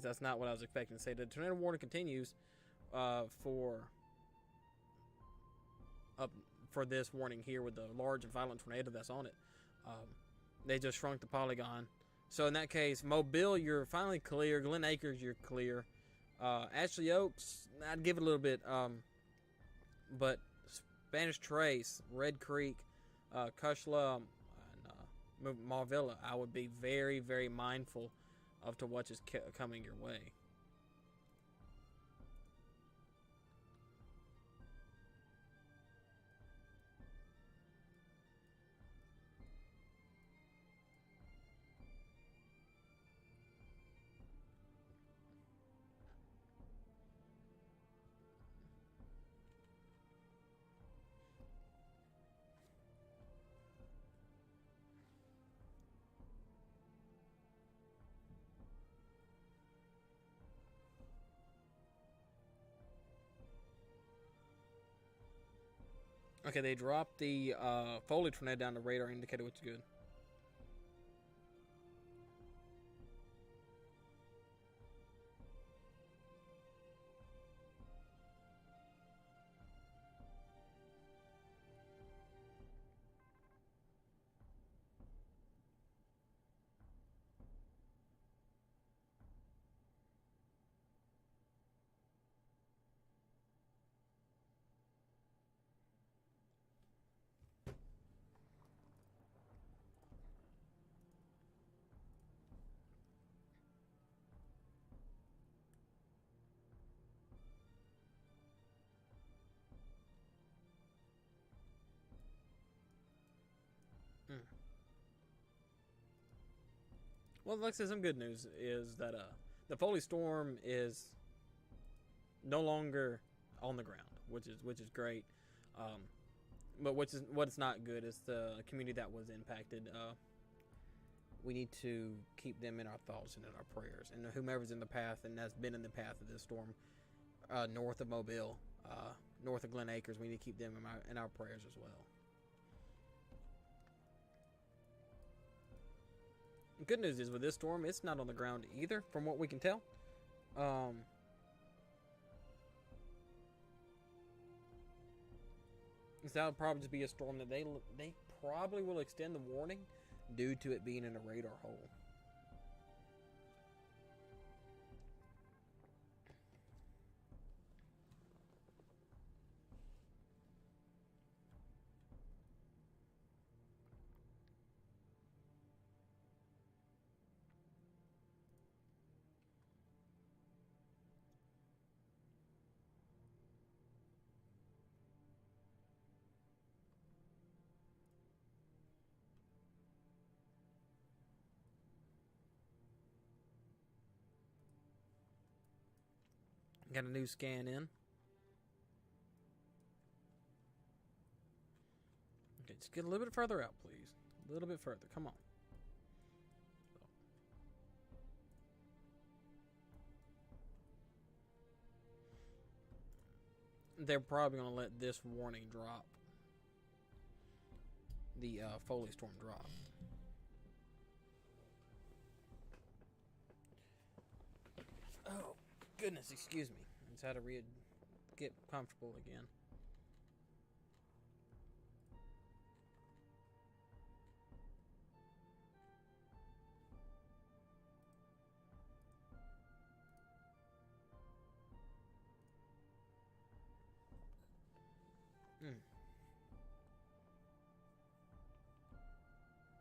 That's not what I was expecting to say. The tornado warning continues for this warning here with the large and violent tornado that's on it. They just shrunk the polygon. So in that case, Mobile, you're finally clear. Glen Acres, you're clear. Ashley Oaks, I'd give it a little bit. But Spanish Trace, Red Creek, Kushla, and Marvilla, I would be very, very mindful of to what is coming your way. Okay, they dropped the Foley tornado down to radar indicator, which is good. Mm. Well, like I said, some good news is that the Foley storm is no longer on the ground, which is great. Um, but what's not good is the community that was impacted. We need to keep them in our thoughts and in our prayers, and whomever's in the path and has been in the path of this storm, north of Mobile, north of Glen Acres, we need to keep them in our prayers as well. Good news is with this storm, it's not on the ground either, from what we can tell. That'll probably just be a storm that they probably will extend the warning due to it being in a radar hole. Got a new scan in. Okay, just get a little bit further out, please. A little bit further. Come on. They're probably going to let this warning drop. The Foley storm drop. Oh, goodness, excuse me. I just had to get comfortable again.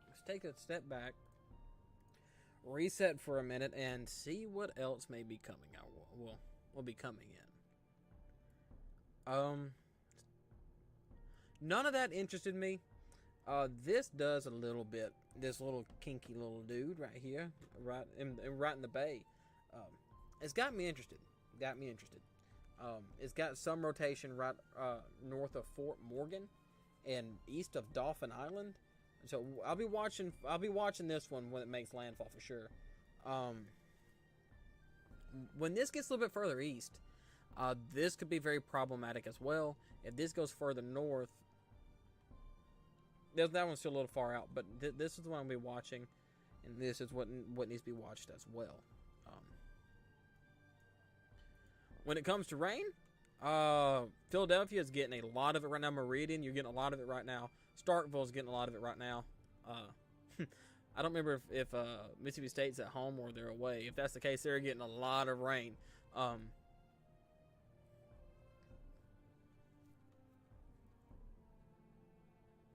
Let's take a step back, reset for a minute, and see what else may be coming out. Will be coming in. None of that interested me. This does a little bit. This little kinky little dude right here, right in the bay. It's got me interested. It's got some rotation right north of Fort Morgan and east of Dauphin Island. So I'll be watching this one when it makes landfall for sure. When this gets a little bit further east, this could be very problematic as well. If this goes further north, that one's still a little far out, but this is the one I'll be watching, and this is what needs to be watched as well. When it comes to rain, Philadelphia is getting a lot of it right now. Meridian, you're getting a lot of it right now. Starkville is getting a lot of it right now. I don't remember if Mississippi State's at home or they're away. If that's the case, they're getting a lot of rain.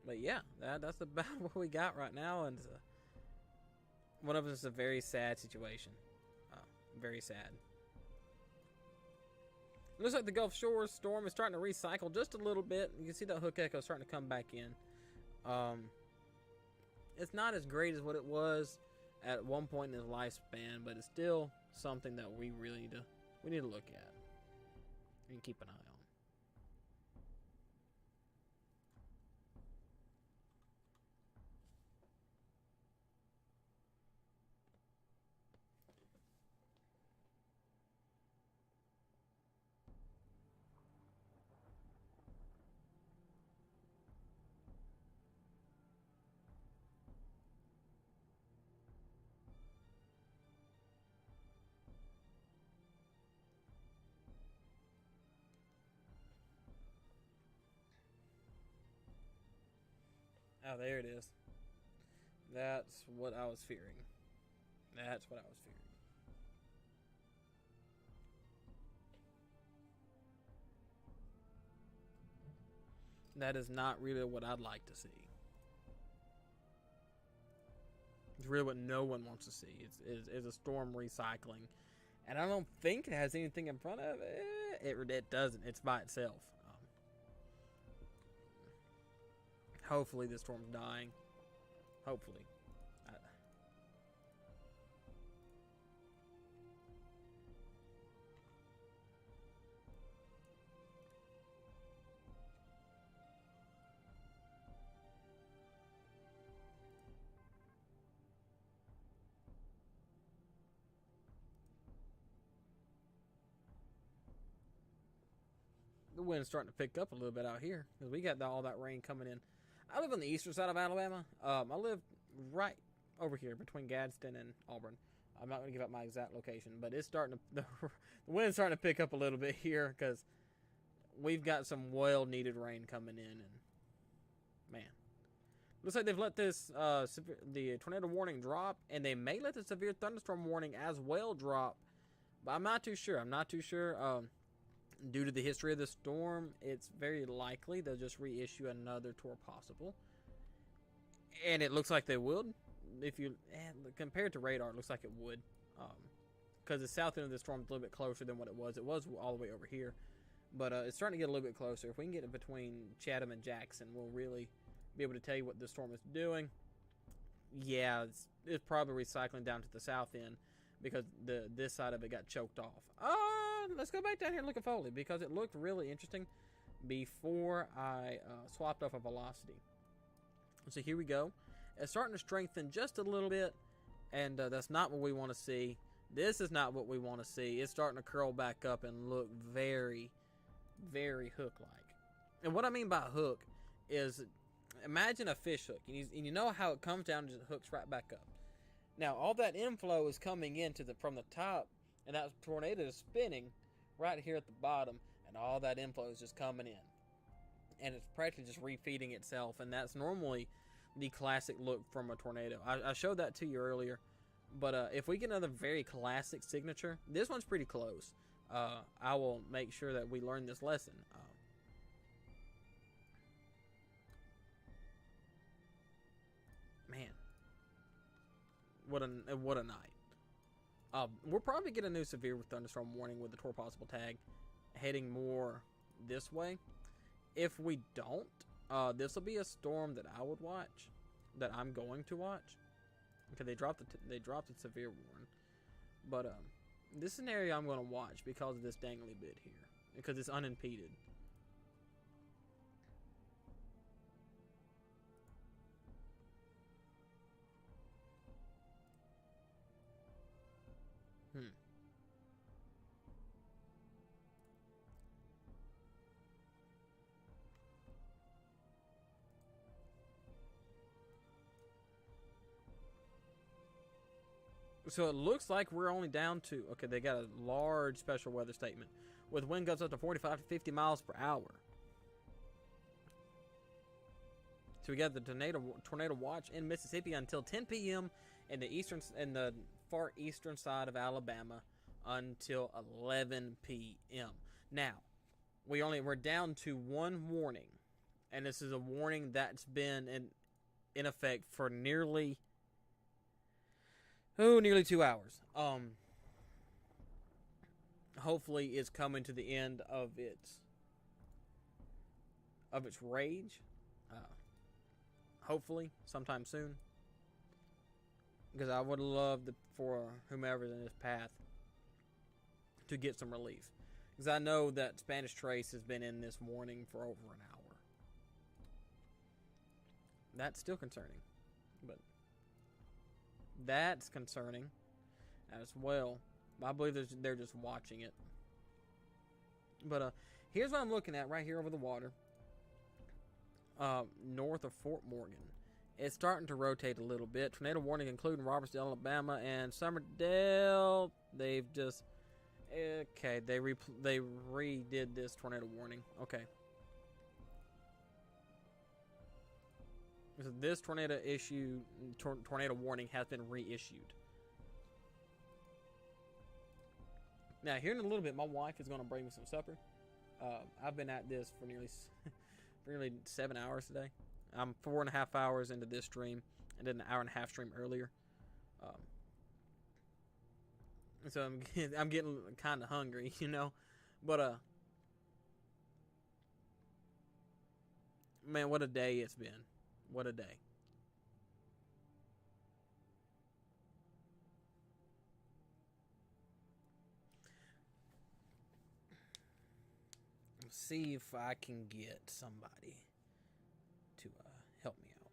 But yeah, that's about what we got right now, and one of them is a very sad situation. Very sad. Looks like the Gulf Shores storm is starting to recycle just a little bit. You can see that hook echo starting to come back in. It's not as great as what it was at one point in its lifespan, but it's still something that we really need to look at and keep an eye on. Oh, there it is. That's what I was fearing. That's what I was fearing. That is not really what I'd like to see. It's really what no one wants to see. Is a storm recycling, and I don't think it has anything in front of it. It doesn't. It's by itself. Hopefully, this storm's dying. Hopefully. The wind's starting to pick up a little bit out here because we got all that rain coming in. I live on the eastern side of Alabama. I live right over here between Gadsden and Auburn. I'm not going to give up my exact location, but it's starting to the wind's starting to pick up a little bit here because we've got some well-needed rain coming in, and man, looks like they've let this the tornado warning drop, and they may let the severe thunderstorm warning as well drop, but I'm not too sure. Due to the history of the storm, it's very likely they'll just reissue another tour possible. And it looks like they would. If you compared to radar, it looks like it would. Because the south end of the storm is a little bit closer than what it was. It was all the way over here. But it's starting to get a little bit closer. If we can get it between Chatham and Jackson, we'll really be able to tell you what the storm is doing. Yeah, it's probably recycling down to the south end because this side of it got choked off. Let's go back down here and look at Foley because it looked really interesting before I swapped off a velocity. So here we go. It's starting to strengthen just a little bit, and that's not what we want to see. This is not what we want to see. It's starting to curl back up and look very, very hook-like. And what I mean by hook is imagine a fish hook, and you know how it comes down and just hooks right back up. Now, all that inflow is coming in from the top, and that tornado is spinning right here at the bottom, and all that inflow is just coming in. And it's practically just refeeding itself, and that's normally the classic look from a tornado. I showed that to you earlier, but if we get another very classic signature, this one's pretty close. I will make sure that we learn this lesson. Man, what a night. We'll probably get a new severe thunderstorm warning with the tour possible tag heading more this way. If we don't, this will be a storm that I would watch, that I'm going to watch. Okay, they dropped the severe warning, but this is an area I'm going to watch because of this dangly bit here, because it's unimpeded. So it looks like we're only down to, okay, they got a large special weather statement with wind gusts up to 45 to 50 miles per hour. So we got the tornado watch in Mississippi until 10 p.m. in the far eastern side of Alabama until 11 p.m. Now, we're down to one warning, and this is a warning that's been in effect for nearly 2 hours. Hopefully it's coming to the end of its rage. Hopefully sometime soon, because I would love for whomever's in this path to get some relief, because I know that Spanish Trace has been in this warning for over an hour. That's still concerning, but that's concerning as well. I believe they're just watching it. But here's what I'm looking at right here over the water, north of Fort Morgan. It's starting to rotate a little bit. Tornado warning including Robertsdale, Alabama, and Summerdale. They've just they redid this tornado warning. Okay. So this tornado warning has been reissued. Now, here in a little bit, my wife is going to bring me some supper. I've been at this for nearly 7 hours today. I'm 4.5 hours into this stream, and did an hour and a half stream earlier. So I'm getting kind of hungry, you know. But man, what a day it's been. What a day. Let's see if I can get somebody to help me out.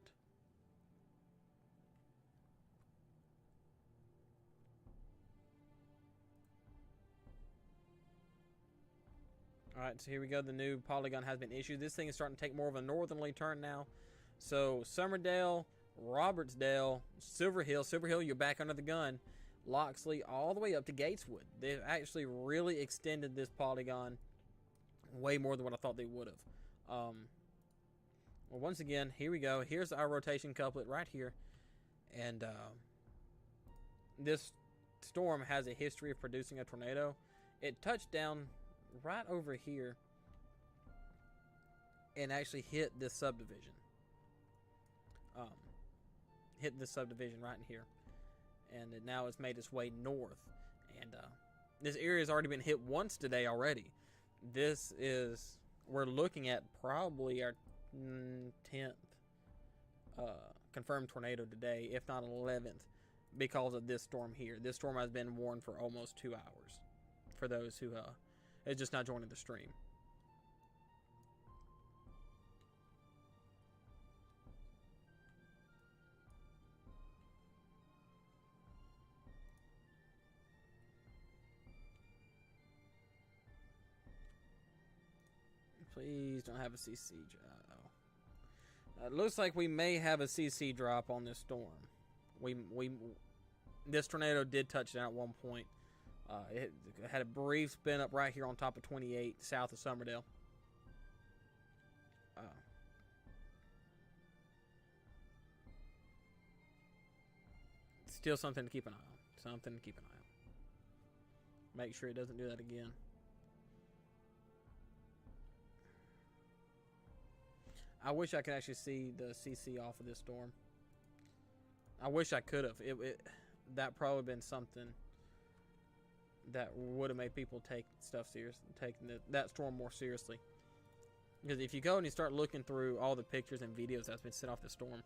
Alright, so here we go. The new polygon has been issued. This thing is starting to take more of a northerly turn now. So, Summerdale, Robertsdale, Silver Hill, you're back under the gun. Loxley, all the way up to Gateswood. They've actually really extended this polygon way more than what I thought they would have. Well, once again, here we go. Here's our rotation couplet right here. And this storm has a history of producing a tornado. It touched down right over here and actually hit this subdivision. Hit this subdivision right in here. And now it's made its way north. And this area has already been hit once today already. We're looking at probably our 10th confirmed tornado today, if not 11th, because of this storm here. This storm has been warned for almost 2 hours for those who is just not joining the stream. Please don't have a CC drop. It looks like we may have a CC drop on this storm. This tornado did touch down at one point. It had a brief spin up right here on top of 28 south of Summerdale. Still something to keep an eye on. Something to keep an eye on. Make sure it doesn't do that again. I wish I could actually see the CC off of this storm. I wish I could have. That probably been something that would have made people take stuff serious, take that storm more seriously. Because if you go and you start looking through all the pictures and videos that's been sent off the storm,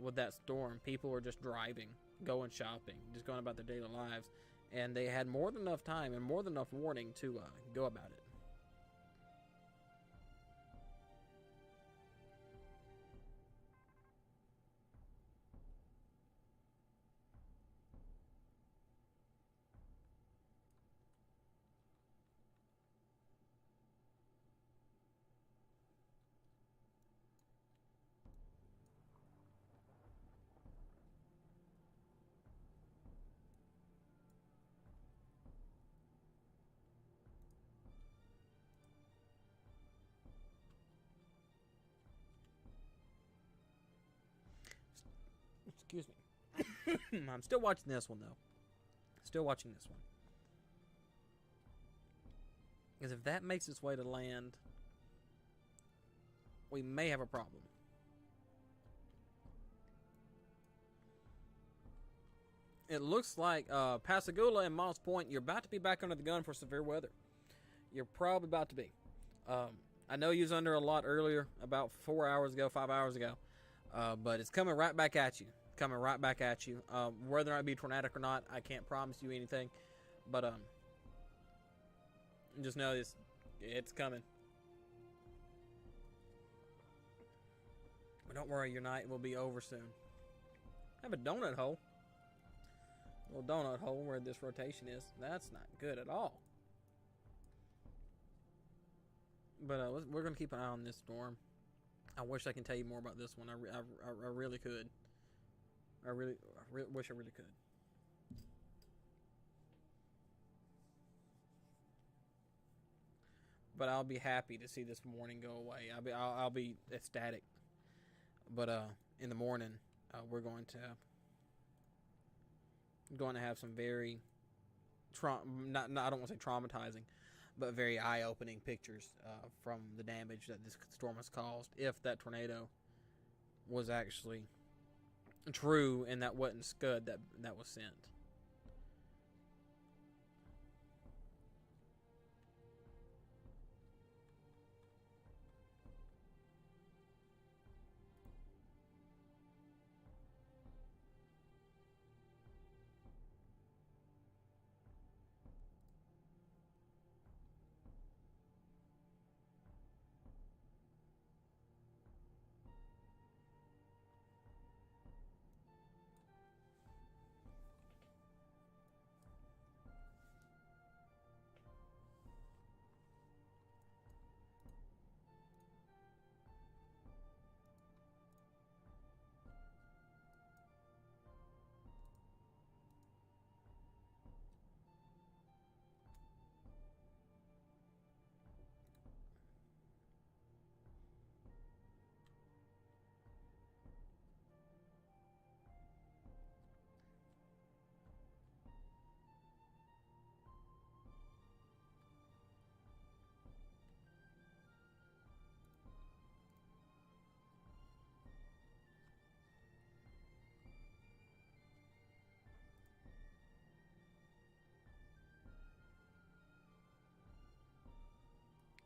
with that storm, people are just driving, going shopping, just going about their daily lives, and they had more than enough time and more than enough warning to go about it. Excuse me. I'm still watching this one, though. Still watching this one. Because if that makes its way to land, we may have a problem. It looks like Pascagoula and Moss Point, you're about to be back under the gun for severe weather. You're probably about to be. I know you was under a lot earlier, about 4 hours ago, 5 hours ago. But it's coming right back at you. Coming right back at you. Whether or not it be tornadic or not, I can't promise you anything. But just know it's coming. But don't worry, your night will be over soon. I have a donut hole. A little donut hole where this rotation is. That's not good at all. But we're going to keep an eye on this storm. I wish I can tell you more about this one. I really could. I really wish I really could. But I'll be happy to see this morning go away. I'll be ecstatic. But in the morning, we're going to have some very not I don't want to say traumatizing, but very eye-opening pictures from the damage that this storm has caused. If that tornado was actually true and that wasn't scud that was sent.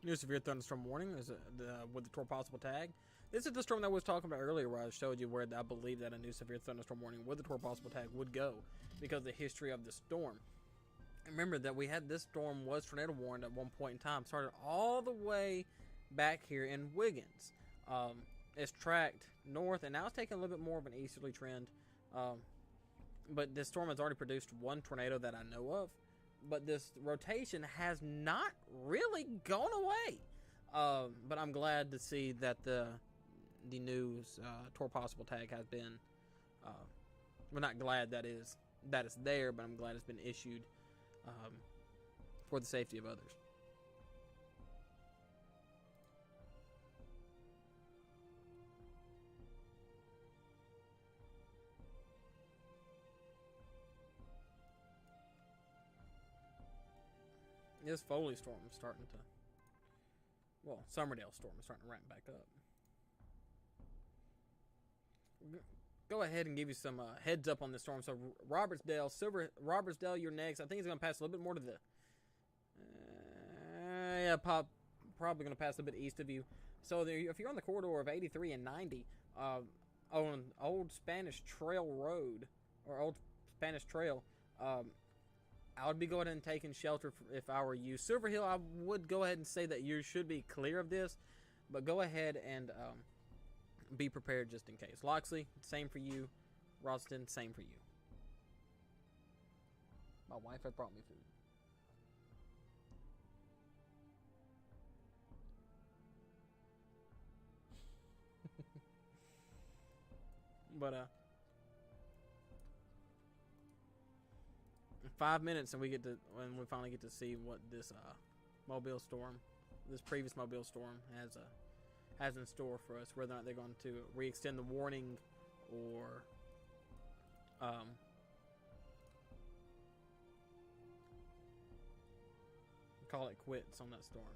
New severe thunderstorm warning is with the tornado possible tag. This is the storm that I was talking about earlier, where I showed you where I believe that a new severe thunderstorm warning with the tornado possible tag would go because of the history of the storm. Remember that we had this storm was tornado warned at one point in time, started all the way back here in Wiggins. It's tracked north, and now it's taking a little bit more of an easterly trend. But this storm has already produced one tornado that I know of. But this rotation has not really gone away. But I'm glad to see that the news tour possible tag has been. We're not glad that it's there, but I'm glad it's been issued for the safety of others. This Foley storm is starting to, well, Summerdale storm is starting to ramp back up. Go ahead and give you some heads up on this storm. So Robertsdale, you're next. I think it's going to pass a little bit more to the, probably going to pass a bit east of you. So if you're on the corridor of 83 and 90, on Old Spanish Trail Road, or Old Spanish Trail, I would be going ahead and taking shelter if I were you. Silver Hill, I would go ahead and say that you should be clear of this, but go ahead and be prepared just in case. Loxley, same for you. Ralston, same for you. My wife had brought me food. But 5 minutes and we finally get to see what this Mobile storm, this previous Mobile storm has in store for us. Whether or not they're going to re-extend the warning or call it quits on that storm.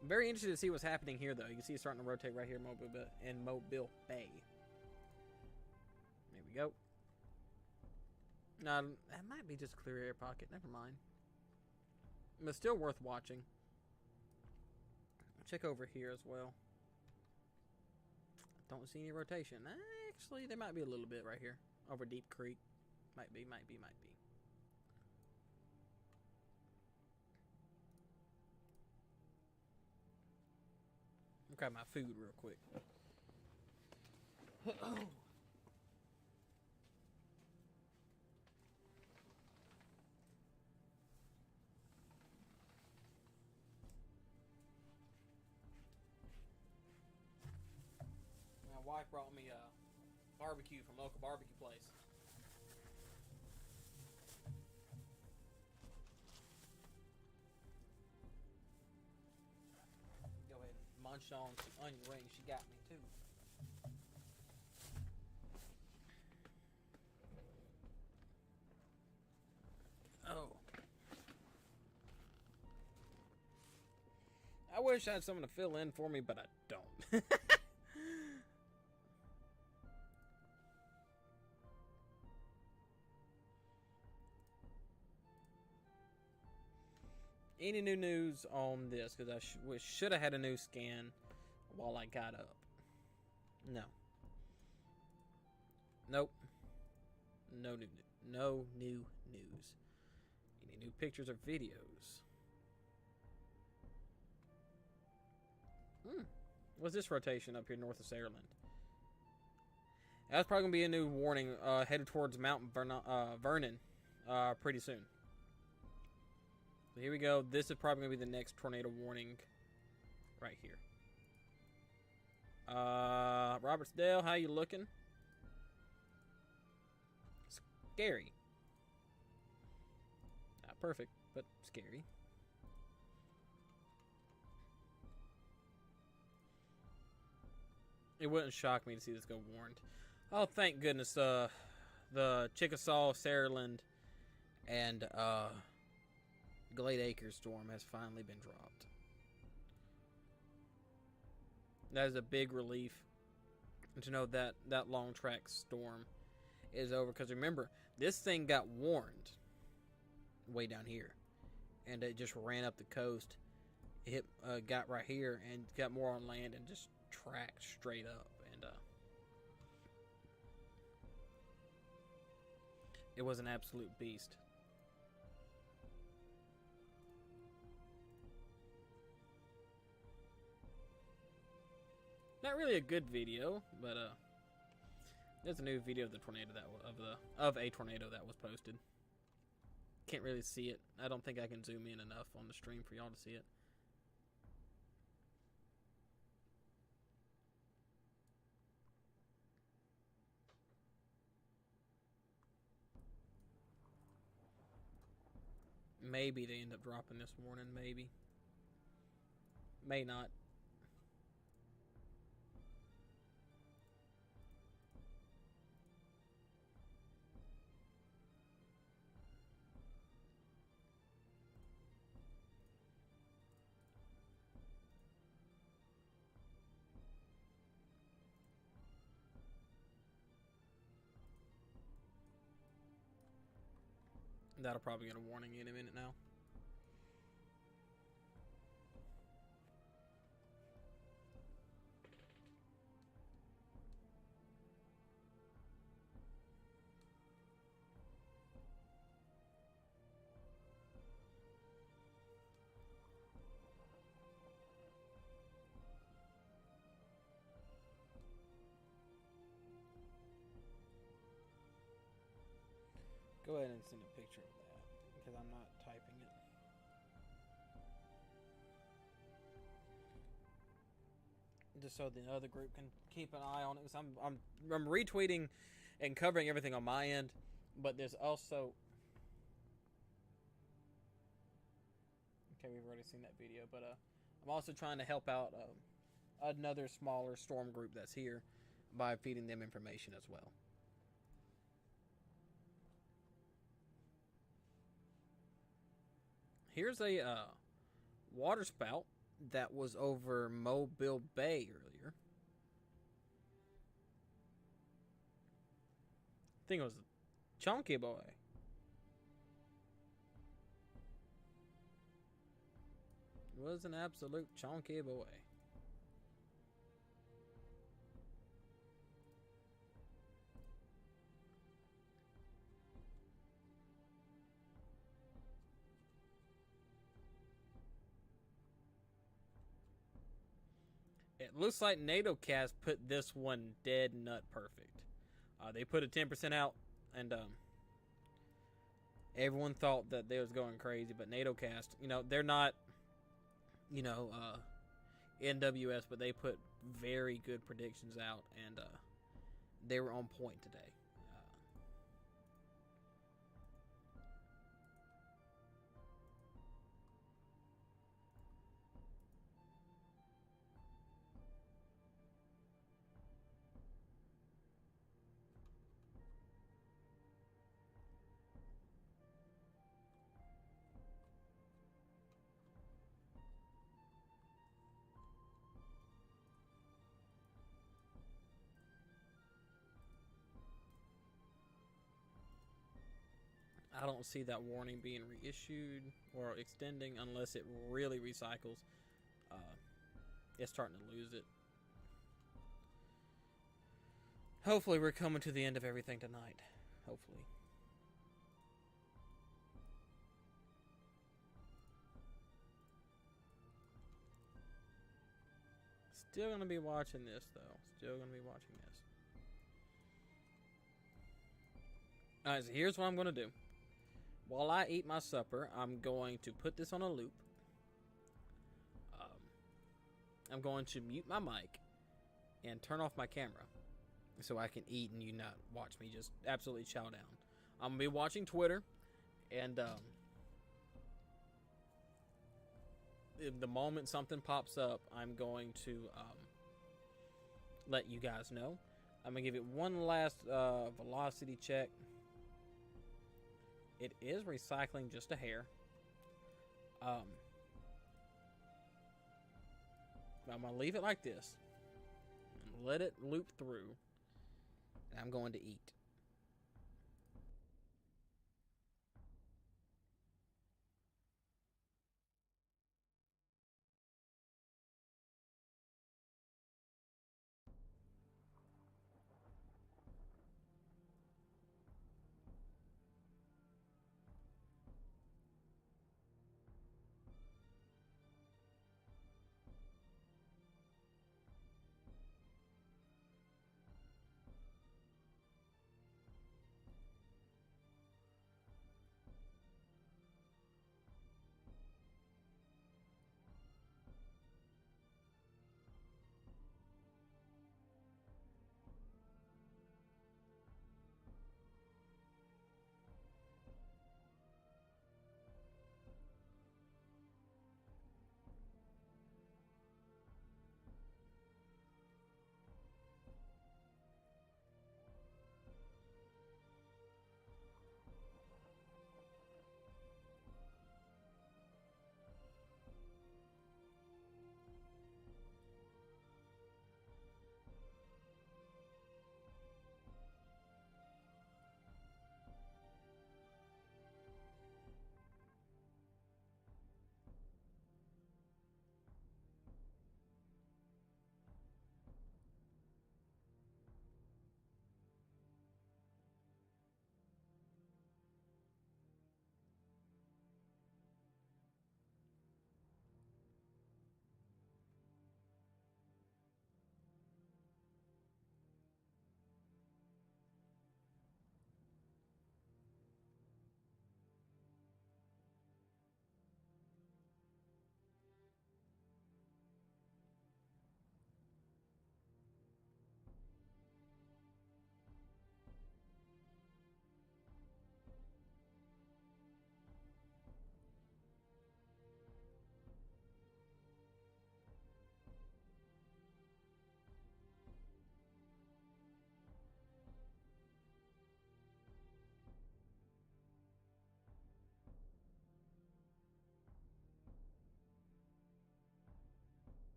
I'm very interested to see what's happening here, though. You can see it's starting to rotate right here in Mobile Bay. There we go. No, that might be just a clear air pocket. Never mind. But still worth watching. Check over here as well. Don't see any rotation. Actually, there might be a little bit right here. Over Deep Creek. Might be. Grab my food real quick. My wife brought me a barbecue from a local barbecue place. Go ahead and munch on some onion rings. She got me too. I wish I had someone to fill in for me, but I don't. Any new news on this? Because I should have had a new scan while I got up. No. Nope. No new news. Any new pictures or videos? What's this rotation up here north of Saarland? That's probably gonna be a new warning headed towards Mount Vernon pretty soon. So here we go. This is probably gonna be the next tornado warning right here. Robertsdale, how you looking? Scary. Not perfect, but scary. It wouldn't shock me to see this go warned. Oh, thank goodness. The Chickasaw, Saarland, and Glade Acres storm has finally been dropped. That is a big relief to know that that long track storm is over. Because remember, this thing got warned way down here, and it just ran up the coast. It got right here and got more on land and just tracked straight up. And it was an absolute beast. Not really a good video, but there's a new video of the tornado of a tornado that was posted. Can't really see it. I don't think I can zoom in enough on the stream for y'all to see it. Maybe they end up dropping this morning. Maybe. May not. That'll probably get a warning in a minute now. Go ahead and send a picture of that, because I'm not typing it. Just so the other group can keep an eye on it. Because I'm retweeting and covering everything on my end, but there's also... Okay, we've already seen that video, but I'm also trying to help out another smaller storm group that's here by feeding them information as well. Here's a water spout that was over Mobile Bay earlier. I think it was Chunky Boy. It was an absolute chunky boy. It looks like NATOcast put this one dead nut perfect. They put a 10% out, and everyone thought that they was going crazy, but NATOcast, you know, they're not, you know, NWS, but they put very good predictions out, and they were on point today. I don't see that warning being reissued or extending unless it really recycles. Uh, it's starting to lose it. Hopefully, we're coming to the end of everything tonight. Hopefully. Still gonna be watching this though. Still gonna be watching this. Alright, so here's what I'm gonna do. While I eat my supper, I'm going to put this on a loop. I'm going to mute my mic and turn off my camera so I can eat and you not watch me just absolutely chow down. I'm gonna be watching Twitter, and the moment something pops up, I'm going to let you guys know. I'm gonna give it one last velocity check. It is recycling just a hair. I'm gonna leave it like this and let it loop through. And I'm going to eat.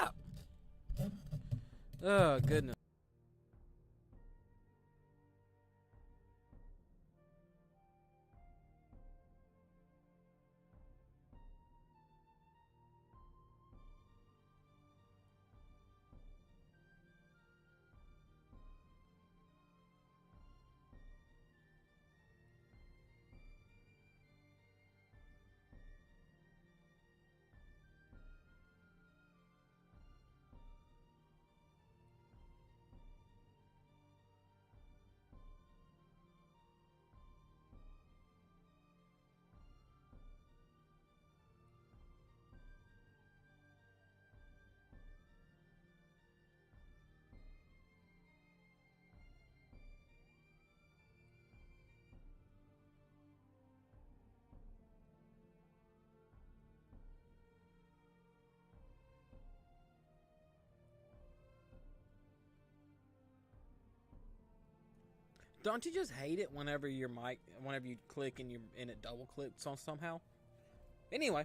up? Oh, goodness. Don't you just hate it whenever whenever you click and it double clicks on somehow? Anyway,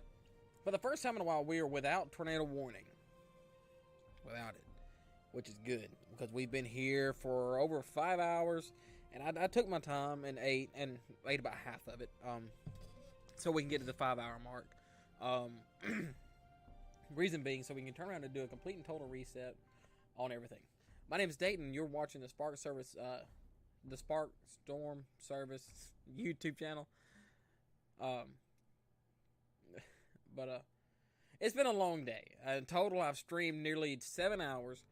for the first time in a while, we are without tornado warning. Without it, which is good because we've been here for over 5 hours, and I took my time and ate about half of it, so we can get to the 5-hour mark. Reason being, so we can turn around and do a complete and total reset on everything. My name is Dayton. You're watching the Spark Service. The Spark Storm Service YouTube channel. But it's been a long day. In total, I've streamed nearly 7 hours.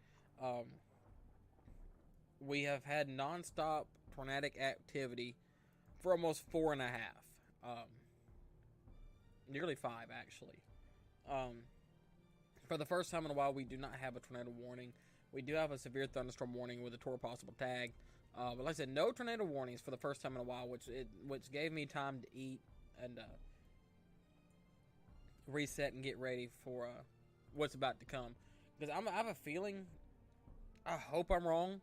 We have had non-stop tornadic activity for almost 4.5. Nearly 5, actually. For the first time in a while, we do not have a tornado warning. We do have a severe thunderstorm warning with a tour possible tag. But like I said, no tornado warnings for the first time in a while, which gave me time to eat and reset and get ready for what's about to come. Because I have a feeling, I hope I'm wrong,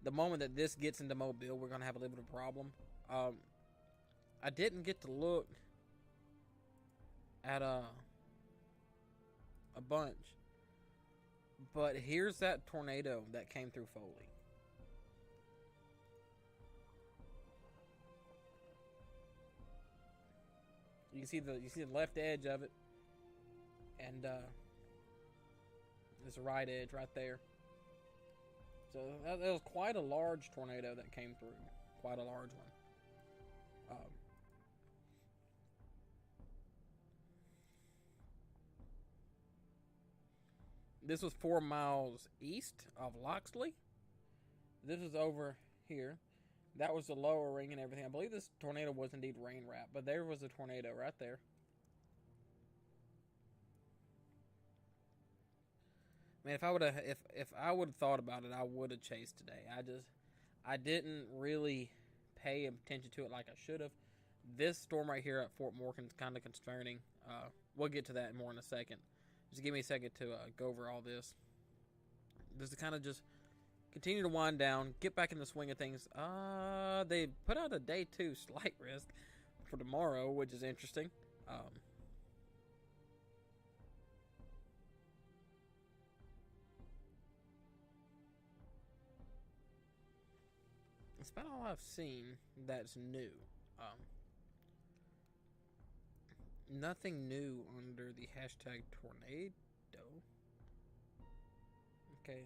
the moment that this gets into Mobile, we're going to have a little bit of a problem. I didn't get to look at a bunch, but here's that tornado that came through Foley. You see the left edge of it, and there's the right edge right there. So that was quite a large tornado that came through, quite a large one. This was 4 miles east of Loxley. This is over here. That was the lower ring and everything. I believe this tornado was indeed rain wrapped, but there was a tornado right there. Man, if I would have thought about it, I would have chased today. I didn't really pay attention to it like I should have. This storm right here at Fort Morgan is kind of concerning. We'll get to that more in a second. Just give me a second to go over all this. Just to kind of just continue to wind down, get back in the swing of things. They put out a day 2 slight risk for tomorrow, which is interesting. It's about all I've seen that's new. Nothing new under the hashtag tornado. Okay.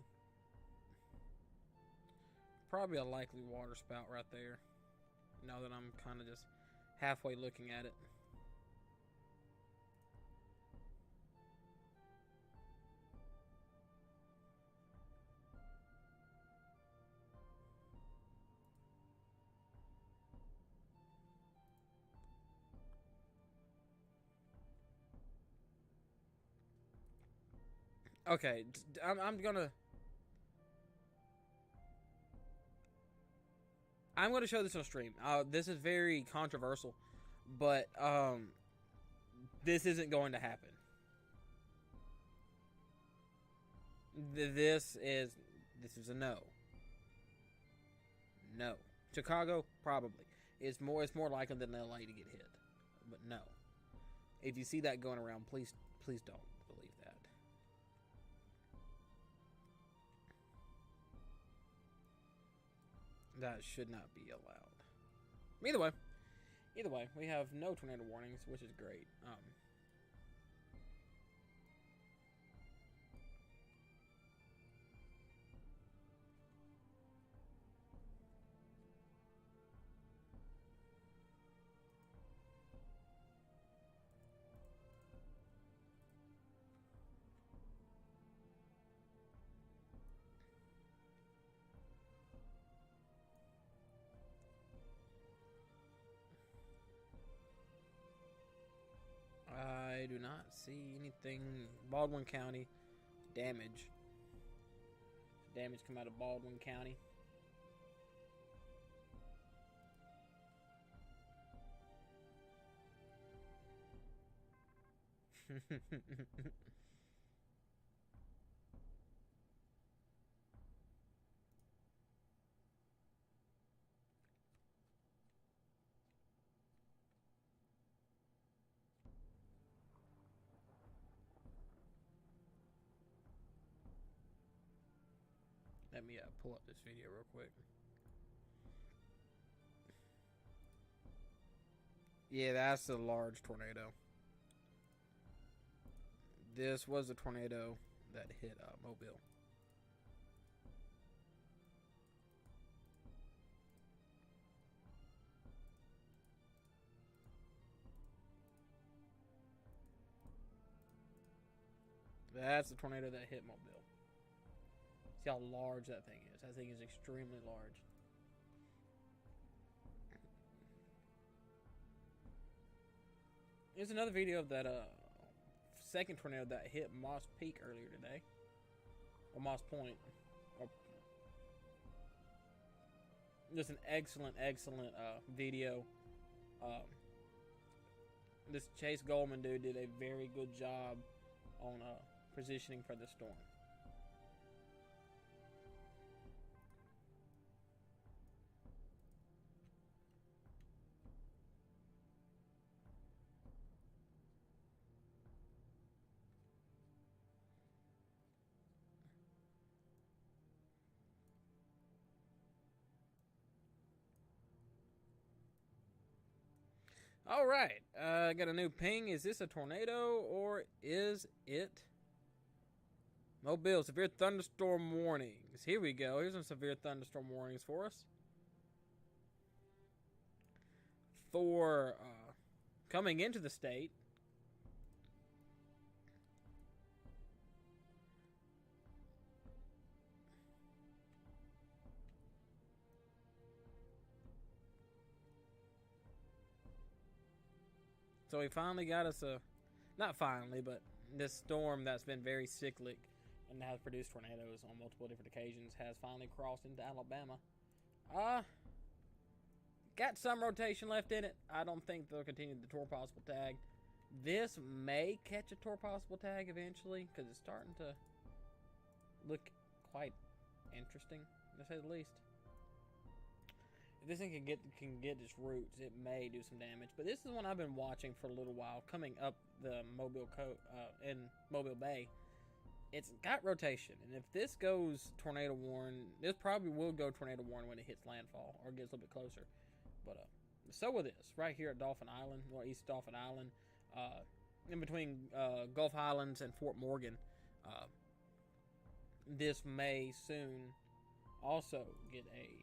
Probably a likely water spout right there. Now that I'm kind of just halfway looking at it. Okay, I'm gonna show this on stream. This is very controversial, but this isn't going to happen. This is a no. No. Chicago, probably. It's more likely than LA to get hit, but no. If you see that going around, please don't believe that. That should not be allowed. Either way, we have no tornado warnings, which is great. I do not see anything. Baldwin County damage. Damage come out of Baldwin County. Let me pull up this video real quick. Yeah, that's a large tornado. This was a tornado that hit Mobile. That's the tornado that hit Mobile. See how large that thing is. That thing is extremely large. Here's another video of that second tornado that hit Moss Peak earlier today. Or Moss Point. Just an excellent video. This Chase Goldman dude did a very good job on positioning for the storm. All right, got a new ping. Is this a tornado or is it Mobile? Severe thunderstorm warnings. Here we go. Here's some severe thunderstorm warnings for us. For coming into the state. So we finally got us not finally, but this storm that's been very cyclic and has produced tornadoes on multiple different occasions has finally crossed into Alabama. Got some rotation left in it. I don't think they'll continue the tour possible tag. This may catch a tour possible tag eventually because it's starting to look quite interesting, to say the least. If this thing can get its roots, it may do some damage. But this is one I've been watching for a little while, coming up the Mobile in Mobile Bay. It's got rotation, and if this goes tornado warn, this probably will go tornado warn when it hits landfall or gets a little bit closer. But so with this, right here at Dauphin Island, or East Dauphin Island, in between Gulf Highlands and Fort Morgan, this may soon also get a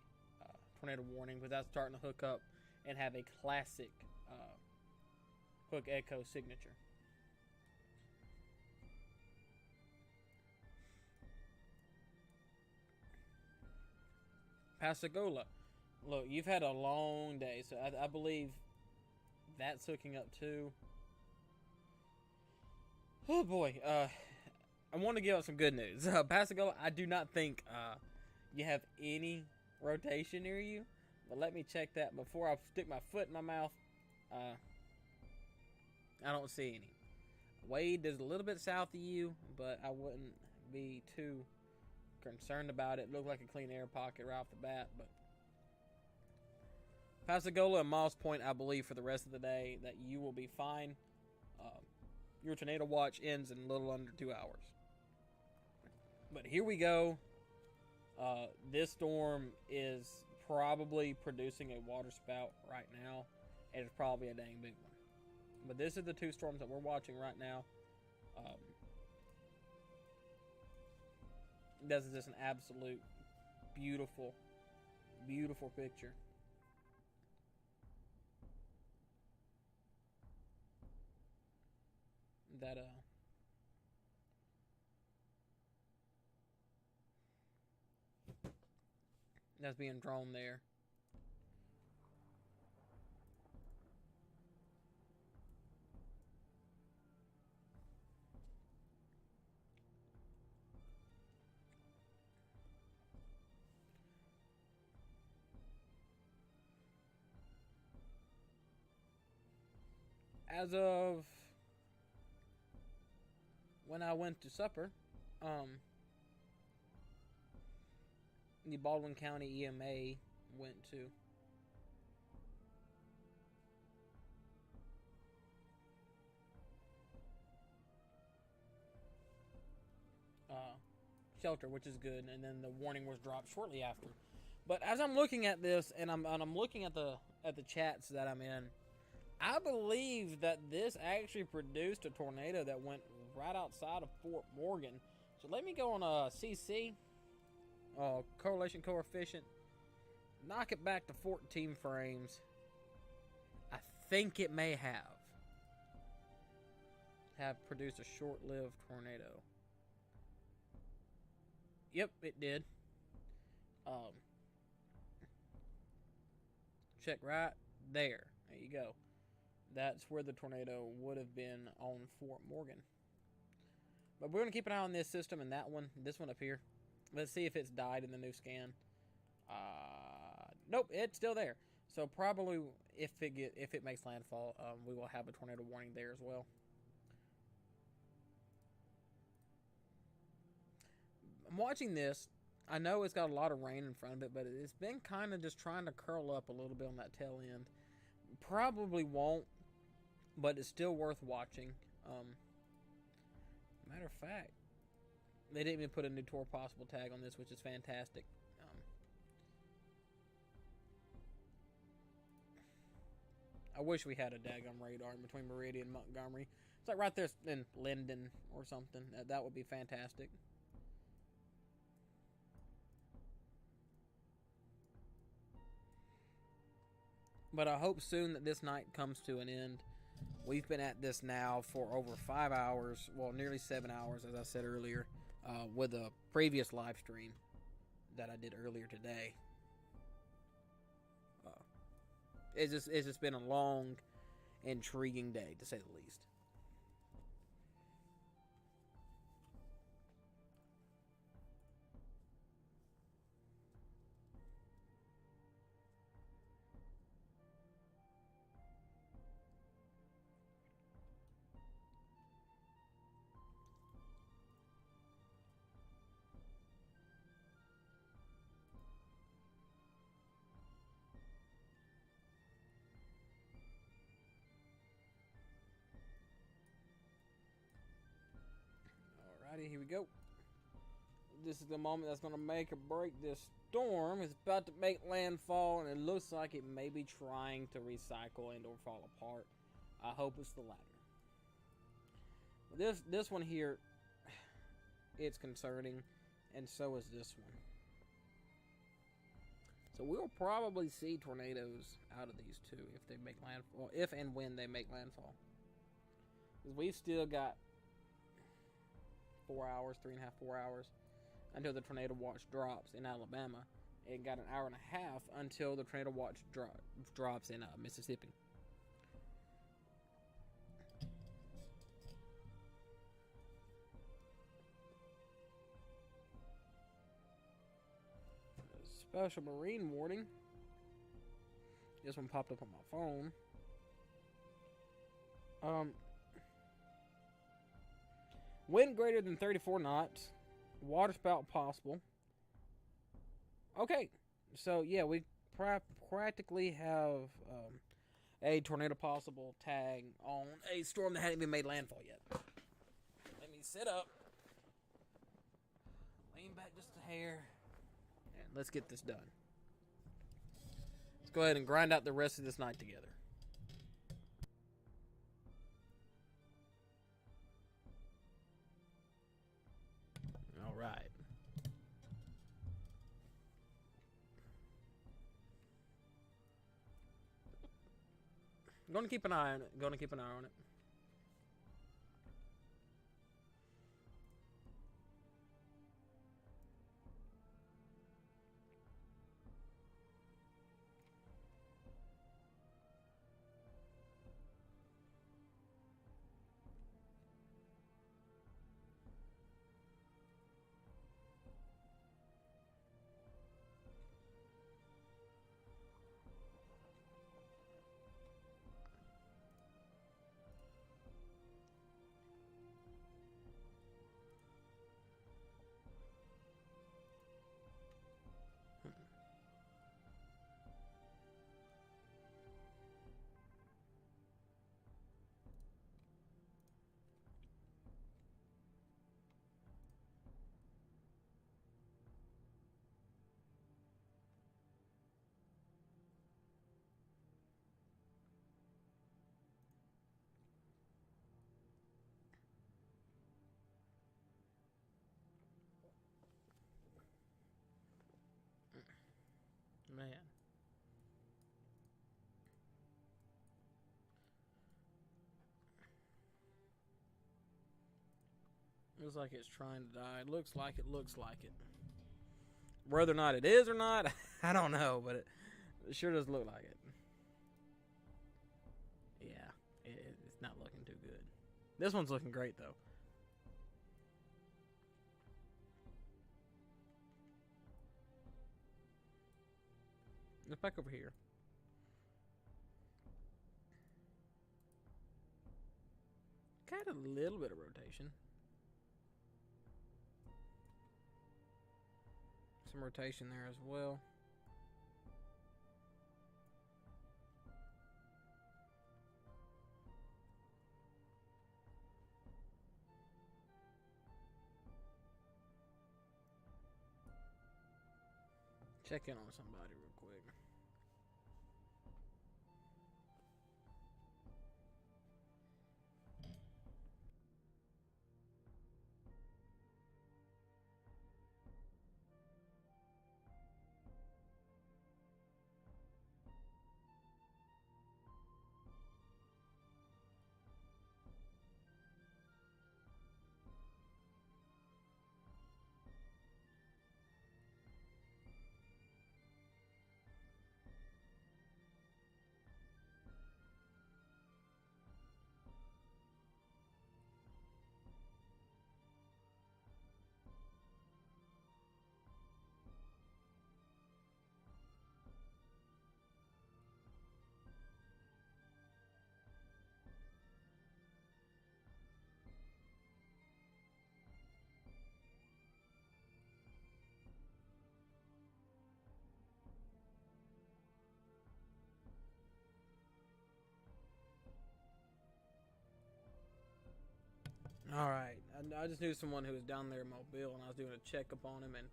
tornado warning, but that's starting to hook up and have a classic hook echo signature. Pascagoula. Look, you've had a long day, so I believe that's hooking up too. Oh boy, I want to give out some good news. Pascagoula, I do not think you have any rotation near you, but let me check that before I stick my foot in my mouth. I don't see any. Wade is a little bit south of you, but I wouldn't be too concerned about it. Looked like a clean air pocket right off the bat, but Pascagoula and Moss Point, I believe for the rest of the day that you will be fine. Your tornado watch ends in a little under 2 hours. But here we go. This storm is probably producing a water spout right now, and it's probably a dang big one. But this is the two storms that we're watching right now. This is just an absolute beautiful, beautiful picture. That's being drawn there. As of when I went to supper, the Baldwin County EMA went to shelter, which is good, and then the warning was dropped shortly after. But as I'm looking at this, and I'm looking at the chats that I'm in, I believe that this actually produced a tornado that went right outside of Fort Morgan. So let me go on CC, correlation coefficient, knock it back to 14 frames. I think it may have produced a short-lived tornado. Yep, it did. Check right there. There you go. That's where the tornado would have been on Fort Morgan. But we're going to keep an eye on this system and that one, this one up here. Let's see if it's died in the new scan. Nope, it's still there. So probably if it makes landfall, we will have a tornado warning there as well. I'm watching this. I know it's got a lot of rain in front of it, but it's been kind of just trying to curl up a little bit on that tail end. Probably won't, but it's still worth watching. Matter of fact, they didn't even put a new tour possible tag on this, which is fantastic. I wish we had a daggum radar in between Meridian and Montgomery. It's like right there in Linden or something. That would be fantastic. But I hope soon that this night comes to an end. We've been at this now for over 5 hours, well, nearly 7 hours, as I said earlier, with a previous live stream that I did earlier today. It's just been a long, intriguing day, to say the least. Alrighty, here we go. This is the moment that's going to make or break this storm. It's about to make landfall, and it looks like it may be trying to recycle and or fall apart. I hope it's the latter. This one here, it's concerning, and so is this one. So we'll probably see tornadoes out of these two if they make landfall, if and when they make landfall. Because we've still got 4 hours, 3.5, 4 hours until the tornado watch drops in Alabama, and got an hour and a half until the tornado watch drops in Mississippi. Special marine warning. This one popped up on my phone. Wind greater than 34 knots. Water spout possible. Okay. So, yeah, we practically have a tornado possible tag on a storm that hadn't even made landfall yet. Let me sit up. Lean back just a hair. And let's get this done. Let's go ahead and grind out the rest of this night together. All right. I'm going to keep an eye on it. Going to keep an eye on it. Man. Looks like it's trying to die. Looks like it. Whether or not it is or not, I don't know, but it sure does look like it. Yeah, it's not looking too good. This one's looking great, though. Let's back over here. Got a little bit of rotation. Some rotation there as well. Check in on somebody real quick. All right, I just knew someone who was down there in Mobile, and I was doing a checkup on him, and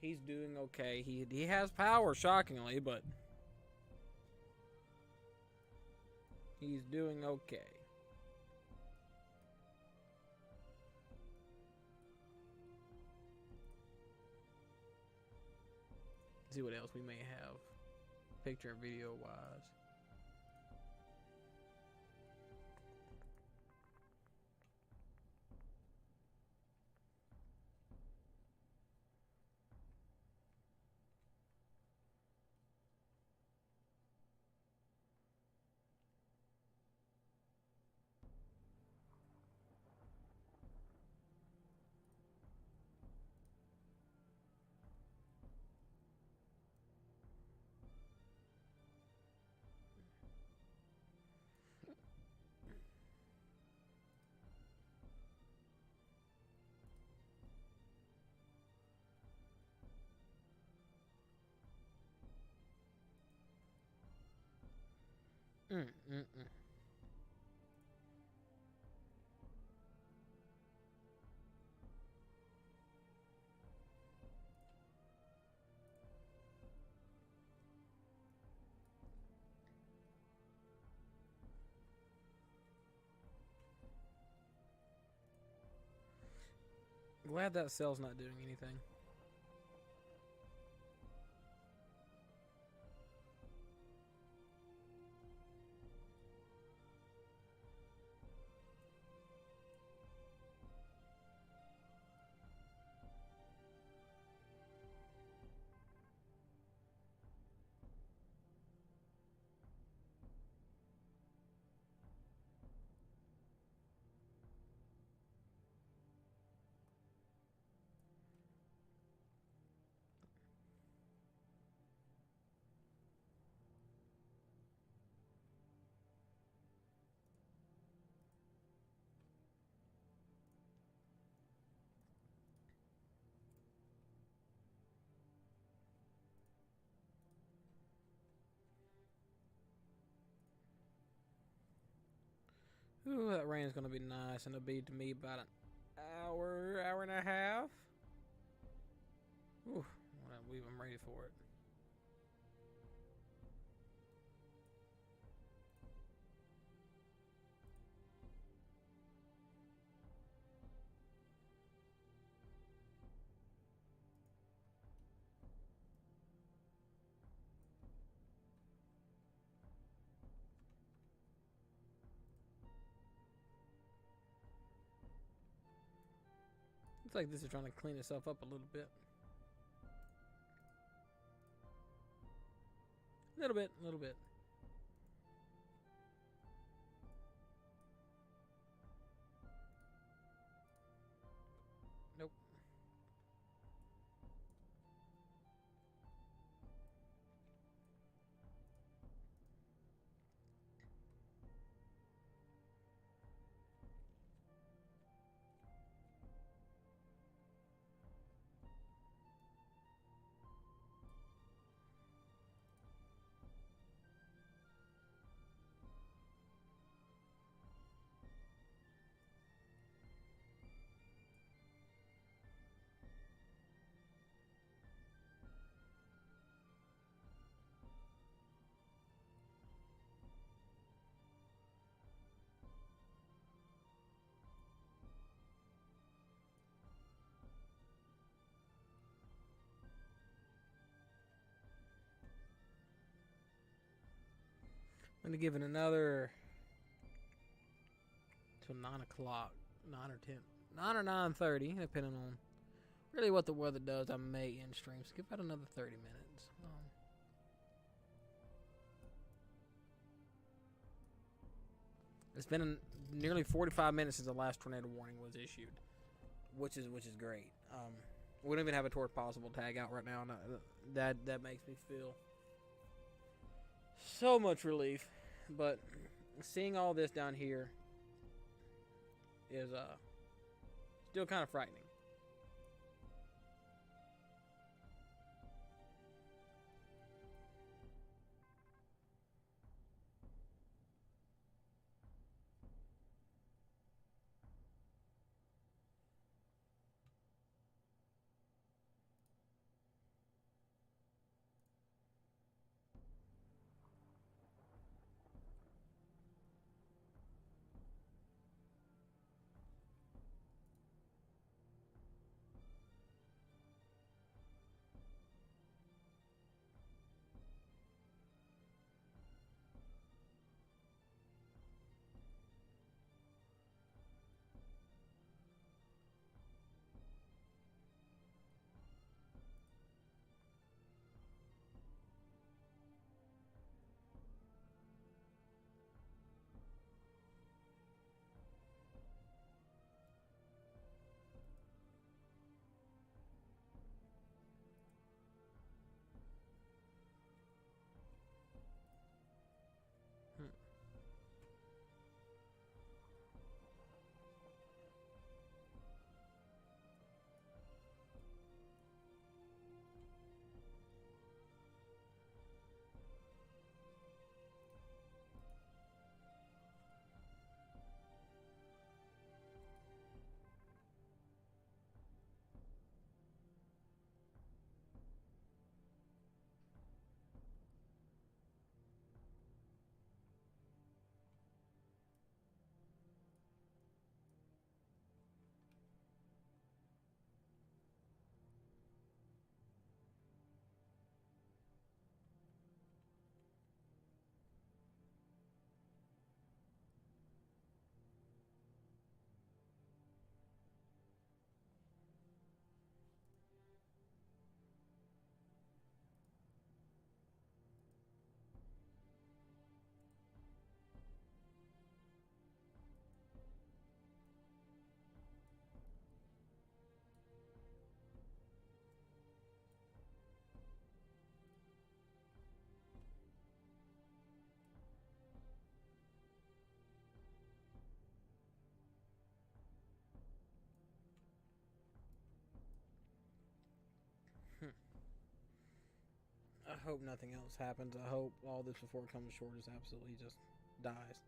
he's doing okay. He has power, shockingly, but he's doing okay. See what else we may have, picture and video wise. Mm, mm, mm. Glad that cell's not doing anything. Ooh, that rain's gonna be nice, and it'll be to me about an hour and a half. Ooh, I'm ready for it. Looks like this is trying to clean itself up a little bit. A little bit, a little bit. Nope. I'm gonna give it another till 9 o'clock, 9 or 10, 9 or 9:30, depending on really what the weather does. I may end stream. So give it another 30 minutes. It's been nearly 45 minutes since the last tornado warning was issued, which is great. We don't even have a torque possible tag out right now, and that makes me feel so much relief. But seeing all this down here is still kind of frightening. hope nothing else happens. I hope all this before it comes short just absolutely just dies.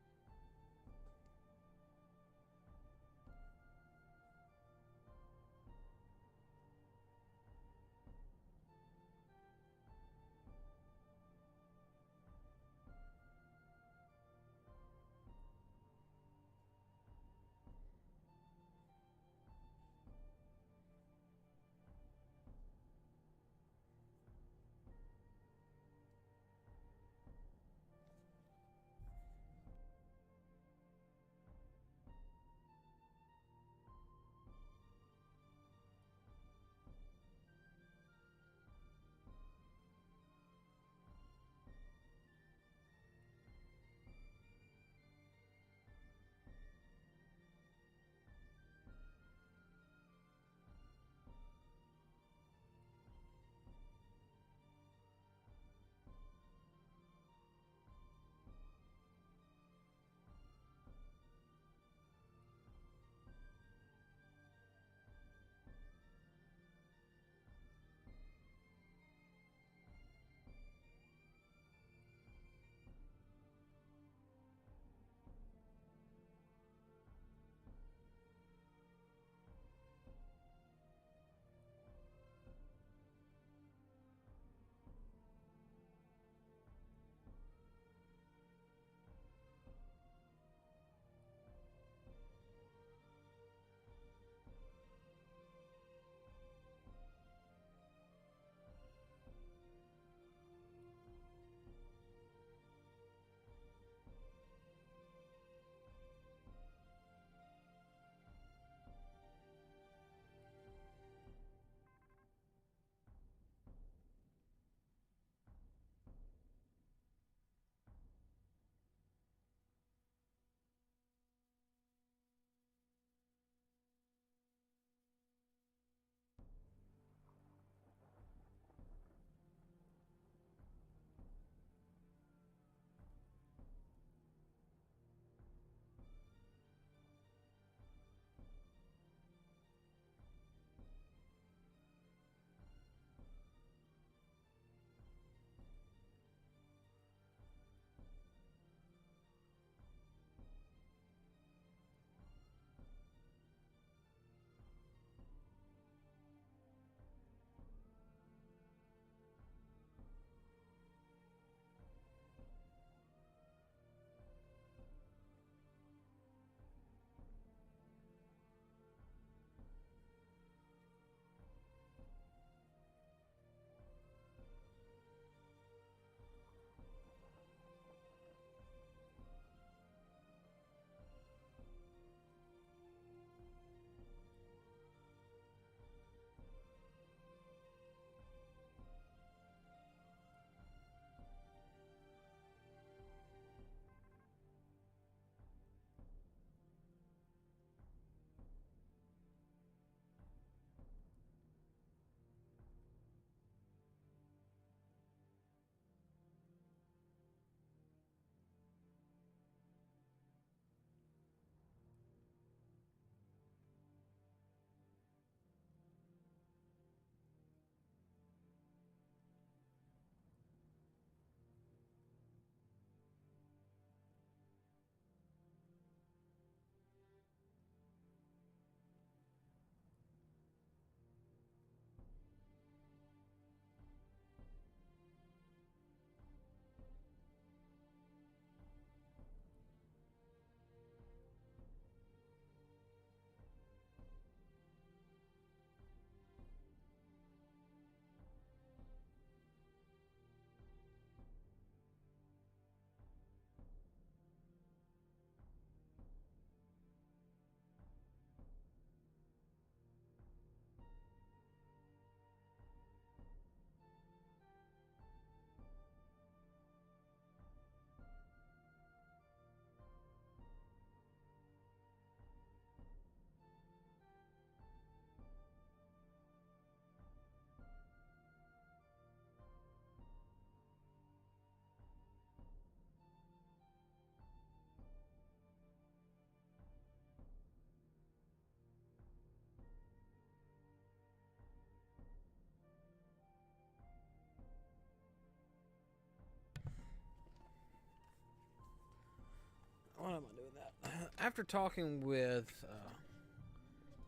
After talking with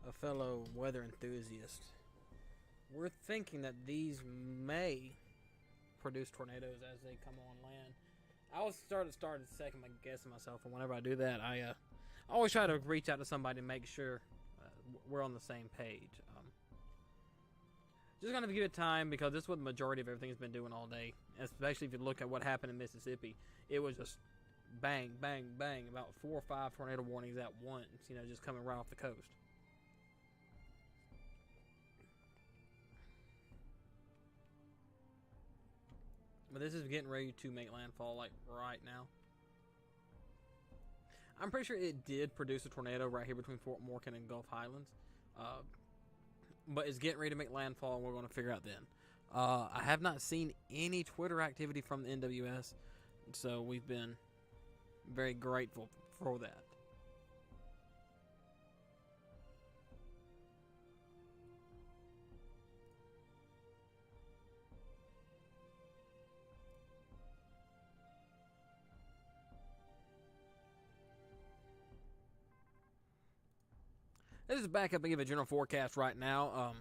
a fellow weather enthusiast, we're thinking that these may produce tornadoes as they come on land. I was started second guessing myself, and whenever I do that, I always try to reach out to somebody to make sure we're on the same page. Just gonna give it time because this is what the majority of everything's been doing all day. Especially if you look at what happened in Mississippi, it was just bang, bang, bang, about 4 or 5 tornado warnings at once. You know, just coming right off the coast. But this is getting ready to make landfall, like, right now. I'm pretty sure it did produce a tornado right here between Fort Morgan and Gulf Highlands. But it's getting ready to make landfall, and we're going to figure out then. I have not seen any Twitter activity from the NWS, so we've been very grateful for that. Let's just back up and give a general forecast right now.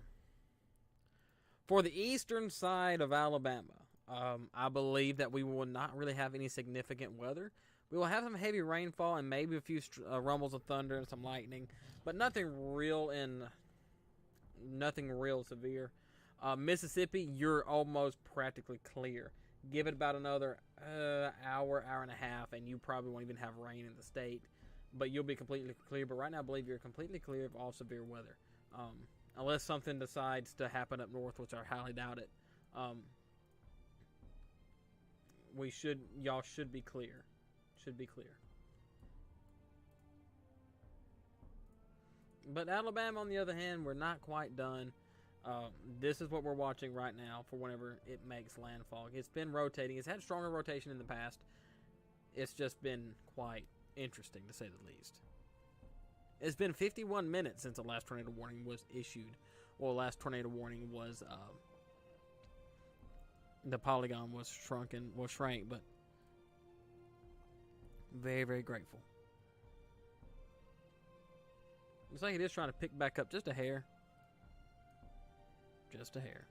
For the eastern side of Alabama, I believe that we will not really have any significant weather. We will have some heavy rainfall and maybe a few rumbles of thunder and some lightning, but nothing real severe. Mississippi, you're almost practically clear. Give it about another hour and a half, and you probably won't even have rain in the state. But you'll be completely clear. But right now, I believe you're completely clear of all severe weather. Unless something decides to happen up north, which I highly doubt it. Y'all should be clear. Should be clear. But Alabama, on the other hand, we're not quite done. This is what we're watching right now for whenever it makes landfall. It's been rotating. It's had stronger rotation in the past. It's just been quite interesting, to say the least. It's been 51 minutes since the last tornado warning was issued. Well, the last tornado warning was the polygon was shrank, but very, very grateful. Looks like it is trying to pick back up just a hair. Just a hair.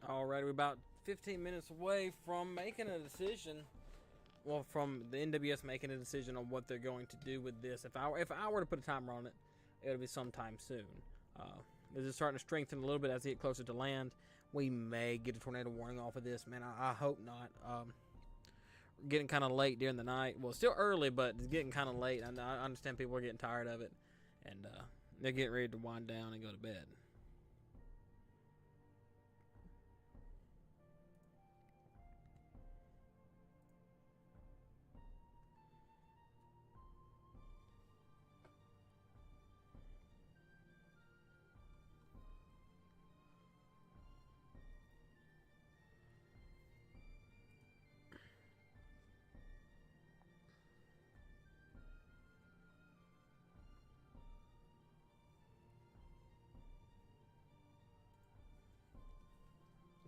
Alright, we're about 15 minutes away from making a decision. Well, from the NWS making a decision on what they're going to do with this. If I were to put a timer on it, it would be sometime soon. This is starting to strengthen a little bit as they get closer to land. We may get a tornado warning off of this, man. I hope not. Getting kind of late during the night. Well, it's still early, but it's getting kind of late. I understand people are getting tired of it, and they're getting ready to wind down and go to bed.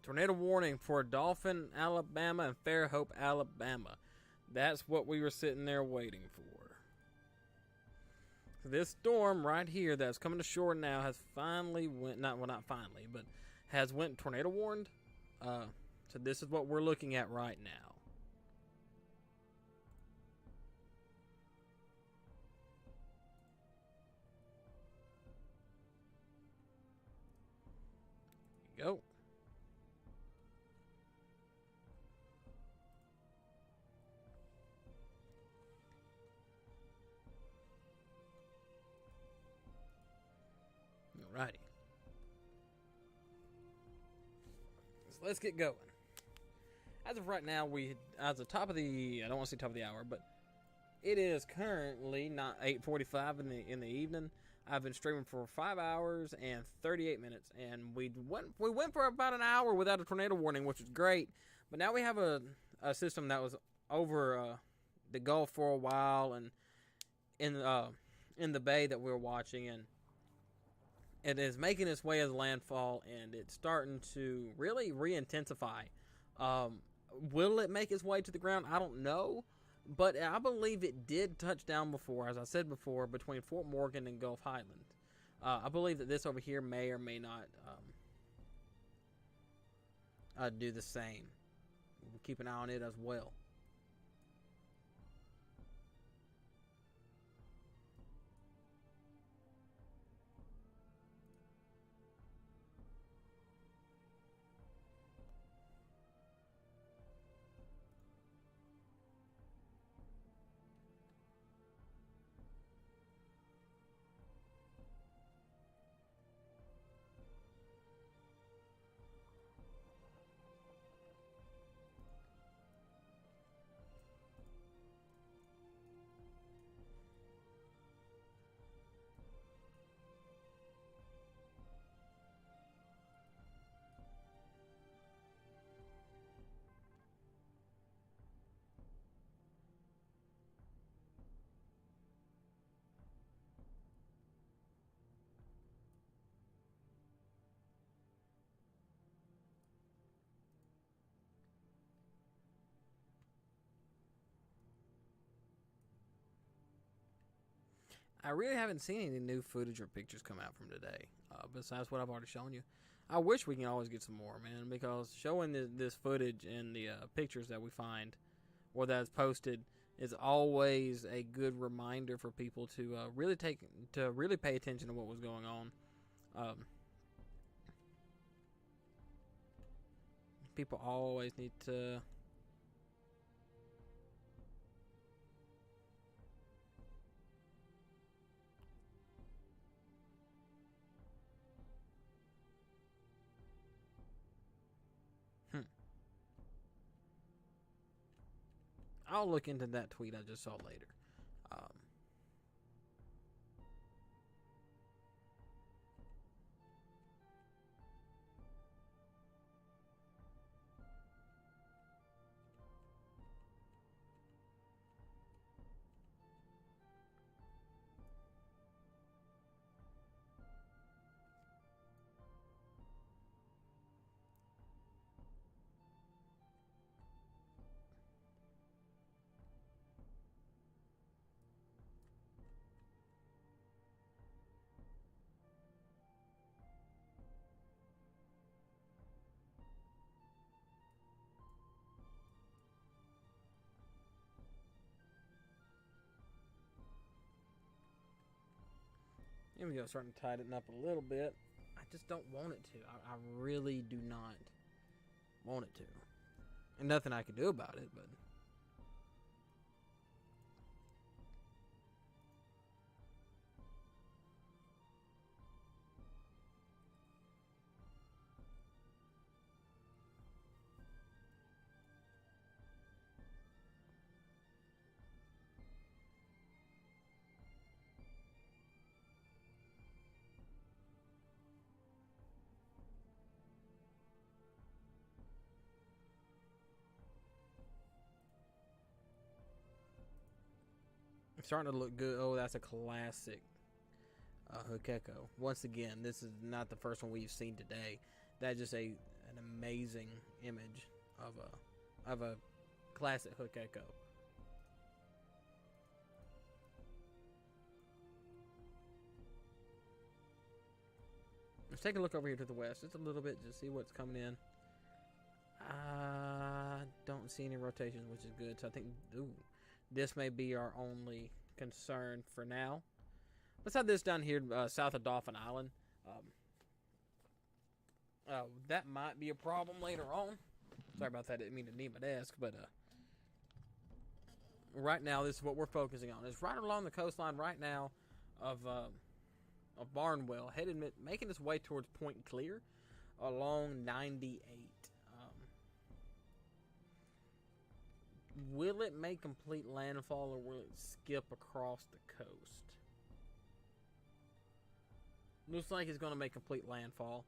Tornado warning for Dauphin, Alabama, and Fairhope, Alabama. That's what we were sitting there waiting for. So this storm right here that's coming to shore now has finally not finally, but has went tornado warned. So this is what we're looking at right now. There you go. Alrighty. So let's get going. As of right now, as the top of the, I don't want to say top of the hour, but it is currently not 8:45 in the evening. I've been streaming for 5 hours and 38 minutes, and we went for about an hour without a tornado warning, which was great. But now we have a system that was over the Gulf for a while, and in the bay that we were watching, and it is making its way as landfall, and it's starting to really re-intensify. Will it make its way to the ground? I don't know, but I believe it did touch down before, as I said before, between Fort Morgan and Gulf Highland. I believe that this over here may or may not do the same. We'll keep an eye on it as well. I really haven't seen any new footage or pictures come out from today, besides what I've already shown you. I wish we can always get some more, man, because showing this footage and the pictures that we find or that's posted is always a good reminder for people to really pay attention to what was going on. People always need to. I'll look into that tweet I just saw later. Here we go, starting to tighten up a little bit. I just don't want it to. I really do not want it to. And nothing I can do about it, but... starting to look good. Oh, that's a classic hook echo. Once again, this is not the first one we've seen today. That's just an amazing image of a classic hook echo. Let's take a look over here to the west, just a little bit, just see what's coming in. Don't see any rotations, which is good. So I think, this may be our only concern for now. Let's have this down here south of Dolphin Island. That might be a problem later on. Sorry about that. I didn't mean to need my desk, but right now this is what we're focusing on. It's right along the coastline right now of Barnwell, making its way towards Point Clear along 98. Will it make complete landfall, or will it skip across the coast? Looks like it's going to make complete landfall,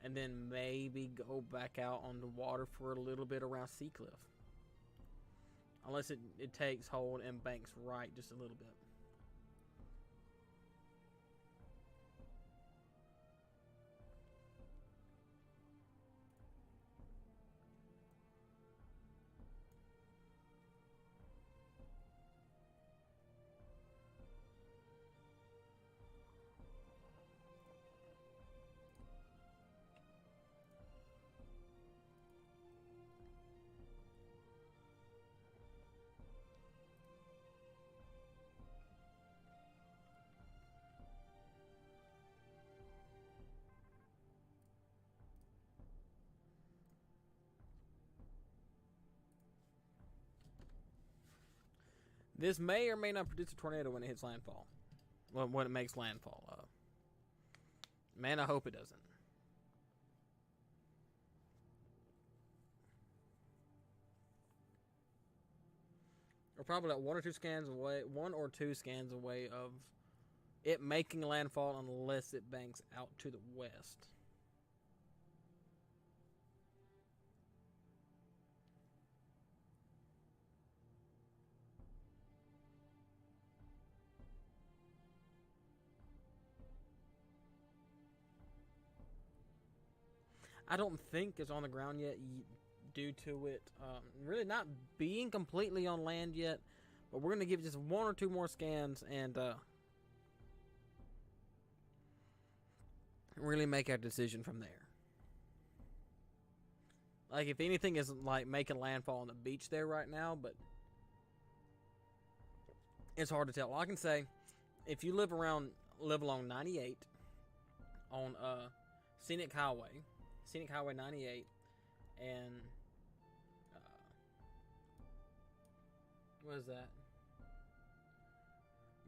and then maybe go back out on the water for a little bit around Seacliff. Unless it takes hold and banks right just a little bit. This may or may not produce a tornado when it hits landfall. Well, when it makes landfall. Man, I hope it doesn't. We're probably like one or two scans away of it making landfall, unless it banks out to the west. I don't think it's on the ground yet due to it really not being completely on land yet. But we're going to give it just one or two more scans and really make our decision from there. Like, if anything is like making landfall on the beach there right now, but it's hard to tell. All I can say, if you live along 98 on Scenic Highway 98, and what is that?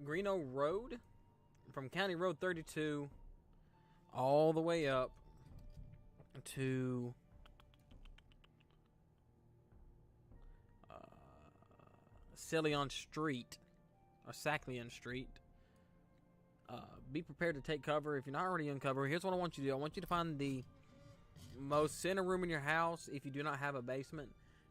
Greeno Road, from County Road 32 all the way up to Saclion Street. Be prepared to take cover. If you're not already in cover, here's what I want you to do. I want you to find the most center room in your house if you do not have a basement,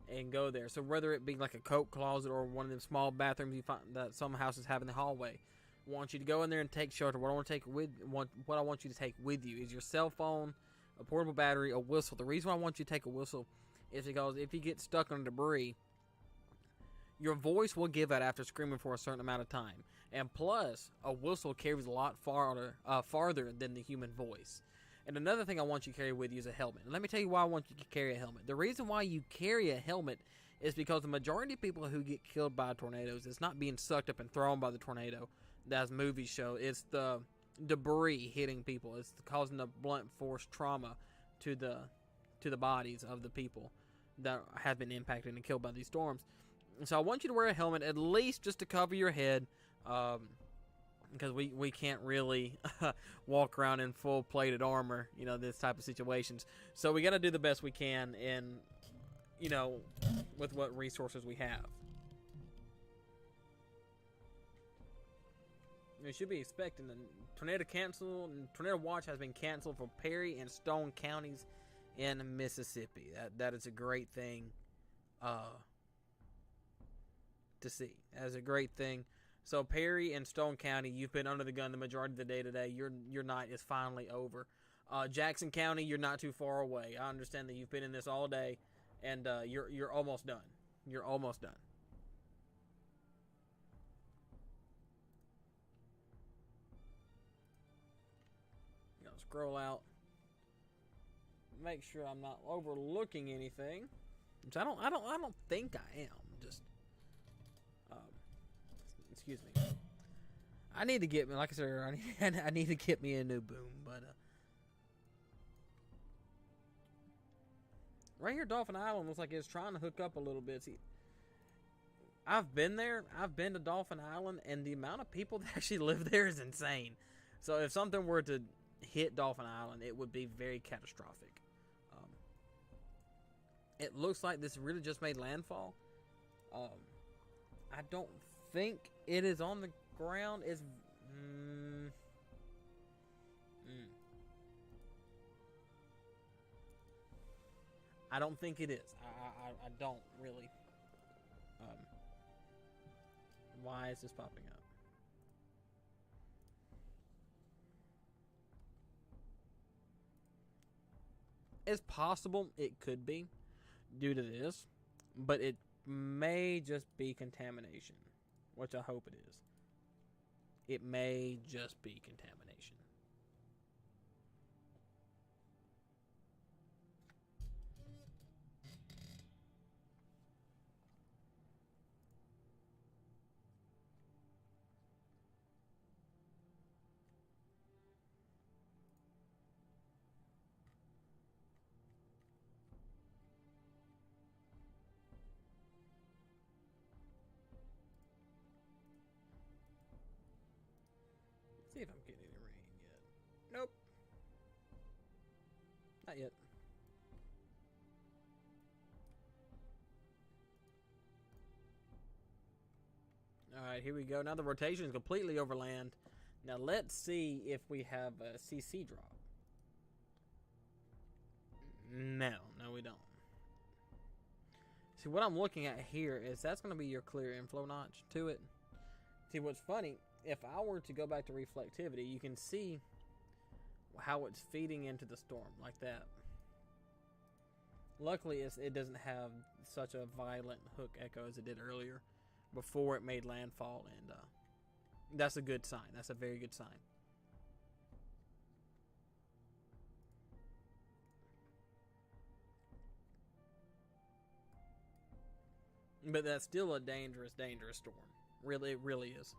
and go there. So whether it be like a coat closet or one of them small bathrooms you find that some houses have in the hallway, I want you to go in there and take shelter. What I want you to take with you is your cell phone, a portable battery, a whistle. The reason why I want you to take a whistle is because if you get stuck on debris, your voice will give out after screaming for a certain amount of time. And plus, a whistle carries a lot farther than the human voice. And another thing I want you to carry with you is a helmet. And let me tell you why I want you to carry a helmet. The reason why you carry a helmet is because the majority of people who get killed by tornadoes is not being sucked up and thrown by the tornado, as movies show. It's the debris hitting people. It's causing the blunt force trauma to the bodies of the people that have been impacted and killed by these storms. So I want you to wear a helmet, at least just to cover your head, because we can't really walk around in full plated armor, this type of situations. So we got to do the best we can in, with what resources we have. You should be expecting the tornado watch has been canceled for Perry and Stone counties in Mississippi. That is a great thing to see. That is a great thing. So Perry and Stone County, you've been under the gun the majority of the day today. Your night is finally over. Jackson County, you're not too far away. I understand that you've been in this all day, and you're almost done. You're almost done. Scroll out. make sure I'm not overlooking anything. Which I don't think I am. Just, um, excuse me. I need to get me, like I said earlier, I need to get me a new boom. But right here, Dolphin Island looks like it's trying to hook up a little bit. See, I've been there. I've been to Dolphin Island, and the amount of people that actually live there is insane. So if something were to hit Dolphin Island, it would be very catastrophic. It looks like this really just made landfall. I don't think it is on the ground. It's I don't think it is. I don't really. Why is this popping up? It's possible it could be due to this, but it may just be contamination, which I hope it is. It may just be contamination. See if I'm getting any rain yet. Nope. Not yet. Alright, here we go. Now the rotation is completely over land. Now let's see if we have a CC drop. No, we don't. See, what I'm looking at here is that's going to be your clear inflow notch to it. See, what's funny, if I were to go back to reflectivity, you can see how it's feeding into the storm like that. Luckily, it doesn't have such a violent hook echo as it did earlier before it made landfall, and that's a good sign. That's a very good sign. But that's still a dangerous, dangerous storm. Really, it really is.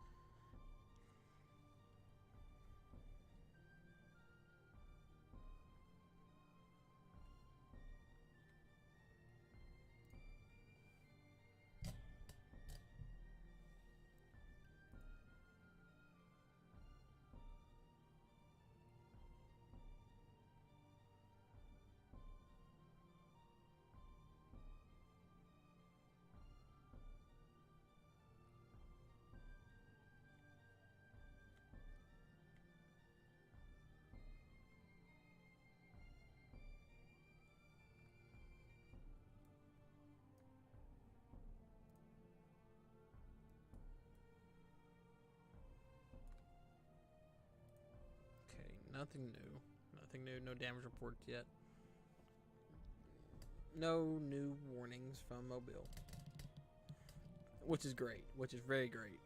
Nothing new. Nothing new. No damage reports yet. No new warnings from Mobile. Which is great. Which is very great.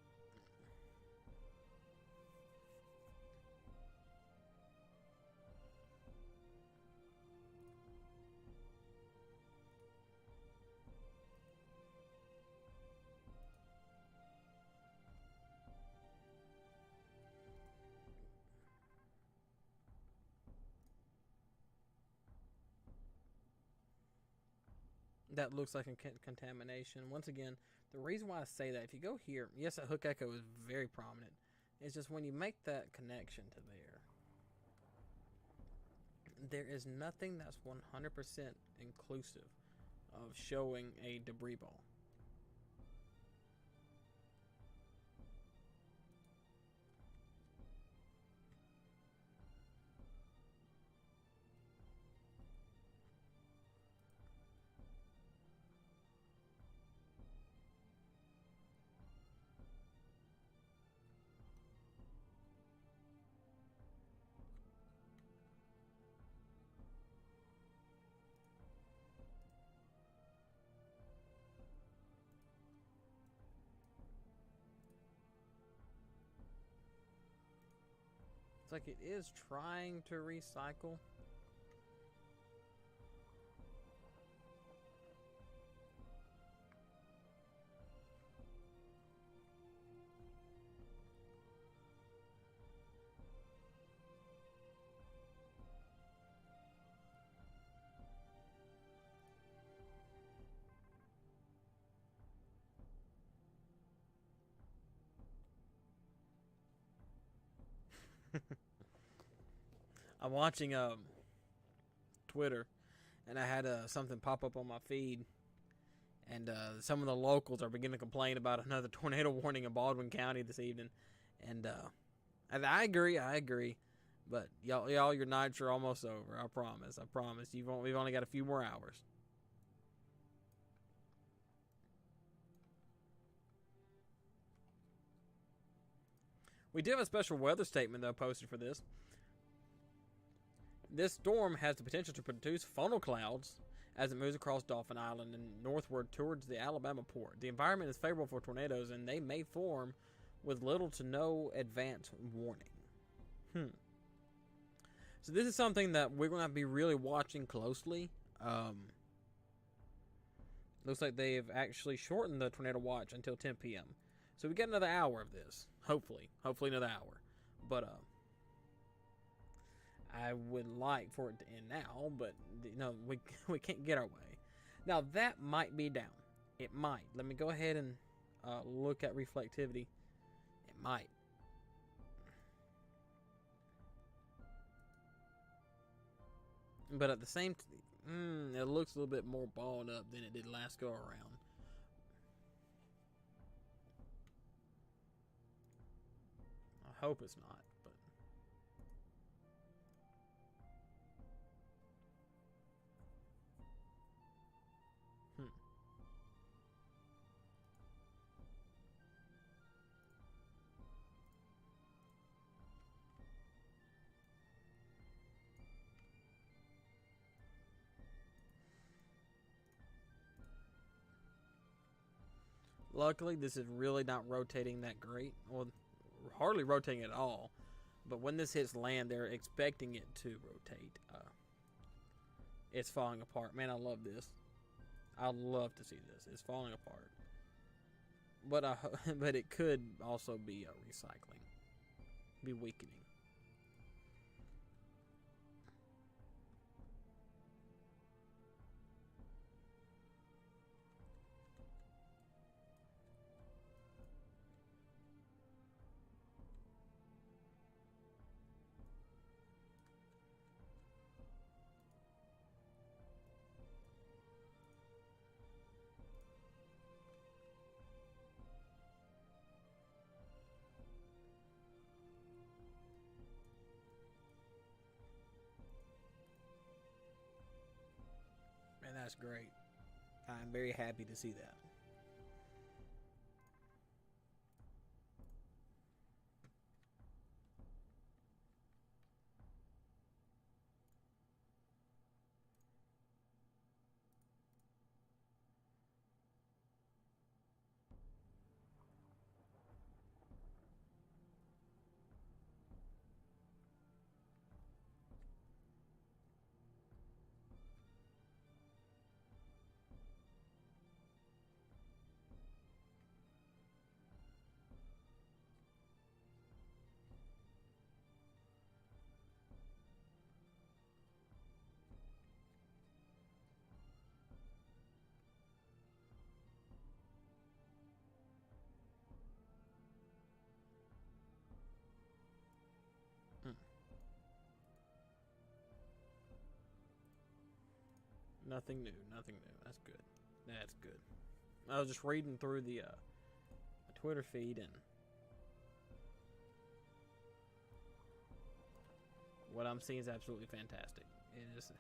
That looks like a contamination. Once again, the reason why I say that, if you go here, yes, that hook echo is very prominent. It's just when you make that connection to there is nothing that's 100% inclusive of showing a debris ball. It's like it is trying to recycle. I'm watching Twitter, and I had something pop up on my feed, and some of the locals are beginning to complain about another tornado warning in Baldwin County this evening, and I agree, but y'all, your nights are almost over. I promise. We've only got a few more hours. We do have a special weather statement though posted for this. This storm has the potential to produce funnel clouds as it moves across Dauphin Island and northward towards the Alabama port. The environment is favorable for tornadoes, and they may form with little to no advance warning. So this is something that we're going to be really watching closely. Looks like they've actually shortened the tornado watch until 10 p.m. So we get another hour of this. Hopefully another hour. But I would like for it to end now, but we can't get our way. Now that might be down. It might. Let me go ahead and look at reflectivity. It might. But at the same time, it looks a little bit more balled up than it did last go around. I hope it's not, but luckily this is really not rotating that great. Well, hardly rotating at all. But when this hits land, they're expecting it to rotate. It's falling apart. Man, I love this. I'd love to see this. It's falling apart. But but it could also be recycling. Be weakening. And that's great. I'm very happy to see that. Nothing new. That's good. That's good. I was just reading through the Twitter feed, and what I'm seeing is absolutely fantastic. It is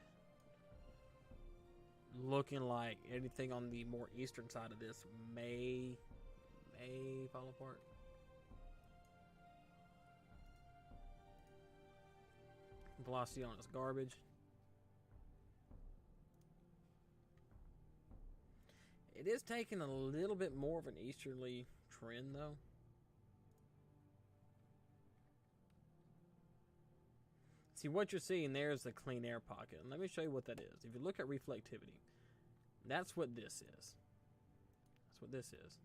looking like anything on the more eastern side of this may fall apart. Velocity on its garbage. It is taking a little bit more of an easterly trend, though. See, what you're seeing there is the clean air pocket. And let me show you what that is. If you look at reflectivity, that's what this is. That's what this is.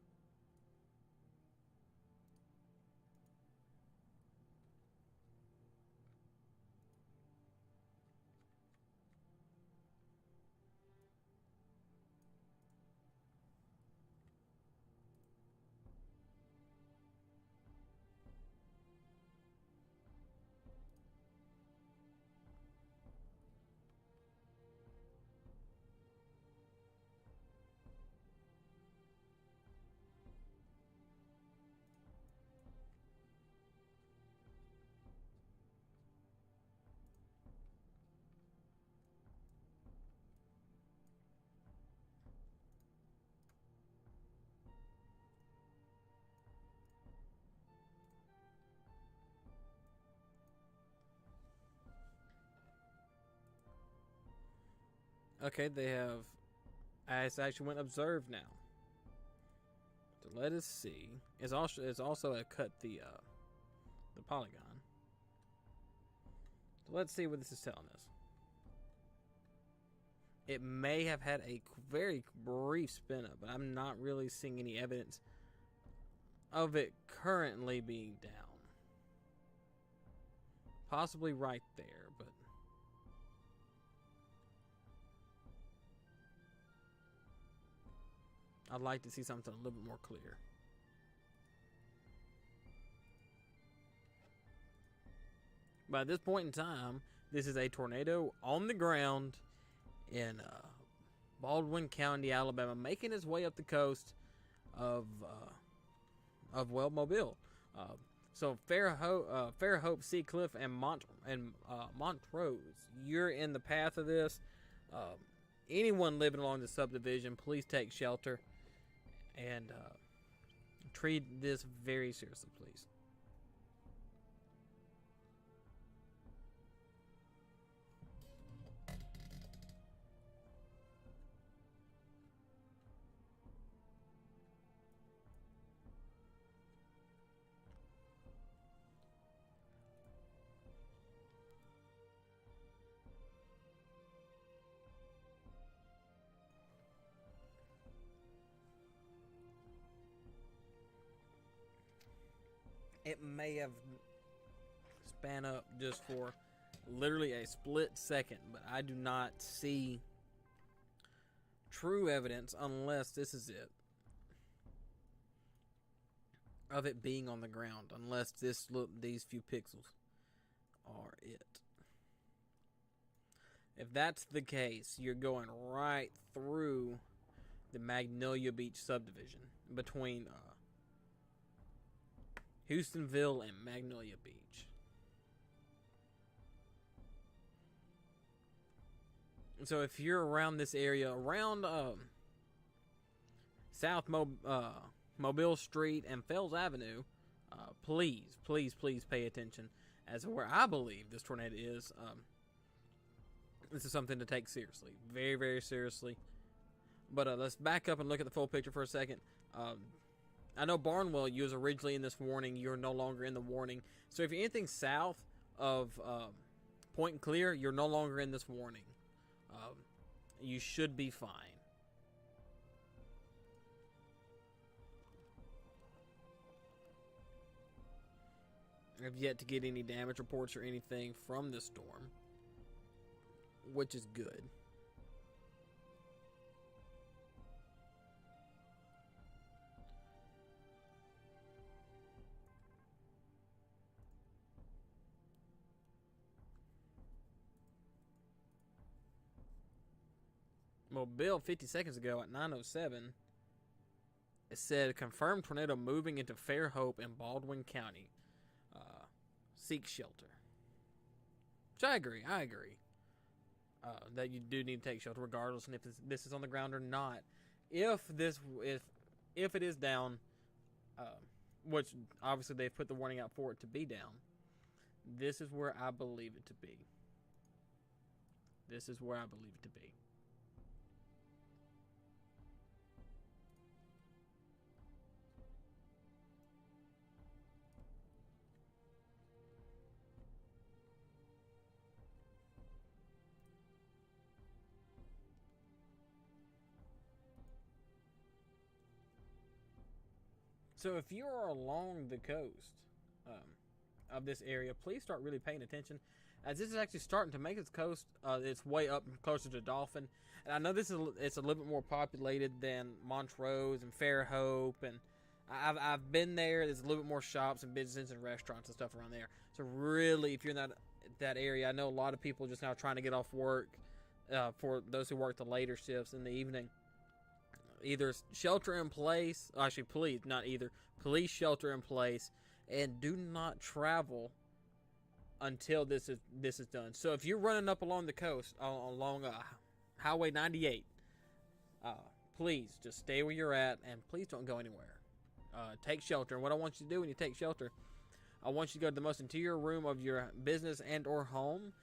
Okay, they have. It's actually went observed now. So let us see. It's also cut the polygon. So let's see what this is telling us. It may have had a very brief spin up, but I'm not really seeing any evidence of it currently being down. Possibly right there, but I'd like to see something a little bit more clear. But at this point in time, this is a tornado on the ground in Baldwin County, Alabama, making its way up the coast of Mobile. So Fairhope, Seacliff, and Montrose, you're in the path of this. Anyone living along the subdivision, please take shelter and treat this very seriously, please. It may have span up just for literally a split second, but I do not see true evidence unless this is it of it being on the ground, unless these few pixels are it. If that's the case, you're going right through the Magnolia Beach subdivision between Houstonville and Magnolia Beach. So if you're around this area, around South Mobile Street and Fells Avenue, please pay attention as to where I believe this tornado is. This is something to take seriously, very, very seriously. But let's back up and look at the full picture for a second. I know Barnwell, you was originally in this warning. You're no longer in the warning. So if you're anything south of Point and Clear, you're no longer in this warning. You should be fine. I've yet to get any damage reports or anything from the storm, which is good. Mobile 50 seconds ago at 9:07, it said confirmed tornado moving into Fairhope in Baldwin County. Seek shelter. Which I agree. That you do need to take shelter regardless, and if this is on the ground or not. If it is down, which obviously they've put the warning out for it to be down, this is where I believe it to be. This is where I believe it to be. So if you are along the coast of this area, please start really paying attention, as this is actually starting to make its coast its way up closer to Dauphin. And I know it's a little bit more populated than Montrose and Fairhope, and I've been there. There's a little bit more shops and businesses and restaurants and stuff around there. So really, if you're in that area, I know a lot of people just now trying to get off work. For those who work the later shifts in the evening, either shelter in place. Actually, please shelter in place, and do not travel until this is done. So if you're running up along the coast, along Highway 98, please just stay where you're at, and please don't go anywhere. Take shelter. And what I want you to do when you take shelter, I want you to go to the most interior room of your business and or home,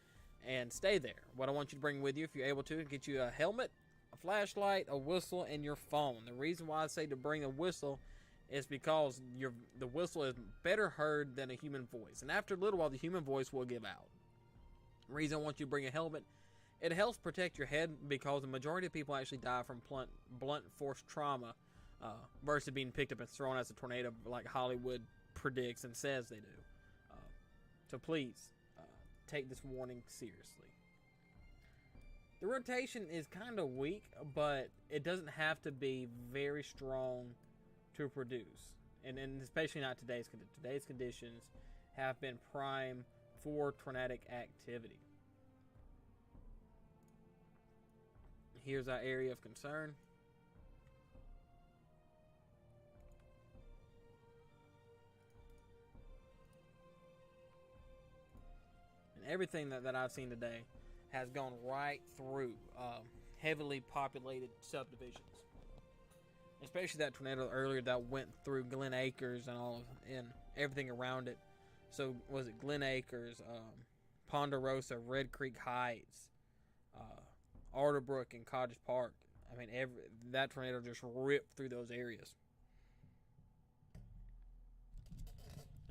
and stay there. What I want you to bring with you, if you're able to, get you a helmet, a flashlight, a whistle, and your phone. The reason why I say to bring a whistle is because the whistle is better heard than a human voice. And after a little while, the human voice will give out. The reason I want you to bring a helmet, it helps protect your head because the majority of people actually die from blunt force trauma versus being picked up and thrown as a tornado like Hollywood predicts and says they do. So please, take this warning seriously. The rotation is kind of weak, but it doesn't have to be very strong to produce. And especially not today's conditions. Today's conditions have been prime for tornadic activity. Here's our area of concern. And everything that I've seen today has gone right through heavily populated subdivisions. Especially that tornado earlier that went through Glen Acres and everything around it. So was it Glen Acres, Ponderosa, Red Creek Heights, Alderbrook, and Cottage Park. I mean, that tornado just ripped through those areas.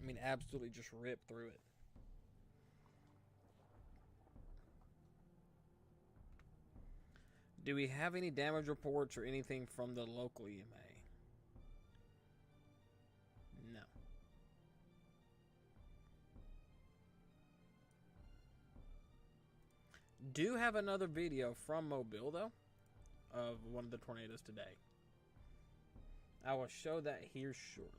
I mean, absolutely just ripped through it. Do we have any damage reports or anything from the local EMA? No. Do have another video from Mobile, though, of one of the tornadoes today. I will show that here shortly.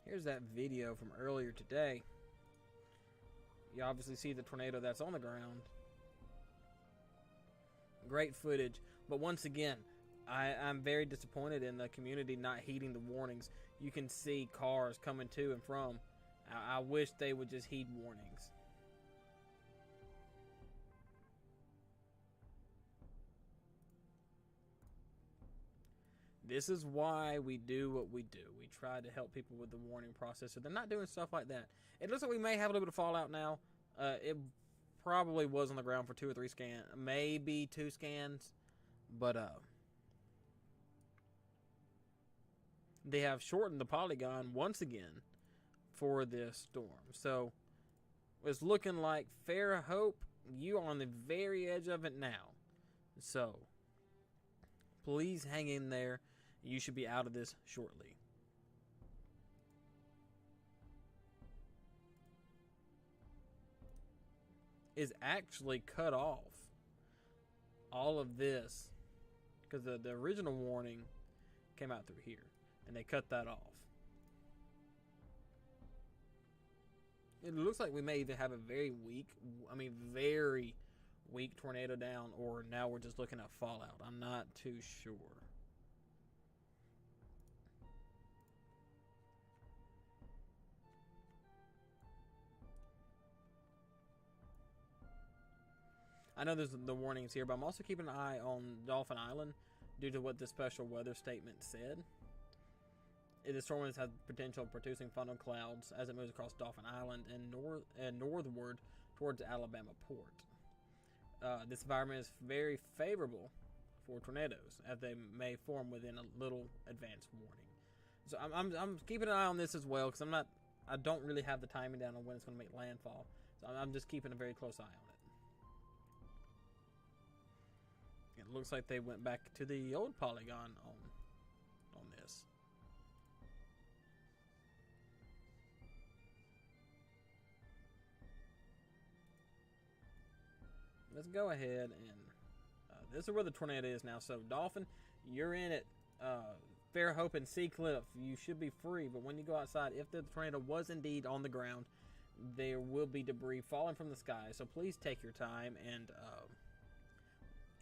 Here's that video from earlier today. You obviously see the tornado that's on the ground. Great footage. But once again, I'm very disappointed in the community not heeding the warnings. You can see cars coming to and from. I wish they would just heed warnings. This is why we do what we do. We try to help people with the warning process, so they're not doing stuff like that. It looks like we may have a little bit of fallout now. It probably was on the ground for 2 or 3 scans, maybe 2 scans, but they have shortened the polygon once again for this storm. So it's looking like Fairhope, you are on the very edge of it now. So please hang in there. You should be out of this shortly. Is actually cut off all of this because the original warning came out through here and they cut that off. It looks like we may either have a very weak tornado down, or now we're just looking at fallout. I'm not too sure. I know there's the warnings here, but I'm also keeping an eye on Dauphin Island due to what the special weather statement said. The storm has potential of producing funnel clouds as it moves across Dauphin Island and northward towards Alabama port. This environment is very favorable for tornadoes, as they may form within a little advance warning. So I'm keeping an eye on this as well, because I don't really have the timing down on when it's going to make landfall. So I'm just keeping a very close eye on it. It looks like they went back to the old polygon on this. Let's go ahead and this is where the tornado is now. So Dauphin, you're in it. Fairhope and Seacliff, you should be free. But when you go outside, if the tornado was indeed on the ground, there will be debris falling from the sky. So please take your time and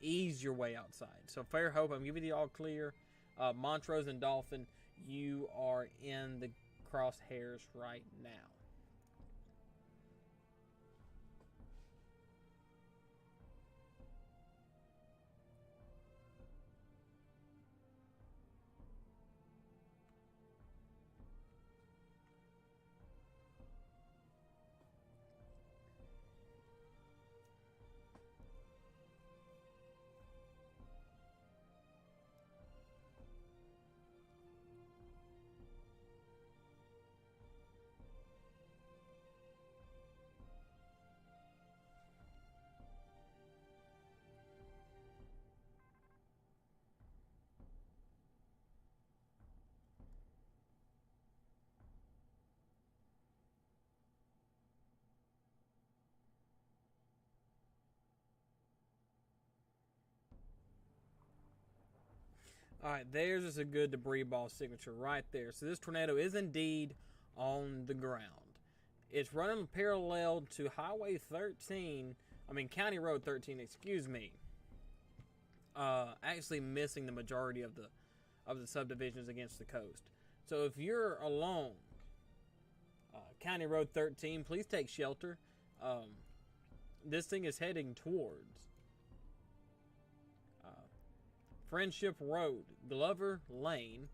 ease your way outside. So Fairhope, I'm giving you all clear. Montrose and Dauphin, you are in the crosshairs right now. All right, there's just a good debris ball signature right there. So this tornado is indeed on the ground. It's running parallel to Highway 13. I mean, County Road 13. Excuse me. Actually missing the majority of the subdivisions against the coast. So if you're along County Road 13, please take shelter. This thing is heading towards Friendship Road, Glover Lane,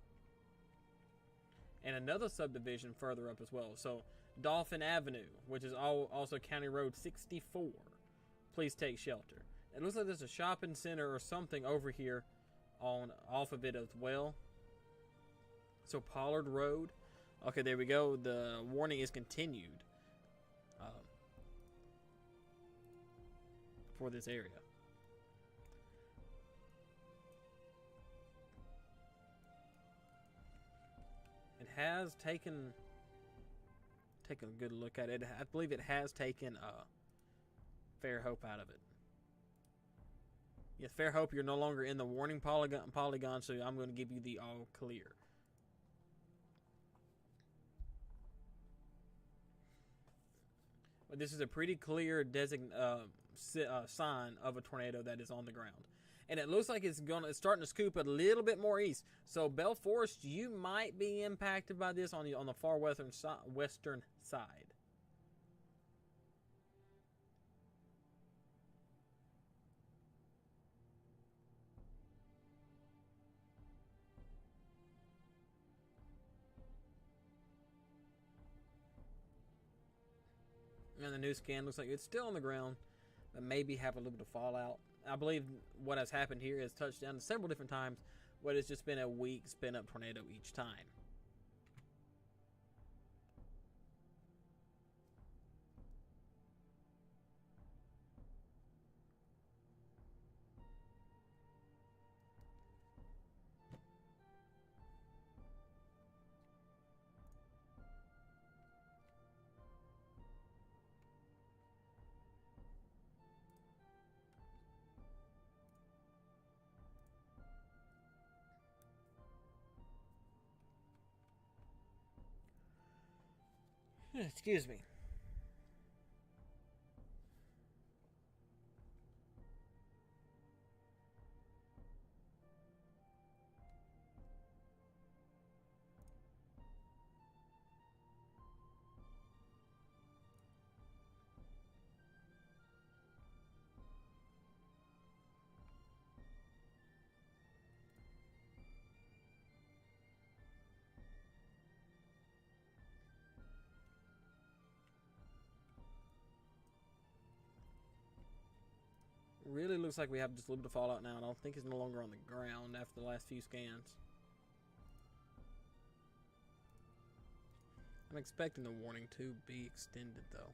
and another subdivision further up as well. So Dolphin Avenue, which is also County Road 64. Please take shelter. It looks like there's a shopping center or something over here off of it as well. So Pollard Road. Okay, there we go. The warning is continued for this area. It has taken a good look at it. I believe it has taken Fairhope out of it. Yes, Fairhope, you're no longer in the warning polygon, so I'm going to give you the all clear. But this is a pretty clear sign of a tornado that is on the ground. And it looks like it's starting to scoop a little bit more east. So Bell Forest, you might be impacted by this on the far western side. And the new scan looks like it's still on the ground, but maybe have a little bit of fallout. I believe what has happened here is touched down several different times, but it's just been a weak spin-up tornado each time. Excuse me. Really looks like we have just a little bit of fallout now. I don't think it's no longer on the ground after the last few scans. I'm expecting the warning to be extended though.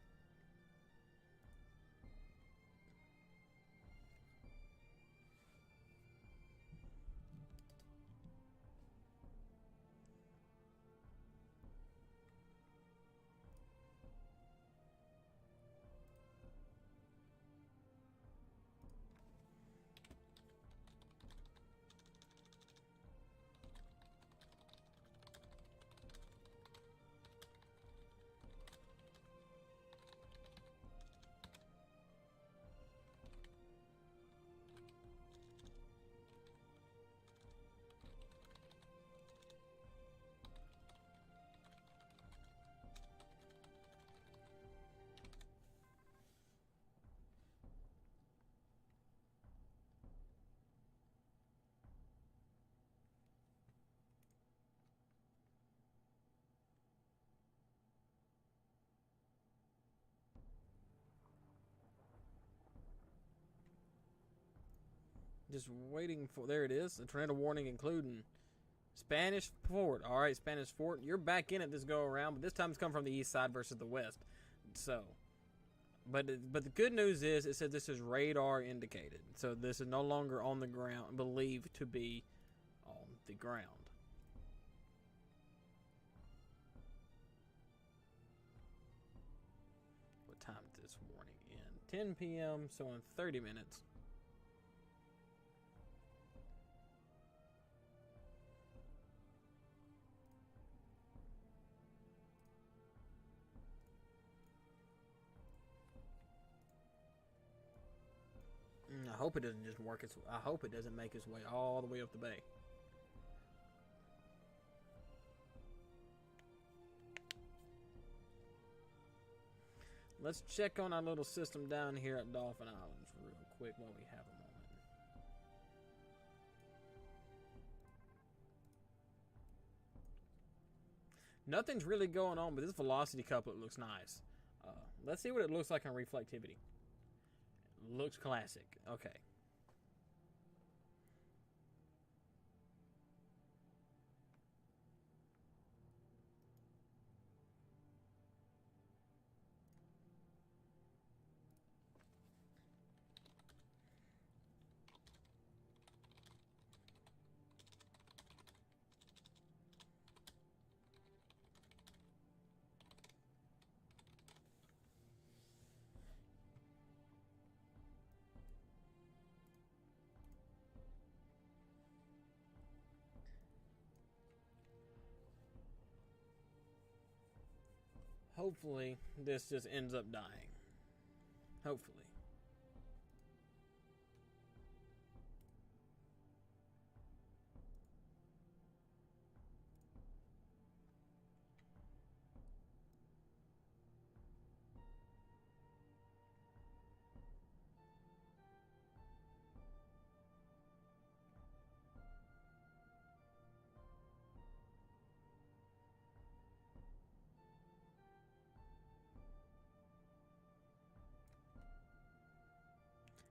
just waiting for. There it is. A tornado warning, including Spanish Fort. All right, Spanish Fort. You're back in it this go around, but this time it's come from the east side versus the west. So, but the good news is it said this is radar indicated. So this is no longer on the ground, believed to be on the ground. What time did this warning end? 10 p.m. So in 30 minutes. I hope it doesn't just work its. I hope it doesn't make its way all the way up the bay. Let's check on our little system down here at Dolphin Islands real quick while we have a moment. Nothing's really going on, but this velocity couplet looks nice. Let's see what it looks like on reflectivity. Looks classic. Okay. Hopefully, this just ends up dying. Hopefully.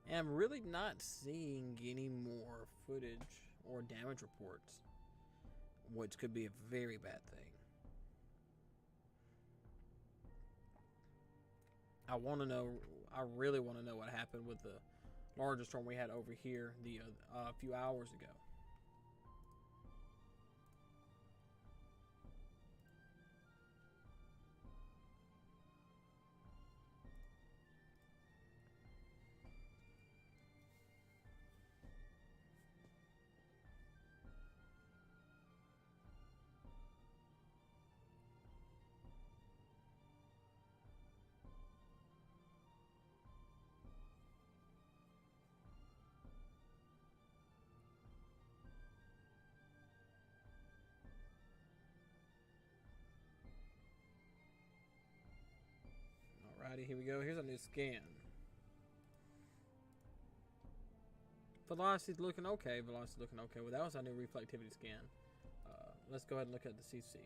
And I'm really not seeing any more footage or damage reports, which could be a very bad thing. I really want to know what happened with the larger storm we had over here a few hours ago. Alrighty, here we go. Here's a new scan. Velocity's looking okay. Velocity's looking okay. Well, that was our new reflectivity scan. Let's go ahead and look at the CC.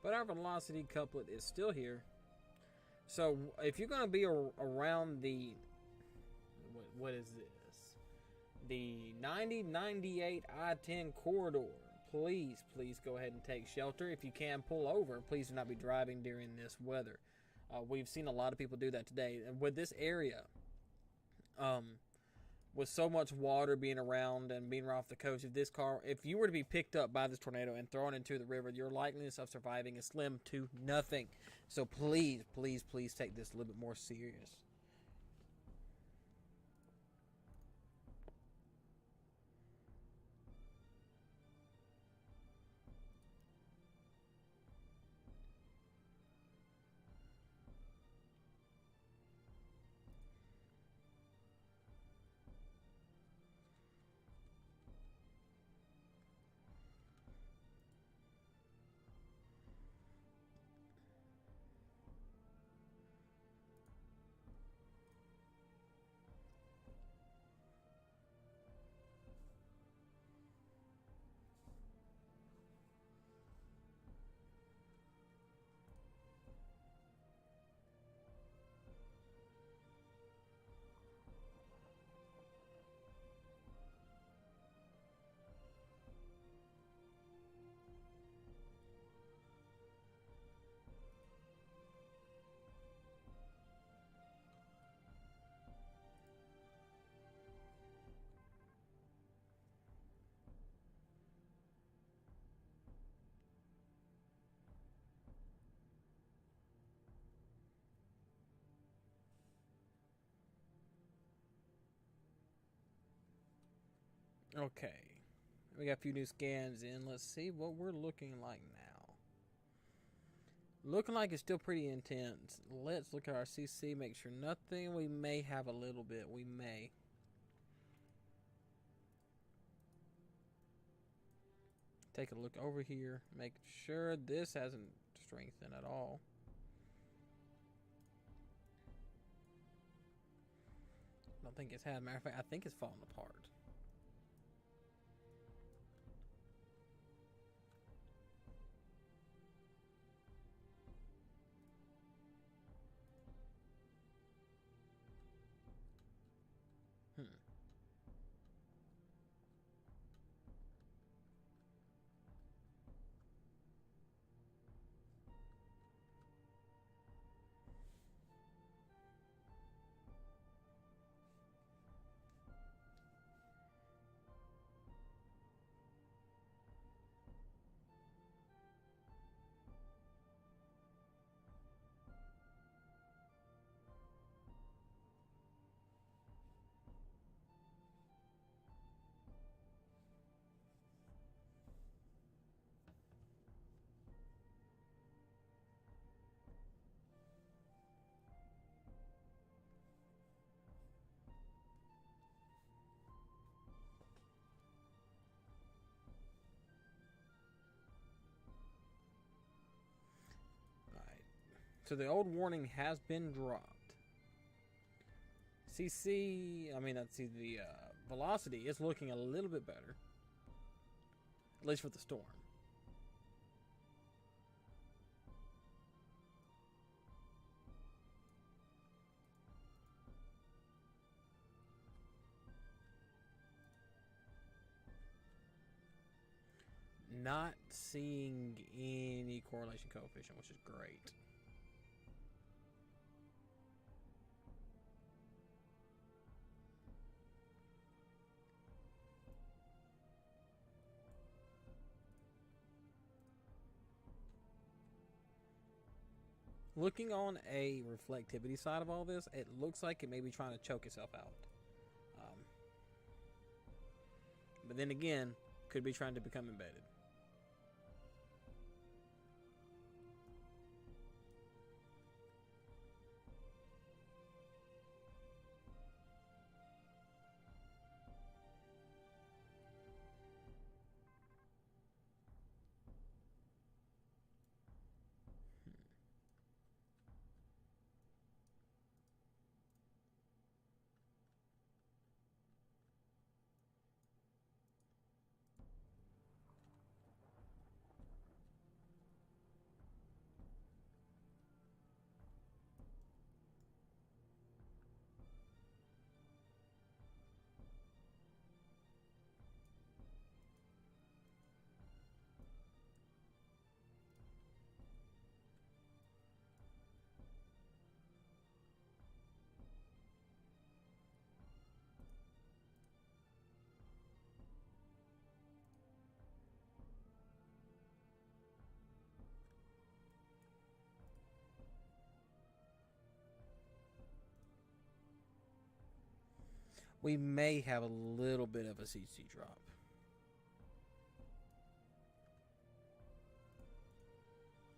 But our velocity couplet is still here. So if you're going to be around the, what is this? The 90-98 I-10 corridor, please go ahead and take shelter. If you can, pull over. Please do not be driving during this weather. We've seen a lot of people do that today. And with this area, with so much water being around and being right off the coast, if you were to be picked up by this tornado and thrown into the river, your likeliness of surviving is slim to nothing. So please take this a little bit more serious. Okay. We got a few new scans in. Let's see what we're looking like now. Looking like it's still pretty intense. Let's look at our CC, make sure nothing. We may have a little bit. We may. Take a look over here. Make sure this hasn't strengthened at all. I don't think it's had. Matter of fact, I think it's falling apart. So the old warning has been dropped. The velocity is looking a little bit better. At least for the storm. Not seeing any correlation coefficient, which is great. Looking on a reflectivity side of all this, it looks like it may be trying to choke itself out. But then again, could be trying to become embedded. We may have a little bit of a CC drop.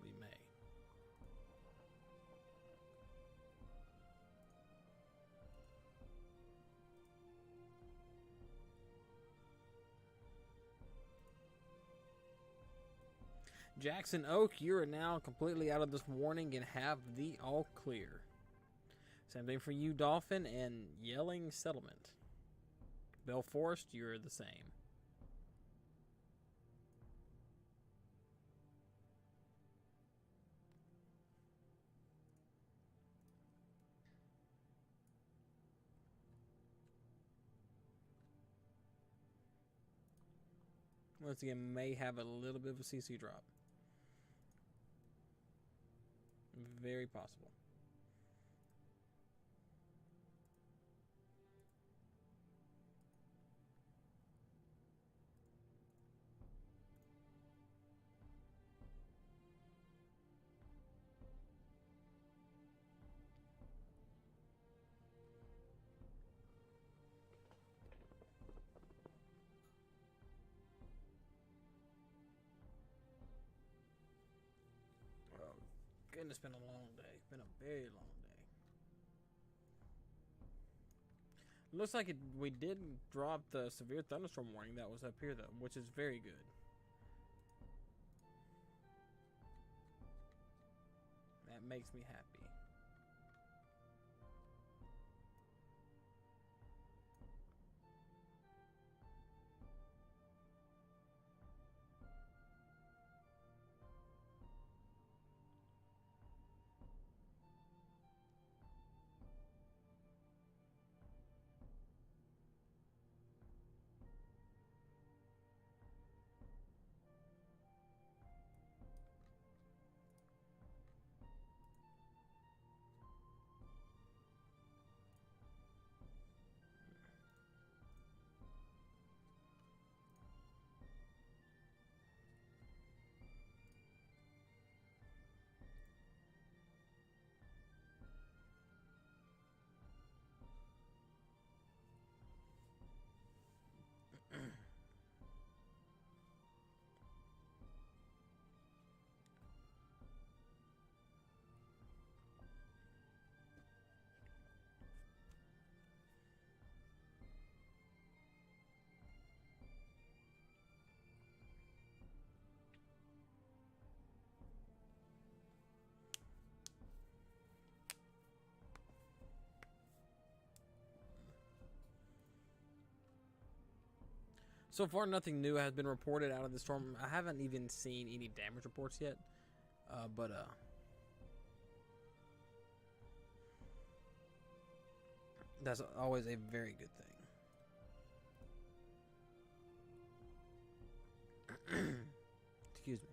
We may. Jackson Oak, you are now completely out of this warning and have the all clear. Same thing for you, Dolphin, and Yelling Settlement. Bell Forest, you're the same. Once again, may have a little bit of a CC drop. Very possible. Goodness, it's been a long day. It's been a very long day. Looks like we did drop the severe thunderstorm warning that was up here, though, which is very good. That makes me happy. So far, nothing new has been reported out of the storm. I haven't even seen any damage reports yet, but that's always a very good thing. Excuse me.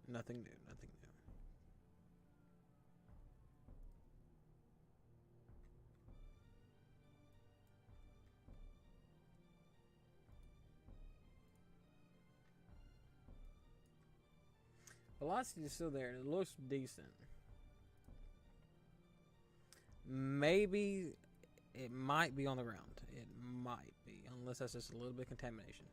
Nothing new, nothing new. Velocity is still there, and it looks decent. Maybe it might be on the ground. It might be, unless that's just a little bit of contamination.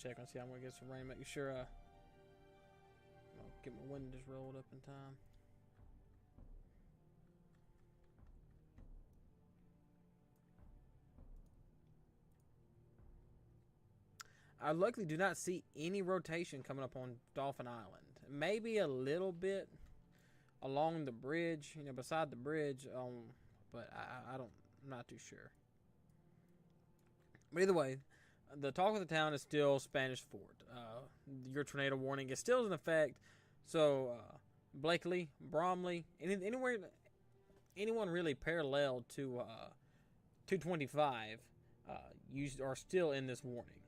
Check and see I'm gonna get some rain. Make sure I'll get my windows rolled up in time. I luckily do not see any rotation coming up on Dolphin Island. Maybe a little bit along the bridge, beside the bridge. But I don't. I'm not too sure. But either way, the talk of the town is still Spanish Fort. Your tornado warning is still in effect. So Blakely, Bromley, anyone really parallel to 225 are still in this warning.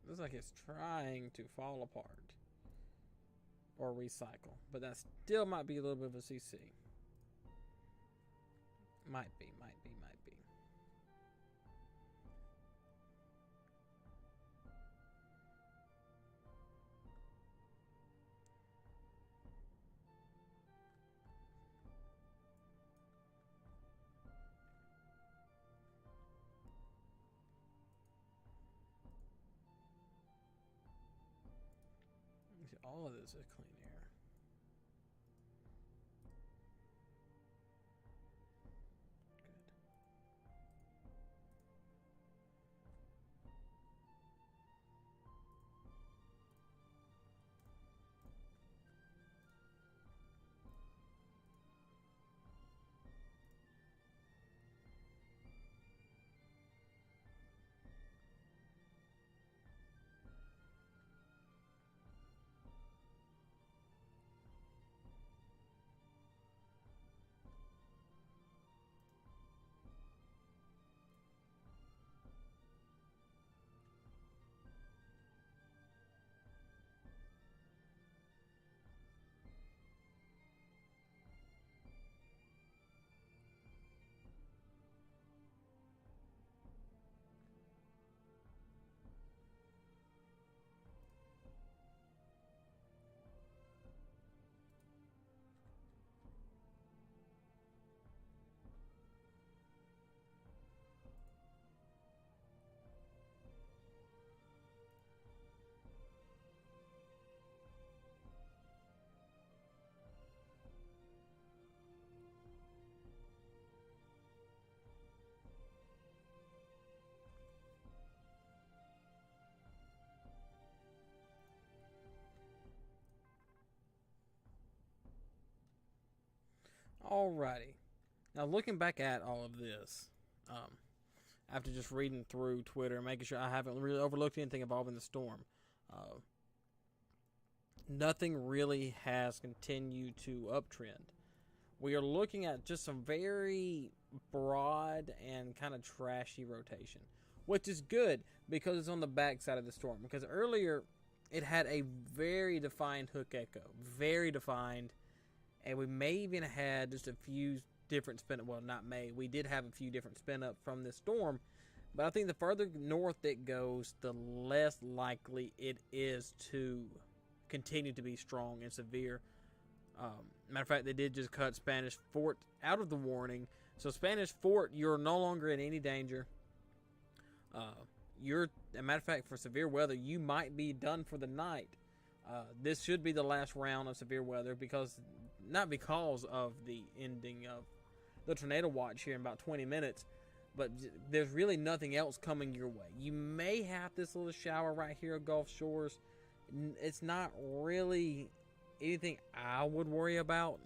Looks like it's trying to fall apart or recycle, but that still might be a little bit of a CC. Might be. All of this is clean air. Alrighty. Now, looking back at all of this, after just reading through Twitter, making sure I haven't really overlooked anything involving the storm, nothing really has continued to uptrend. We are looking at just some very broad and kind of trashy rotation, which is good because it's on the backside of the storm. Because earlier, it had a very defined hook echo, very defined. And we may even had just a few different spin up. Well, not may. We did have a few different spin up from this storm. But I think the further north it goes, the less likely it is to continue to be strong and severe. Matter of fact, they did just cut Spanish Fort out of the warning. So Spanish Fort, you're no longer in any danger. As a matter of fact, for severe weather, you might be done for the night. This should be the last round of severe weather not because of the ending of the tornado watch here in about 20 minutes, but there's really nothing else coming your way. You may have this little shower right here at Gulf Shores. It's not really anything I would worry about,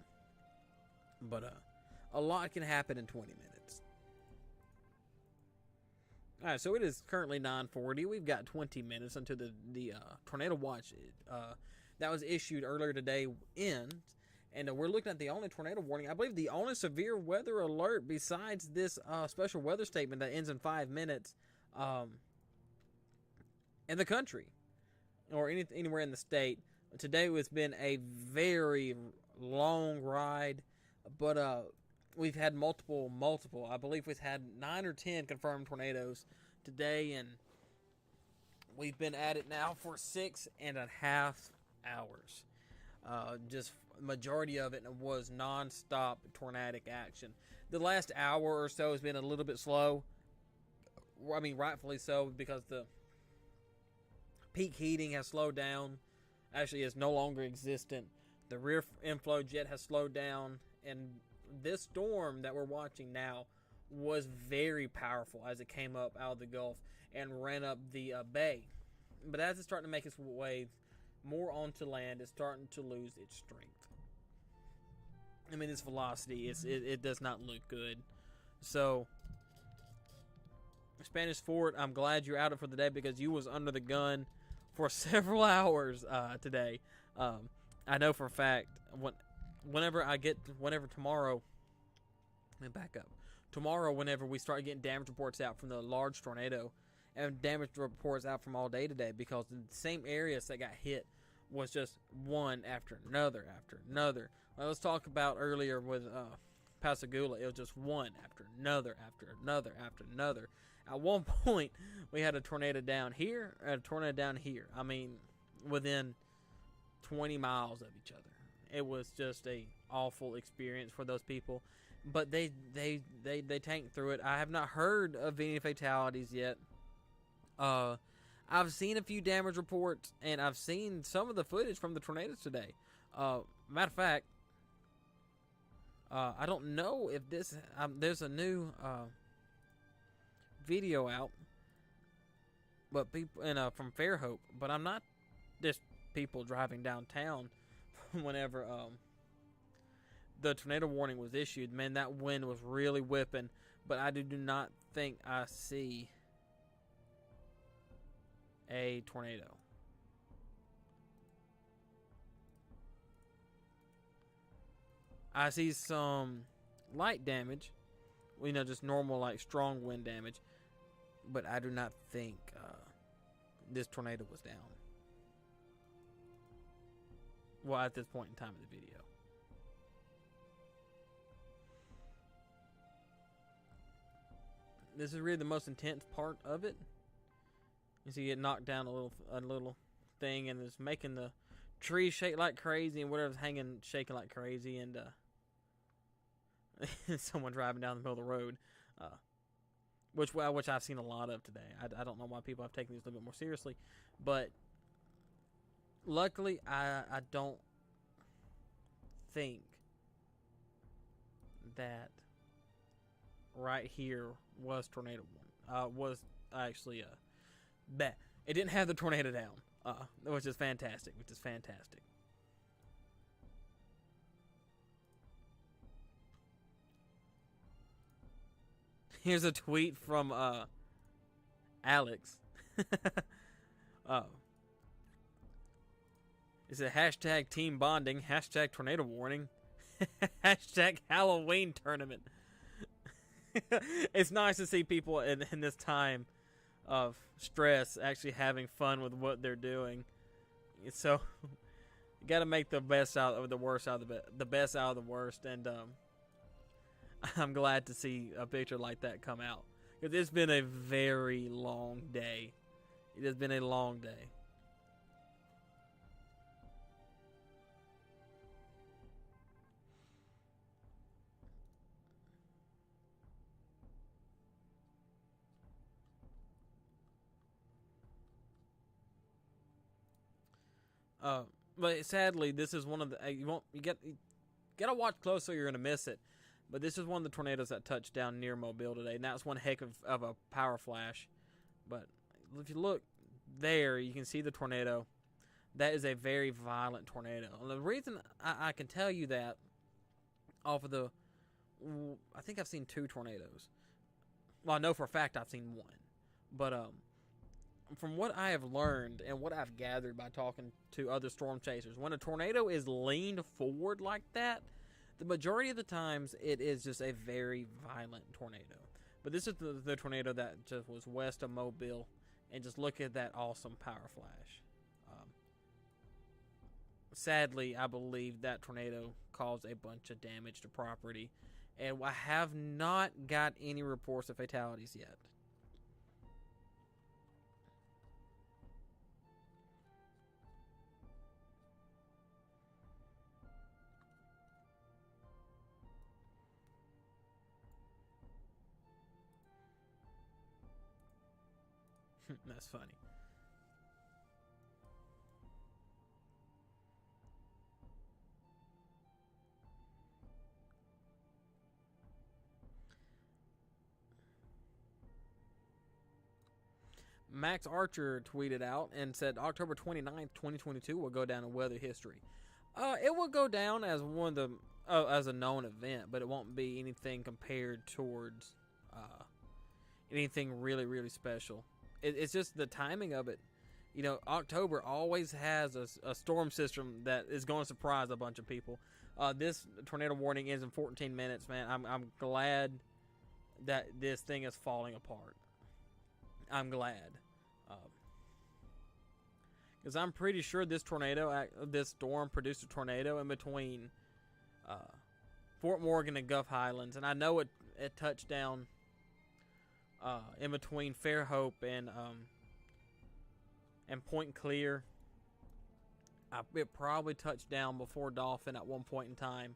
but a lot can happen in 20 minutes. All right, so it is currently 9:40. We've got 20 minutes until the tornado watch that was issued earlier today ends. And we're looking at the only tornado warning. I believe the only severe weather alert besides this special weather statement that ends in 5 minutes in the country or anywhere in the state. Today has been a very long ride, but we've had multiple. I believe we've had 9 or 10 confirmed tornadoes today, and we've been at it now for 6.5 hours. Just majority of it was non-stop tornadic action. The last hour or so has been a little bit slow. I mean, rightfully so, because the peak heating has slowed down. Actually, is no longer existent. The rear inflow jet has slowed down, and this storm that we're watching now was very powerful as it came up out of the Gulf and ran up the bay. But as it's starting to make its way more onto land, it's starting to lose its strength. I mean, its velocity, it does not look good. So, Spanish Fort, I'm glad you're out of it for the day because you was under the gun for several hours today. I know for a fact, whenever tomorrow, let me back up. Tomorrow, whenever we start getting damage reports out from the large tornado, and damage reports out from all day today, because the same areas that got hit was just one after another after another. Well, let's talk about earlier with Pascagoula. It was just one after another after another after another. At one point, we had a tornado down here and a tornado down here. I mean, within 20 miles of each other. It was just a awful experience for those people. But they tanked through it. I have not heard of any fatalities yet. I I've seen a few damage reports, and I've seen some of the footage from the tornadoes today. Matter of fact, I don't know if this there's a new video out, but people from Fairhope, but I'm not just people driving downtown whenever the tornado warning was issued. Man, that wind was really whipping, but I do not think I see a tornado. I see some light damage, just normal, like, strong wind damage, but I do not think this tornado was down. Well, at this point in time in the video. This is really the most intense part of it. You see it knocked down a little thing, and it's making the trees shake like crazy, and whatever's hanging shaking like crazy, and someone driving down the middle of the road, which I've seen a lot of today. I don't know why people have taken these a little bit more seriously, but luckily I don't think that right here was tornado one. Was actually bad. It didn't have the tornado down, which is fantastic. Here's a tweet from Alex. It's a hashtag team bonding, hashtag tornado warning, hashtag Halloween tournament. It's nice to see people in this time of stress actually having fun with what they're doing. So you got to make the best out of the worst out of the best out of the worst, and I'm glad to see a picture like that come out, because it's been a very long day. It has been a long day. But sadly, this is one of the you gotta watch close, or you're gonna miss it. But this is one of the tornadoes that touched down near Mobile today, and that's one heck of a power flash. But if you look there, you can see the tornado. That is a very violent tornado. And the reason I can tell you that off of I think I've seen 2 tornadoes. Well, I know for a fact I've seen 1, but from what I have learned and what I've gathered by talking to other storm chasers, when a tornado is leaned forward like that, the majority of the times it is just a very violent tornado. But this is the tornado that just was west of Mobile, and just look at that awesome power flash. Sadly, I believe that tornado caused a bunch of damage to property, and I have not got any reports of fatalities yet. That's funny. Max Archer tweeted out and said October 29th, 2022 will go down in weather history. It will go down as one of the as a known event, but it won't be anything compared towards anything really, really special. It's just the timing of it. You know, October always has a storm system that is going to surprise a bunch of people. This tornado warning ends in 14 minutes, man. I'm glad that this thing is falling apart. I'm glad. Because I'm pretty sure this storm produced a tornado in between Fort Morgan and Gulf Highlands. And I know it touched down in between Fairhope and Point Clear. It probably touched down before Dauphin at one point in time.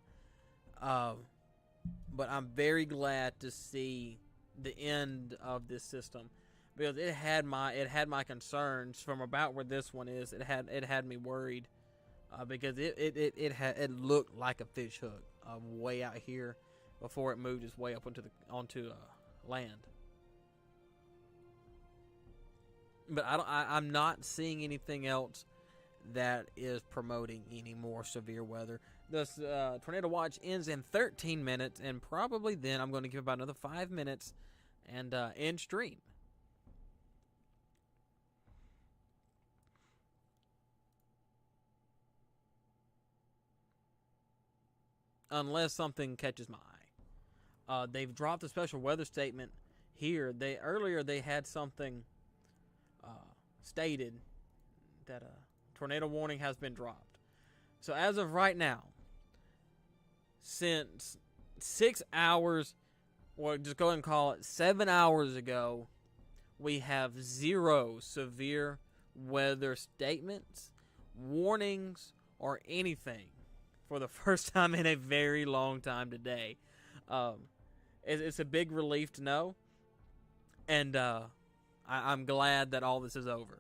But I'm very glad to see the end of this system, because it had my concerns from about where this one is. It had me worried because it looked like a fish hook way out here before it moved its way up onto land. But I'm not seeing anything else that is promoting any more severe weather. This tornado watch ends in 13 minutes, and probably then I'm going to give about another 5 minutes and end stream. Unless something catches my eye. They've dropped a special weather statement here. Earlier they had something stated that a tornado warning has been dropped. So as of right now, since 6 hours, or just go ahead and call it 7 hours ago, we have 0 severe weather statements, warnings, or anything for the first time in a very long time today. It's a big relief to know, and I'm glad that all this is over.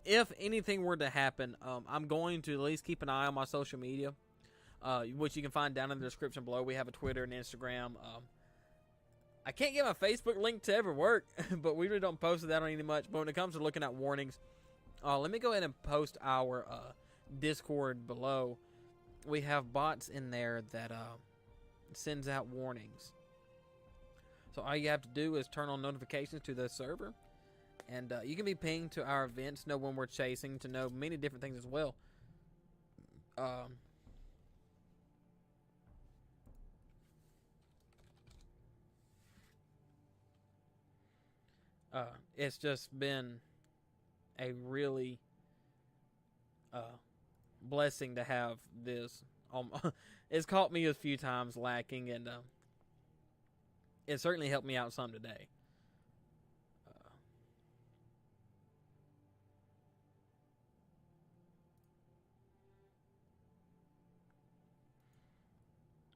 If anything were to happen, I'm going to at least keep an eye on my social media, which you can find down in the description below. We have a Twitter and Instagram. I can't get my Facebook link to ever work, but we really don't post that on anything much. But when it comes to looking at warnings, let me go ahead and post our Discord below. We have bots in there that sends out warnings. So all you have to do is turn on notifications to the server, and you can be pinged to our events, know when we're chasing, to know many different things as well. It's just been a really blessing to have this. It's caught me a few times lacking, and it certainly helped me out some today.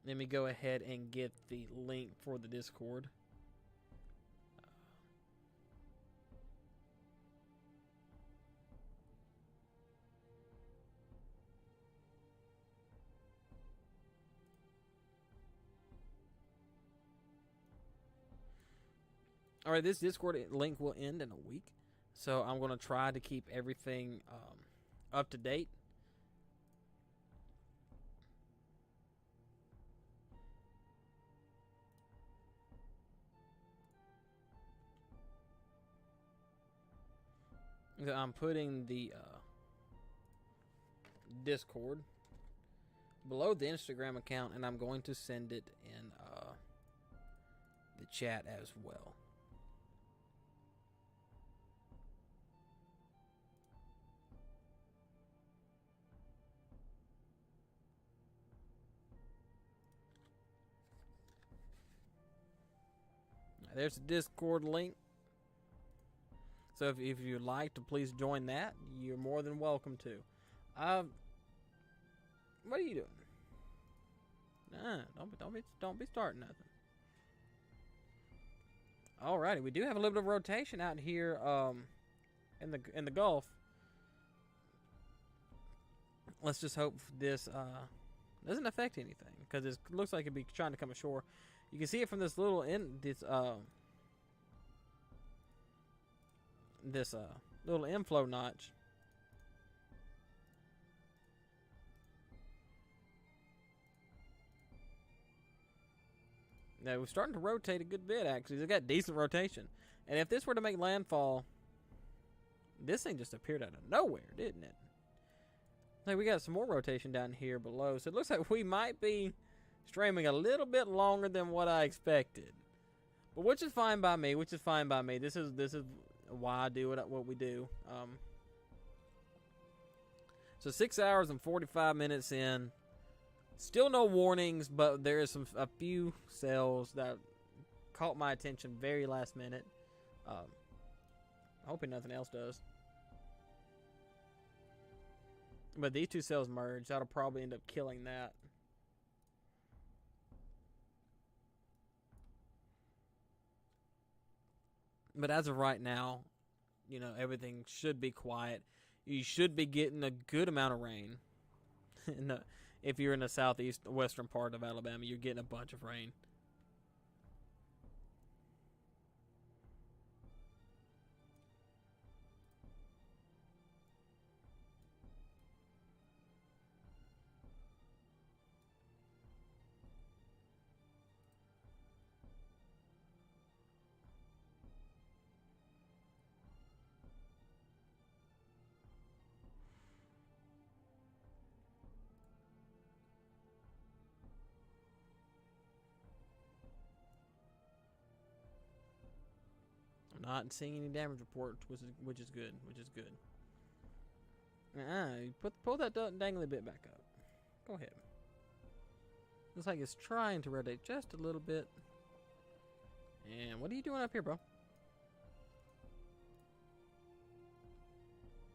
Let me go ahead and get the link for the Discord. Alright, this Discord link will end in a week, so I'm going to try to keep everything up to date. I'm putting the Discord below the Instagram account, and I'm going to send it in the chat as well. There's the Discord link. So if you'd like to please join that, you're more than welcome to. What are you doing? Nah, don't be starting nothing. Alrighty, we do have a little bit of rotation out here in the Gulf. Let's just hope this doesn't affect anything, because it looks like it'd be trying to come ashore. You can see it from this little little inflow notch. Now we're starting to rotate a good bit. Actually, it's got decent rotation, and if this were to make landfall, this thing just appeared out of nowhere, didn't it? Like, we got some more rotation down here below, so it looks like we might be streaming a little bit longer than what I expected, but which is fine by me. This is why I do what we do. So 6 hours and 45 minutes in, still no warnings, but there is a few cells that caught my attention very last minute. Hoping nothing else does. But these two cells merge. That'll probably end up killing that. But as of right now, everything should be quiet. You should be getting a good amount of rain. If you're in the southeast, western part of Alabama, you're getting a bunch of rain. Not seeing any damage reports, which is good. Pull that dangly bit back up. Go ahead. Looks like it's trying to rotate just a little bit. And what are you doing up here, bro?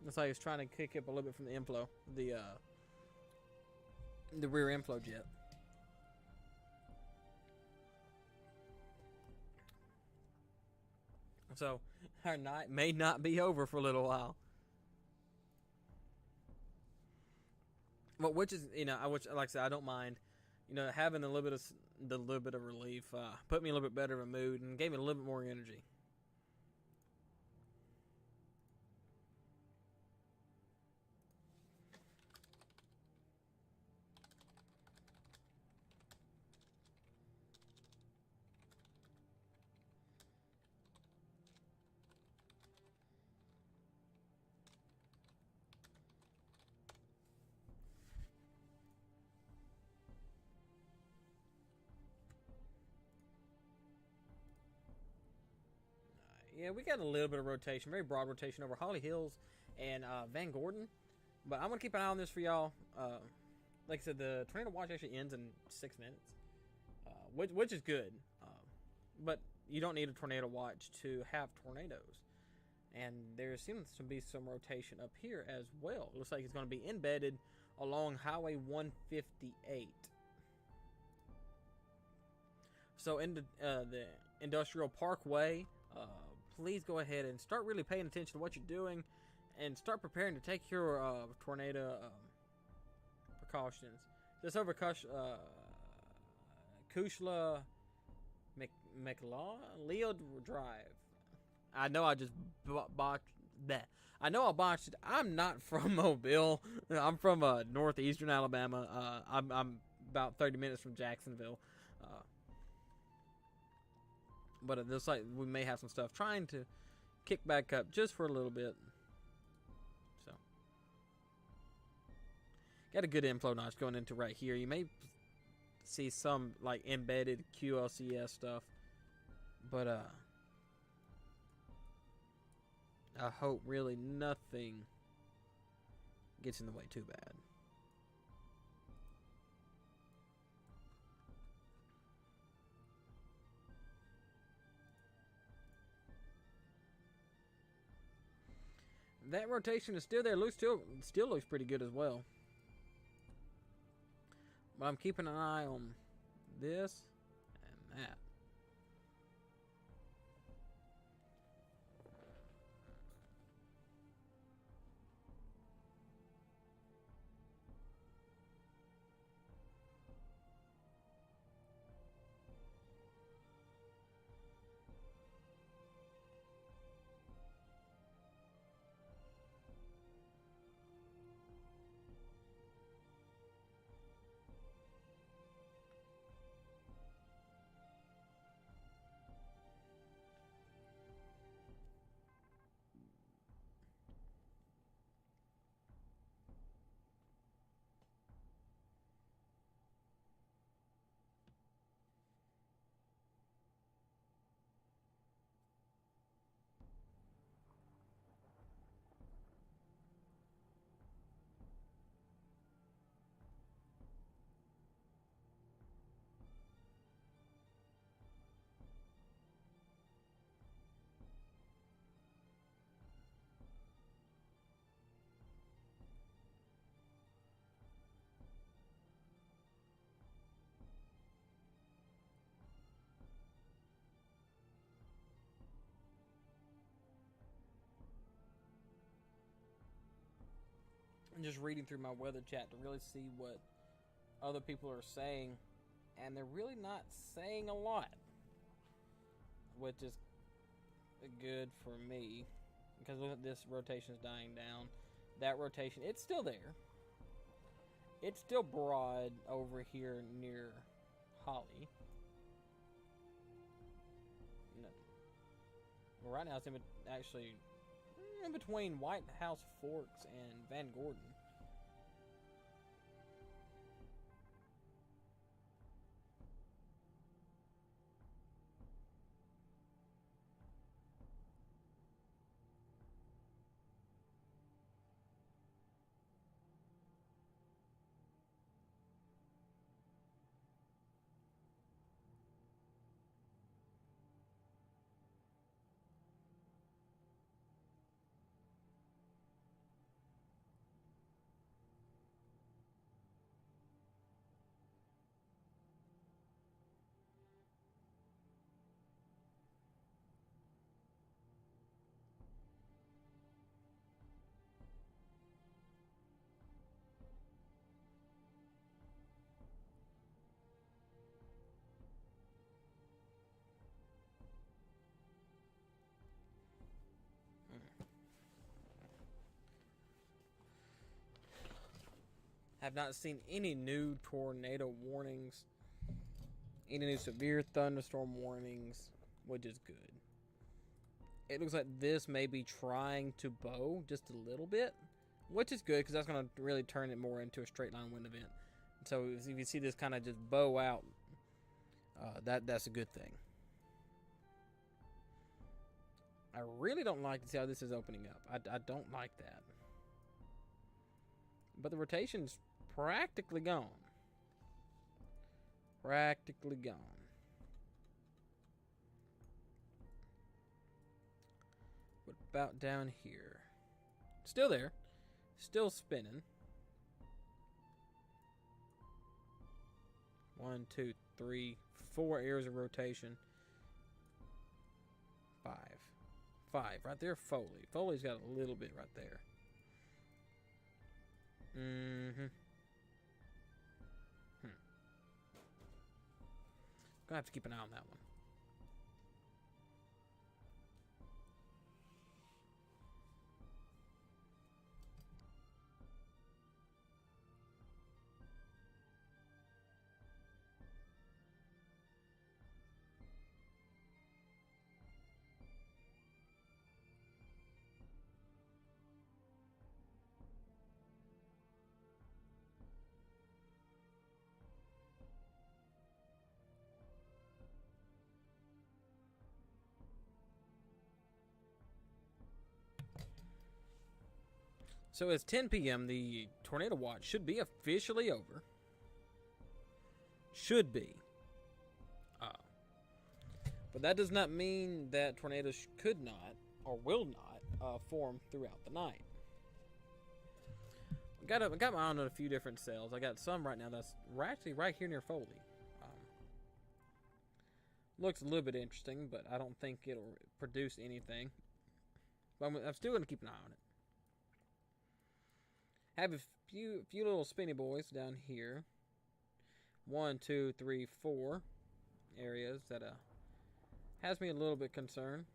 Looks like it's trying to kick up a little bit from the inflow, the rear inflow jet. So our night may not be over for a little while. But which is, like I said, I don't mind, having a little bit of relief. Put me in a little bit better of a mood and gave me a little bit more energy. Yeah, we got a little bit of rotation, very broad rotation over Holly Hills and Van Gordon. But I'm going to keep an eye on this for y'all. Like I said, the tornado watch actually ends in 6 minutes, which is good. But you don't need a tornado watch to have tornadoes. And there seems to be some rotation up here as well. It looks like it's going to be embedded along Highway 158. So in the Industrial Parkway, please go ahead and start really paying attention to what you're doing and start preparing to take your tornado precautions. This over Kushla Leo Drive. I know I just botched that. I know I botched it. I'm not from Mobile. I'm from northeastern Alabama. I'm about 30 minutes from Jacksonville. But it looks like we may have some stuff trying to kick back up just for a little bit. So, got a good inflow notch going into right here. You may see some like embedded QLCS stuff, but I hope really nothing gets in the way too bad. That rotation is still there. Still looks pretty good as well. But I'm keeping an eye on this and that. I'm just reading through my weather chat to really see what other people are saying, and they're really not saying a lot, which is good for me because look at this rotation's dying down. That rotation, it's still there. It's still broad over here near Holly. No. Well, right now it's actually in between White House Forks and Van Gordon. Have not seen any new tornado warnings, any new severe thunderstorm warnings, which is good. It looks like this may be trying to bow just a little bit, which is good because that's going to really turn it more into a straight line wind event. So if you see this kind of just bow out, that's a good thing. I really don't like to see how this is opening up. I don't like that. But the rotation's practically gone. Practically gone. What about down here? Still there. Still spinning. 1, 2, 3, 4 areas of rotation. 5. Right there, Foley. Foley's got a little bit right there. Gonna have to keep an eye on that one. So it's 10 p.m. The tornado watch should be officially over. Should be. But that does not mean that tornadoes could not or will not form throughout the night. I got my eye on a few different cells. I got some right now that's actually right here near Foley. Looks a little bit interesting, but I don't think it'll produce anything. But I'm still going to keep an eye on it. Have a few little spinny boys down here. 1, 2, 3, 4 areas that has me a little bit concerned.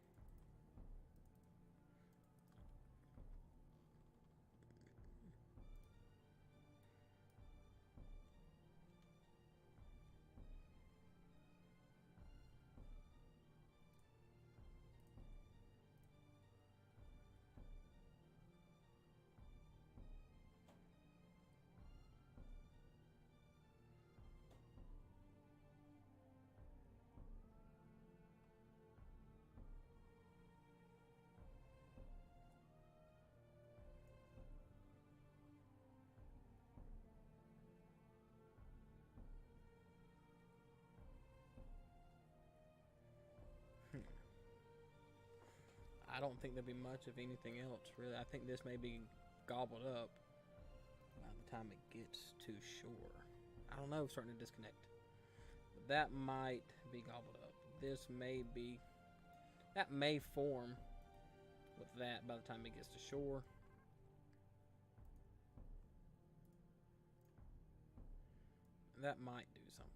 I don't think there'll be much of anything else, really. I think this may be gobbled up by the time it gets to shore. I don't know, starting to disconnect. But that might be gobbled up. This may be... That may form with that by the time it gets to shore. That might do something.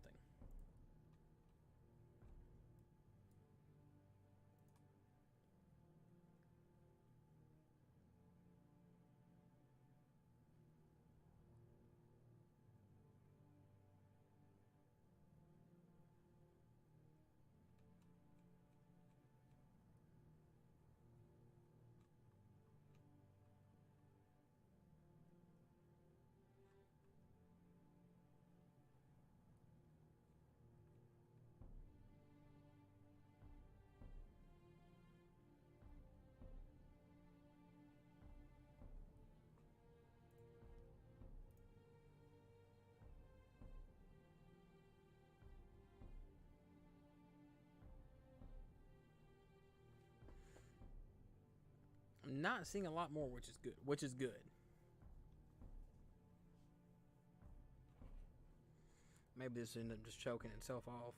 I'm not seeing a lot more, which is good. Which is good. Maybe this ended up just choking itself off.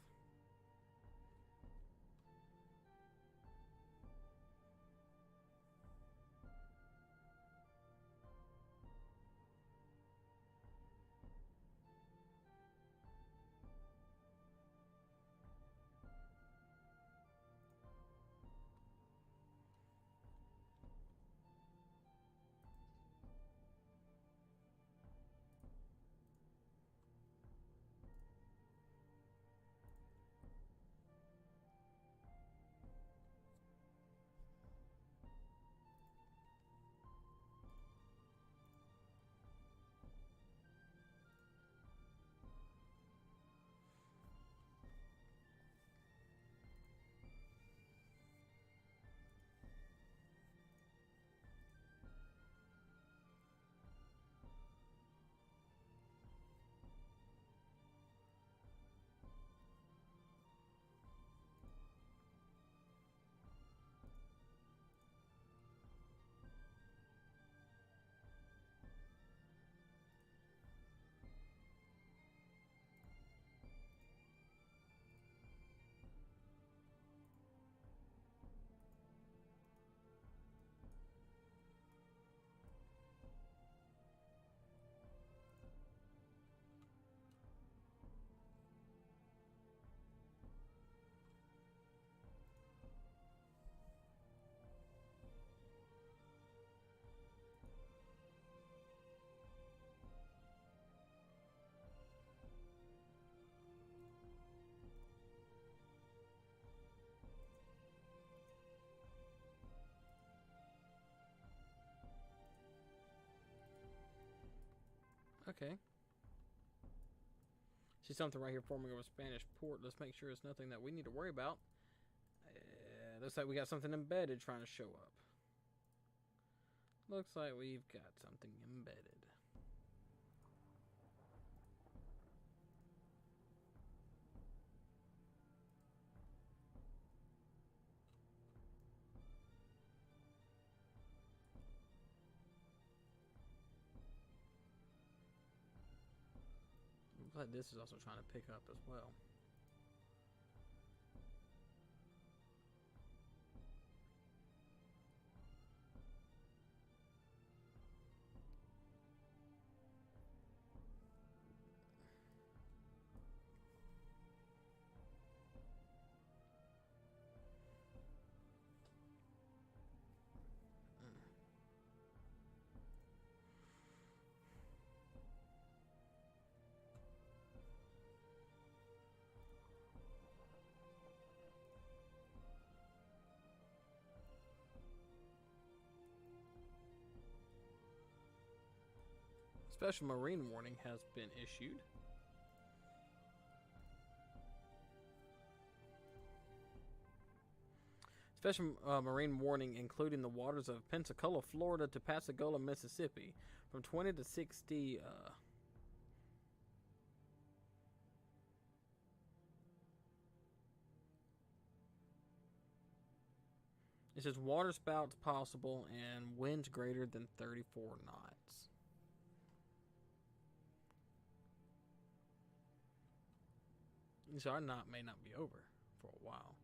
Okay. See something right here forming over Spanish port. Let's make sure it's nothing that we need to worry about. Looks like we got something embedded trying to show up. Looks like we've got something embedded. Looks like this is also trying to pick up as well. Special marine warning has been issued. Special marine warning including the waters of Pensacola, Florida to Pascagoula, Mississippi from 20 to 60 it says water spouts possible and winds greater than 34 knots. So our knot may not be over for a while.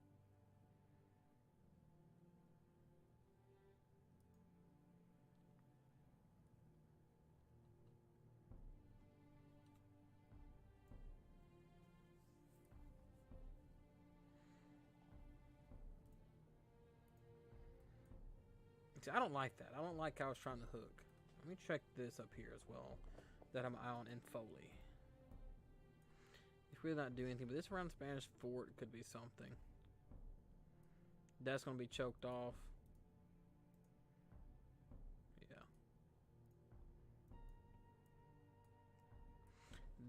I don't like that. I don't like how it's trying to hook. Let me check this up here as well. That I'm on in Foley. It's really not doing anything, but this around Spanish Fort could be something. That's going to be choked off. Yeah.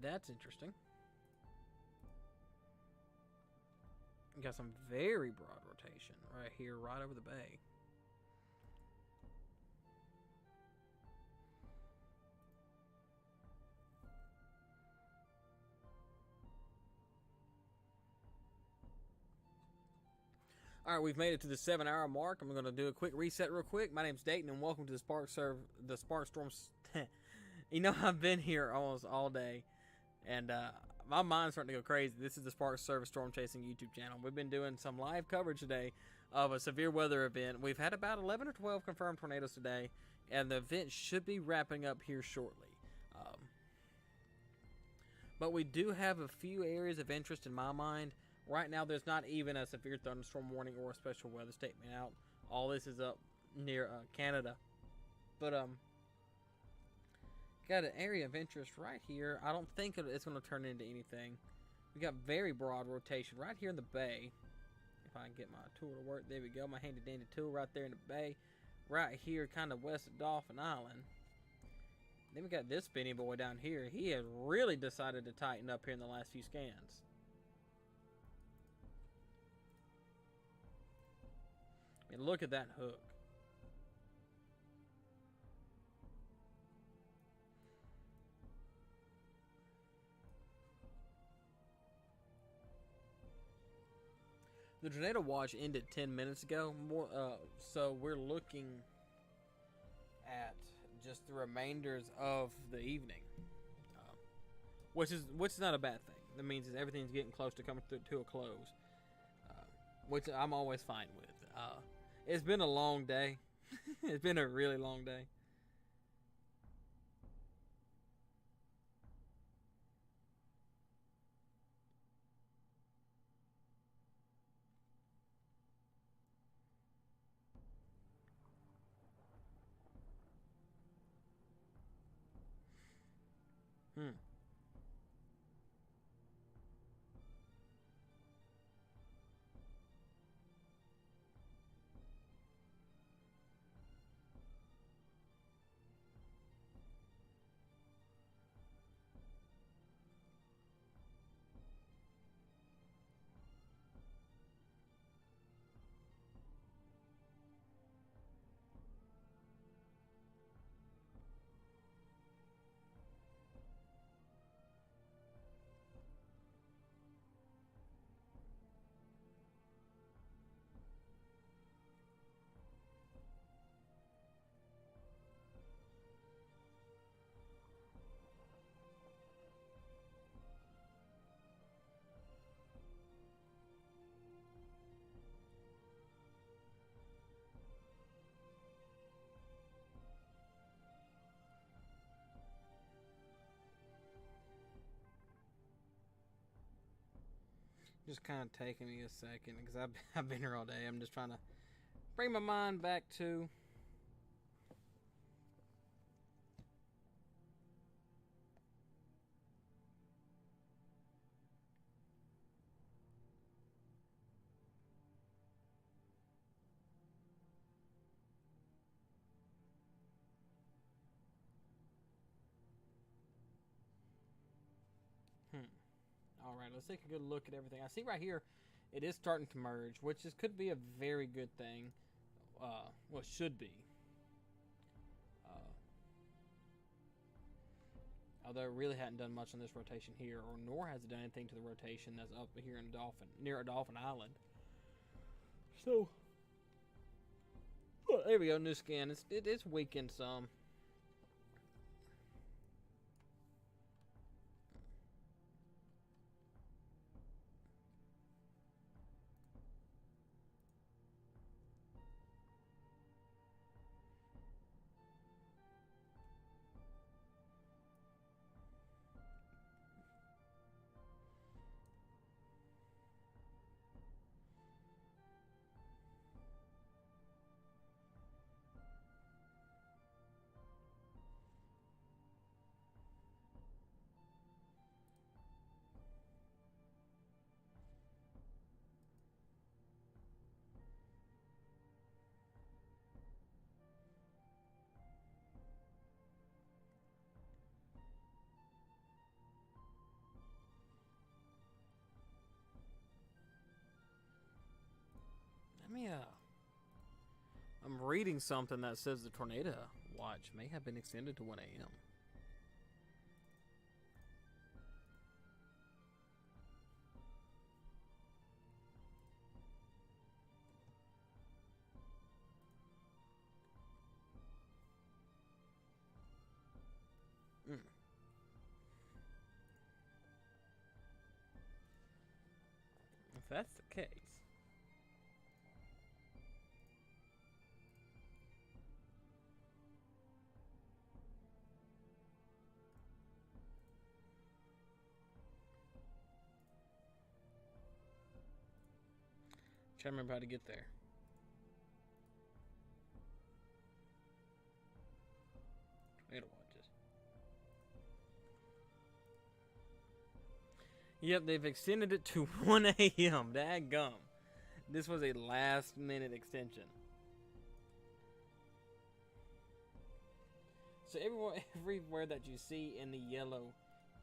That's interesting. You got some very broad rotation right here, right over the bay. All right, we've made it to the 7-hour mark. I'm going to do a quick reset real quick. My name's Dayton, and welcome to the Sparkstorm. You know, I've been here almost all day, and my mind's starting to go crazy. This is the Spark Service Storm Chasing YouTube channel. We've been doing some live coverage today of a severe weather event. We've had about 11 or 12 confirmed tornadoes today, and the event should be wrapping up here shortly. But we do have a few areas of interest in my mind. Right now, there's not even a severe thunderstorm warning or a special weather statement out. All this is up near Canada. But, got an area of interest right here. I don't think it's going to turn into anything. We got very broad rotation right here in the bay. If I can get my tool to work. There we go. My handy dandy tool right there in the bay. Right here, kind of west of Dolphin Island. Then we got this spinny boy down here. He has really decided to tighten up here in the last few scans. And look at that hook. The tornado watch ended 10 minutes ago. So we're looking at just the remainders of the evening, which is not a bad thing. That means that everything's getting close to coming to a close, which I'm always fine with. It's been a long day. It's been a really long day. Just kind of taking me a second because I've been here all day. I'm just trying to bring my mind back to All right, let's take a good look at everything. I see right here, it is starting to merge, which could be a very good thing. Well, it should be. Although it really hadn't done much on this rotation here, or nor has it done anything to the rotation that's up here in near Dolphin Island. So, well, there we go, new scan. It's weakened some. reading something that says the tornado watch may have been extended to 1 a.m. If that's the case, trying to remember how to get there. Tornado watches. Yep, they've extended it to 1 a.m. Dadgum. This was a last minute extension. So everywhere that you see in the yellow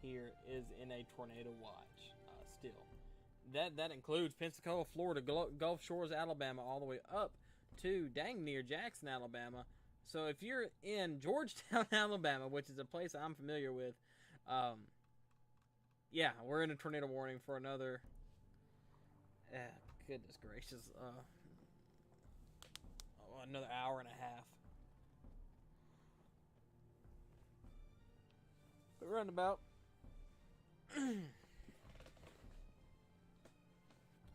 here is in a tornado watch still. That includes Pensacola, Florida, Gulf Shores, Alabama, all the way up to dang near Jackson, Alabama. So if you're in Georgetown, Alabama, which is a place I'm familiar with, yeah, we're in a tornado warning for another. Goodness gracious, another hour and a half. But roundabout.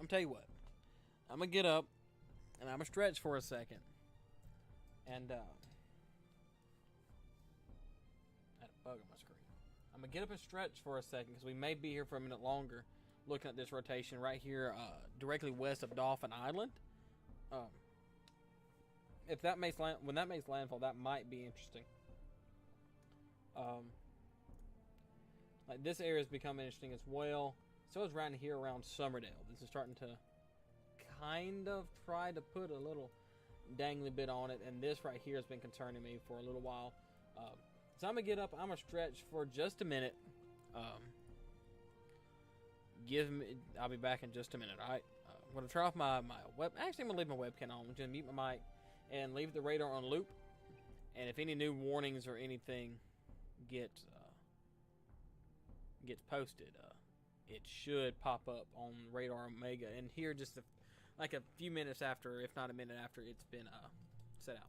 I'm tell you what. I'm gonna get up and I'm gonna stretch for a second. And I had a bug on my screen. I'm gonna get up and stretch for a second because we may be here for a minute longer, looking at this rotation right here, directly west of Dauphin Island. If that makes when that makes landfall, that might be interesting. Like this area has become interesting as well. So is around here around Summerdale. This is starting to kind of try to put a little dangly bit on it, and this right here has been concerning me for a little while. So I'm gonna get up. I'm gonna stretch for just a minute. I'll be back in just a minute. All right. I'm gonna turn off my web. Actually, I'm gonna leave my webcam on. I'm gonna mute my mic and leave the radar on loop. And if any new warnings or anything gets posted, it should pop up on Radar Omega. And here, just like a few minutes after, if not a minute after, it's been set out.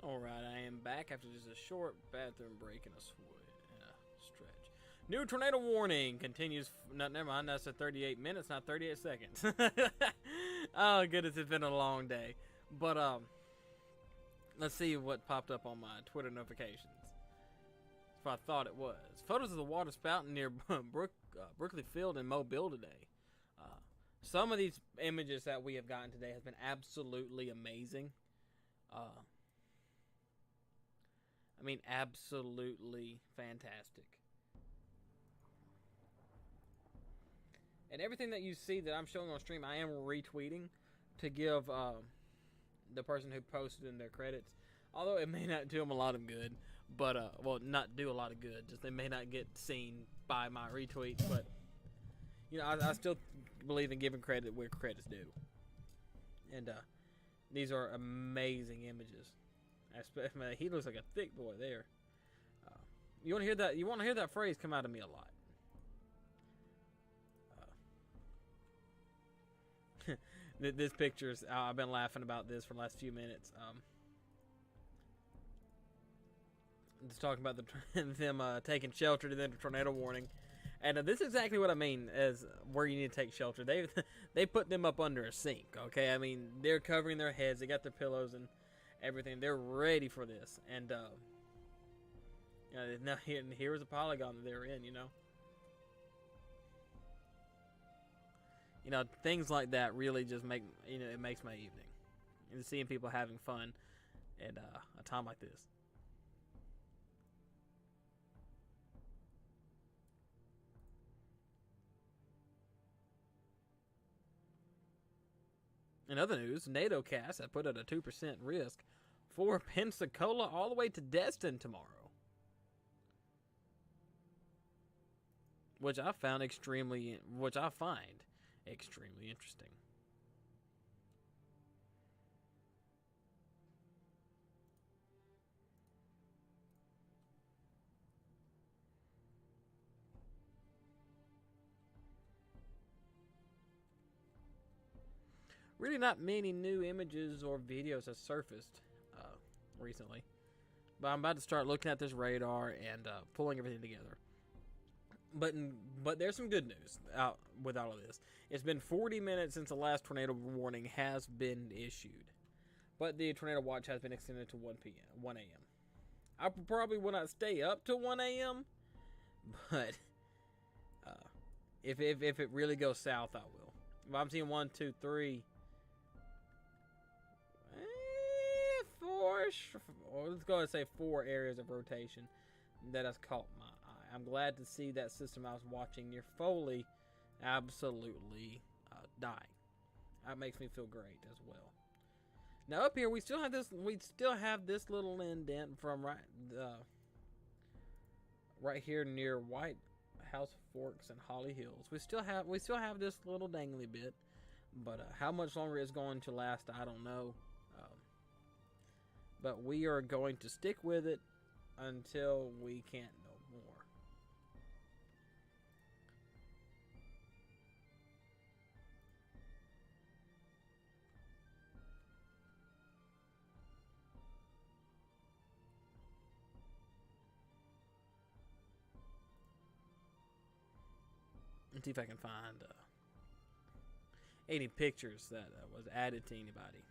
Alright, I am back after just a short bathroom break and a stretch. New tornado warning continues. No, never mind, that's a 38 minutes, not 38 seconds. Oh, goodness, it's been a long day. But, let's see what popped up on my Twitter notifications. That's what I thought it was. Photos of the water spouting near Brookley Field in Mobile today. Some of these images that we have gotten today has been absolutely amazing. I mean, absolutely fantastic. And everything that you see that I'm showing on stream, I am retweeting to give the person who posted in their credits. Although it may not do them a lot of good, but well, not do a lot of good. Just they may not get seen by my retweet, but you know, I still believe in giving credit where credit's due. And these are amazing images. Man, he looks like a thick boy there. You want to hear that? You want to hear that phrase come out of me a lot. This picture's. I've been laughing about this for the last few minutes. Just talking about them taking shelter to the tornado warning, and this is exactly what I mean as where you need to take shelter. They put them up under a sink. Okay, I mean they're covering their heads. They got their pillows and everything. They're ready for this, and you know, now here was a polygon that they were in. You know, things like that really just make, you know, it makes my evening. And seeing people having fun at a time like this. In other news, NATO cast have put at a 2% risk for Pensacola all the way to Destin tomorrow. Which I find extremely interesting. Really not many new images or videos have surfaced recently. But I'm about to start looking at this radar and pulling everything together. But there's some good news out with all of this. It's been 40 minutes since the last tornado warning has been issued. But the tornado watch has been extended to 1 a.m. I probably will not stay up to 1 a.m. But if it really goes south, I will. If I'm seeing 1, 2, 3, 4, or let's go ahead and say 4 areas of rotation that has caught my eye. I'm glad to see that system I was watching near Foley absolutely dying. That makes me feel great as well. Now up here we still have this little indent from right here near White House Forks and Holly Hills. We still have this little dangly bit, but how much longer it's going to last, I don't know. But we are going to stick with it until we can't no more. Let's see if I can find any pictures that was added to anybody.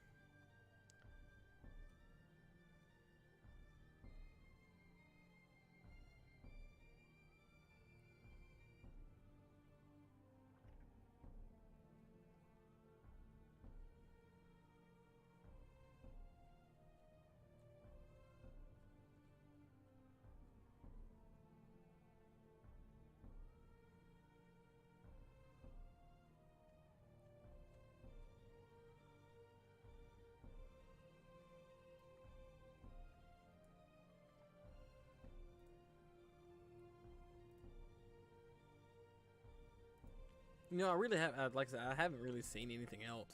You know, I really have, like I said, I haven't really seen anything else.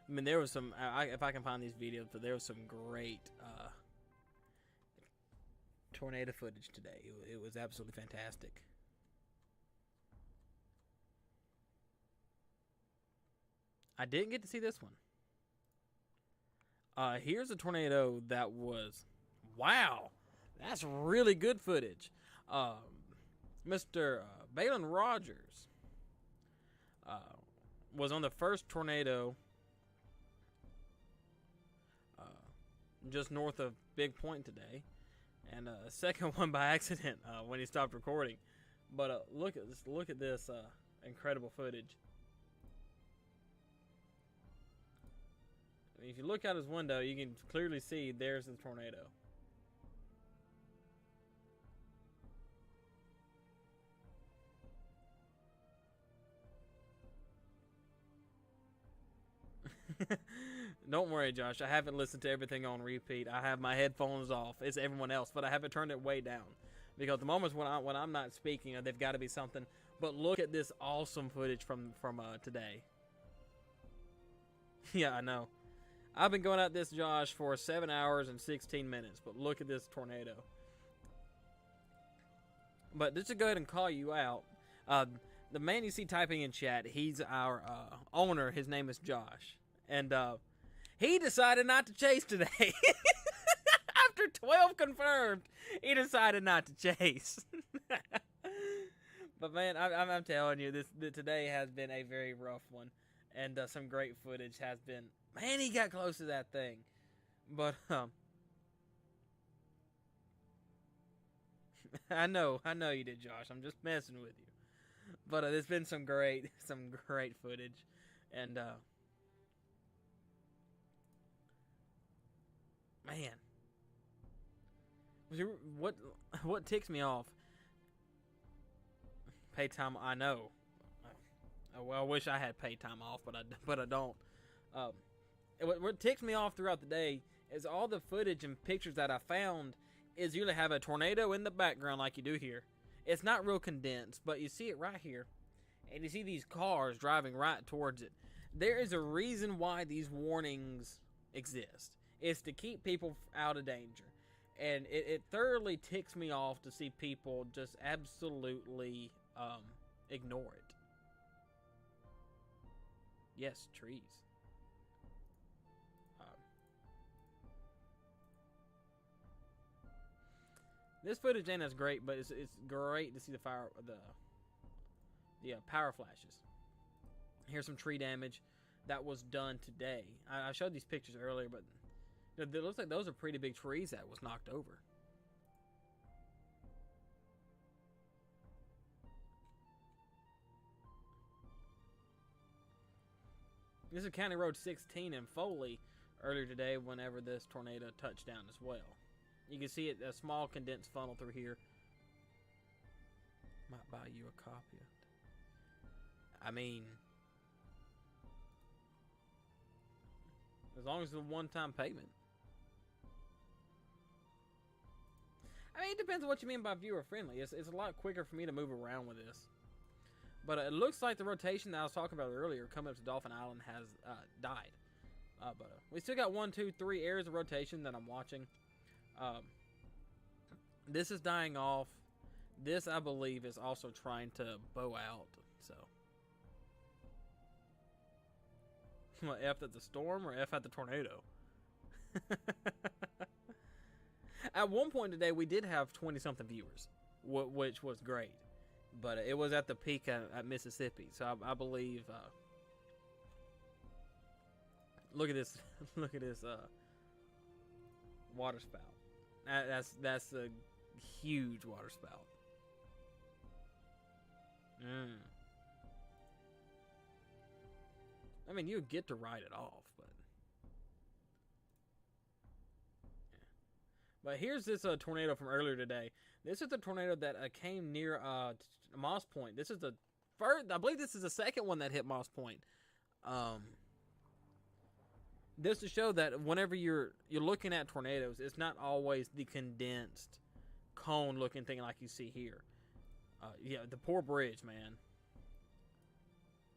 I mean, there was some, if I can find these videos, but there was some great tornado footage today. It was absolutely fantastic. I didn't get to see this one. Here's a tornado that was Wow, that's really good footage. Mr. Balin Rogers was on the first tornado just north of Big Point today, and a second one by accident when he stopped recording. But look at this incredible footage. I mean, if you look out his window, you can clearly see there's the tornado. Don't worry, Josh. I haven't listened to everything on repeat. I have my headphones off. It's everyone else, but I haven't turned it way down because the moments when I'm not speaking, they've got to be something. But look at this awesome footage from today. Yeah, I know. I've been going at this, Josh, for 7 hours and 16 minutes. But look at this tornado. But just to go ahead and call you out, the man you see typing in chat, he's our owner. His name is Josh. And he decided not to chase today. After 12 confirmed, he decided not to chase. But man, I'm telling you, today has been a very rough one. And some great footage has been... Man, he got close to that thing. But, I know you did, Josh. I'm just messing with you. But there's been some great footage. And, man, what ticks me off? Pay time. I know. Well, I wish I had paid time off, but I don't. What ticks me off throughout the day is all the footage and pictures that I found is usually have a tornado in the background like you do here. It's not real condensed, but you see it right here, and you see these cars driving right towards it. There is a reason why these warnings exist. It's to keep people out of danger. And it thoroughly ticks me off to see people just absolutely ignore it. Yes, trees. This footage ain't as great, but it's great to see the power flashes. Here's some tree damage that was done today. I showed these pictures earlier, but it looks like those are pretty big trees that was knocked over. This is County Road 16 in Foley earlier today whenever this tornado touched down as well. You can see it, a small condensed funnel through here. Might buy you a copy of it. I mean, as long as it's a one-time payment. I mean, it depends on what you mean by viewer-friendly. It's a lot quicker for me to move around with this. But it looks like the rotation that I was talking about earlier coming up to Dolphin Island has died. But we still got 1, 2, 3 areas of rotation that I'm watching. This is dying off. This, I believe, is also trying to bow out. So, what, F at the storm or F at the tornado? At one point today, we did have 20-something viewers, which was great. But it was at the peak at Mississippi. So I believe... look at this. Look at this water spout. That's a huge water spout. I mean, you get to ride it off, but... But here's this tornado from earlier today. This is the tornado that came near Moss Point. This is the first... I believe this is the second one that hit Moss Point. This to show that whenever you're looking at tornadoes, it's not always the condensed cone-looking thing like you see here. Yeah, the poor bridge, man.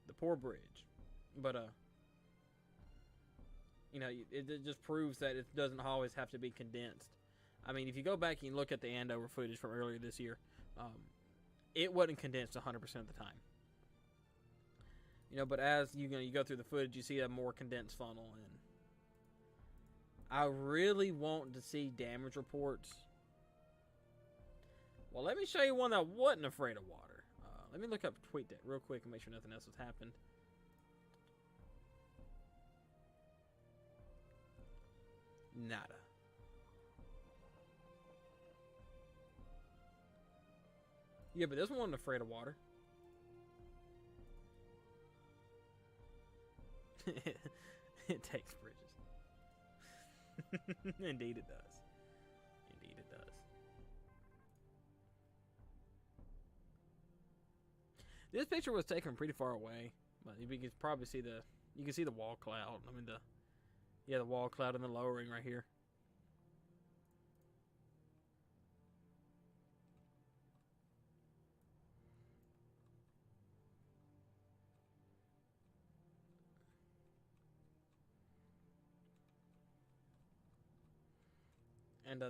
The poor bridge. But, you know, it just proves that it doesn't always have to be condensed. I mean, if you go back and you look at the Andover footage from earlier this year, it wasn't condensed 100% of the time. You know, but as you go through the footage, you see a more condensed funnel, and I really want to see damage reports. Well, let me show you one that wasn't afraid of water. Let me look up TweetDeck real quick and make sure nothing else has happened. Nada. Yeah, but this one wasn't afraid of water. It takes bridges. Indeed it does. Indeed it does. This picture was taken pretty far away, but you can probably see the wall cloud. I mean the wall cloud and the lowering right here. And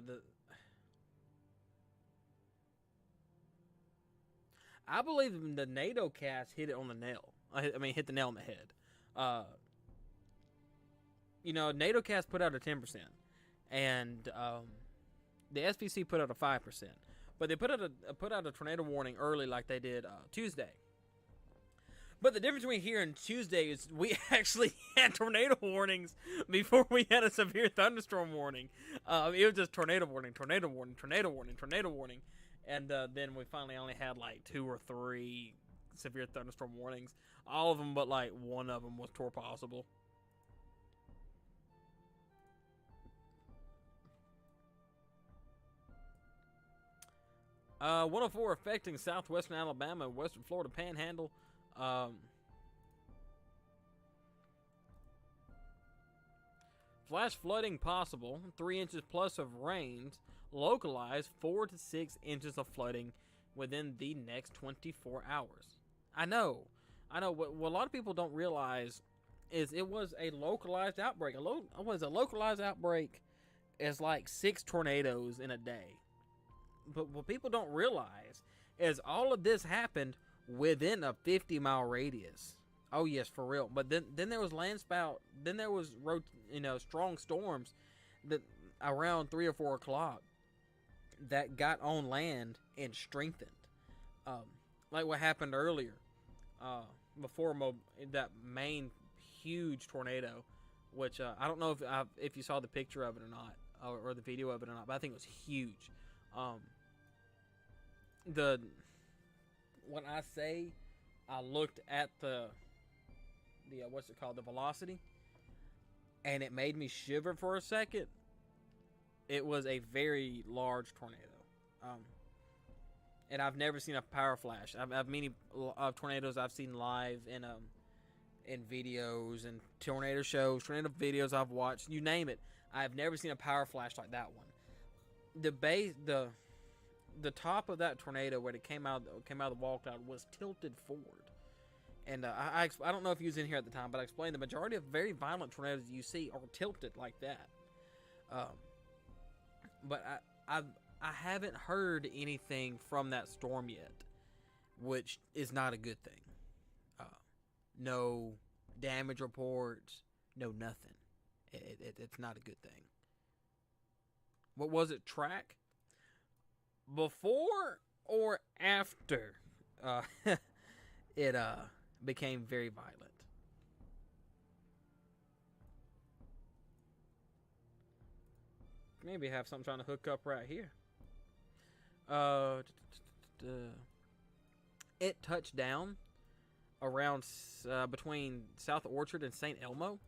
I believe the NATO cast hit it on the nail. I mean, hit the nail on the head. NATO cast put out a 10%, and the SPC put out a 5%. But they put out a tornado warning early, like they did Tuesday. But the difference between here and Tuesday is we actually had tornado warnings before we had a severe thunderstorm warning. It was just tornado warning, tornado warning, tornado warning, tornado warning. And then we finally only had like 2 or 3 severe thunderstorm warnings. All of them but like one of them was tornado possible. Uh, 104 affecting southwestern Alabama and western Florida Panhandle. Flash flooding possible. 3 inches plus of rains. Localized 4 to 6 inches of flooding within the next 24 hours. I know. What a lot of people don't realize is it was a localized outbreak. A localized outbreak is like 6 tornadoes in a day. But what people don't realize is all of this happened within a 50-mile radius. Oh yes, for real. But then there was landspout. Then there was strong storms that around 3 or 4 o'clock that got on land and strengthened. Like what happened earlier, before that main huge tornado, which I don't know if you saw the picture of it or not, or the video of it or not, but I think it was huge. When I say I looked at the what's it called, the velocity, and it made me shiver for a second. It was a very large tornado, and I've never seen a power flash. I've many tornadoes I've seen live in videos and tornado shows, tornado videos I've watched. You name it, I've never seen a power flash like that one. The top of that tornado where it came out of the wall cloud was tilted forward. And I don't know if you was in here at the time, but I explained the majority of very violent tornadoes you see are tilted like that. But I haven't heard anything from that storm yet, which is not a good thing. No damage reports, no nothing. It's not a good thing. What was it, track? Before or after it became very violent? Maybe have something trying to hook up right here. It touched down around between South Orchard and St. Elmo,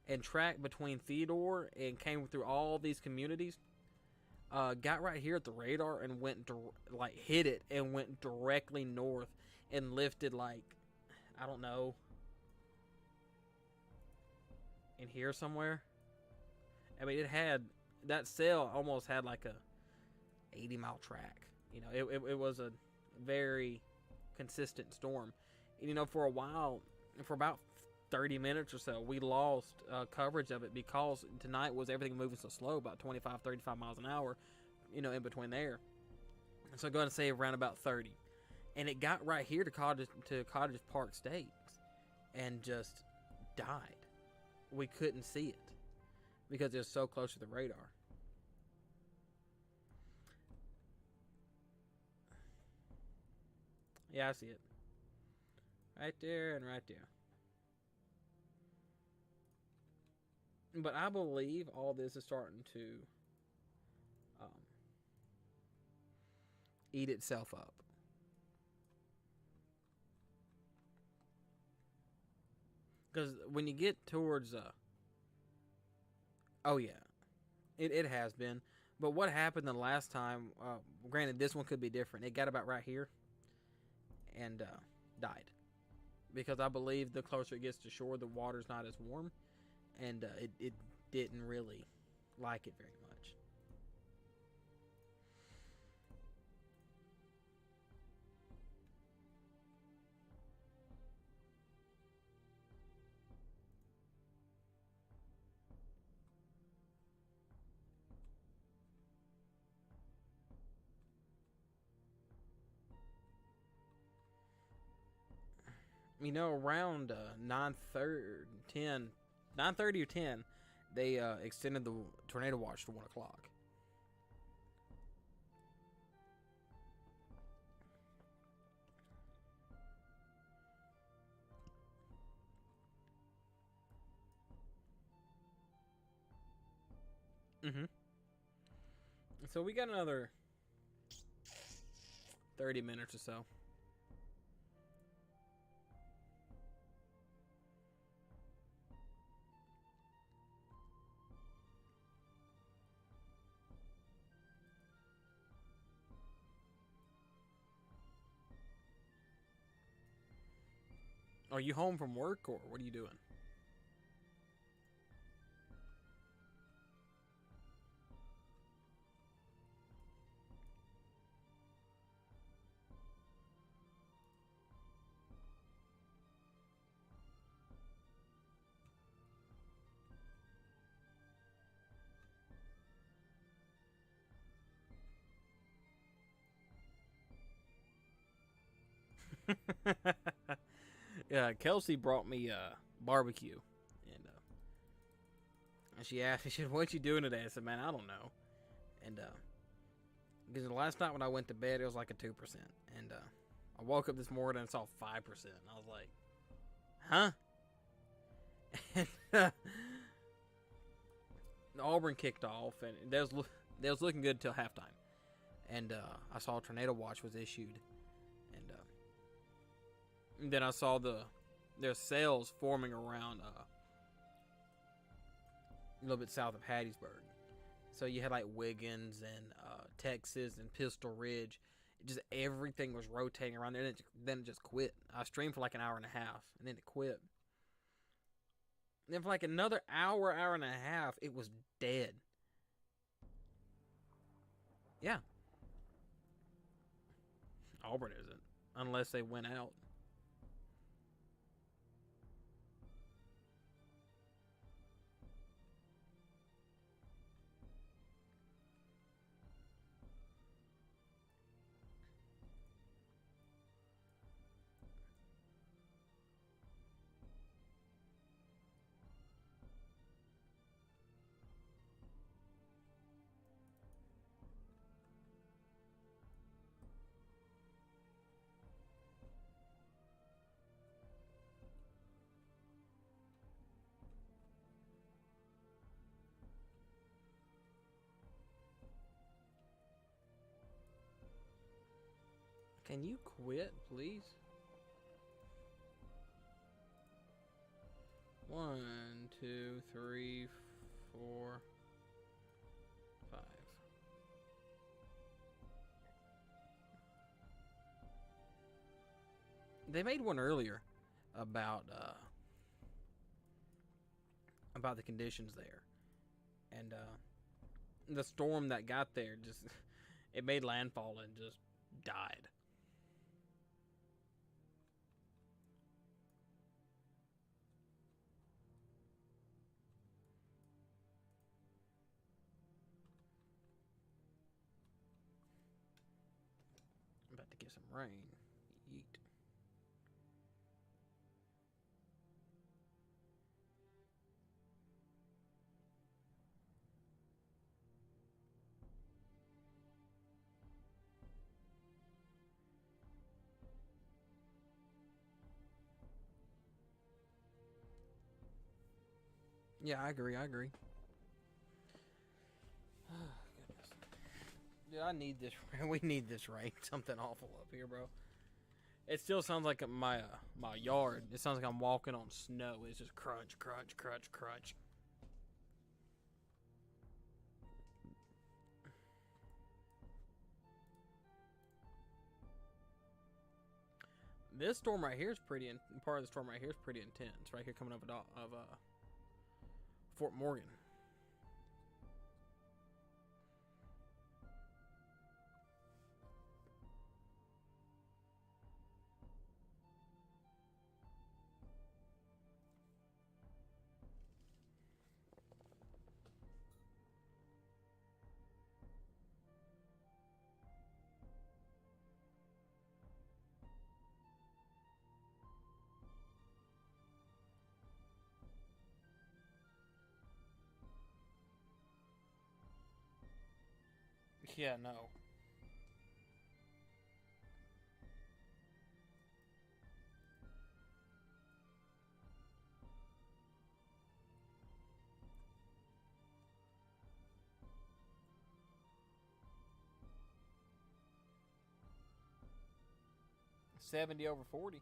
and tracked between Theodore and came through all these communities. Got right here at the radar and hit it and went directly north and lifted I don't know, in here somewhere. I mean, that cell almost had like a 80-mile track. It was a very consistent storm. And, for a while, for about 30 minutes or so, we lost coverage of it because tonight was everything moving so slow, about 25, 35 miles an hour, in between there. So I'm going to say around about 30. And it got right here to Cottage Park Stakes and just died. We couldn't see it because it's so close to the radar. Yeah, I see it. Right there and right there. But I believe all this is starting to um, eat itself up. Because when you get towards, oh yeah, it has been. But what happened the last time? Granted, this one could be different. It got about right here and died because I believe the closer it gets to shore, the water's not as warm, and it didn't really like it very much. Around 9:30, 10, 9:30 or 10, they extended the tornado watch to 1 o'clock. Mm-hmm. So we got another 30 minutes or so. Are you home from work or what are you doing? Yeah, Kelsey brought me barbecue, and she asked me, she said, "What you doing today?" I said, "Man, I don't know." And because the last night when I went to bed, it was like a 2%, and I woke up this morning and saw 5%, and I was like, "Huh?" And Auburn kicked off, and they was looking good until halftime, and I saw a tornado watch was issued, and then I saw their cells forming around a little bit south of Hattiesburg. So you had like Wiggins and Texas and Pistol Ridge. Just everything was rotating around there. And then it just quit. I streamed for like an hour and a half, and then it quit. And then for like another hour, hour and a half, it was dead. Yeah. Auburn isn't, unless they went out. Can you quit, please? 1, 2, 3, 4, 5. They made one earlier about the conditions there, and the storm that got there just it made landfall and just died. I'm about to get some rain. Yeet. Yeah, I agree. I agree. Goodness. Dude, I need this. We need this rain. Something awful up here, bro. It still sounds like my yard. It sounds like I'm walking on snow. It's just crunch, crunch, crunch, crunch. This storm right here is pretty. Part of the storm right here is pretty intense. Right here, coming up of Fort Morgan. Yeah, no. $70/40.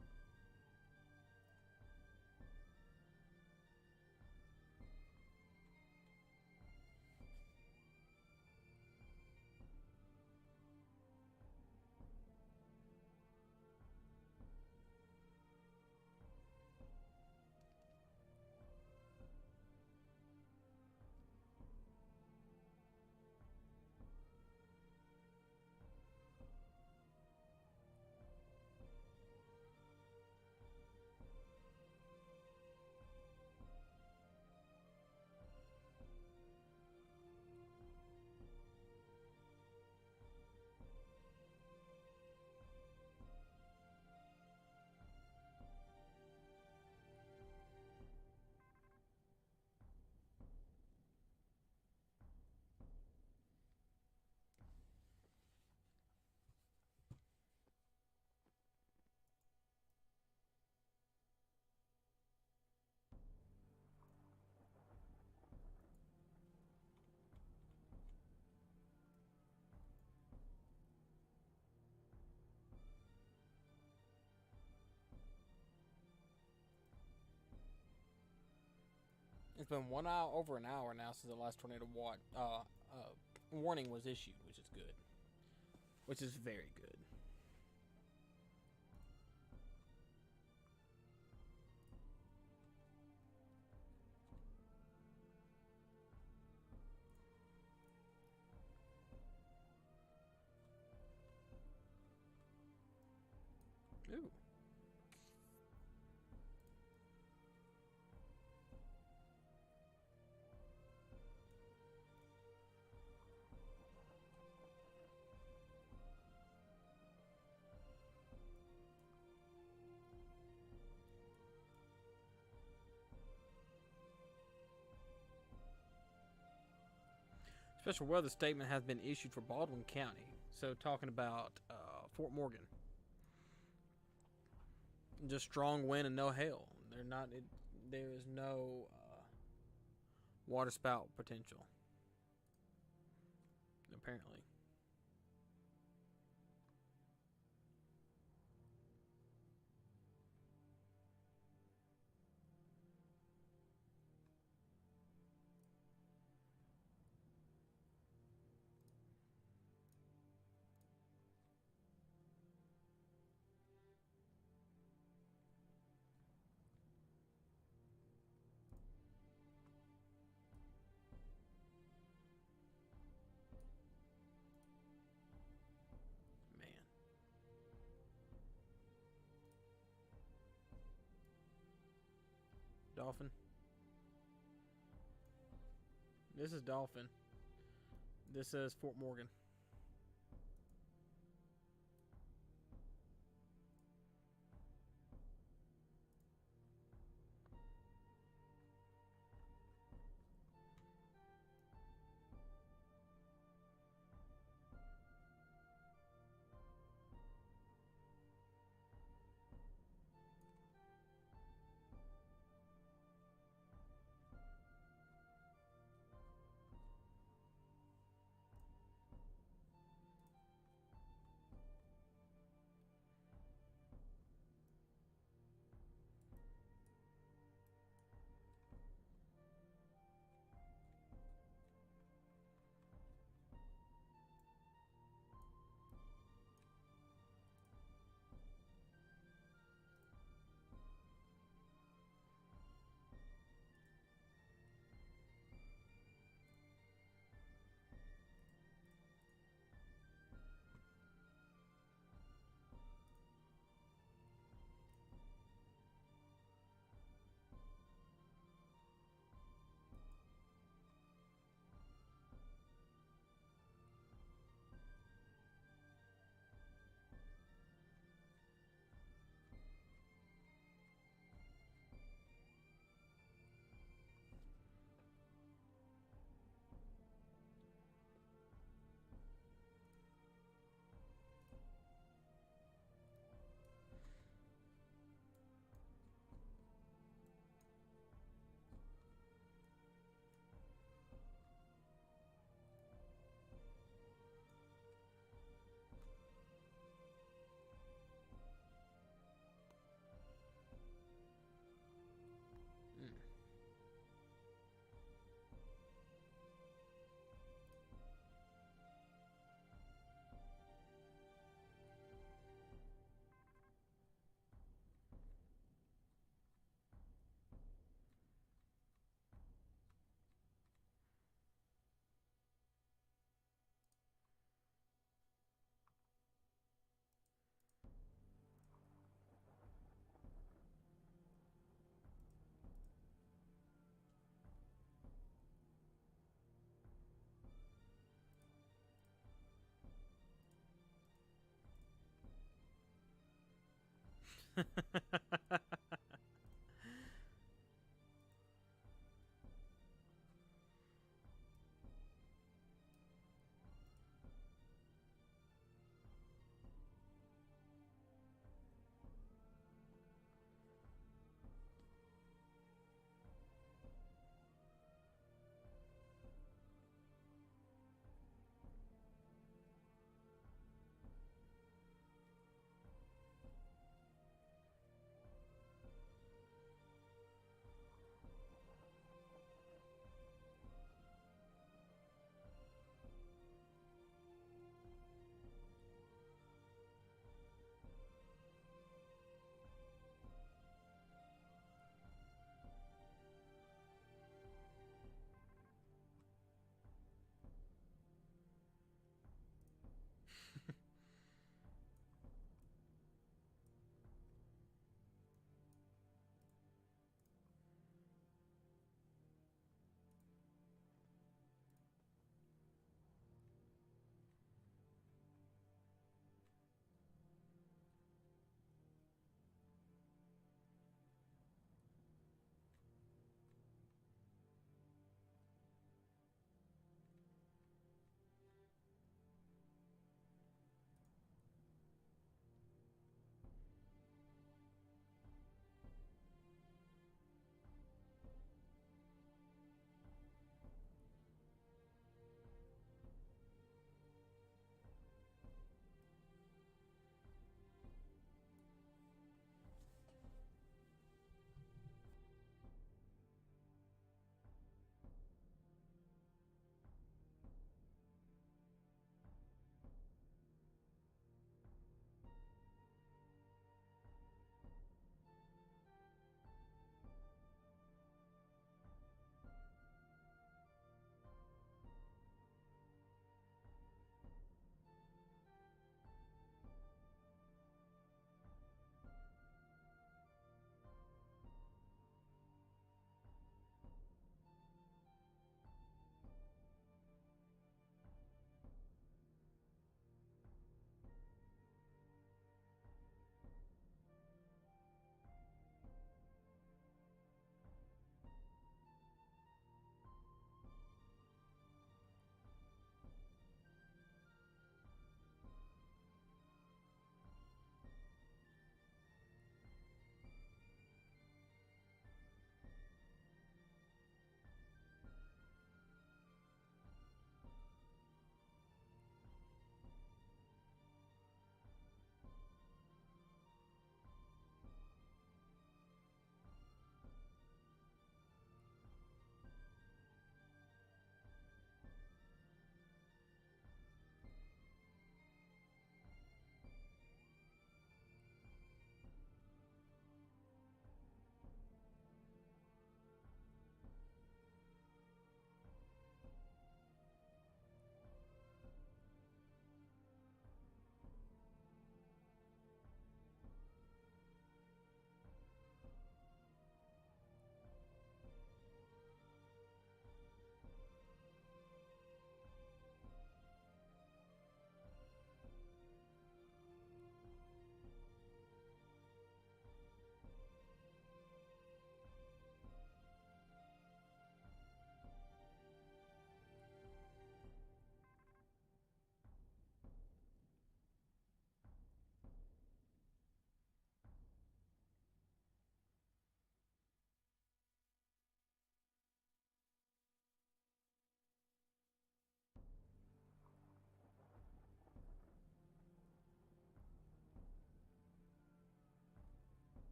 It's been 1 hour, over an hour now since the last tornado warning was issued, which is good. Which is very good. Ooh. Special weather statement has been issued for Baldwin County. So talking about Fort Morgan. Just strong wind and no hail. There is no water spout potential. Apparently. Man. Dolphin. This is Dolphin. This says Fort Morgan.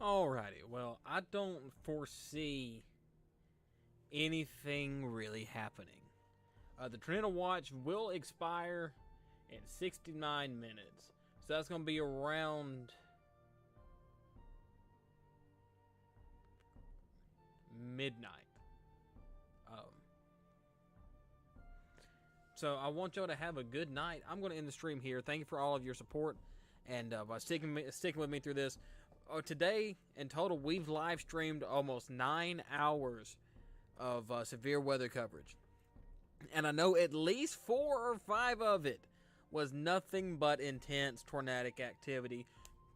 Alrighty, well, I don't foresee anything really happening. The Tornado Watch will expire in 69 minutes. So that's going to be around midnight. So I want y'all to have a good night. I'm going to end the stream here. Thank you for all of your support and by sticking with me through this. Today, in total, we've live streamed almost 9 hours of severe weather coverage. And I know at least 4 or 5 of it was nothing but intense tornadic activity,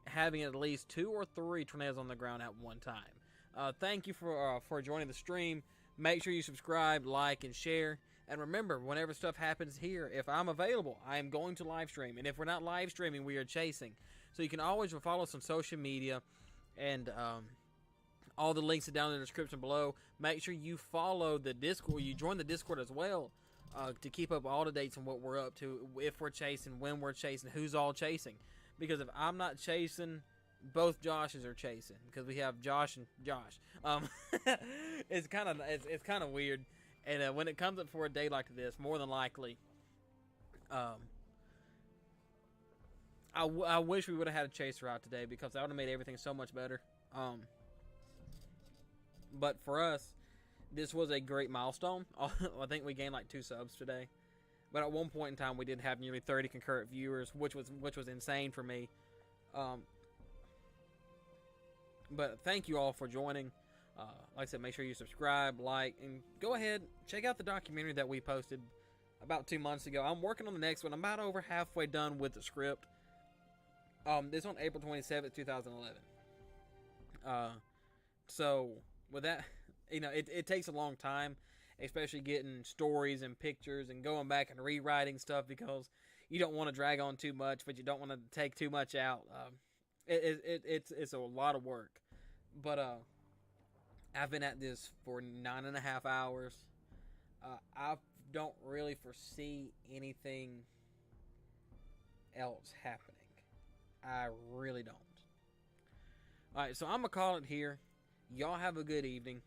having at least 2 or 3 tornadoes on the ground at one time. Thank you for joining the stream. Make sure you subscribe, like, and share. And remember, whenever stuff happens here, if I'm available, I am going to live stream. And if we're not live streaming, we are chasing. So you can always follow us on social media, and all the links are down in the description below. Make sure you follow the Discord. You join the Discord as well to keep up all the dates on what we're up to, if we're chasing, when we're chasing, who's all chasing. Because if I'm not chasing, both Joshes are chasing, because we have Josh and Josh. It's kind of weird. And when it comes up for a day like this, more than likely, I wish we would have had a chaser out today, because that would have made everything so much better. But for us, this was a great milestone. I think we gained like 2 subs today. But at one point in time, we did have nearly 30 concurrent viewers, which was insane for me. But thank you all for joining. Like I said, make sure you subscribe, like, and go ahead, check out the documentary that we posted about 2 months ago. I'm working on the next one. I'm about over halfway done with the script. This on April 27th, 2011. So with that, it takes a long time, especially getting stories and pictures and going back and rewriting stuff, because you don't want to drag on too much, but you don't want to take too much out. It's a lot of work, but I've been at this for 9.5 hours. I don't really foresee anything else happening. I really don't. Alright, so I'm going to call it here. Y'all have a good evening.